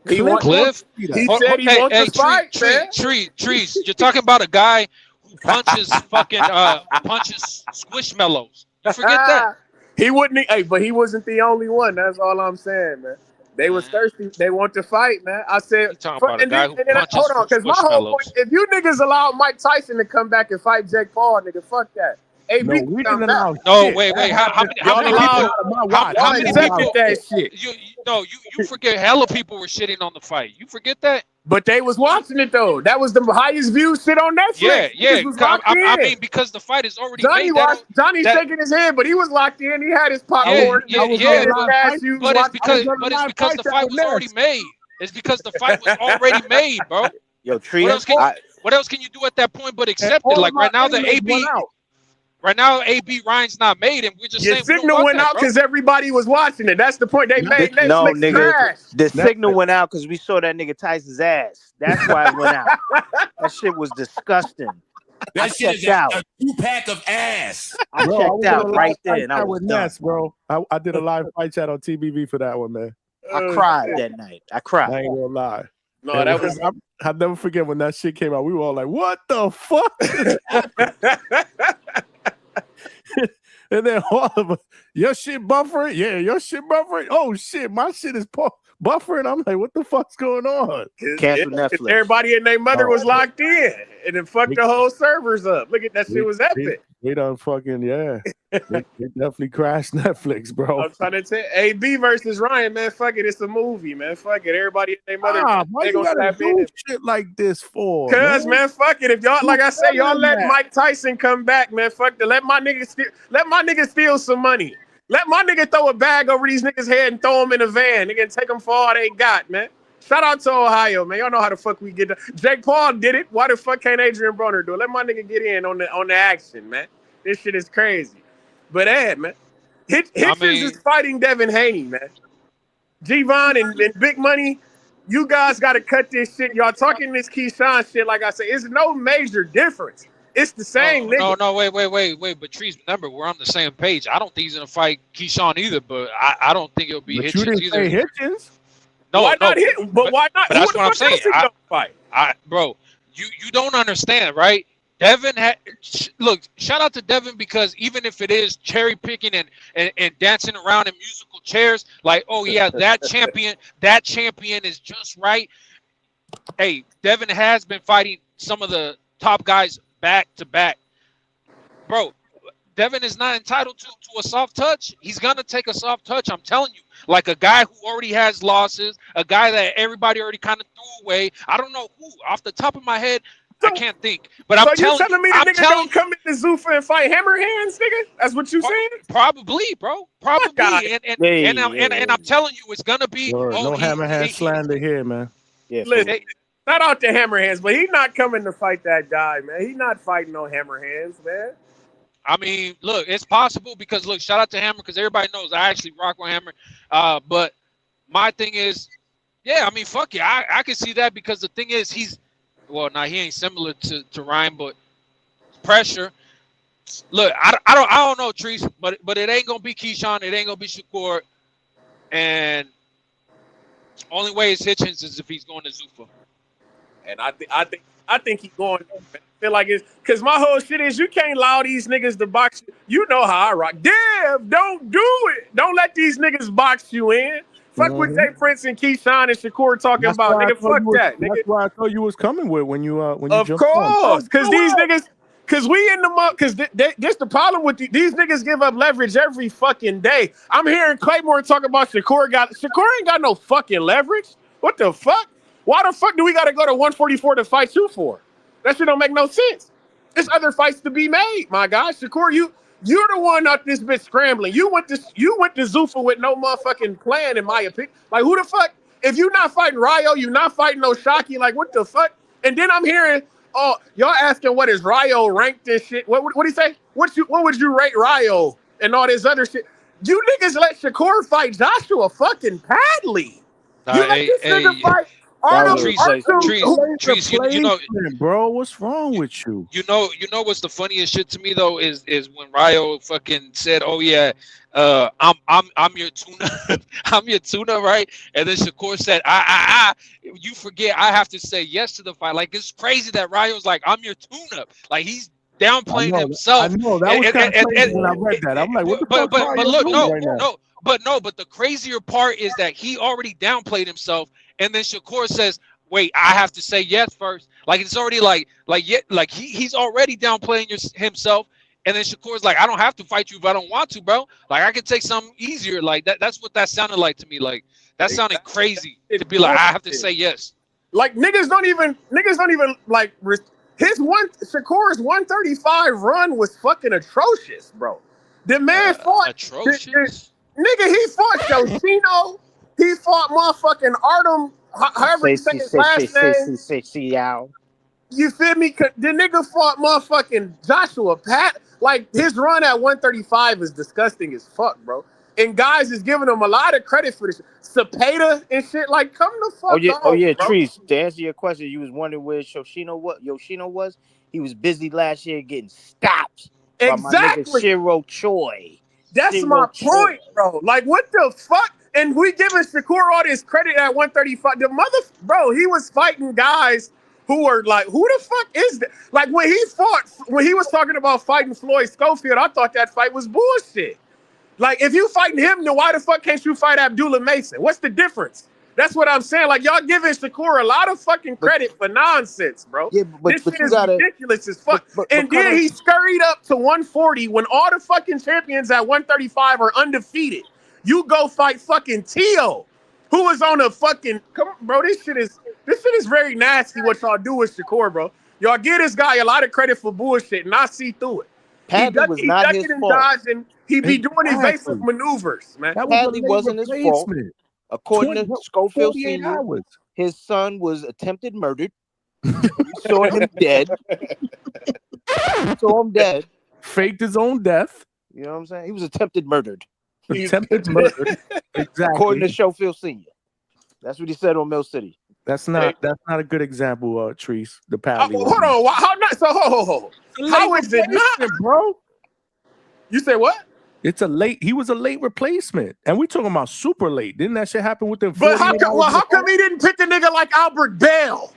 He said he wants to fight, man. Trees. You're talking about a guy who punches punches squishmallows. You forget that. He wouldn't. Hey, but he wasn't the only one. That's all I'm saying, man. They was thirsty. They want to fight, man. I said, hold on, because my whole point, if you niggas allow Mike Tyson to come back and fight Jake Paul, nigga, fuck that. Hey, no, we didn't allow. No, wait. How many people? That shit. You forget. Hella people were shitting on the fight. You forget that. But they was watching it though. That was the highest viewed shit on Netflix. Yeah. I mean, because the fight is already made. Johnny's shaking his head, but he was locked in. He had his popcorn. But it's because the fight was already made. It's because the fight was already made, bro. Yo, Tree. What else can you do at that point but accept it? Like right now, the AB. Right now, AB Ryan's not made, and we're just saying signal went out because everybody was watching it. That's the point. They made Netflix no, nigga. trash. The signal went out because we saw that nigga Tyson's ass. That's why it went out. That shit was disgusting. That shit is a 2-pack of ass. I checked out right there, and I was done. Bro. I did a live fight chat on TBV for that one, man. I cried that night. I cried. I ain't gonna lie. No, that was. I'll never forget when that shit came out. We were all like, "What the fuck?" And then all of us, your shit buffering? Yeah, your shit buffering? Oh shit, my shit is buffering. I'm like, what the fuck's going on? Cancel Netflix. Everybody and their mother was locked in, and it fucked the whole servers up. Look at that shit was epic. They done fucking they definitely crashed Netflix, bro. I'm trying to tell AB versus Ryan, man. Fuck it, it's a movie, man. Fuck it, everybody and their mother. Why they you gonna gotta slap do in. shit like this for? Cause man, fuck it. If y'all, like I say, y'all let that. Mike Tyson come back, man. Fuck it. Let my nigga steal some money. Let my nigga throw a bag over these niggas' head and throw them in a van. Nigga, and take them for all they got, man. Shout out to Ohio, man. Y'all know how the fuck we get that. Jake Paul did it. Why the fuck can't Adrian Broner do it? Let my nigga get in on the action, man. This shit is crazy. But man, Hitchens is fighting Devin Haney, man. G-Von and Big Money, you guys got to cut this shit. Y'all talking this Keyshawn shit, like I said, it's no major difference. It's the same nigga. No, wait. But Trees, remember, we're on the same page. I don't think he's gonna fight Keyshawn either, but I don't think it'll be But Hitchens you didn't either. say Hitchens? No, why not no, hit? But why not? But that's what I'm saying. Don't fight? Bro, you don't understand, right? Devin look, shout out to Devin, because even if it is cherry picking and dancing around in musical chairs, like, oh yeah, that champion is just right. Hey, Devin has been fighting some of the top guys back to back. Bro, Devin is not entitled to a soft touch. He's gonna take a soft touch. I'm telling you, like a guy who already has losses, a guy that everybody already kind of threw away. I don't know who, off the top of my head, I can't think. But I'm telling you, me the nigga don't come in the Zuffa and fight hammer hands, nigga? That's what you saying? Probably, bro. Probably. And I'm telling you, it's gonna be no hammerhand slander here, man. Yeah, listen, shout out to hammer hands, but he's not coming to fight that guy, man. He's not fighting no hammer hands, man. I mean, look, it's possible, because look, shout out to Hammer, because everybody knows I actually rock with Hammer. But my thing is, yeah, I mean, fuck it, I can see that, because the thing is, he ain't similar to Ryan, but pressure. Look, I don't know, Trees, but it ain't gonna be Keyshawn, it ain't gonna be Shakur, and only way is Hitchens is if he's going to Zuffa. And I think he's going. I feel like it's because my whole shit is you can't allow these niggas to box you. You know how I rock. Dev, don't do it. Don't let these niggas box you in. Fuck what Jay Prince and Keyshawn and Shakur talking about, nigga. Fuck that, nigga. That's why I thought you was coming with when you Of jumped course, because these niggas, because we in the mud, because this the problem with these niggas give up leverage every fucking day. I'm hearing Claymore talk about Shakur ain't got no fucking leverage. What the fuck? Why the fuck do we got to go to 144 to fight you for? That shit don't make no sense. There's other fights to be made, my guy. Shakur, you're the one out this bitch scrambling. You went to Zuffa with no motherfucking plan, in my opinion. Like, who the fuck? If you're not fighting Ryo, you're not fighting no Shockey. Like, what the fuck? And then I'm hearing, oh, y'all asking what is Ryo ranked and shit. What do you say? What would you rate Ryo and all this other shit? You niggas let Shakur fight Joshua fucking Padley. You let this nigga fight. Trees, you know, bro, what's wrong with you? You know what's the funniest shit to me though is when Ryo fucking said, "Oh yeah, I'm your tuna, I'm your tuna," right? And then Shakur said, you forget I have to say yes to the fight." Like, it's crazy that Ryo's like, "I'm your tuna," like he's downplaying himself. I know that was kind of crazy when I read that. I'm like, what the fuck? But look, but the crazier part is that he already downplayed himself. And then Shakur says, "Wait, I have to say yes first." Like, it's already he's already downplaying himself. And then Shakur's like, "I don't have to fight you if I don't want to, bro. Like, I can take something easier." Like that's what that sounded like to me. Like, that sounded crazy to be like, "I have to say yes." Like, niggas don't even like Shakur's 135 run was fucking atrocious, bro. The man fought atrocious. Nigga, he fought Yoshino. He fought motherfucking Artem, however you say his last name. You feel me? The nigga fought motherfucking Joshua Pat. Like, his run at 135 is disgusting as fuck, bro. And guys is giving him a lot of credit for this. Cepeda and shit. Like, come the fuck on, Oh yeah, bro. Trees. To answer your question, you was wondering where Yoshino was. He was busy last year getting stopped by my nigga Shiro Choi. That's my point, bro. Like, what the fuck? And we giving Shakur all this credit at 135. Bro, he was fighting guys who were like, who the fuck is that? Like, when he was talking about fighting Floyd Schofield, I thought that fight was bullshit. Like, if you fighting him, then why the fuck can't you fight Abdullah Mason? What's the difference? That's what I'm saying. Like, y'all giving Shakur a lot of fucking credit for nonsense, bro. Yeah, This shit is ridiculous as fuck. And then he scurried up to 140 when all the fucking champions at 135 are undefeated. You go fight fucking Tio, who was on a fucking bro. This shit is very nasty. What y'all do with Shakur, bro? Y'all give this guy a lot of credit for bullshit, and I see through it. Padley was not his fault. Dodging. He be doing evasive maneuvers, man. Padley wasn't his fault. According to Schofield Sr., his son was attempted murdered. We saw him dead. Faked his own death. You know what I'm saying? He was attempted murdered. Attempted murder. Exactly. According to Schofield Sr. That's what he said on Mill City. That's not a good example, Treese. The Padley. Hold on. How not? So how is it not, bro? You say what? He was a late replacement. And we talking about super late. Didn't that shit happen within 40 But how come he didn't pick a nigga like Albert Bell?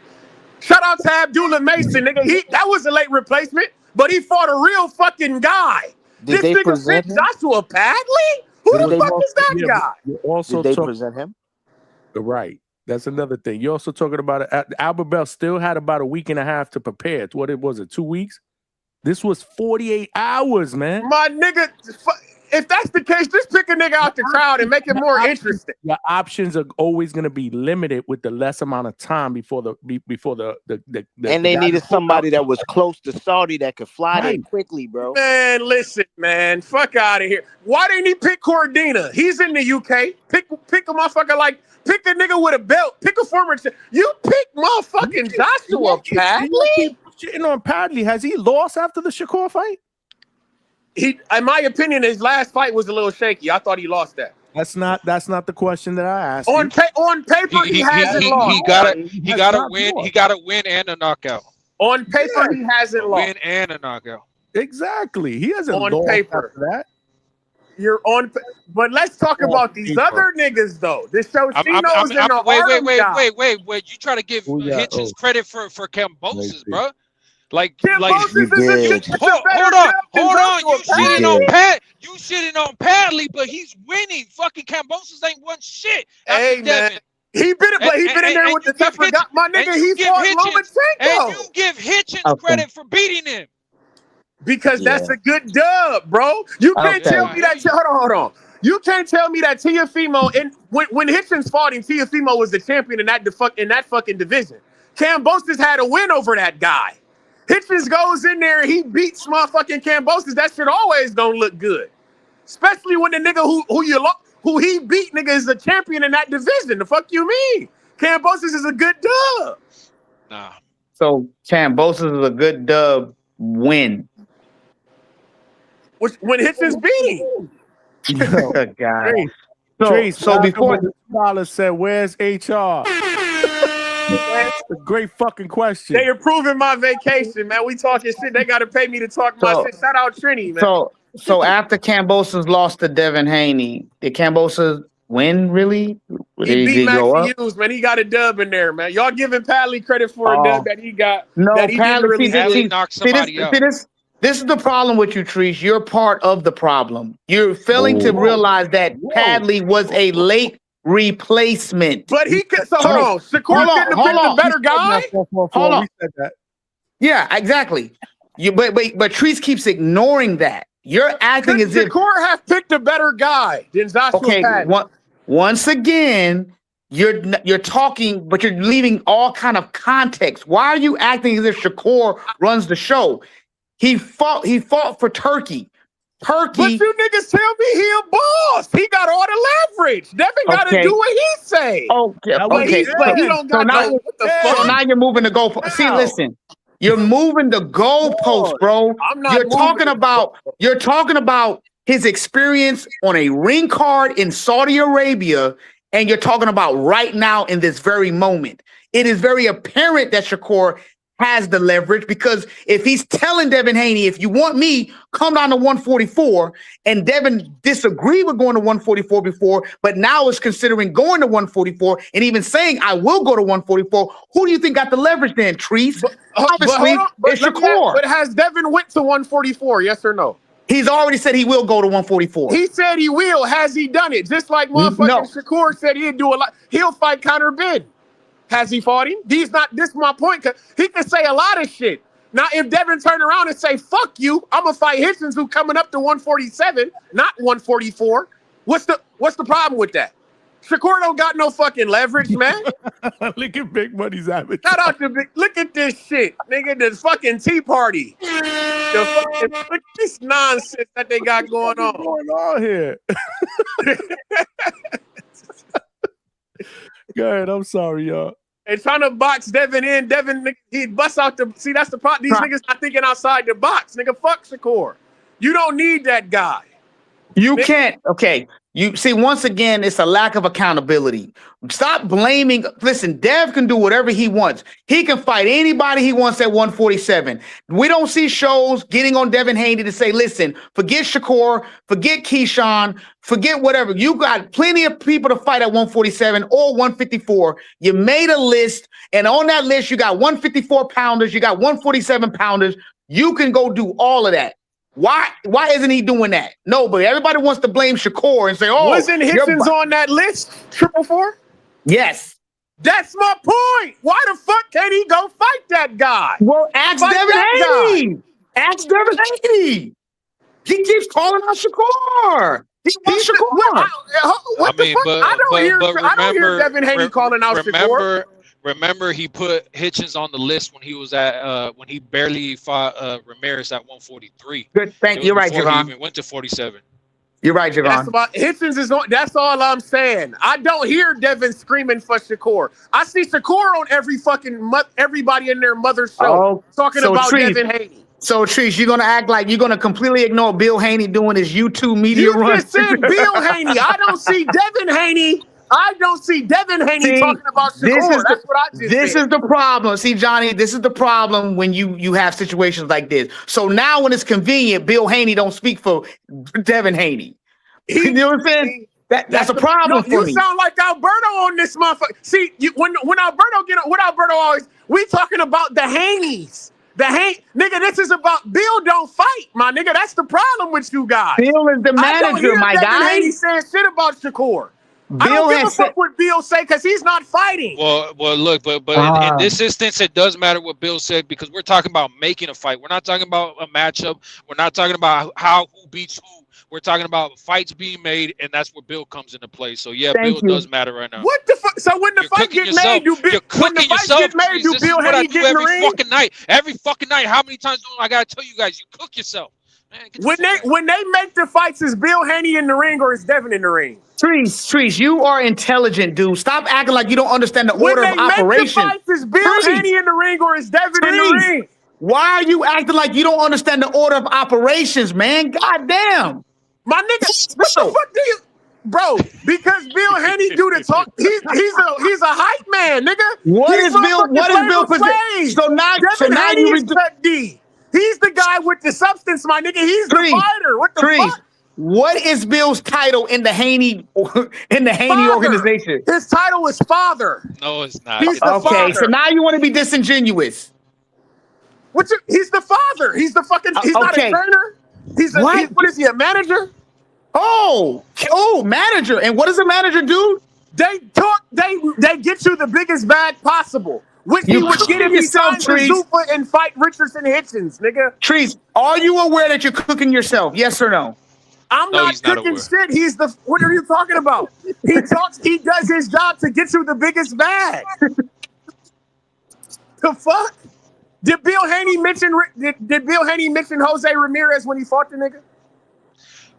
Shout out to Abdullah Mason, nigga. That was a late replacement, but he fought a real fucking guy. Did they nigga present picked him? Joshua Padley? Who the fuck is that guy? Did they present him? Right. That's another thing. You're also talking about Albert Bell still had about a week and a half to prepare. What it was, 2 weeks? This was 48 hours, man. My nigga, if that's the case, just pick a nigga out the crowd and make it more interesting. Your options are always going to be limited with the less amount of time before the and they needed somebody that was close to Saudi that could fly there quickly, bro. Man, listen, man, fuck out of here. Why didn't he pick Cordina? He's in the UK. Pick a motherfucker pick a nigga with a belt. Pick a former. You pick motherfucking Joshua Padley. Shitting on Padley. Has he lost after the Shakur fight? In my opinion, his last fight was a little shaky. I thought he lost that. That's not the question that I asked. On paper, he hasn't lost. He got a win. He got a win and a knockout. On paper, he hasn't lost. Win and a knockout. Exactly. He hasn't on lost paper. After that. You're on, but let's talk about these other niggas though. This shows Chino's in the wait. You try to give Hitchens credit for Kambosos, bro? Like, Kambosos is a good. Hold on. You shitting on Padley, but he's winning. Fucking Kambosos ain't won shit. Hey man, he been in there with the tougher guy. My nigga, he fought Lomachenko. And you give Hitchens credit for beating him. Because that's a good dub, bro. You can't tell me that. Hold on. You can't tell me that Teofimo, when Hitchens fought him, Teofimo was the champion in that fucking division. Kambosos had a win over that guy. Hitchens goes in there and he beats motherfucking Kambosos. That shit always gonna look good, especially when the nigga who he beat nigga is a champion in that division. The fuck you mean? Kambosos is a good dub. Nah. So Kambosos is a good dub win. When Hitchens beat him. Oh, God. So before the scholar said, "Where's HR?" That's a great fucking question. They approving my vacation, man. We talking shit. They got to pay me to talk my shit. Shout out Trini, man. So after Kambosos lost to Devin Haney, did Kambosos win really? He beat Maxie Hughes, man. He got a dub in there, man. Y'all giving Padley credit for a dub that he got. No, that he Padley really knocked somebody out. This is the problem with you, Trees. You're part of the problem. You're failing to realize that Padley was a late replacement. But he could. So hold on. Shakur couldn't have picked a better guy. Hold on. Yeah, exactly. But Trees keeps ignoring that. You're acting as if Shakur have picked a better guy than Joshua Padley. Once again, you're talking, but you're leaving all kind of context. Why are you acting as if Shakur runs the show? He fought for Turkey. But you niggas tell me he a boss. He got all the leverage. Devin got to do what he say. Okay. So now you're moving the goalpost. See, listen. You're moving the goalpost, bro. You're talking about his experience on a ring card in Saudi Arabia, and you're talking about right now in this very moment. It is very apparent that Shakur has the leverage, because if he's telling Devin Haney, if you want me, come down to 144, and Devin disagreed with going to 144 before, but now is considering going to 144 and even saying, I will go to 144, who do you think got the leverage then, Trees? Obviously, it's Shakur. But has Devin went to 144, yes or no? He's already said he will go to 144. He said he will. Has he done it? Just like motherfucking Shakur said he'd do a lot. He'll fight Conor Ben. Has he fought him? He's not. This is my point. He can say a lot of shit. Now, if Devin turn around and say, fuck you, I'm going to fight Hitchens, who coming up to 147, not 144. What's the problem with that? Shakur don't got no fucking leverage, man. Look at Big Money's avatar. Shout out to Big. Look at this shit, nigga. This fucking Tea Party. Look at this nonsense that they got going on. What's going on here? Go ahead. I'm sorry, y'all. And trying to box Devin in. Devin, he busts out the. See, that's the problem. These niggas not thinking outside the box. Nigga, fuck Shakur. You don't need that guy. You can't. Okay. You see, once again, it's a lack of accountability. Stop blaming. Listen, Dev can do whatever he wants. He can fight anybody he wants at 147. We don't see shows getting on Devin Haney to say, listen, forget Shakur, forget Keyshawn, forget whatever. You got plenty of people to fight at 147 or 154. You made a list, and on that list, you got 154 pounders, you got 147 pounders. You can go do all of that. Why isn't he doing that? No, but everybody wants to blame Shakur and say, oh, wasn't Hitchens on that list? 444? Yes. That's my point. Why the fuck can't he go fight that guy? Well, ask Devin Haney. Ask Devin Haney. He keeps calling out Shakur. He wants Shakur. What the fuck? I don't hear Devin Haney calling out Shakur. Remember, he put Hitchens on the list when he was at when he barely fought Ramirez at 143. Good, thank you. You're right, Javon. He even went to 47. You're right, Javon. That's about Hitchens is on. That's all I'm saying. I don't hear Devin screaming for Shakur. I see Shakur on every fucking everybody in their mother's show talking about Devin Haney. So, Trees, you're gonna act like you're gonna completely ignore Bill Haney doing his YouTube media run. You just said Bill Haney. I don't see Devin Haney. I don't see Devin Haney talking about Shakur. That's what I just said. This is the problem. See, Johnny, this is the problem when you have situations like this. So now when it's convenient, Bill Haney don't speak for Devin Haney. You know what I'm saying? That's a problem for me. You sound like Alberto on this motherfucker. See, when Alberto get on, what Alberto always, we talking about the Haneys. Nigga, this is about Bill don't fight, my nigga. That's the problem with you guys. Bill is the manager, my guy. Devin Haney saying shit about Shakur. I don't give a fuck what Bill say because he's not fighting. Well, look, but in this instance, it does matter what Bill said because we're talking about making a fight. We're not talking about a matchup. We're not talking about who beats who. We're talking about fights being made, and that's where Bill comes into play. So yeah, Bill does matter right now. What the fuck? So when the fight get made, do Bill Haney get in the ring? Fucking night, every fucking night. How many times do I gotta tell you guys? You cook yourself. Man, when they make the fights, is Bill Haney in the ring or is Devin in the ring? Trees, you are intelligent, dude. Stop acting like you don't understand the order of operations. When they make the fights, is Bill Haney in the ring or is Devin in the ring? Why are you acting like you don't understand the order of operations, man? God damn. My nigga, what the fuck do you... Bro, because Bill Haney do the talk, he's a hype man, nigga. What is Bill position? So now you D. He's the guy with the substance, my nigga. He's the fighter. What the fuck? What is Bill's title in the Haney organization? His title is father. No, it's not. He's the father. So now you want to be disingenuous. He's the father. He's the fucking. He's not a trainer. What is he? A manager? Oh, manager. And what does a manager do? They get you the biggest bag possible. Which he would get if he signed for Zupa and fight Richardson Hitchens, nigga. Trees, are you aware that you're cooking yourself? Yes or no? I'm not cooking shit. What are you talking about? He does his job to get you the biggest bag. The fuck? Did Bill Haney mention Jose Ramirez when he fought the nigga?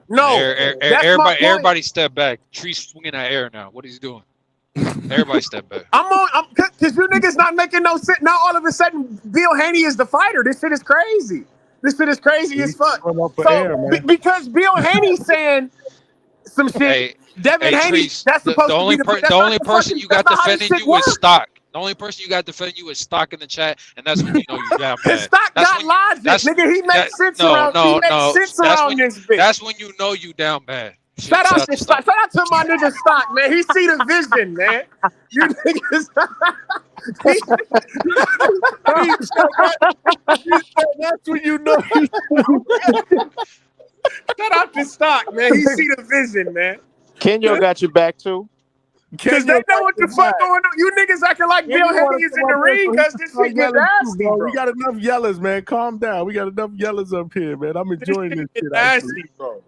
No. Everybody step back. Tree's swinging that air now. What is he doing? Everybody step back. Because you niggas not making no sense. Now all of a sudden, Bill Haney is the fighter. This shit is crazy. This shit is crazy as fuck. Because Bill Haney's saying some shit. Devin Haney, that's supposed to be the only person you got defending you is Stock. The only person you got defending you is Stock in the chat, and that's when you know you down bad. Stock got logic, nigga. He makes sense around this bitch. That's when you know you down bad. Shout out to my nigga Stock, man. He see the vision, man. You niggas. That's when you know. stock, man. He see the vision, man. Kenyo got you back too. Because they know what the fuck going on. You niggas acting like Bill Haney is in the ring because this shit get nasty, bro. We got enough yellers, man. Calm down. We got enough yellers up here, man. I'm enjoying this shit. Nasty, bro.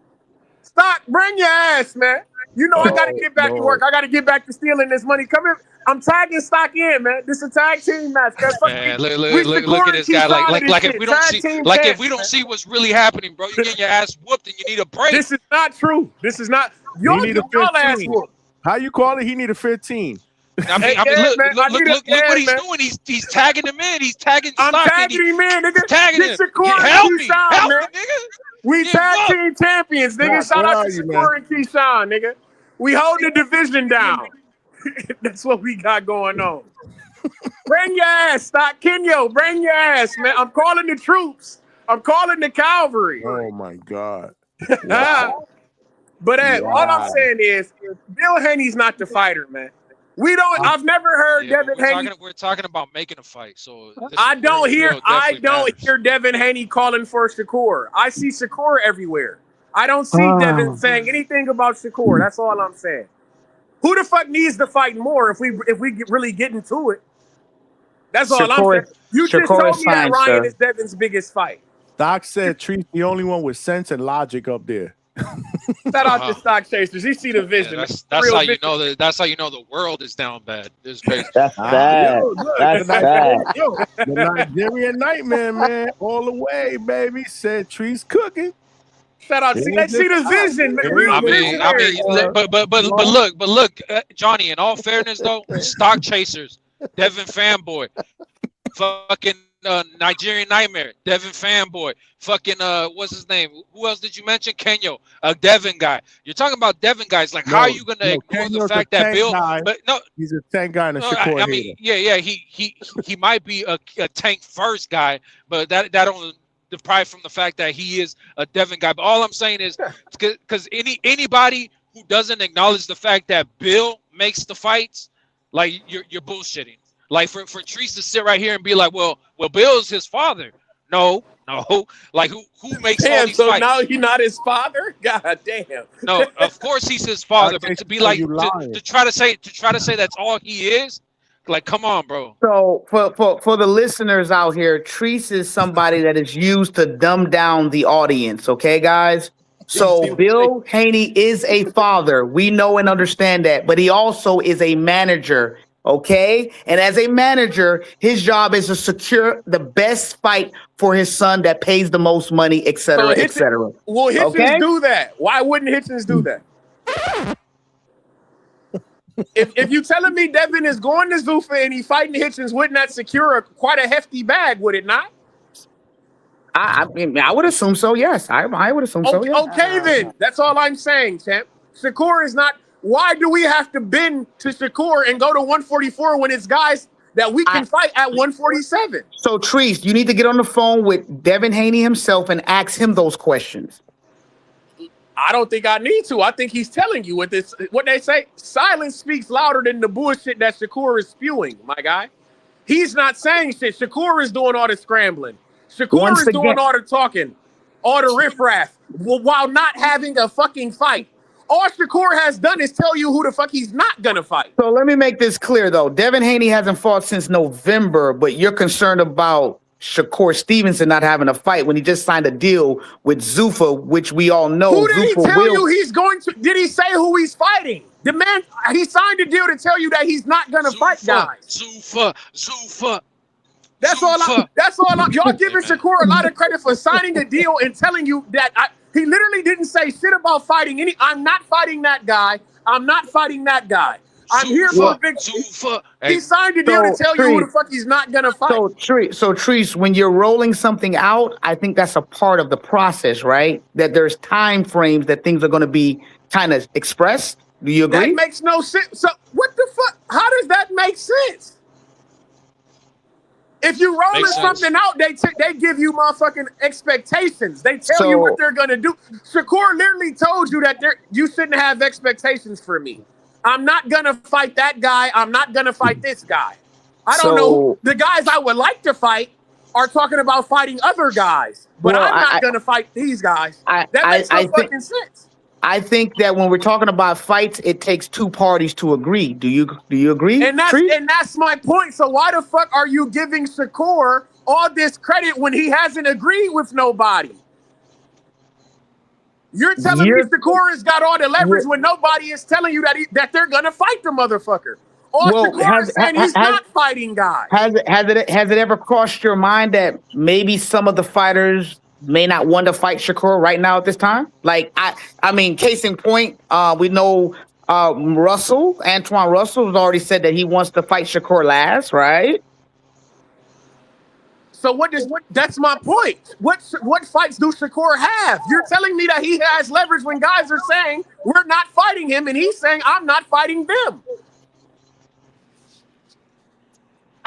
Stock, bring your ass, man. You know I gotta get back to work. I gotta get back to stealing this money. Come here. I'm tagging Stock in, man. This is a tag team match. Man, look at this guy. Like if we don't see, if we don't see what's really happening, bro, you getting your ass whooped and you need a break. This is not true. This is not. Y'all need a ass 15. whooped. How you call it? He need a 15. I mean, look what he's doing. He's tagging him in. He's tagging Stock. I'm tagging him in, nigga. Tagging him. Shakur Help and me, Keyshawn, man. nigga. We tag team champions, nigga. Shout out to Shakur and Keyshawn, nigga. We hold the division down. That's what we got going on. Bring your ass, Stock. Kenyo, bring your ass, man. I'm calling the troops. I'm calling the cavalry. Oh my God. Wow. But all I'm saying is, Bill Haney's not the fighter, man. We don't. I've never heard Devin Haney. We're talking about making a fight, so I don't hear Devin Haney calling for Shakur. I see Shakur everywhere. I don't see Devin saying anything about Shakur. That's all I'm saying. Who the fuck needs to fight more if we really get into it? That's all I'm saying. You just told me that Ryan is Devin's biggest fight. Stock said Tree's the only one with sense and logic up there. Shout out to Stock Chasers. He see the vision. That's how you know that. That's how you know the world is down bad. This crazy. That's bad. That's bad. The Nigerian Nightmare, man, all the way, baby. Said Tree's cooking. Shout out. See, they see the vision, man. Real but look, Johnny. In all fairness, though, Stock Chasers, Devin Fanboy, fucking Nigerian Nightmare, Devin Fanboy, fucking what's his name? Who else did you mention? Kenyo, a Devin guy. You're talking about Devin guys. Like, how are you gonna ignore the fact that Bill? But no, he's a tank guy and a Shakur. I mean, yeah, he might be a tank first guy, but that don't deprive from the fact that he is a Devin guy. But all I'm saying is, because anybody who doesn't acknowledge the fact that Bill makes the fights, like you're bullshitting. Like for Treese to sit right here and be like, well, Bill's his father. No. Like who makes all these fights? Now he's not his father? God damn. No, of course he's his father, but to be like to try to say that's all he is, like, come on, bro. So for the listeners out here, Treese is somebody that is used to dumb down the audience, okay, guys? So Bill Haney is a father. We know and understand that, but he also is a manager. Okay. And as a manager, his job is to secure the best fight for his son that pays the most money, et cetera, et cetera. Will Hitchens do that? Why wouldn't Hitchens do that? if you telling me Devin is going to Zuffa and he's fighting Hitchens, wouldn't that secure quite a hefty bag, would it not? I mean, I would assume so, yes. I would assume so, yes. Okay, then. That's all I'm saying, champ. Shakur is not. Why do we have to bend to Shakur and go to 144 when it's guys that we can fight at 147? So, Treese, you need to get on the phone with Devin Haney himself and ask him those questions. I don't think I need to. I think he's telling you what they say. Silence speaks louder than the bullshit that Shakur is spewing, my guy. He's not saying shit. Shakur is doing all the scrambling. Shakur is doing all the talking, all the riffraff, while not having a fucking fight. All Shakur has done is tell you who the fuck he's not gonna fight. So let me make this clear, though. Devin Haney hasn't fought since November, but you're concerned about Shakur Stevenson not having a fight when he just signed a deal with Zuffa, which we all know. Who did he tell you he's going to? Did he say who he's fighting? The man, he signed a deal to tell you that he's not gonna fight guys. Zuffa. That's all. Y'all giving Shakur a lot of credit for signing a deal and telling you that. He literally didn't say shit about fighting any. I'm not fighting that guy. I'm not fighting that guy. I'm here for a big. He signed a deal to tell you who the fuck he's not gonna fight. So Treese, when you're rolling something out, I think that's a part of the process, right? That there's time frames that things are going to be kind of expressed. Do you agree? That makes no sense. So what the fuck? How does that make sense? If you rolling something out, they give you motherfucking expectations. They tell you what they're gonna do. Shakur literally told you that you shouldn't have expectations for me. I'm not gonna fight that guy. I'm not gonna fight this guy. I don't know the guys I would like to fight. are talking about fighting other guys, but Well, I'm not gonna fight these guys. That makes no fucking sense. I think that when we're talking about fights, it takes two parties to agree. Do you agree? And that's my point. So why the fuck are you giving Shakur all this credit when he hasn't agreed with nobody? You're telling me Shakur has got all the leverage when nobody is telling you that they're gonna fight the motherfucker. Shakur is saying he's not fighting guys. Has it ever crossed your mind that maybe some of the fighters may not want to fight Shakur right now at this time? Like I mean, case in point, we know Antoine Russell has already said that he wants to fight Shakur last, right? So that's my point. What fights do Shakur have? You're telling me that he has leverage when guys are saying we're not fighting him, and he's saying I'm not fighting them.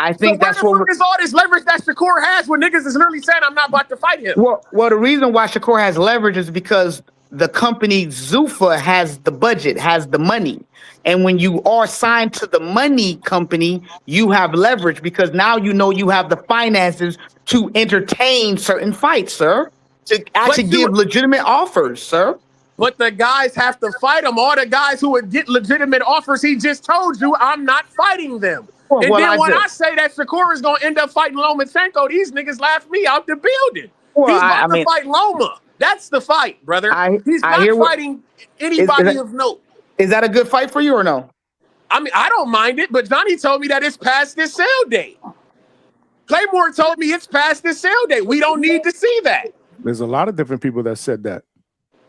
I think that's what is all this leverage that Shakur has when niggas is literally saying I'm not about to fight him. Well, the reason why Shakur has leverage is because the company Zuffa has the budget, has the money. And when you are signed to the money company, you have leverage because now you know you have the finances to entertain certain fights, sir. To actually give legitimate offers, sir. But the guys have to fight him. All the guys who would get legitimate offers, he just told you, I'm not fighting them. When I say that Shakur is going to end up fighting Lomachenko, these niggas laugh me out the building. He's about to fight Loma. That's the fight, brother. He's not fighting anybody of note. Is that a good fight for you or no? I mean, I don't mind it, but Johnny told me that it's past this sale date. Claymore told me it's past this sale date. We don't need to see that. There's a lot of different people that said that.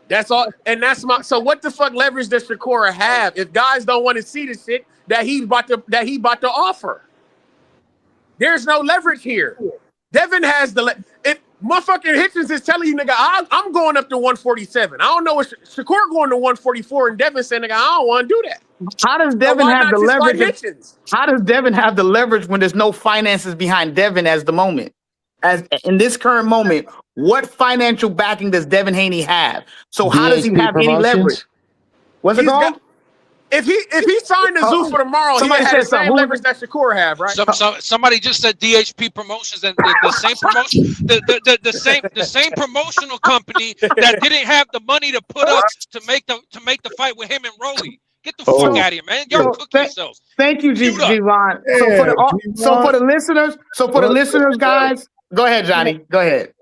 That's all, and that's my. So what the fuck leverage does Shakur have if guys don't want to see the shit that he about to offer? There's no leverage here. Devin has if motherfucking Hitchens is telling you, nigga, I'm going up to 147. I don't know what Shakur going to 144, and Devin saying, nigga, I don't want to do that. How does Devin have the leverage? How does Devin have the leverage when there's no finances behind Devin as the moment? As in this current moment, what financial backing does Devin Haney have? So how does he have any leverage? What's it called? If he signed the Zoo for tomorrow, he has the same leverage that Shakur have, right? Somebody just said DHP Promotions, and the same promotion, the same promotional company that didn't have the money to put up to make the fight with him and Rolly. Get the fuck out of here, man! Y'all cook yourselves. Thank you, G-Von. So for the listeners, guys, go ahead, Johnny. Go ahead.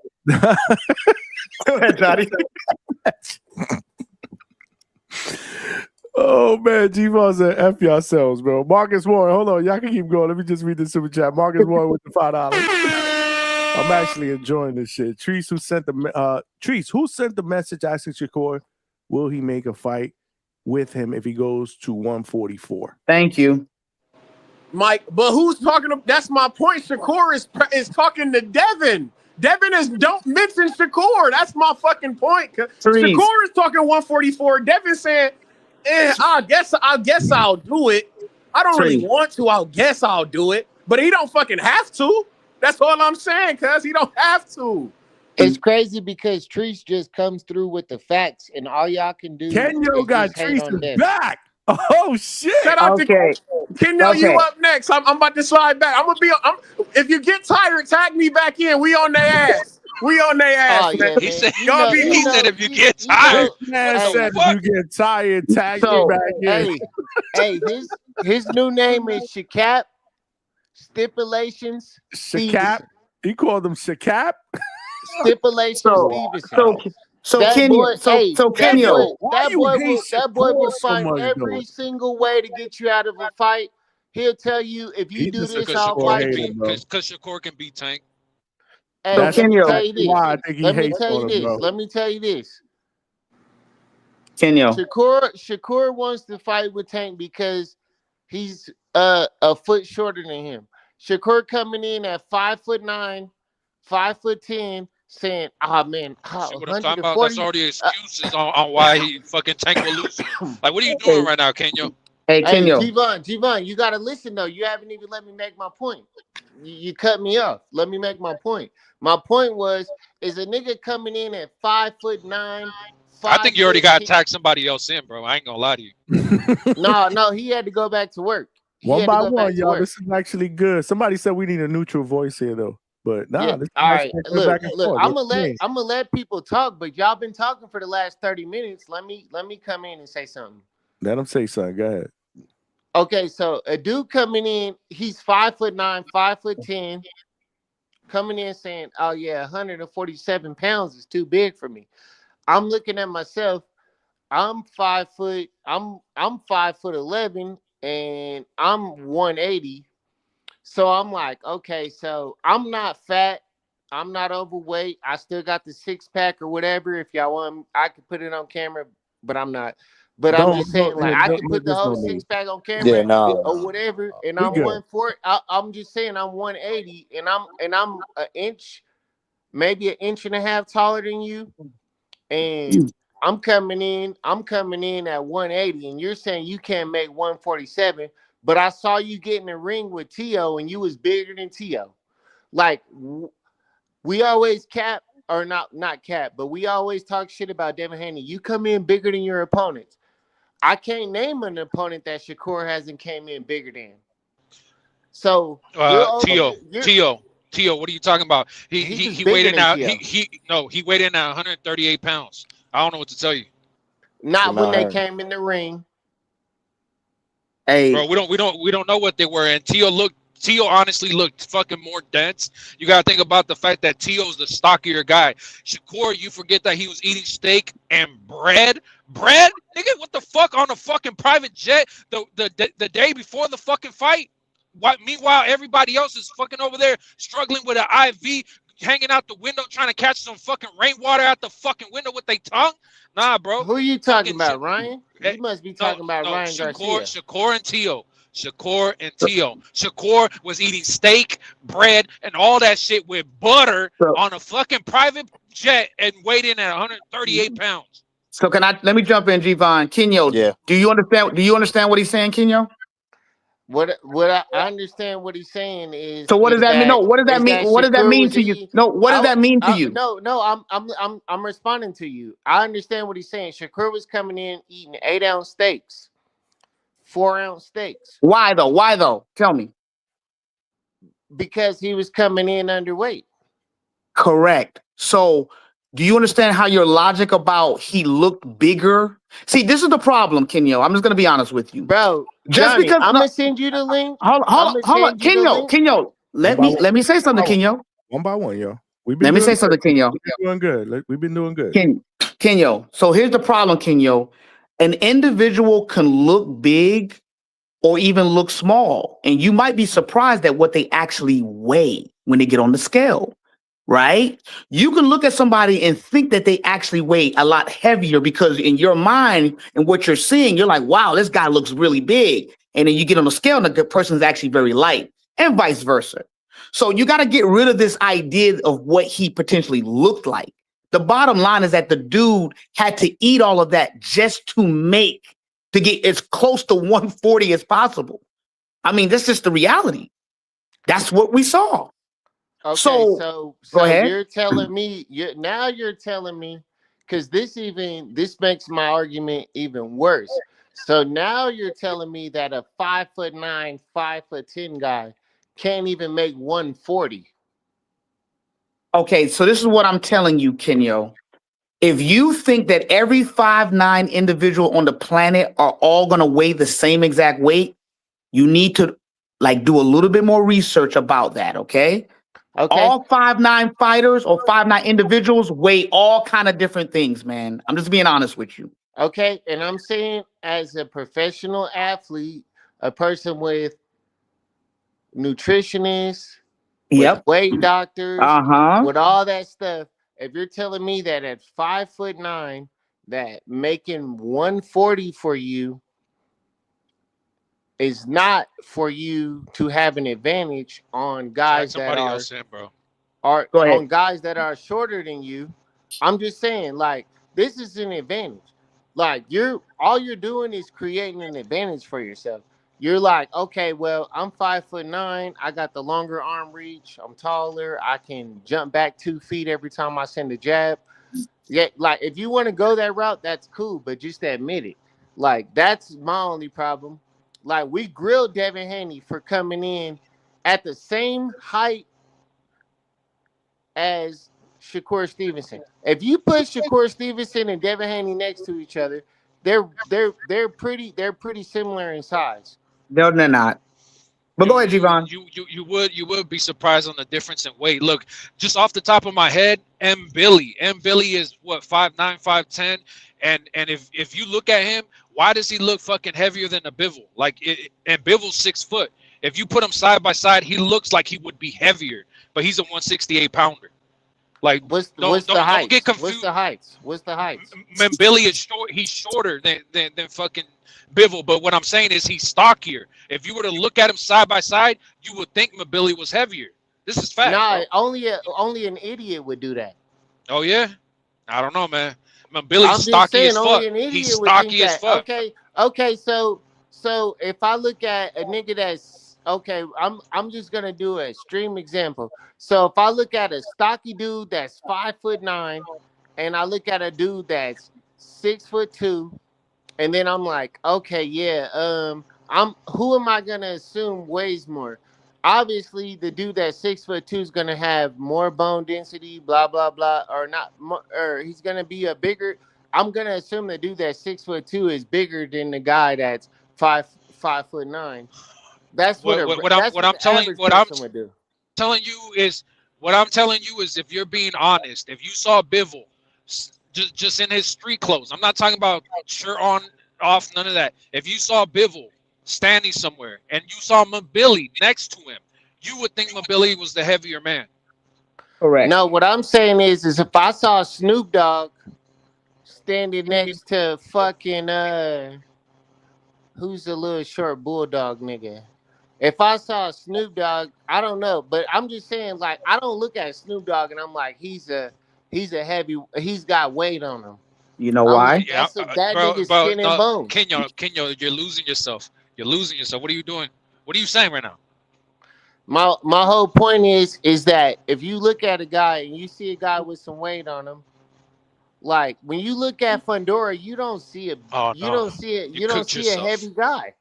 Go ahead, Johnny. Oh man, G-Von said F yourselves, bro. Marcus Warren, hold on. Y'all can keep going. Let me just read the super chat. Marcus Warren with the $5. I'm actually enjoying this shit. Treese, who sent the message asking Shakur, will he make a fight with him if he goes to 144? Thank you, Mike. But who's talking? That's my point. Shakur is talking to Devin. Devin don't mention Shakur. That's my fucking point. Shakur is talking 144. Devin saying, I guess I'll do it. I don't really want to. I guess I'll do it. But he don't fucking have to. That's all I'm saying, cuz he don't have to. It's crazy because Treese just comes through with the facts, and all y'all can do. Kenyo got Treese back. Oh shit! Shout out to Kenyo. You up next? I'm about to slide back. If you get tired, tag me back in. We on their ass. We on their ass, man. He said if you get tired. If you get tired, tag me back in. Hey, his new name is Shakap. Stipulations. Shakap. He called him Shakap. Stipulations Stevenson. That boy will find every single way to get you out of a fight. He'll tell you if you do this, I'll fight you. Because Shakur can beat Tank. Hey, let me tell you this. Let me tell you this. Kenyo. Shakur wants to fight with Tank because he's a foot shorter than him. Shakur coming in at 5'9", 5'10", saying, man, what I'm talking about, that's already excuses on why he fucking Tank will lose. Like, what are you doing right now, Kenyo? Hey, Kenyo. G-Von, you got to listen, though. You haven't even let me make my point. You cut me off. Let me make my point. My point is a nigga coming in at 5'9". I think you already got to tag somebody else in, bro. I ain't going to lie to you. No, he had to go back to work. One by one, y'all. This is actually good. Somebody said we need a neutral voice here, though. But nah, Yeah. this is All nice right. going Look, back and look. forth. I'm What you mean? gonna let people talk, but y'all been talking for the last 30 minutes. Let me come in and say something. Let him say something. Go ahead. Okay, so a dude coming in, he's 5'9", 5'10", coming in saying, "Oh yeah, 147 pounds is too big for me." I'm looking at myself. I'm 5 foot. I'm 5'11", and I'm 180. So I'm like, okay, so I'm not fat. I'm not overweight. I still got the 6-pack or whatever. If y'all want, I could put it on camera, but I'm not. But I'm just saying, like, I could put the There's whole no need. 6-pack on Yeah, camera or no. whatever. And We I'm good. 140. I'm just saying, I'm 180, and I'm an inch, maybe an inch and a half taller than you, and I'm coming in at 180, and you're saying you can't make 147, but I saw you get in the ring with Tio, and you was bigger than Tio. Like, we always cap, or not cap, but we always talk shit about Devin Haney. You come in bigger than your opponents. I can't name an opponent that Shakur hasn't came in bigger than. So Tio, what are you talking about? he's just He weighed bigger in than out. Tio. He weighed in at 138 pounds. I don't know what to tell you, Not when they Nah, came in the ring. Hey, bro. We don't know what they were. And Tio honestly looked fucking more dense. You gotta think about the fact that Tio's the stockier guy. Shakur, you forget that he was eating steak and bread. Bread, nigga, what the fuck, on a fucking private jet the day before the fucking fight? What? Meanwhile, everybody else is fucking over there struggling with an IV, hanging out the window, trying to catch some fucking rainwater out the fucking window with their tongue. Nah, bro. Who are you talking about, Ryan? Eh, You must be No, talking about no, Ryan Garcia. Shakur and Tio. Shakur was eating steak, bread, and all that shit with butter on a fucking private jet and weighed in at 138 pounds. so let me jump in, Javon. Kenyo, yeah. do you understand what he's saying, Kenyo? What I understand what he's saying So what does is that mean? No, that what does that mean? What does that Shakur mean was to you? eating. No, what does that mean to you? No, I'm responding to you. I understand what he's saying. Shakur was coming in eating 8-ounce steaks, 4-ounce steaks. Why though? Why though? Tell me. Because he was coming in underweight. Correct. So do you understand how your logic about he looked bigger? See, this is the problem, Kenyo. I'm just gonna be honest with you. Bro, Just Johnny, because I'm gonna send you the link. hold I'm gonna on. send you the link. Kenyo. Let me say something, Kenyo. One by one, yo. Let me say something, Kenyo. We've been doing good. We've been doing good. Kenyo. So here's the problem, Kenyo. An individual can look big or even look small, and you might be surprised at what they actually weigh when they get on the scale, right? You can look at somebody and think that they actually weigh a lot heavier because in your mind and what you're seeing, you're like, wow, this guy looks really big. And then you get on the scale and the person's actually very light, and vice versa. So you got to get rid of this idea of what he potentially looked like. The bottom line is that the dude had to eat all of that just to get as close to 140 as possible. I mean, that's just the reality. That's what we saw. Okay, so so ahead. you're telling me you're telling me, because this makes my argument even worse. So now you're telling me that a 5'9", 5'10" guy can't even make 140. Okay, so this is what I'm telling you, Kenyo. If you think that every 5'9" individual on the planet are all going to weigh the same exact weight, you need to do a little bit more research about that, okay? All 5'9" fighters or 5'9" individuals weigh all kind of different things, man. I'm just being honest with you. Okay, and I'm saying as a professional athlete, a person with nutritionists, with weight doctors, with all that stuff, if you're telling me that at 5'9", that making 140 for you is not for you to have an advantage on guys that somebody else in, bro. are Go ahead. on guys that are shorter than you, I'm just saying, like, this is an advantage. Like, all you're doing is creating an advantage for yourself. You're like, okay, well, I'm 5'9", I got the longer arm reach, I'm taller, I can jump back 2 feet every time I send a jab. Yeah, like, if you want to go that route, that's cool, but just admit it. Like, that's my only problem. Like, we grilled Devin Haney for coming in at the same height as Shakur Stevenson. If you put Shakur Stevenson and Devin Haney next to each other, they're pretty similar in size. No, they're not. But go ahead, Javon. You would be surprised on the difference in weight. Look, just off the top of my head, Billy is what 5'9", 5'10", and if you look at him, why does he look fucking heavier than a Bivol? And Bivol's 6 foot. If you put him side by side, he looks like he would be heavier, but he's a 168 pounder. Like, what's the height? Don't get confused. What's the height? Man, Billy is short. He's shorter than fucking Bivol. But what I'm saying is he's stockier. If you were to look at him side by side, you would think Billy was heavier. This is fact. Nah, only an idiot would do that. Oh yeah, I don't know, man. Billy's stocky as fuck. He's stocky as fuck. Okay. So if I look at a nigga that's okay, I'm just gonna do an extreme example. So if I look at a stocky dude that's 5'9", and I look at a dude that's 6'2", and then I'm like, okay, yeah, who am I gonna assume weighs more? Obviously, the dude that's 6'2" is gonna have more bone density, blah blah blah, or he's gonna be a bigger. I'm gonna assume the dude that's 6'2" is bigger than the guy that's 5'9". That's what I'm telling you is if you're being honest, if you saw Bivol just in his street clothes, I'm not talking about shirt on, off, none of that. If you saw Bivol standing somewhere and you saw Billy next to him, you would think Billy was the heavier man. Correct. No, what I'm saying is if I saw Snoop Dogg standing next to fucking who's the little short bulldog nigga? If I saw Snoop Dogg, I don't know, but I'm just saying, like, I don't look at Snoop Dogg and I'm like, he's a heavy, he's got weight on him. You know why? That nigga's skin and bone. Kenyo, you're losing yourself. You're losing yourself. What are you doing? What are you saying right now? My whole point is that if you look at a guy and you see a guy with some weight on him, like when you look at Fundora, you don't see a heavy guy.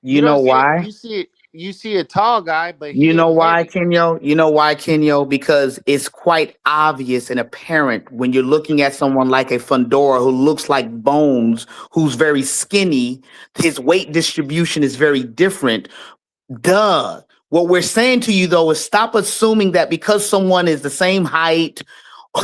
You know why? You see a tall guy, but you know why, Kenyo? You know why, Kenyo? Because it's quite obvious and apparent when you're looking at someone like a Fundora who looks like bones, who's very skinny, his weight distribution is very different. Duh. What we're saying to you, though, is stop assuming that because someone is the same height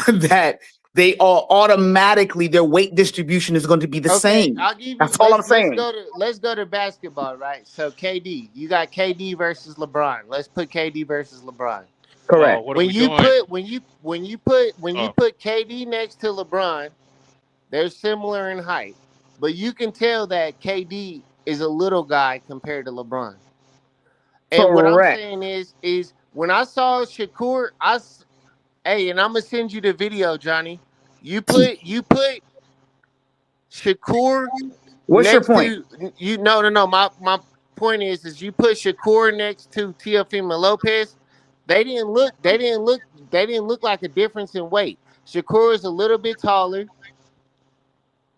that they are automatically, their weight distribution is going to be the same. That's all I'm saying. Let's go to basketball, right? So KD, you got KD versus LeBron. Let's put KD versus LeBron. Correct. When you put KD next to LeBron, they're similar in height, but you can tell that KD is a little guy compared to LeBron. And what I'm saying is when I saw Shakur, and I'm gonna send you the video, Johnny. You put Shakur. What's your point? No. My point is you put Shakur next to Teofimo Lopez. They didn't look like a difference in weight. Shakur is a little bit taller.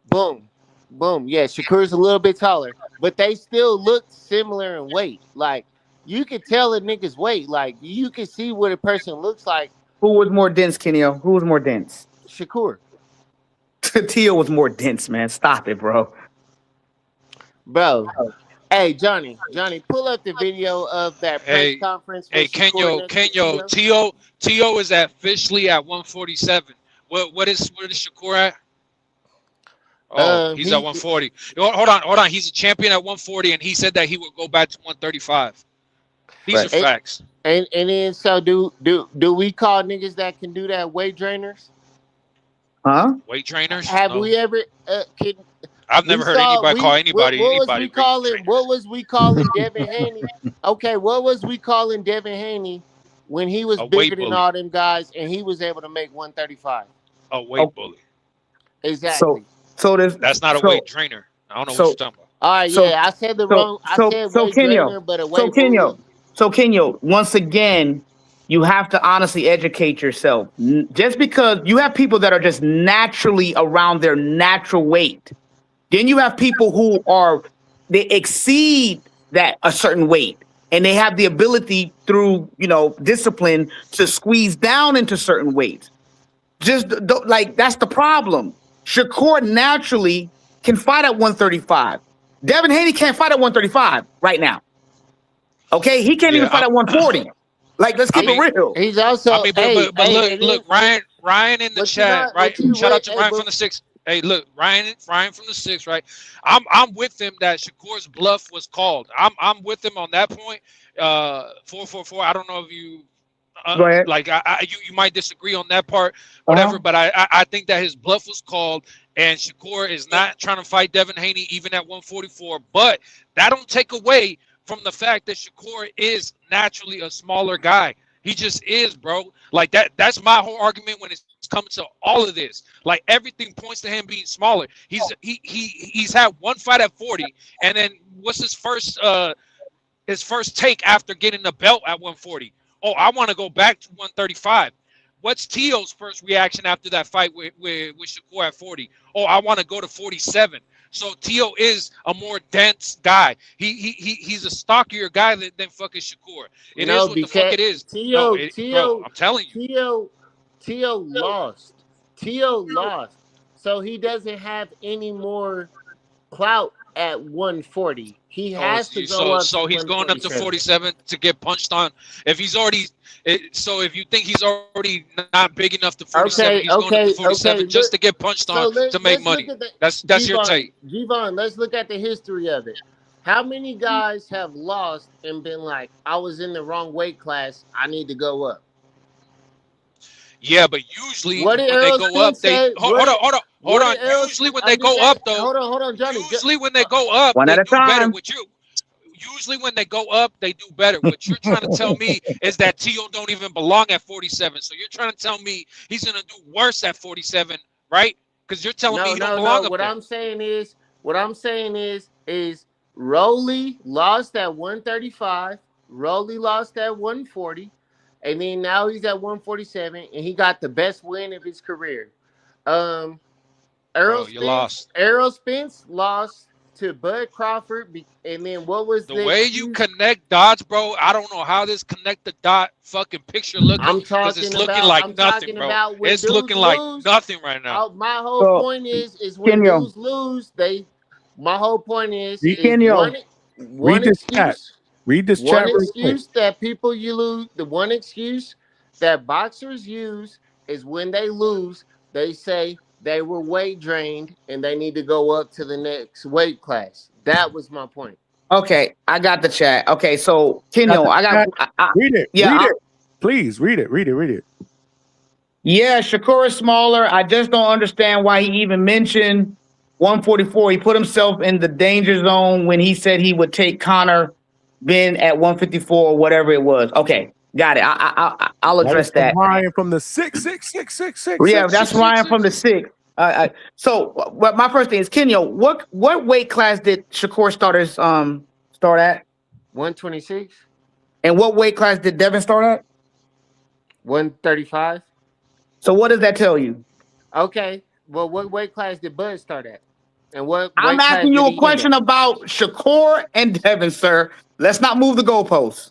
Boom. Yeah, Shakur is a little bit taller, but they still look similar in weight. Like you could tell a nigga's weight. Like you can see what a person looks like. Who was more dense, Kenyo? Who was more dense? Shakur. Tio was more dense, man. Stop it, bro. Bro. Hey, Johnny, pull up the video of that press conference. Hey, Kenyo, Tio is officially at 147. What is Shakur at? Oh, he's at 140. Hold on. He's a champion at 140, and he said that he would go back to 135. These are facts. And then so do we call niggas that can do that weight drainers? Huh? Weight trainers? Have we ever? I've never heard anybody call anybody. What was we calling Devin Haney? Okay, what was we calling Devin Haney when he was bigger than all them guys and he was able to make 135? A weight bully. Exactly. So that's not a weight trainer. I don't know what you're talking about. All right, I said the wrong. I said weight trainer, but a weight bully. So Kenyo, once again, you have to honestly educate yourself. Just because you have people that are just naturally around their natural weight, then you have people who they exceed that a certain weight, and they have the ability through, discipline to squeeze down into certain weights. Just like that's the problem. Shakur naturally can fight at 135. Devin Haney can't fight at 135 right now. Okay, he can't even fight at 140. Like, let's keep it real. He's also. I mean, but look, Ryan in the chat, right? Shout out to Ryan from the 6. Hey, look, Ryan from the 6, right? I'm with him that Shakur's bluff was called. I'm with him on that point. 444. I don't know if you Go ahead. like you might disagree on that part, whatever. But I think that his bluff was called, and Shakur is not trying to fight Devin Haney even at 144. But that don't take away from the fact that Shakur is naturally a smaller guy. He just is, bro. Like that's my whole argument when it's coming to all of this. Like everything points to him being smaller. He's had one fight at 40, and then what's his first take after getting the belt at 140? Oh, I want to go back to 135. What's Tio's first reaction after that fight with Shakur at 40? Oh, I want to go to 47. So Tio is a more dense guy. He's a stockier guy than fucking Shakur. It is what the fuck it is. Tio, bro, I'm telling you. Tio lost. Tio lost. So he doesn't have any more clout at 140. He has to go up. So he's going up to 47 to get punched on. If he's already, if you think he's already not big enough to 47, he's going up to 47 just to get punched on to make money. That's your take. Gvon, let's look at the history of it. How many guys have lost and been like, I was in the wrong weight class, I need to go up? Yeah, but usually when they go up, hold on. Usually when they go up, though. Hold on, Johnny. Usually when they go up, one they at a do better time. with you. Usually when they go up, they do better. What you're trying to tell me is that Tio don't even belong at 47. So you're trying to tell me he's gonna do worse at 47, right? Because you're telling me he don't belong up What there. I'm saying is Rolly lost at 135. Rolly lost at 140. And then now he's at 147, and he got the best win of his career. Errol Spence lost to Bud Crawford, and then what was the way you connect dots, bro? I don't know how this connect the dot fucking picture looking. Because it's looking like nothing, bro. It's looking like nothing right now. My whole point is when dudes lose, my whole point is one excuse. Read this one chat. Excuse that people the one excuse that boxers use is when they lose, they say they were weight drained and they need to go up to the next weight class. That was my point. Okay, I got the chat. Okay, so Kenyo, read it. Yeah, read it. Please read it. Read it. Yeah, Shakur is smaller. I just don't understand why he even mentioned 144. He put himself in the danger zone when he said he would take Conor Ben at 154 or whatever it was. Okay, got it. I'll address that. Ryan from the 6. Yeah, that's Ryan from the 6. So my first thing is, Kenyo, what weight class did Shakur start at? 126. And what weight class did Devin start at? 135. So what does that tell you? Okay, well, what weight class did Bud start at? And what? I'm asking you a question about Shakur and Devin, sir. Let's not move the goalposts.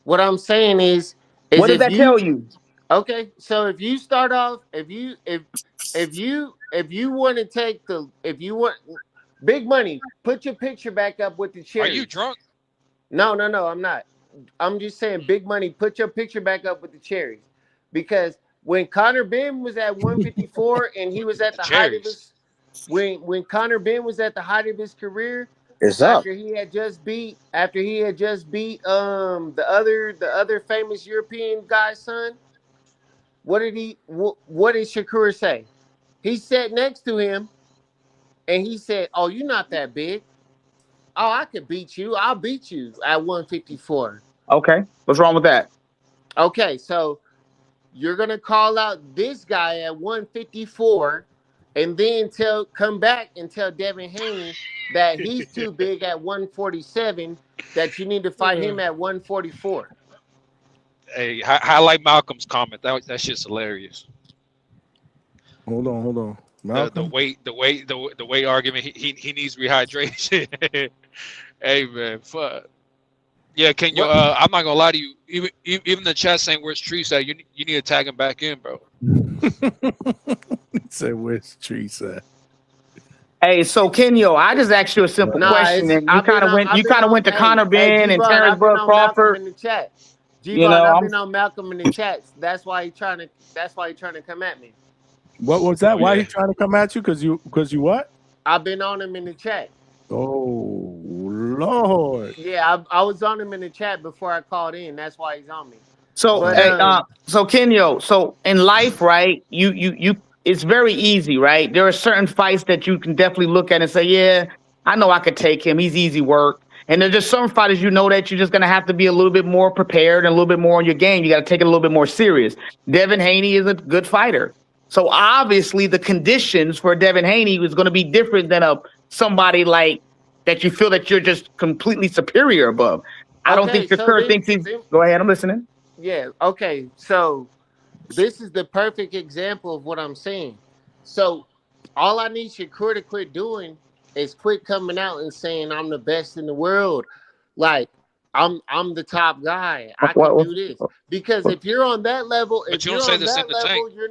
What I'm saying is what does that tell you? Okay, so if you start off, if you want to take big money, put your picture back up with the cherries. Are you drunk? No, I'm not. I'm just saying, big money, put your picture back up with the cherries, because when Conor Ben was at 154 and he was at the height of his when Conor Ben was at the height of his career. After he had just beat the other famous European guy's son, what did Shakur say? He sat next to him and he said, "Oh, you're not that big. Oh, I could beat you. I'll beat you at 154." Okay. What's wrong with that? Okay, so you're gonna call out this guy at 154 and then come back and tell Devin Haney that he's too big at 147, that you need to fight him at 144. Hey, highlight Malcolm's comment. That shit's hilarious. Hold on. The weight argument. He needs rehydration. Hey man, fuck. Yeah, can you? I'm not gonna lie to you. Even the chat saying where's Trees at? You need to tag him back in, bro. He said, "Where's Trees at?" Hey, so Kenyo, I just asked you a simple question, and you kind of went to Connor Ben and Terrence Bud Crawford. In the chat. You know, I've been on Malcolm in the chats. That's why he's trying to come at me. What was that? Why he trying to come at you? Because you what? I've been on him in the chat. Oh Lord. Yeah, I was on him in the chat before I called in. That's why he's on me. So, so Kenyo, so in life, right? You, it's very easy, right? There are certain fights that you can definitely look at and say, yeah, I know I could take him. He's easy work. And there's just some fighters you know that you're just gonna have to be a little bit more prepared and a little bit more on your game. You got to take it a little bit more serious. Devin Haney is a good fighter, so obviously the conditions for Devin Haney is going to be different than somebody like that you feel that you're just completely superior above. I don't think Shakur thinks he's. Go ahead, I'm listening. Yeah. Okay. So this is the perfect example of what I'm saying. So all I need Shakur to quit doing is quit coming out and saying I'm the best in the world. Like I'm the top guy. I can do this. Because if you're on that level, you're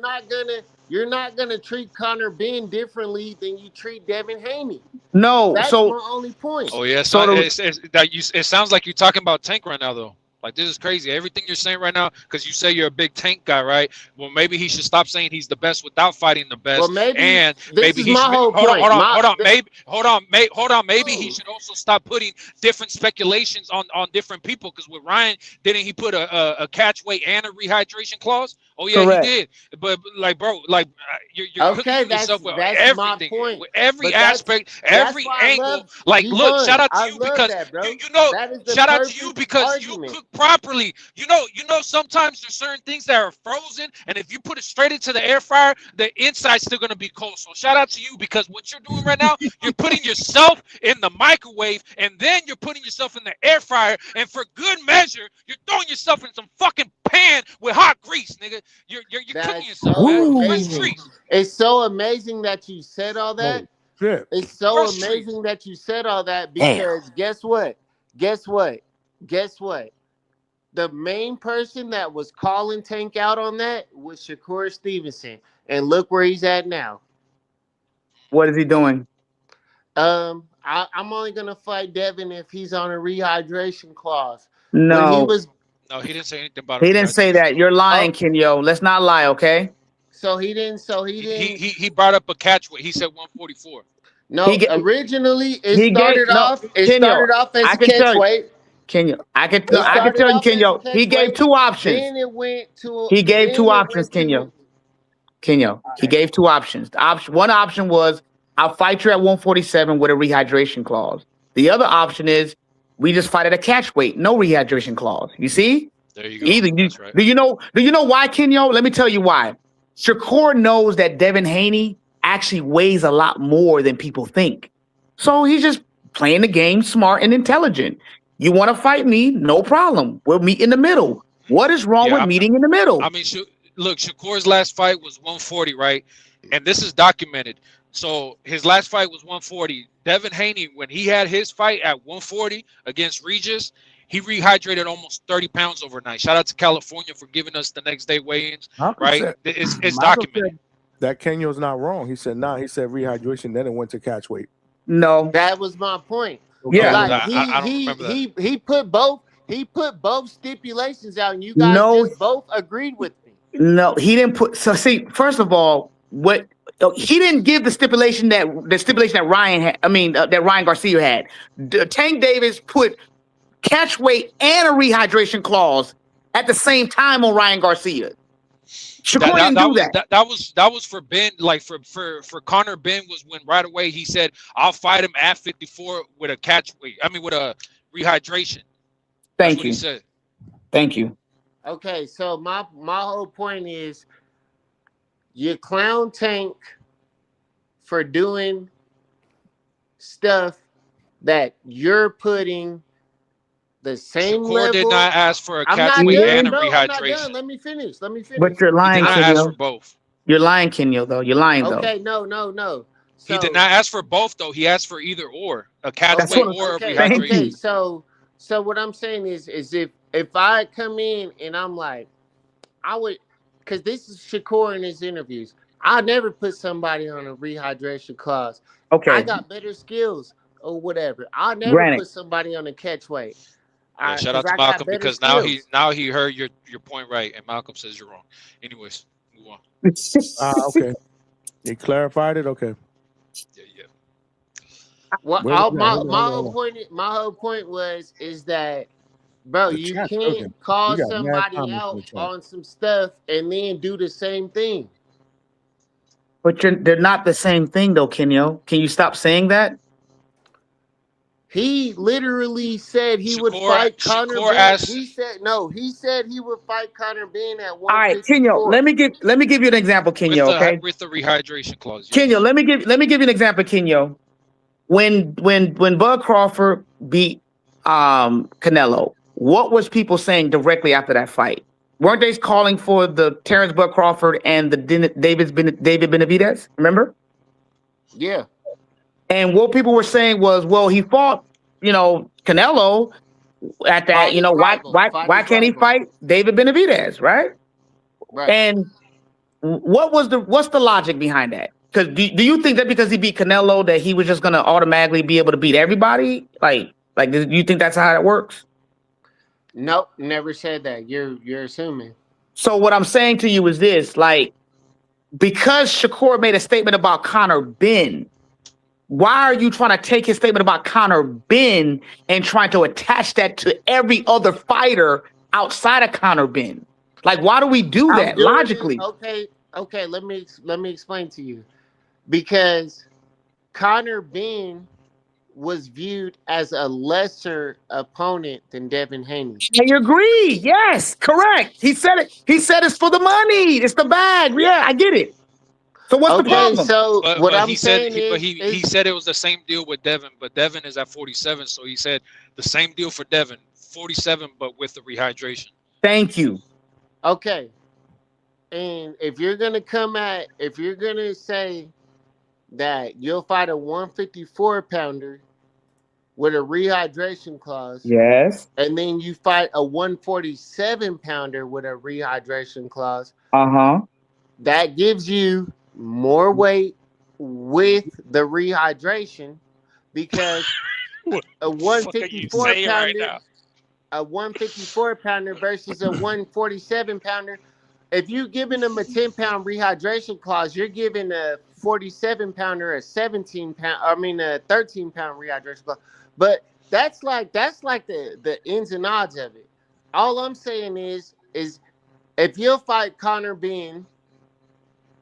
not gonna treat Conor Ben differently than you treat Devin Haney. No, that's my only point. Oh yeah, it sounds like you're talking about Tank right now though. Like this is crazy. Everything you're saying right now, because you say you're a big Tank guy, right? Well, maybe he should stop saying he's the best without fighting the best. Well, maybe he should. Hold on. Maybe he should also stop putting different speculations on different people. Because with Ryan, didn't he put a catch weight and a rehydration clause? Oh yeah, Correct. he did. But like, bro, like you're cooking yourself with everything, my point. with every aspect, every angle. Like, look, shout out to you because you know, shout out to you because you cook properly. You know, sometimes there's certain things that are frozen, and if you put it straight into the air fryer, the inside's still gonna be cold. So shout out to you because what you're doing right now, you're putting yourself in the microwave, and then you're putting yourself in the air fryer, and for good measure, you're throwing yourself in some fucking pan with hot grease, nigga. You're cooking yourself. It's so amazing that you said all that. Shit. It's so amazing that you said all that because guess what? The main person that was calling Tank out on that was Shakur Stevenson, and look where he's at now. What is he doing? I'm only gonna fight Devin if he's on a rehydration clause. No, no, he didn't say anything about. He didn't say that. You're lying, Kenyo. Let's not lie, okay? So he didn't. He brought up a catch weight. He said 144. No, originally it started off as a catch weight. Kenyo, I can tell you, Kenyo. He gave two options. Then it went to. He gave two options, Kenyo. Kenyo, he gave two options. One option was I'll fight you at 147 with a rehydration clause. The other option is we just fight at a catch weight, no rehydration clause. You see? There you go. That's right. Do you know why, Kenyo? Let me tell you why. Shakur knows that Devin Haney actually weighs a lot more than people think. So he's just playing the game smart and intelligent. You want to fight me? No problem. We'll meet in the middle. What is wrong with meeting in the middle? I mean, look, Shakur's last fight was 140, right? And this is documented. So his last fight was 140. Devin Haney, when he had his fight at 140 against Regis, he rehydrated almost 30 pounds overnight. Shout out to California for giving us the next day weigh-ins, right? It's documented. That Kenyo's not wrong. He said, he said rehydration, then it went to catch weight. No. That was my point. Yeah. Like, I don't remember that. He put both stipulations out, and you guys just both agreed with me. No, he didn't put. So see, first of all, he didn't give the stipulation that Ryan had. I mean, that Ryan Garcia had. Tank Davis put catch weight and a rehydration clause at the same time on Ryan Garcia. Shakur didn't do that. That was for Ben. Like for Conor Ben was when right away he said, "I'll fight him at 54 with a catch weight. I mean, with a rehydration." Thank you. He said. Thank you. Okay, so my whole point is, you clown Tank for doing stuff that you're putting the same Shakur level. did not ask for a catch weight and a rehydration. Let me finish. But you're lying, He did not ask for Kenyo. both. You're lying, Kenyo, though. You're lying, though. Okay, no. He did not ask for both, though. He asked for either or, a catch weight or a rehydration. Okay, so So what I'm saying is if I come in and I'm like, I would, because this is Shakur in his interviews. I never put somebody on a rehydration clause. I Okay, got better skills or whatever. I'll never granted. put somebody on a catch weight. Yeah, shout Because out to I got Malcolm better because skills. now he heard your point right, and Malcolm says you're wrong. Anyways, move on. Okay. You clarified it? Okay. Yeah, yeah. Well, Where was that? Hold on, my hold on, whole hold on. point, was is that, bro, The you chat's can't cooking. We call got mad somebody comments in out the chat. on some stuff and then do the same thing. But they're not the same thing, though, Kenyo. Can you stop saying that? He literally said he would Shakur fight Conor Shakur Ben. asked He said no. He said he would fight Conor Ben at All right, Kenyo. 154. Let me give you an example, Kenyo. Okay, with the rehydration clause. Kenyo. Yes. Let me give you an example, Kenyo. When Bud Crawford beat Canelo, what was people saying directly after that fight? Weren't they calling for the Terrence Bud Crawford and the David Benavidez? Remember? Yeah. And what people were saying was, well, he fought, Canelo at that. Fight his rival. Fight Why his can't he rival. fight David Benavidez, right? Right. And what's the logic behind that? Because do you think that because he beat Canelo that he was just gonna automatically be able to beat everybody? Like do you think that's how it works? Nope. Never said that. You're assuming. So what I'm saying to you is this: like, because Shakur made a statement about Conor Ben, why are you trying to take his statement about Conor Ben and trying to attach that to every other fighter outside of Conor Ben? Like, why do we do I'm that doing it. logically? Okay. Let me explain to you. Because Conor Ben was viewed as a lesser opponent than Devin Haney. I agree. Yes, correct. He said it. He said it's for the money. It's the bag. Yeah, I get it. So what's the problem? So what But I'm he said saying he said it was the same deal with Devin, but Devin is at 47, so he said the same deal for Devin, 47, but with the rehydration. Thank you. Okay. And if you're gonna say that you'll fight a 154 pounder with a rehydration clause, Yes. and then you fight a 147 pounder with a rehydration clause, that gives you more weight with the rehydration because a 154 pounder, right a 154 pounder versus a 147 pounder. If you're giving them a 10-pound rehydration clause, you're giving a 47 pounder a 13-pound rehydration clause. But that's like the ins and odds of it. All I'm saying is if you'll fight Conor Ben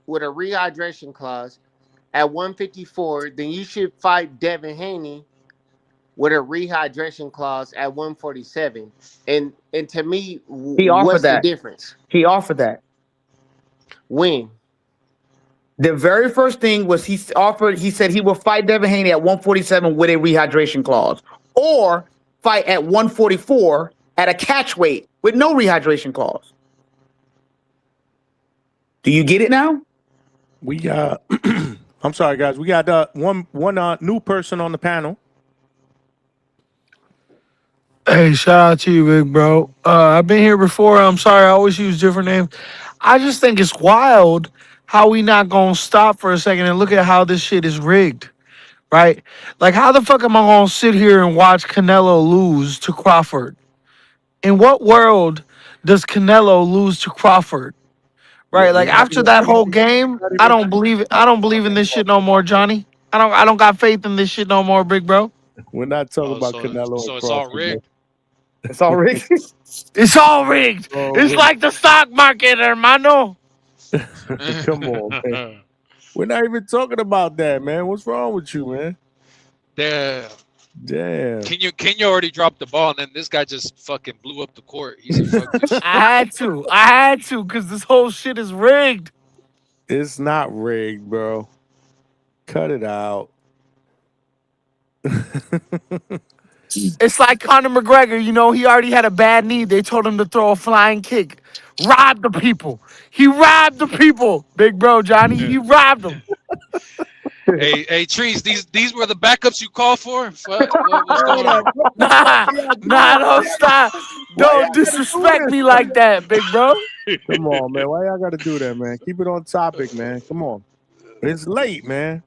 with a rehydration clause at 154, then you should fight Devin Haney with a rehydration clause at 147. And to me, He offered what's the that. difference? He offered that. When? The very first thing was he said he will fight Devin Haney at 147 with a rehydration clause, or fight at 144 at a catch weight with no rehydration clause. Do you get it now? We got I'm sorry, guys. We got one new person on the panel. Hey, shout out to you, big bro. I've been here before. I'm sorry, I always use different names. I just think it's wild how we not gonna stop for a second and look at how this shit is rigged, right? Like, how the fuck am I gonna sit here and watch Canelo lose to Crawford? In what world does Canelo lose to Crawford? Right? Like, after that whole game, I don't believe it. I don't believe in this shit no more, Johnny. I don't got faith in this shit no more, big bro. We're not talking about Canelo and it's all Crawford. Man. rigged. It's all rigged. It's all rigged. It's like the stock market, hermano. Come on, man. We're not even talking about that, man. What's wrong with you, man? Damn. Kenya already dropped the ball, and then this guy just fucking blew up the court. He said, "Fuck this shit." I had to, because this whole shit is rigged. It's not rigged, bro. Cut it out. It's like Conor McGregor, he already had a bad knee. They told him to throw a flying kick. Robbed the people. He robbed the people, big bro, Johnny. He robbed them. Hey, Trees, these were the backups you called for? What's going on? Nah, don't stop. Don't disrespect me like that, big bro. Come on, man. Why y'all gotta do that, man? Keep it on topic, man. Come on. It's late, man.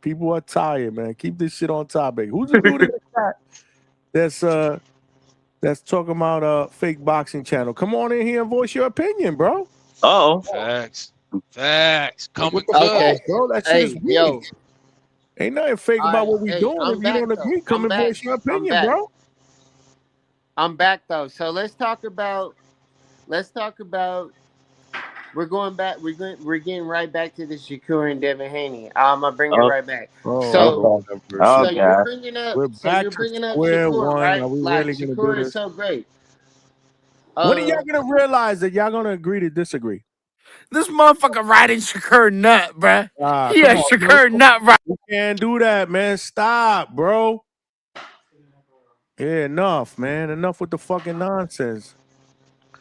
People are tired, man. Keep this shit on topic. Who's the dude in the chat that's talking about fake boxing channel? Come on in here and voice your opinion, bro. Facts. Coming What the good. fuck, bro? That shit is weak. yo. Ain't nothing fake about what we doing. I'm If you back, don't agree, though. come I'm and voice back. your I'm opinion, back. bro. I'm back though. So let's talk about. We're going back. We're getting right back to the Shakur and Devin Haney. I'm gonna bring it right back. So you're bringing up. We're So back you're to bringing up square Shakur, one. right? Are we Like really gonna do Shakur is this? so great. When are y'all gonna realize that y'all gonna agree to disagree? This motherfucker riding Shakur nut, bruh. He Come a on, Shakur bro. nut right. You can't do that, man. Stop, bro. Yeah, enough, man. Enough with the fucking nonsense.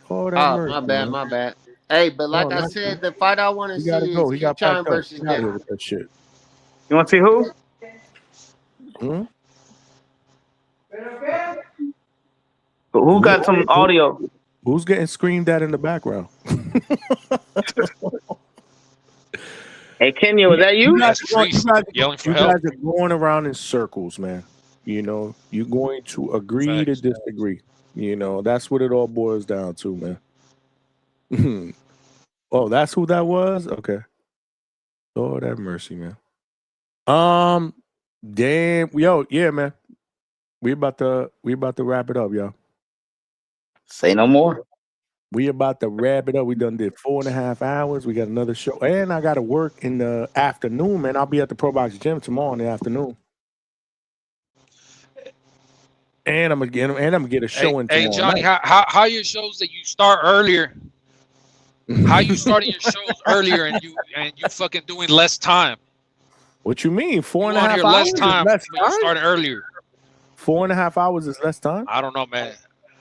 Oh, that mercy, My bad. Hey, but like I said, the fight I want to He gotta see go. is He got Keyshawn packed up. versus Get out of here Devin. with that shit. You want to see who? Who got some audio? Who's getting screamed at in the background? Hey, Kenya, was that you? Yelling for you help. guys are going around in circles, man. You know, you're going to agree to disagree. You know, that's what it all boils down to, man. Oh, that's who that was? Okay. Lord have mercy, man. Damn. Yo, yeah, man. We about to wrap it up, y'all. Say no more. We about to wrap it up. We done did 4.5 hours. We got another show. And I gotta work in the afternoon, man. I'll be at the Pro Box Gym tomorrow in the afternoon. And I'm gonna get a show in tomorrow. Hey, Johnny, night. how your shows that you start earlier? How you starting your shows earlier and you fucking doing less time? What you mean? 4.5 You on here hours less is time, less but you time? starting earlier. 4.5 hours is less time? I don't know, man.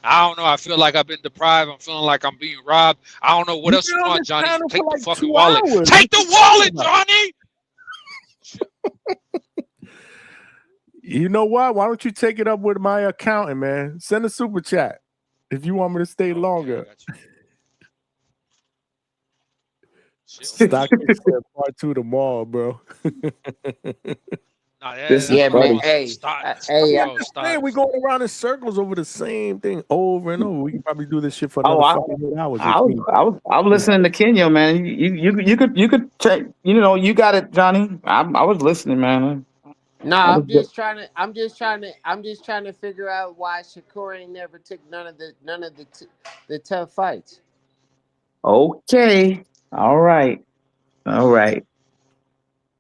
I don't know. I feel like I've been deprived. I'm feeling like I'm being robbed. I don't know what else you want, Johnny. Take the fucking wallet. Take the wallet, Johnny. You know what? Why don't you take it up with my accountant, man? Send a super chat if you want me to stay longer. Stock part 2 tomorrow, bro. Man. Hey, Man, we going around in circles over the same thing over and over. We can probably do this shit for another 48 hours. I was listening to Kenya, man. You could check. You know, you got it, Johnny. I was listening, man. No, I'm just trying to figure out why Shakur ain't never took none of the tough fights. Okay. All right.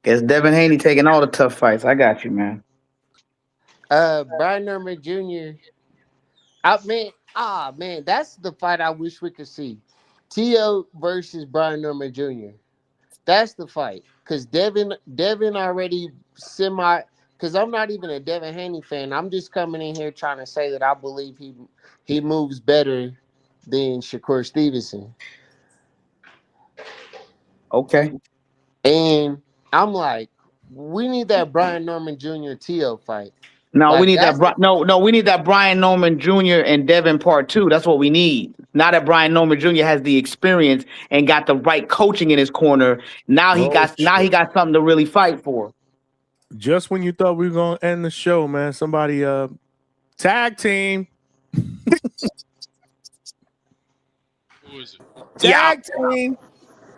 Guess Devin Haney taking all the tough fights. I got you, man. Brian Norman Jr. Man, that's the fight I wish we could see. T.O. versus Brian Norman Jr. That's the fight. Because Devin already because I'm not even a Devin Haney fan. I'm just coming in here trying to say that I believe he moves better than Shakur Stevenson. Okay. And I'm like, we need that Brian Norman Jr. T.O. fight. No, Like, we need that. No, we need that Brian Norman Jr. and Devin Part 2. That's what we need. Now that Brian Norman Jr. has the experience and got the right coaching in his corner, now he got something to really fight for. Just when you thought we were gonna end the show, man, somebody tag team. Who is it? Tag team.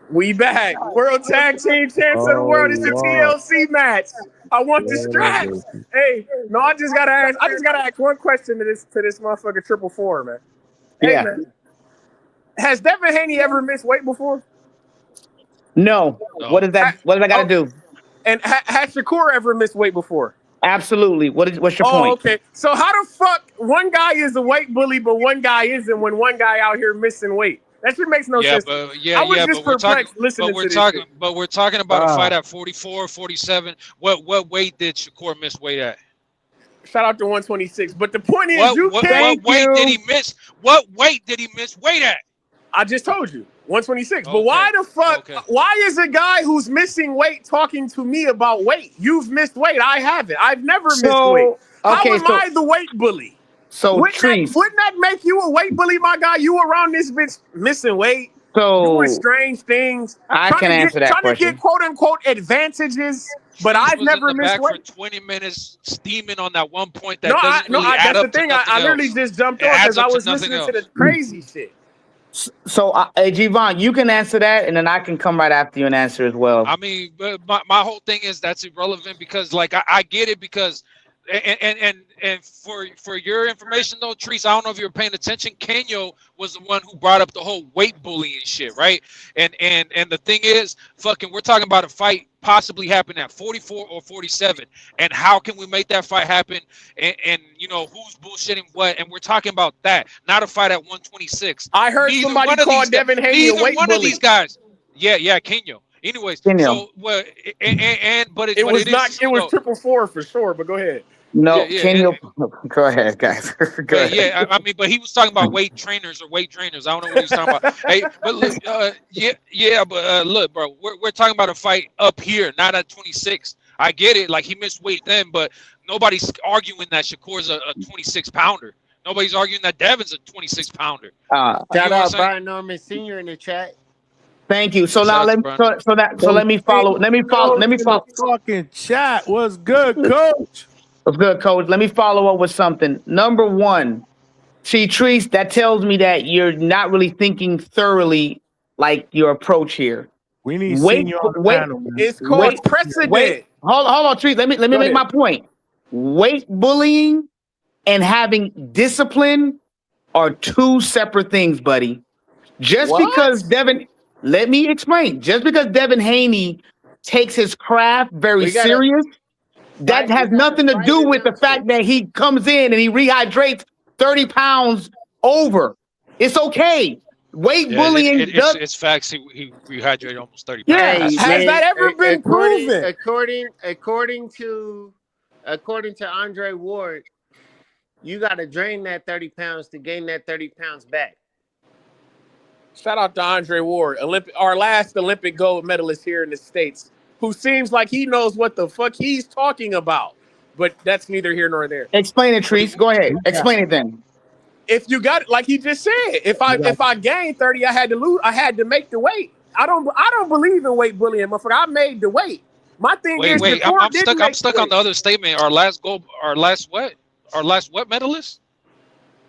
We back. World Tag Team Champs of the World. It's a TLC match. I want the straps. Hey, no, I just gotta ask one question to this motherfucker Triple Four, man. Hey, man. Has Devin Haney ever missed weight before? No. What does that got to do? And has Shakur ever missed weight before? Absolutely. What's your point? Okay. So how the fuck one guy is a weight bully, but one guy isn't when one guy out here missing weight? That shit makes no sense. But we're talking about a fight at 44, 47. What weight did Shakur miss weight at? Shout out to 126. But the point is, what weight did he miss? What weight did he miss weight at? I just told you 126. But why the fuck? Why is a guy who's missing weight talking to me about weight? You've missed weight. I haven't. I've never missed weight. How am I the weight bully? So wouldn't that make you a weight bully, my guy? You around this bitch missing weight, doing strange things. I can answer that question. Trying to get quote unquote advantages. But I've never missed weight. For 20 minutes steaming on that one point that doesn't really add that's up the thing. to I literally just jumped on because I was listening to the crazy shit. So, Javon, you can answer that, and then I can come right after you and answer as well. I mean, but my whole thing is that's irrelevant because, like, I get it because, and for your information though, Treese, I don't know if you were paying attention. Kenyo was the one who brought up the whole weight bullying shit, right? And the thing is, fucking, we're talking about a fight possibly happen at 44 or 47, and how can we make that fight happen? And you know who's bullshitting what? And we're talking about that, not a fight at 126. I heard somebody call Devin Haney a weight bully. Neither one of these guys. Yeah, Kenyo. Anyways, so but it was not. It was 444 for sure. But go ahead. No, Kenyo. Go ahead, guys. Go ahead. Yeah, I mean, but he was talking about weight trainers or weight trainers. I don't know what he was talking about. Hey, but look, but look, bro, we're talking about a fight up here, not at 26. I get it, like he missed weight then, but nobody's arguing that Shakur's a 26 pounder. Nobody's arguing that Devin's a 26 pounder. Shout out Brian Norman Sr. in the chat. Thank you. So now let me follow. Talking chat. What's good, coach? What's good, coach? Let me follow up with something. Number one, see, Treese, that tells me that you're not really thinking thoroughly like your approach here. We need senior on the panel, man. It's called precedent. Hold on, Treese. Let me make my point. Weight bullying and having discipline are two separate things, buddy. Because Devin, let me explain. Just because Devin Haney takes his craft very serious, that has nothing to do with the fact that he comes in and he rehydrates 30 pounds over. It's okay. Weight bullying. It's facts. He rehydrated almost 30 pounds. Yeah, has that ever been proven? According to Andre Ward, you got to drain that 30 pounds to gain that 30 pounds back. Shout out to Andre Ward, our last Olympic gold medalist here in the States, who seems like he knows what the fuck he's talking about. But that's neither here nor there. Explain it, Treese. Go ahead. Explain it then. If you got, like he just said, if I gained 30, I had to lose. I had to make the weight. I don't believe in weight bullying, motherfucker. I made the weight. My thing is, I'm stuck on the other statement. Our last what medalist?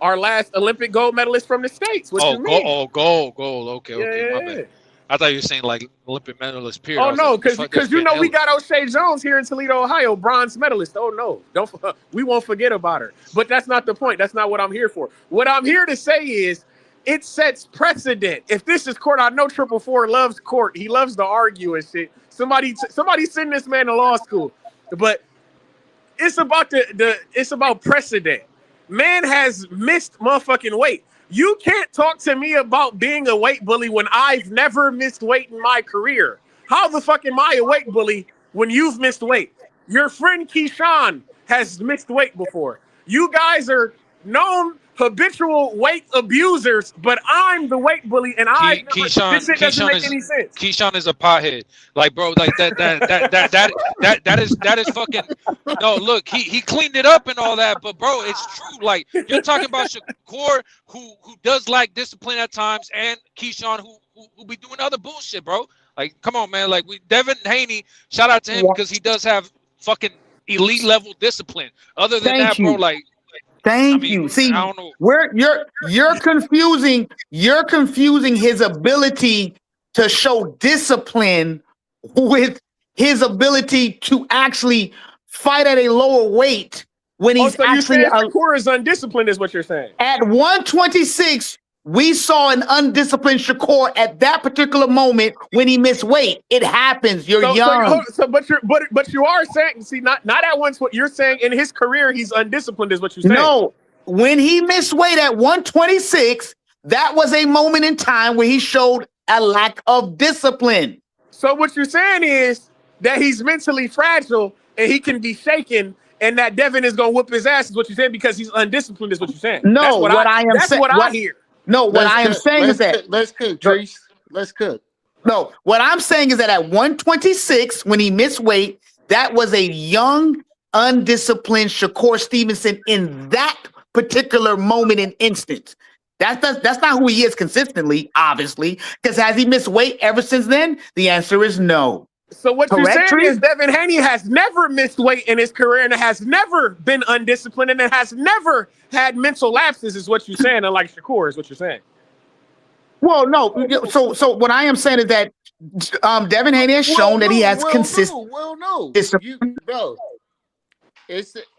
Our last Olympic gold medalist from the States. Gold. Okay, my bad. I thought you were saying like Olympic medalist. Period. Oh no, because you know we got O'Shea Jones here in Toledo, Ohio, bronze medalist. Oh no, we won't forget about her. But that's not the point. That's not what I'm here for. What I'm here to say is, it sets precedent. If this is court, I know 444 loves court. He loves to argue and shit. Somebody send this man to law school. But it's about it's about precedent. Man has missed motherfucking weight. You can't talk to me about being a weight bully when I've never missed weight in my career. How the fuck am I a weight bully when you've missed weight? Your friend Keyshawn has missed weight before. You guys are known habitual weight abusers, but I'm the weight bully, and this shit doesn't make any sense. Keyshawn is a pothead, like bro, like that is fucking. No, look, he cleaned it up and all that, but bro, it's true. Like you're talking about Shakur, who does lack discipline at times, and Keyshawn, who be doing other bullshit, bro. Like, come on, man. Like Devin Haney, shout out to him because he does have fucking elite level discipline. Other than that, bro, like. Thank you. See, where you're confusing his ability to show discipline with his ability to actually fight at a lower weight when he's so actually. Shakur is undisciplined, is what you're saying. At 126, we saw an undisciplined Shakur at that particular moment when he missed weight. It happens. You're young. But you are saying, see, not at once. What you're saying in his career, he's undisciplined, is what you're saying. No, when he missed weight at 126, that was a moment in time where he showed a lack of discipline. So what you're saying is that he's mentally fragile and he can be shaken, and that Devin is gonna whoop his ass, is what you're saying, because he's undisciplined, is what you're saying. No, that's what I hear. No, what I am saying is that let's cook, Treese. Let's cook. No, what I'm saying is that at 126, when he missed weight, that was a young, undisciplined Shakur Stevenson in that particular moment and instance. That's not who he is consistently, obviously. Because has he missed weight ever since then? The answer is no. So what Correct, you're saying Treese? is Devin Haney has never missed weight in his career and has never been undisciplined and has never had mental lapses, is what you're saying, unlike Shakur, is what you're saying. Well, no. So what I am saying is that Devin Haney has shown that he has consistent. No.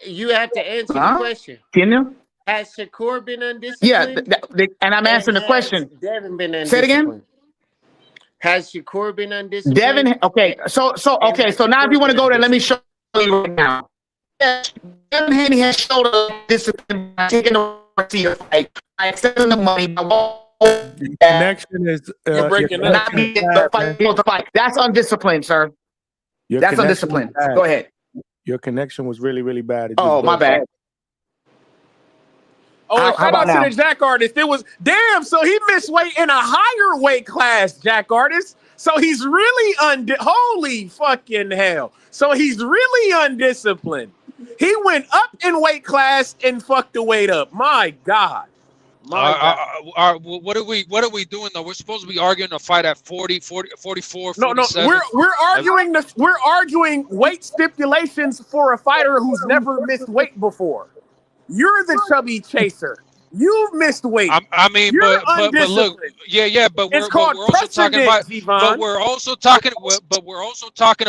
You have to answer the question. Can you? Has Shakur been undisciplined? Yeah, and I'm answering the question. Devin been undisciplined? Say it again. Has Shakur been undisciplined? Devin, okay. So now if you want to go there, let me show you right now. Devin Haney has showed us discipline by taking the fight, by accepting the money. Connection is You're breaking up. That's undisciplined, sir. That's undisciplined. Go ahead. Your connection was really, really bad. Oh, my bad. Oh, shout out to the Jack Artist. It was damn. So he missed weight in a higher weight class, Jack Artist. So he's really holy fucking hell. So he's really undisciplined. He went up in weight class and fucked the weight up. My God. What are we doing though? We're supposed to be arguing a fight at 40, 44, 47. No, we're arguing weight stipulations for a fighter who's never missed weight before. You're the chubby chaser. You've missed weight. I mean, but look, but we're also talking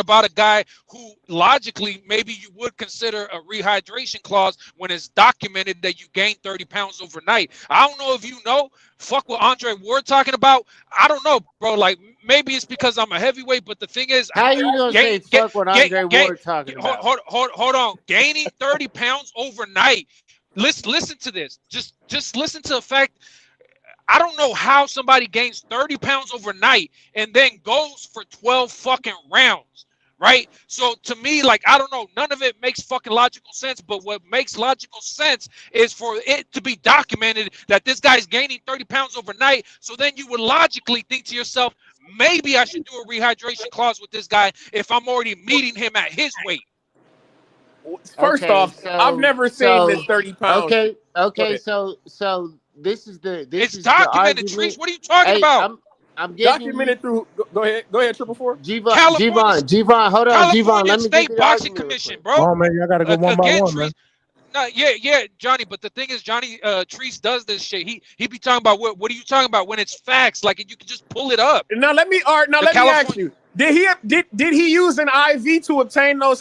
about a guy who logically maybe you would consider a rehydration clause when it's documented that you gained 30 pounds overnight. I don't know if you know. Fuck what Andre Ward talking about. I don't know, bro. Like maybe it's because I'm a heavyweight, but the thing is, how you gonna say fuck what Andre Ward talking about? Hold on, gaining 30 pounds overnight. Listen to this. Just listen to the fact. I don't know how somebody gains 30 pounds overnight and then goes for 12 fucking rounds, right? So to me, like, I don't know, none of it makes fucking logical sense. But what makes logical sense is for it to be documented that this guy's gaining 30 pounds overnight. So then you would logically think to yourself, maybe I should do a rehydration clause with this guy if I'm already meeting him at his weight. First off, I've never seen this 30 pounds. Okay. So this is it's documented. Trees, what are you talking about? I'm getting documented through. Go ahead, Triple Four. G-Von, hold on, G-Von. Let me State Boxing Commission, bro. Oh man, I gotta go one by one, man. No, yeah, Johnny. But the thing is, Johnny, Treese does this shit. He be talking about what are you talking about when it's facts? Like you can just pull it up. Let me ask you. Did he use an IV to obtain those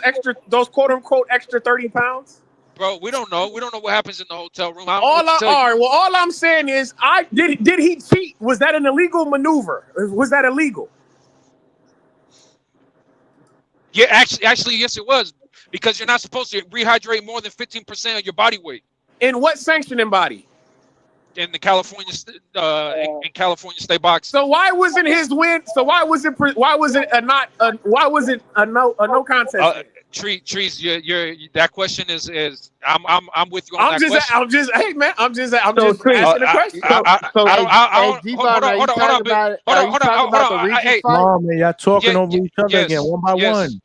quote unquote extra 30 pounds? Bro, we don't know. We don't know what happens in the hotel room. All I'm saying is, did he cheat? Was that an illegal maneuver? Was that illegal? Yeah, actually, yes, it was, because you're not supposed to rehydrate more than 15% of your body weight. In what sanctioning body? In the California state boxing. So why wasn't his win? So why was it a no contest? Trees, that question is I'm with you on that question. I'm just asking the question. Come on, man, y'all talking over each other again, one by one.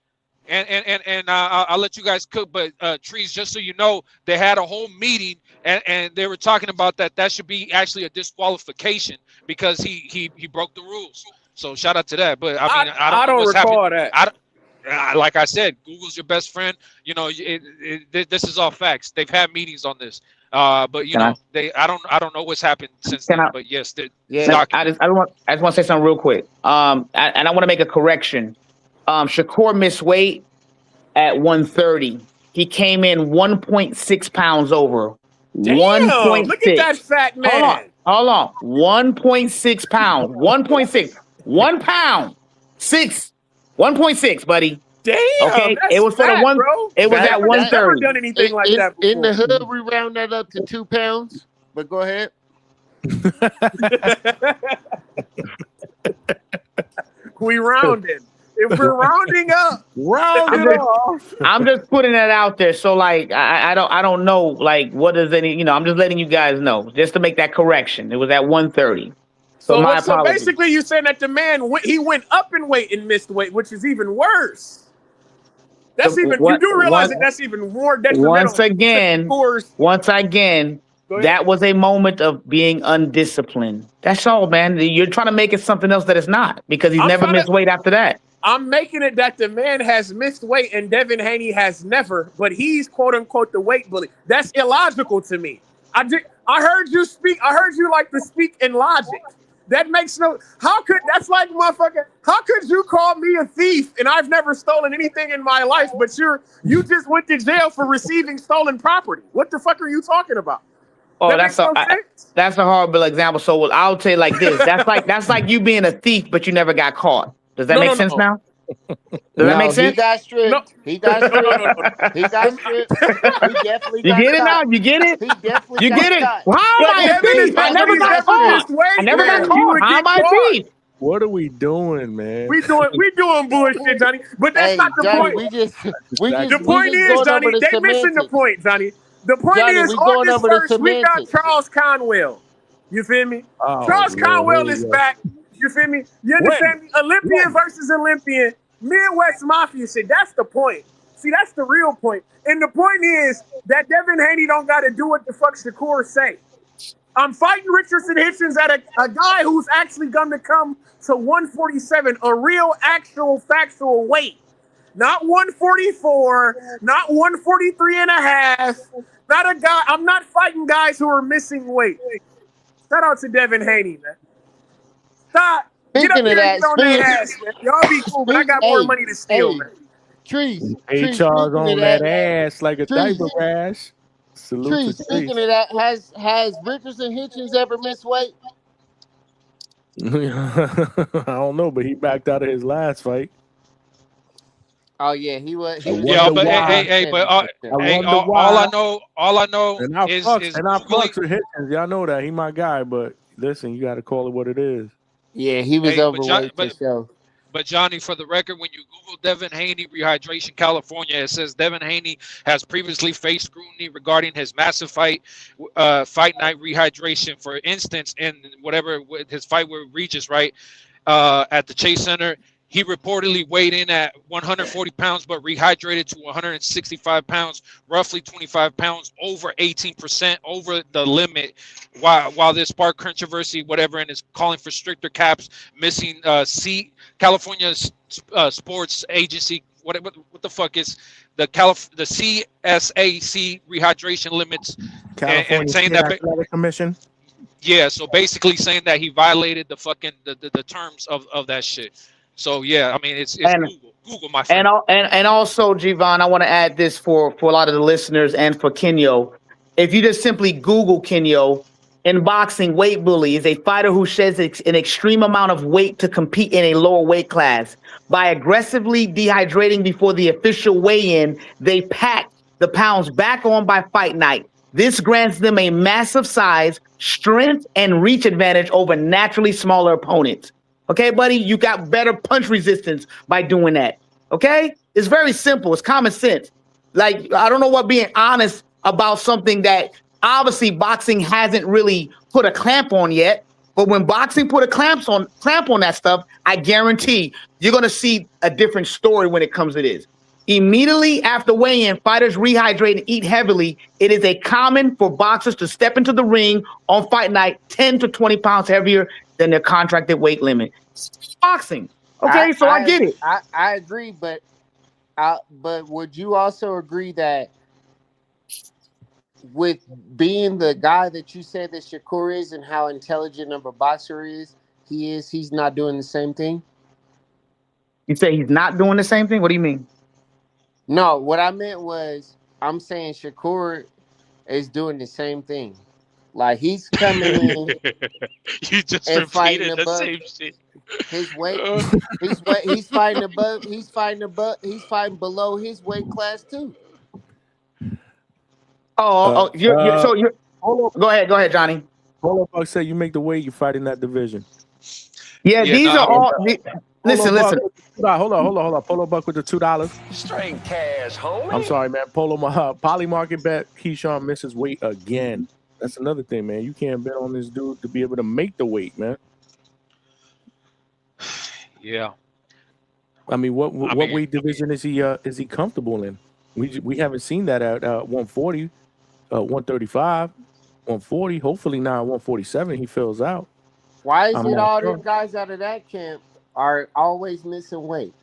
And I'll let you guys cook, but Trees, just so you know, they had a whole meeting and they were talking about that should be actually a disqualification because he broke the rules. So shout out to that. But I mean, I don't recall that. Like I said, Google's your best friend. You know, this is all facts. They've had meetings on this. But you know, I don't know what's happened since then. But yes, I just want to say something real quick. And I want to make a correction. Shakur missed weight at 130. He came in 1.6 pounds over. Damn, 1.6. Look at that fat man. Hold on. 1.6 pounds. 1.6. 1 pound. 1.6, buddy. Damn. Okay. It was for the one. Bro. It was at 130. Never done anything like that before. In the hood, we round that up to 2 pounds. But go ahead. We rounded. If we're rounding up, I'm just putting that out there. So like I don't know like what is any, I'm just letting you guys know just to make that correction. It was at 130. So my So apologies. basically, you saying that the man he went up in weight and missed weight, which is even worse. That's you do realize that that's even more detrimental. Once again, that was a moment of being undisciplined. That's all, man. You're trying to make it something else that it's not because he's never missed weight after that. I'm making it that the man has missed weight and Devin Haney has never, but he's quote unquote the weight bully. That's illogical to me. I heard you speak. I heard you like to speak in logic. That makes no. That's like motherfucker? How could you call me a thief and I've never stolen anything in my life? But you just went to jail for receiving stolen property. What the fuck are you talking about? Oh, that's a horrible example. So I'll tell you like this. That's like you being a thief, but you never got caught. Does that make sense now? Does that make sense? He got stripped. He got stripped. He got stripped. He definitely got You get it now? You get it? He definitely You got get it? caught. How am I a thief? I never got caught. I never got caught. How am I a thief? What are we doing, man? We doing bullshit, Johnny. But that's not the point. The point is, Johnny, they missing the point, Johnny. The point is, on this first, we got Charles Conwell. You feel me? Charles Conwell is back. You feel me? You understand me? Olympian versus Olympian. Midwest Mafia shit. That's the point. See, that's the real point. And the point is that Devin Haney don't got to do what the fuck Shakur say. I'm fighting Richardson Hitchens at a guy who's actually going to come to 147, a real, actual, factual weight. Not 144, not 143 and a half. Not a guy. I'm not fighting guys who are missing weight. Shout out to Devin Haney, man. Stop. Get up there and get on their ass, man. Y'all be cool, but I got more money to steal, man. Trees. HR on that ass like a diaper rash. Salute to Speaking of that, has Richardson Hitchens ever missed weight? I don't know, but he backed out of his last fight. Oh yeah, he was. Yeah, but all I know and I is fucks with Hitchens. Y'all know that he my guy, but listen, you got to call it what it is. Yeah, he was overweight for sure. But Johnny, for the record, when you Google Devin Haney rehydration California, it says Devin Haney has previously faced scrutiny regarding his massive fight night rehydration. For instance, in his fight with Regis, right, at the Chase Center, he reportedly weighed in at 140 pounds, but rehydrated to 165 pounds, roughly 25 pounds over 18% over the limit. While this sparked controversy, and is calling for stricter caps, missing California Sports Agency. What the fuck is the CSAC rehydration limits? California and saying State that Athletic Commission. Yeah, so basically saying that he violated the fucking the terms of that shit. So yeah, I mean it's Google my friend. And also, Javon, I want to add this for a lot of the listeners and for Kenyo. If you just simply Google Kenyo, in boxing, weight bully is a fighter who sheds an extreme amount of weight to compete in a lower weight class. By aggressively dehydrating before the official weigh-in, they pack the pounds back on by fight night. This grants them a massive size, strength, and reach advantage over naturally smaller opponents. Okay, buddy, you got better punch resistance by doing that. Okay, it's very simple. It's common sense. Like, I don't know what being honest about something that obviously boxing hasn't really put a clamp on yet. But when boxing put a clamp on that stuff, I guarantee you're gonna see a different story when it comes to this. Immediately after weigh-in, fighters rehydrate and eat heavily. It is a common for boxers to step into the ring on fight night 10 to 20 pounds heavier than their contracted weight limit. It's boxing. Okay, so I get it. I agree, but would you also agree that with being the guy that you said that Shakur is and how intelligent of a boxer he's not doing the same thing? You say he's not doing the same thing? What do you mean? No, what I meant was I'm saying Shakur is doing the same thing. Like he's coming in you just and fighting repeated the above same shit. His weight. He's fighting above. He's fighting below his weight class too. Go ahead, Johnny. Hold up, I say you make the weight, you fight in that division. Yeah, these are all. Listen. Hold on. Polo Buck with the $2. Straight cash, homie. I'm sorry, man. Poly Market bet Keyshawn misses weight again. That's another thing, man. You can't bet on this dude to be able to make the weight, man. Yeah. I mean, what weight division is he comfortable in? We haven't seen that at 140, 135, 140. Hopefully not 147. He fills out. Why is it all them guys out of that camp are always missing weight?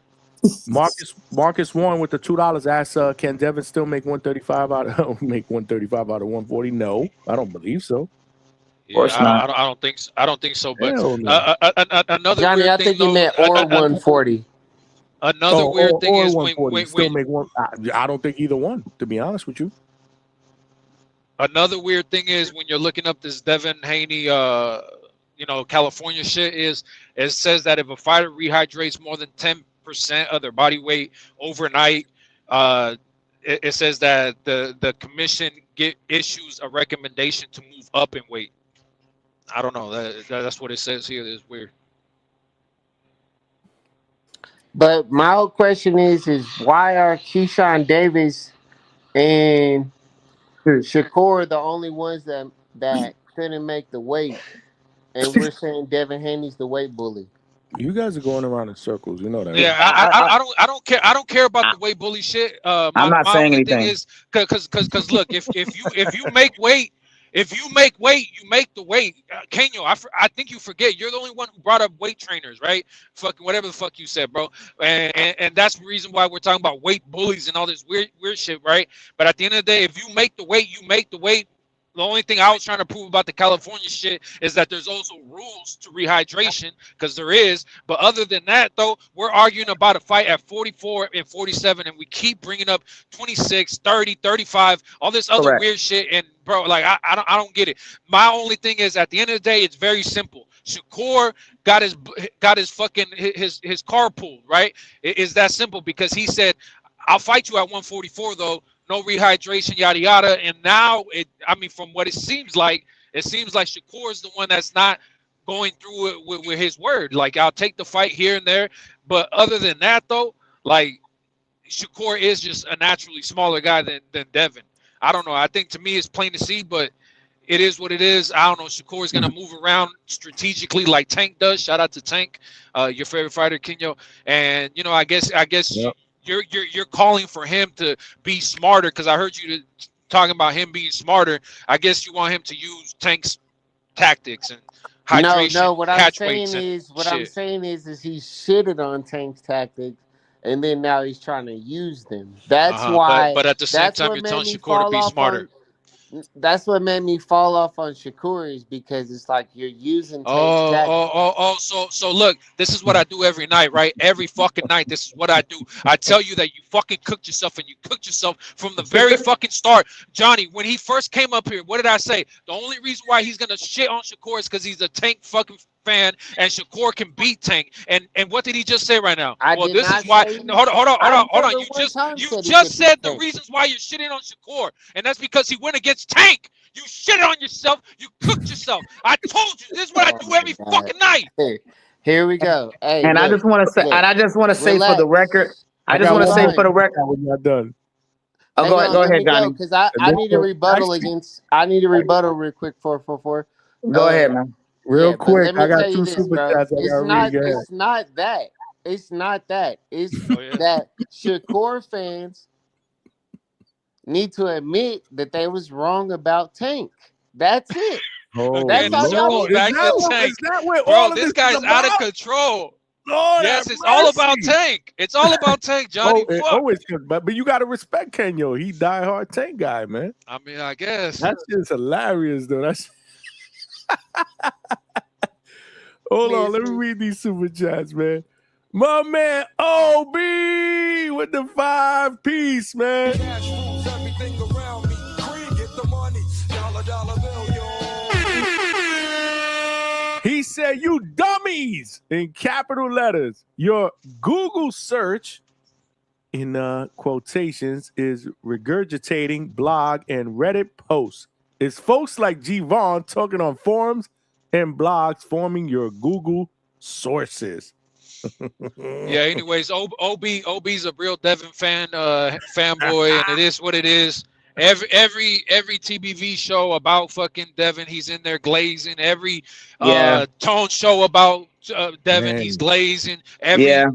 Marcus Warren with the $2 asks, can Devin still make 135 out of 140? No, I don't believe so. Yeah, I don't think so. I don't think so. But another Johnny, weird I think he meant or 140. Another weird thing is when still make one. I don't think either one, to be honest with you. Another weird thing is when you're looking up this Devin Haney, California shit is it says that if a fighter rehydrates more than 10% of their body weight overnight, it says that the commission issues a recommendation to move up in weight. I don't know. That's what it says here. It's weird. But my whole question is why are Keyshawn Davis and Shakur the only ones that couldn't make the weight, and we're saying Devin Haney's the weight bully? You guys are going around in circles. You know that. Yeah, right? I don't care. I don't care about the weight bully shit. I'm not saying anything. Thing is because look, if you make weight. If you make weight, you make the weight. Kenyo, I think you forget. You're the only one who brought up weight trainers, right? Fucking whatever the fuck you said, bro. And that's the reason why we're talking about weight bullies and all this weird shit, right? But at the end of the day, if you make the weight, you make the weight. The only thing I was trying to prove about the California shit is that there's also rules to rehydration, because there is. But other than that, though, we're arguing about a fight at 44 and 47, and we keep bringing up 26, 30, 35, all this other weird shit. And, bro, like, I don't get it. My only thing is, at the end of the day, it's very simple. Shakur got his fucking his car pulled, right? It's that simple, because he said, I'll fight you at 144, though. No rehydration, yada yada. And now from what it seems like Shakur is the one that's not going through it with his word. Like, I'll take the fight here and there, but other than that, though, like, Shakur is just a naturally smaller guy than Devin. I don't know. I think to me it's plain to see, but it is what it is. I don't know. Shakur is gonna move around strategically like Tank does. Shout out to Tank, your favorite fighter, Kenyo. And I guess. Yep. You're calling for him to be smarter, because I heard you talking about him being smarter. I guess you want him to use Tank's tactics and hydration. No. What I'm saying is he shitted on Tank's tactics, and then now he's trying to use them. That's why. But at the same time, you're telling Shakur to be smarter. That's what made me fall off on Shakur, is because it's like you're using Tank's tactics. So look, this is what I do every night, right? Every fucking night, this is what I do. I tell you that you fucking cooked yourself, and you cooked yourself from the very fucking start. Johnny, when he first came up here, what did I say? The only reason why he's gonna shit on Shakur is because he's a Tank fucking fan, and Shakur can beat Tank. And what did he just say right now? Hold on. You just said the reasons why you're shitting on Shakur, and that's because he went against Tank. You shitted on yourself. You cooked yourself. I told you this is what I do every fucking night. Here we go. Hey, and I just want to say for the record. We're not done. Oh, go ahead, Johnny. Because I need a rebuttal against. I need a rebuttal real quick for. Go ahead, man. Real quick, I got two super chats. It's not that. It's that Shakur fans need to admit that they was wrong about Tank. That's it. That's all y'all need to do. Bro, this guy's out of control. Lord, yes, it's all about Tank. It's all about Tank, Johnny. But you gotta respect Kenyo. He diehard Tank guy, man. I mean, I guess that's just hilarious, though. That's hold on, let me read these super chats, man. My man OB with the 5-piece, man. He said, you dummies, in capital letters. Your Google search, in quotations, is regurgitating blog and Reddit posts. It's folks like G. Vaughn talking on forums and blogs forming your Google sources. Yeah. Anyways, OB's a real Devin fanboy, and it is what it is. Every TBV show about fucking Devin, he's in there glazing. Every Yeah. Tone show about Devin, he's Man. glazing. Yeah.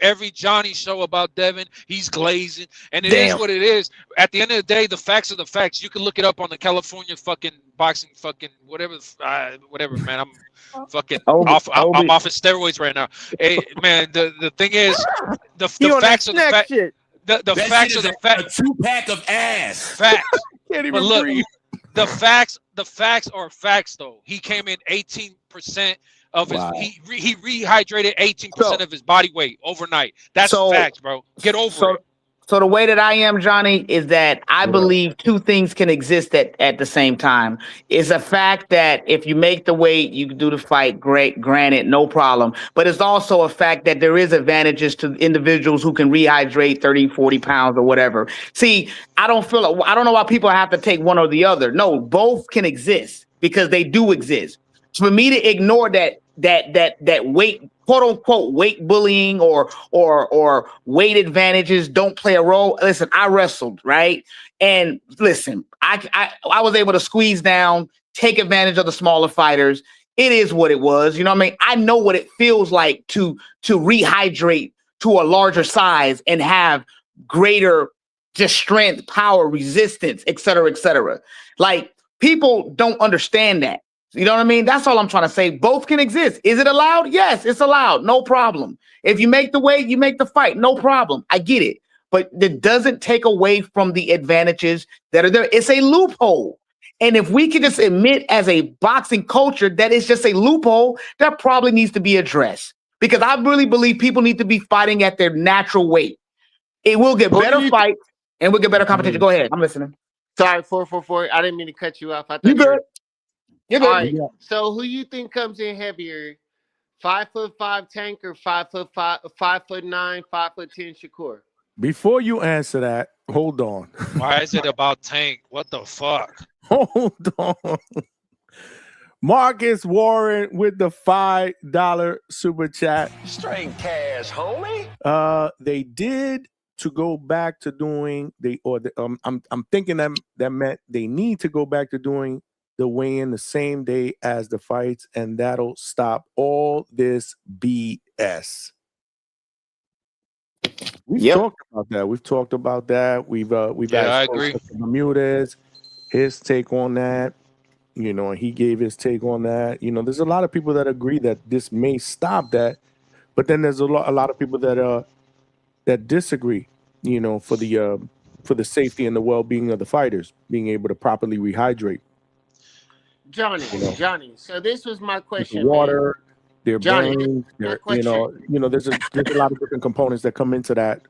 Every Johnny show about Devin, he's glazing. And it is Damn. what it is. At the end of the day, the facts are the facts. You can look it up on the California fucking boxing fucking whatever, man. I'm fucking off. I'm off of steroids right now. Hey, man, the thing is, the facts are the facts. The facts are the facts. A 2-pack of ass. Facts. Can't even But look, breathe. the facts are facts though. He came in 18% of his he rehydrated 18% of his body weight overnight. That's facts, bro. Get over it. So the way that I am, Johnny, is that I believe two things can exist at the same time. It's a fact that if you make the weight, you can do the fight, great, granted, no problem. But it's also a fact that there is advantages to individuals who can rehydrate 30, 40 pounds or whatever. See, I don't know why people have to take one or the other. No, both can exist because they do exist. So for me to ignore that weight, quote unquote, weight bullying or weight advantages don't play a role. Listen, I wrestled, right? And listen, I was able to squeeze down, take advantage of the smaller fighters. It is what it was. You know what I mean? I know what it feels like to rehydrate to a larger size and have greater just strength, power, resistance, et cetera, et cetera. Like, people don't understand that. You know what I mean? That's all I'm trying to say. Both can exist. Is it allowed? Yes, it's allowed. No problem. If you make the weight, you make the fight. No problem. I get it. But it doesn't take away from the advantages that are there. It's a loophole. And if we can just admit as a boxing culture that it's just a loophole, that probably needs to be addressed. Because I really believe people need to be fighting at their natural weight. It will get better fights and we'll get better competition. Go ahead. I'm listening. Sorry, 444. I didn't mean to cut you off. I thought you good. You're good. All right. So who you think comes in heavier? 5'5" Tank or 5'9", 5'10" Shakur? Before you answer that, hold on. Why is it about Tank? What the fuck? Hold on. Marcus Warren with the $5 super chat. Straight cash, homie. They did to go back to doing I'm thinking that meant they need to go back to doing the weigh-in the same day as the fights, and that'll stop all this BS. We've talked about that. We've I agree. Bermudez, his take on that. You know, he gave his take on that. You know, there's a lot of people that agree that this may stop that, but then there's a lot of people that disagree. You know, for the safety and the well-being of the fighters, being able to properly rehydrate. Johnny. So this was my question. Water, their Johnny, brains, there's a lot of different components that come into that.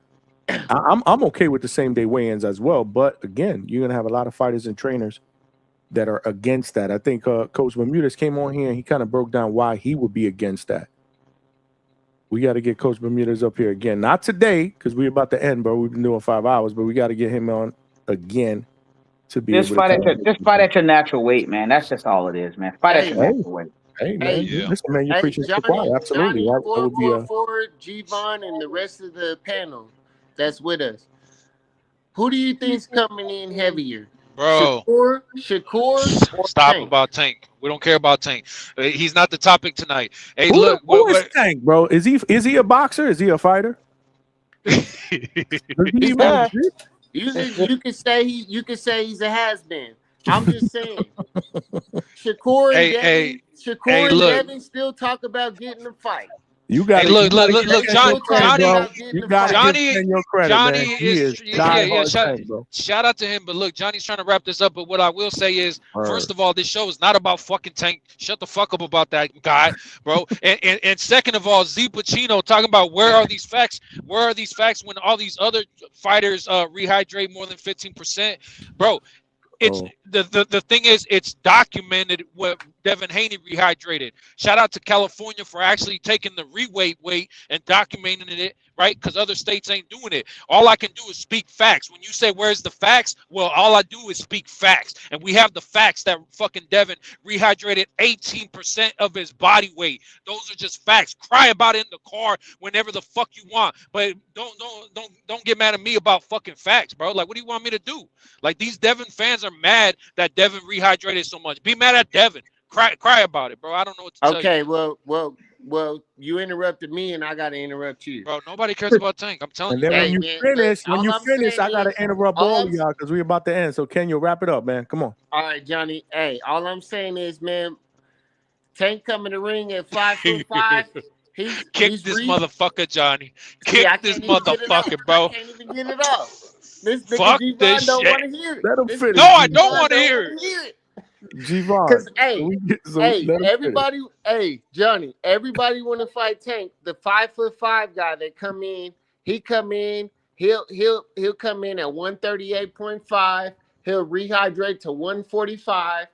I'm okay with the same day weigh-ins as well, but again, you're gonna have a lot of fighters and trainers that are against that. I think Coach Bermudez came on here and he kind of broke down why he would be against that. We got to get Coach Bermudez up here again. Not today, because we're about to end, bro. We've been doing 5 hours, but we got to get him on again to be just able to fight at your natural weight, man. That's just all it is, man. Fight at your natural weight. Hey, man. Listen, man, you're preaching to the choir. Absolutely. Johnny, That would be a... G-Von, and the rest of the panel that's with us. Who do you think's coming in heavier? Bro, Shakur or stop Tank? about Tank. We don't care about Tank. He's not the topic tonight. Hey, who is Tank, bro? Is he a boxer? Is he a fighter? You can say he's a has-been. I'm just saying. Shakur and Devin still talk about getting the fight. You got look, Johnny is shout out to him. But look, Johnny's trying to wrap this up. But what I will say is, first of all, this show is not about fucking Tank. Shut the fuck up about that guy, bro. and second of all, Z Pacino talking about where are these facts? Where are these facts when all these other fighters rehydrate more than 15%, bro? It's the thing is, it's documented what Devin Haney rehydrated. Shout out to California for actually taking the reweight weight and documenting it right? Because other states ain't doing it. All I can do is speak facts. When you say where's the facts, well, all I do is speak facts, and we have the facts that fucking Devin rehydrated 18% of his body weight. Those are just facts. Cry about it in the car whenever the fuck you want, but don't get mad at me about fucking facts, bro. Like, what do you want me to do? Like, these Devin fans are mad that Devin rehydrated so much. Be mad at Devin. Cry about it, bro. I don't know what to tell you. Okay, well, you interrupted me, and I got to interrupt you. Bro, nobody cares about Tank. I'm telling you. And then when you finish, I gotta interrupt all of I'm y'all because we're about to end. So Ken, you wrap it up, man. Come on. All right, Johnny. Hey, all I'm saying is, man, Tank coming to ring at 5'5". Kick this motherfucker, Johnny. Kick this motherfucker, bro. I can't even get it off. This Fuck nigga this don't shit. want to hear it. Let him finish. No, I don't want to hear it. G-Von. Because everybody, Johnny, everybody want to fight Tank. The 5'5" guy that come in, he'll come in at 138.5. He'll rehydrate to 145,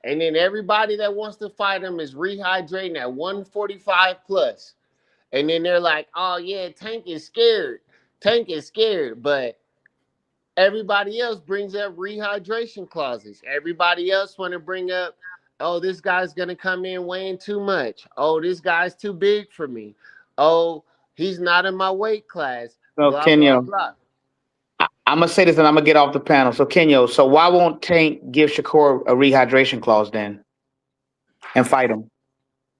and then everybody that wants to fight him is rehydrating at 145 plus. And then they're like, "Oh yeah, Tank is scared. Tank is scared," but everybody else brings up rehydration clauses. Everybody else want to bring up, oh, this guy's going to come in weighing too much. Oh, this guy's too big for me. Oh, he's not in my weight class. So, blah, Kenyo, blah, blah. I'm going to say this and I'm going to get off the panel. So, Kenyo, so why won't Tank give Shakur a rehydration clause then and fight him?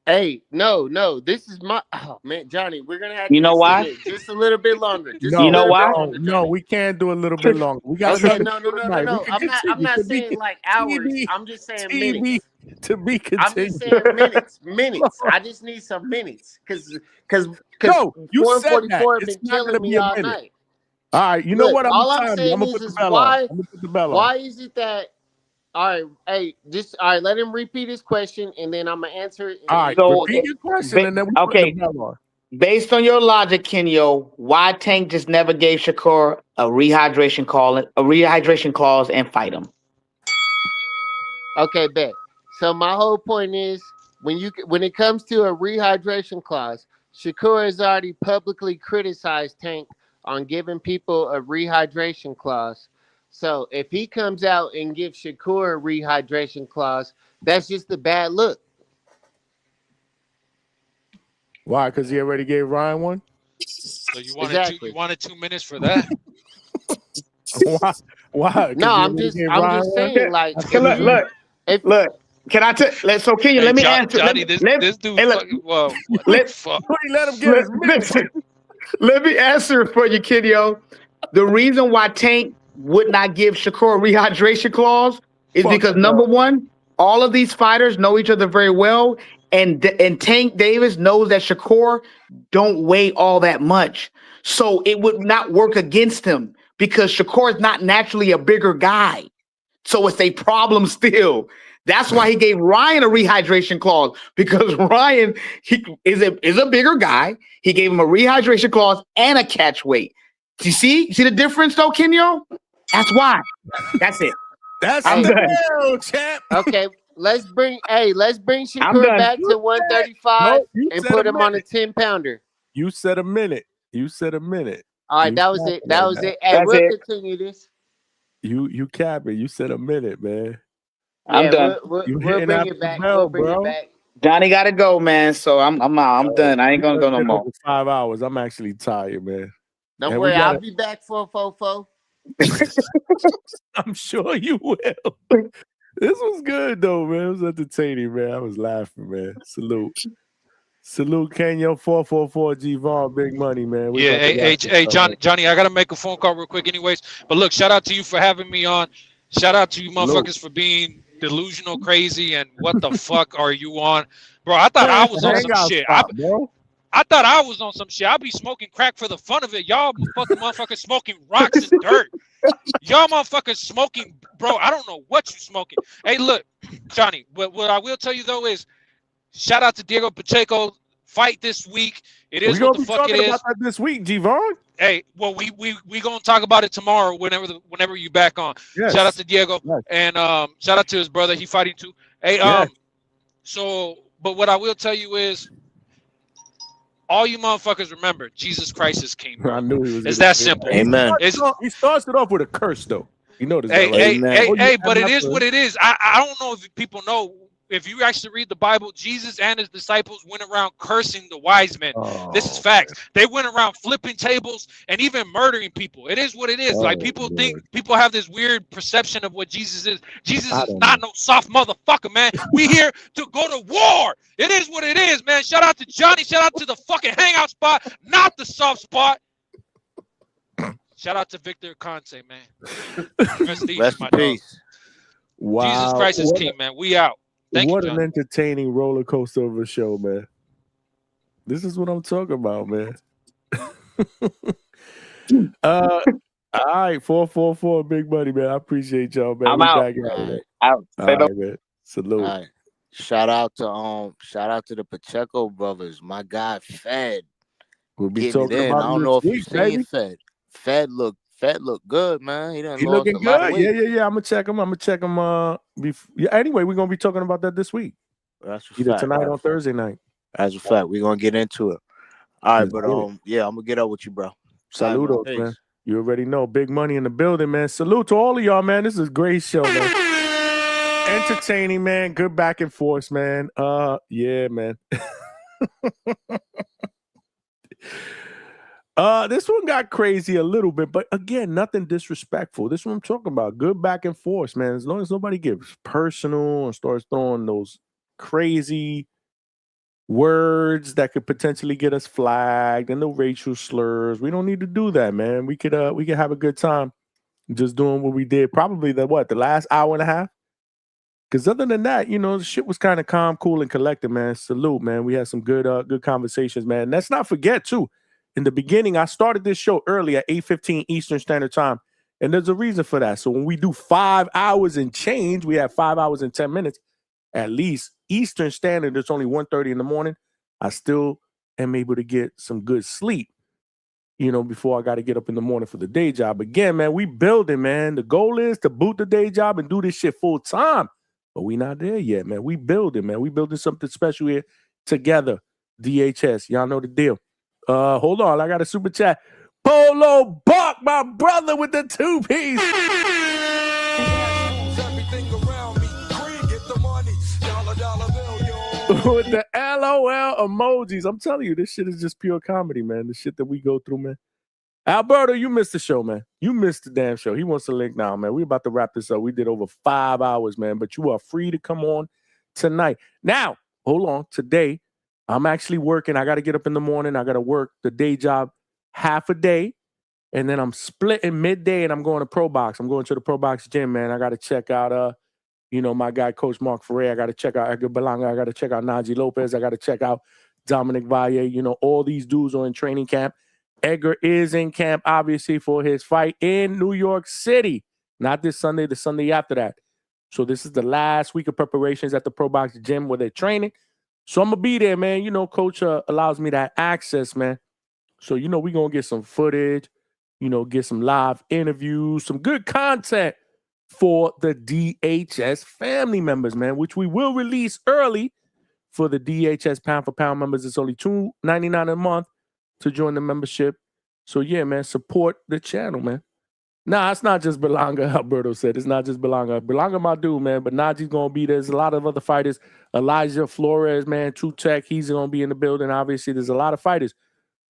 Hey, no, this is my man, Johnny. We're gonna have to why? just a little bit longer. No, we can't do a little bit longer. We got no. I'm not saying like hours. I'm just saying minutes. To be continued. I'm just saying minutes. I just need some minutes because no, you said that. 144 have It's been not killing gonna me be a all minute. night. All right, you know what? All I'm saying I'm gonna put the bell on. Why is it that? All right, hey, let him repeat his question, and then I'm gonna answer it. All right, so repeat your question, and then we put the bell on. Based on your logic, Kenyo, why Tank just never gave Shakur a rehydration clause and fight him? Okay, bet. So my whole point is when it comes to a rehydration clause, Shakur has already publicly criticized Tank on giving people a rehydration clause. So if he comes out and gives Shakur a rehydration clause, that's just a bad look. Why? Because he already gave Ryan one? So you wanted 2 minutes for that? Why? No, I'm just saying, like, look. Can I so can you let me answer? Johnny, this dude fucking let him get his minutes. Let me answer for you, Kenyo. The reason why Tank would not give Shakur a rehydration clause is because number one, all of these fighters know each other very well, and Tank Davis knows that Shakur don't weigh all that much, so it would not work against him because Shakur is not naturally a bigger guy, so it's a problem still. That's why he gave Ryan a rehydration clause, because Ryan is a bigger guy. He gave him a rehydration clause and a catch weight. Do you see the difference though, Kenyo? That's why. That's it. That's I'm the done. hell, champ. Okay, let's bring Shakur back to 135 and put him on a 10-pounder. You said a minute. All right, that was it. That was it. Hey, we'll continue this. You cap it. You said a minute, man. I'm done. We'll bring it back. We'll bring it back. Johnny got to go, man. So I'm out. I'm done. I ain't gonna go no more. 5 hours. I'm actually tired, man. Don't worry, I'll be back for a fofo. I'm sure you will. This was good though, man. It was entertaining, man. I was laughing, man. Salute, Kenyo 444 G-Von, big money, man. Hey, Johnny, I gotta make a phone call real quick, anyways. But look, shout out to you for having me on. Shout out to you, motherfuckers, for being delusional, crazy, and what the fuck are you on, bro? I thought I was on some shit. I thought I was on some shit. I'll be smoking crack for the fun of it. Y'all fucking motherfuckers smoking rocks and dirt. Y'all motherfuckers smoking, bro. I don't know what you smoking. Hey, look, Johnny, what I will tell you though is, shout out to Diego Pacheco. Fight this week. It is what the fuck it is. About that this week, G-Von. Hey, well, we gonna talk about it tomorrow. Whenever you back on. Yes. Shout out to Diego and shout out to his brother. He fighting too. Hey, So, but what I will tell you is, all you motherfuckers remember, Jesus Christ is king, bro. I knew he was. It's that simple. Amen. He starts it off with a curse, though. You notice Hey, that, right? hey, but it is what it is. I don't know if people know. If you actually read the Bible, Jesus and his disciples went around cursing the wise men. This is facts. They went around flipping tables and even murdering people. It is what it is. Like people have this weird perception of what Jesus is. Jesus is not no soft motherfucker, man. We here to go to war. It is what it is, man. Shout out to Johnny. Shout out to the fucking hangout spot, not the soft spot. Shout out to Victor Conte, man. Rest in peace. Wow. Jesus Christ is king, man. We out. What an entertaining roller coaster of a show, man. This is what I'm talking about, man. All right, 444, big buddy, man. I appreciate y'all, man. I'm We out. back at it. Out. All right, man. Salute. All right. Shout out to the Pacheco brothers. My guy Fed. We'll be getting talking it in. about I don't him know if this you've week, baby. seen Fed look good, man. He He looking good. Yeah. I'm gonna check him. Anyway, we're gonna be talking about that this week. That's a either fact. tonight or Thursday night. As a fact, we're gonna get into it. All right, Let's but get it. yeah, I'm gonna get up with you, bro. Saludos, man. You already know. Big money in the building, man. Salute to all of y'all, man. This is a great show, man. Entertaining, man. Good back and forth, man. Yeah, man. This one got crazy a little bit, but again, nothing disrespectful. This is what I'm talking about. Good back and forth, man. As long as nobody gets personal and starts throwing those crazy words that could potentially get us flagged and the racial slurs. We don't need to do that, man. We could have a good time just doing what we did. Probably the last hour and a half. Because other than that, the shit was kind of calm, cool, and collected, man. Salute, man. We had some good conversations, man. Let's not forget, too, in the beginning, I started this show early at 8:15 Eastern Standard Time, and there's a reason for that. So when we do 5 hours and change, we have 5 hours and 10 minutes, at least Eastern Standard. It's only 1:30 in the morning. I still am able to get some good sleep, before I got to get up in the morning for the day job. Again, man, we building, man. The goal is to boot the day job and do this shit full time. But we not there yet, man. We building, man. We building something special here together. DHS, y'all know the deal. Hold on, I got a super chat. Polo Buck, my brother with the 2-piece. With the LOL emojis. I'm telling you, this shit is just pure comedy, man. The shit that we go through, man. Alberto, you missed the show, man. You missed the damn show. He wants to link now, man. We about to wrap this up. We did over 5 hours, man, but you are free to come on tonight. Now, hold on. Today, I'm actually working. I got to get up in the morning. I got to work the day job half a day, and then I'm splitting midday, and I'm going to Pro Box. I'm going to the Pro Box gym, man. I got to check out, my guy, Coach Mark Ferrer. I got to check out Edgar Belanga. I got to check out Najee Lopez. I got to check out Dominic Valle. All these dudes are in training camp. Edgar is in camp, obviously, for his fight in New York City. Not this Sunday, the Sunday after that. So this is the last week of preparations at the Pro Box gym where they're training. So I'm going to be there, man. Coach allows me that access, man. So, we're going to get some footage, get some live interviews, some good content for the DHS family members, man, which we will release early for the DHS pound for pound members. It's only $2.99 a month to join the membership. So, yeah, man, support the channel, man. Nah, it's not just Belanga, Alberto said. It's not just Belanga. Belanga, my dude, man, but Najee's going to be there. There's a lot of other fighters. Elijah Flores, man, True Tech, he's going to be in the building. Obviously, there's a lot of fighters.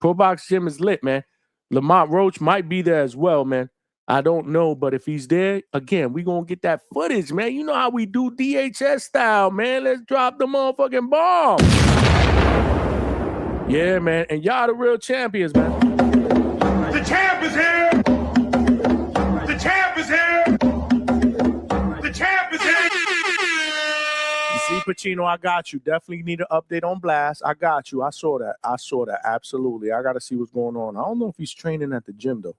Pro Box Gym is lit, man. Lamont Roach might be there as well, man. I don't know, but if he's there, again, we going to get that footage, man. You know how we do DHS style, man. Let's drop the motherfucking bomb. Yeah, man. And y'all the real champions, man. The champ is here. The champ is here. The champ is here. You see, Pacino, I got you. Definitely need an update on Blast. I got you. I saw that. Absolutely. I got to see what's going on. I don't know if he's training at the gym, though.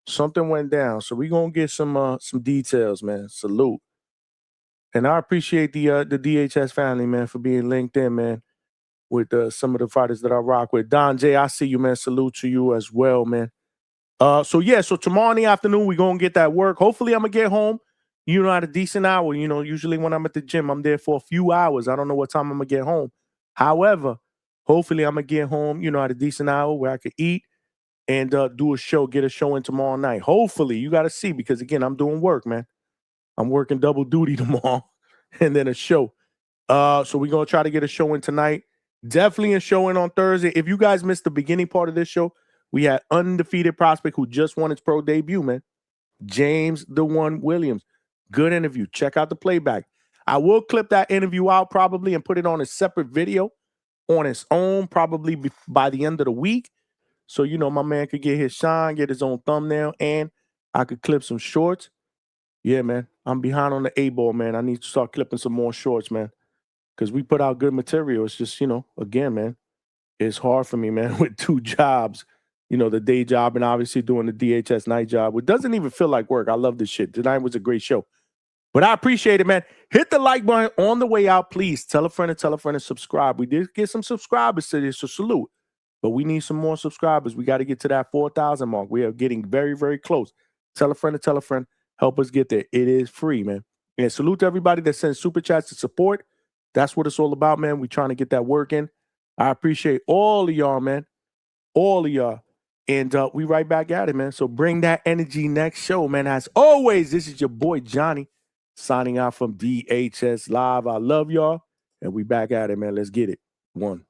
Something went down. So we're going to get some details, man. Salute. And I appreciate the DHS family, man, for being linked in, man, with some of the fighters that I rock with. Don J, I see you, man. Salute to you as well, man. So tomorrow in the afternoon, we're going to get that work. Hopefully, I'm going to get home, at a decent hour. Usually when I'm at the gym, I'm there for a few hours. I don't know what time I'm going to get home. However, Hopefully, I'm going to get home, at a decent hour where I could eat and do a show, get a show in tomorrow night. Hopefully, you got to see, because, again, I'm doing work, man. I'm working double duty tomorrow and then a show. So we're going to try to get a show in tonight. Definitely a show in on Thursday. If you guys missed the beginning part of this show, we had undefeated prospect who just won his pro debut, man. James the One Williams. Good interview. Check out the playback. I will clip that interview out probably and put it on a separate video on its own probably by the end of the week. So, my man could get his shine, get his own thumbnail, and I could clip some shorts. Yeah, man. I'm behind on the A-ball, man. I need to start clipping some more shorts, man, because we put out good material. It's just, again, man, it's hard for me, man, with 2 jobs, the day job and obviously doing the DHS night job. It doesn't even feel like work. I love this shit. Tonight was a great show. But I appreciate it, man. Hit the like button on the way out, please. Tell a friend and subscribe. We did get some subscribers today, so salute. But we need some more subscribers. We got to get to that 4,000 mark. We are getting very, very close. Tell a friend. Help us get there. It is free, man. And salute to everybody that sends super chats to support. That's what it's all about, man. We're trying to get that work in. I appreciate all of y'all, man. All of y'all. And we right back at it, man. So bring that energy next show, man. As always, this is your boy Johnny signing out from DHS Live. I love y'all. And we back at it, man. Let's get it. 1.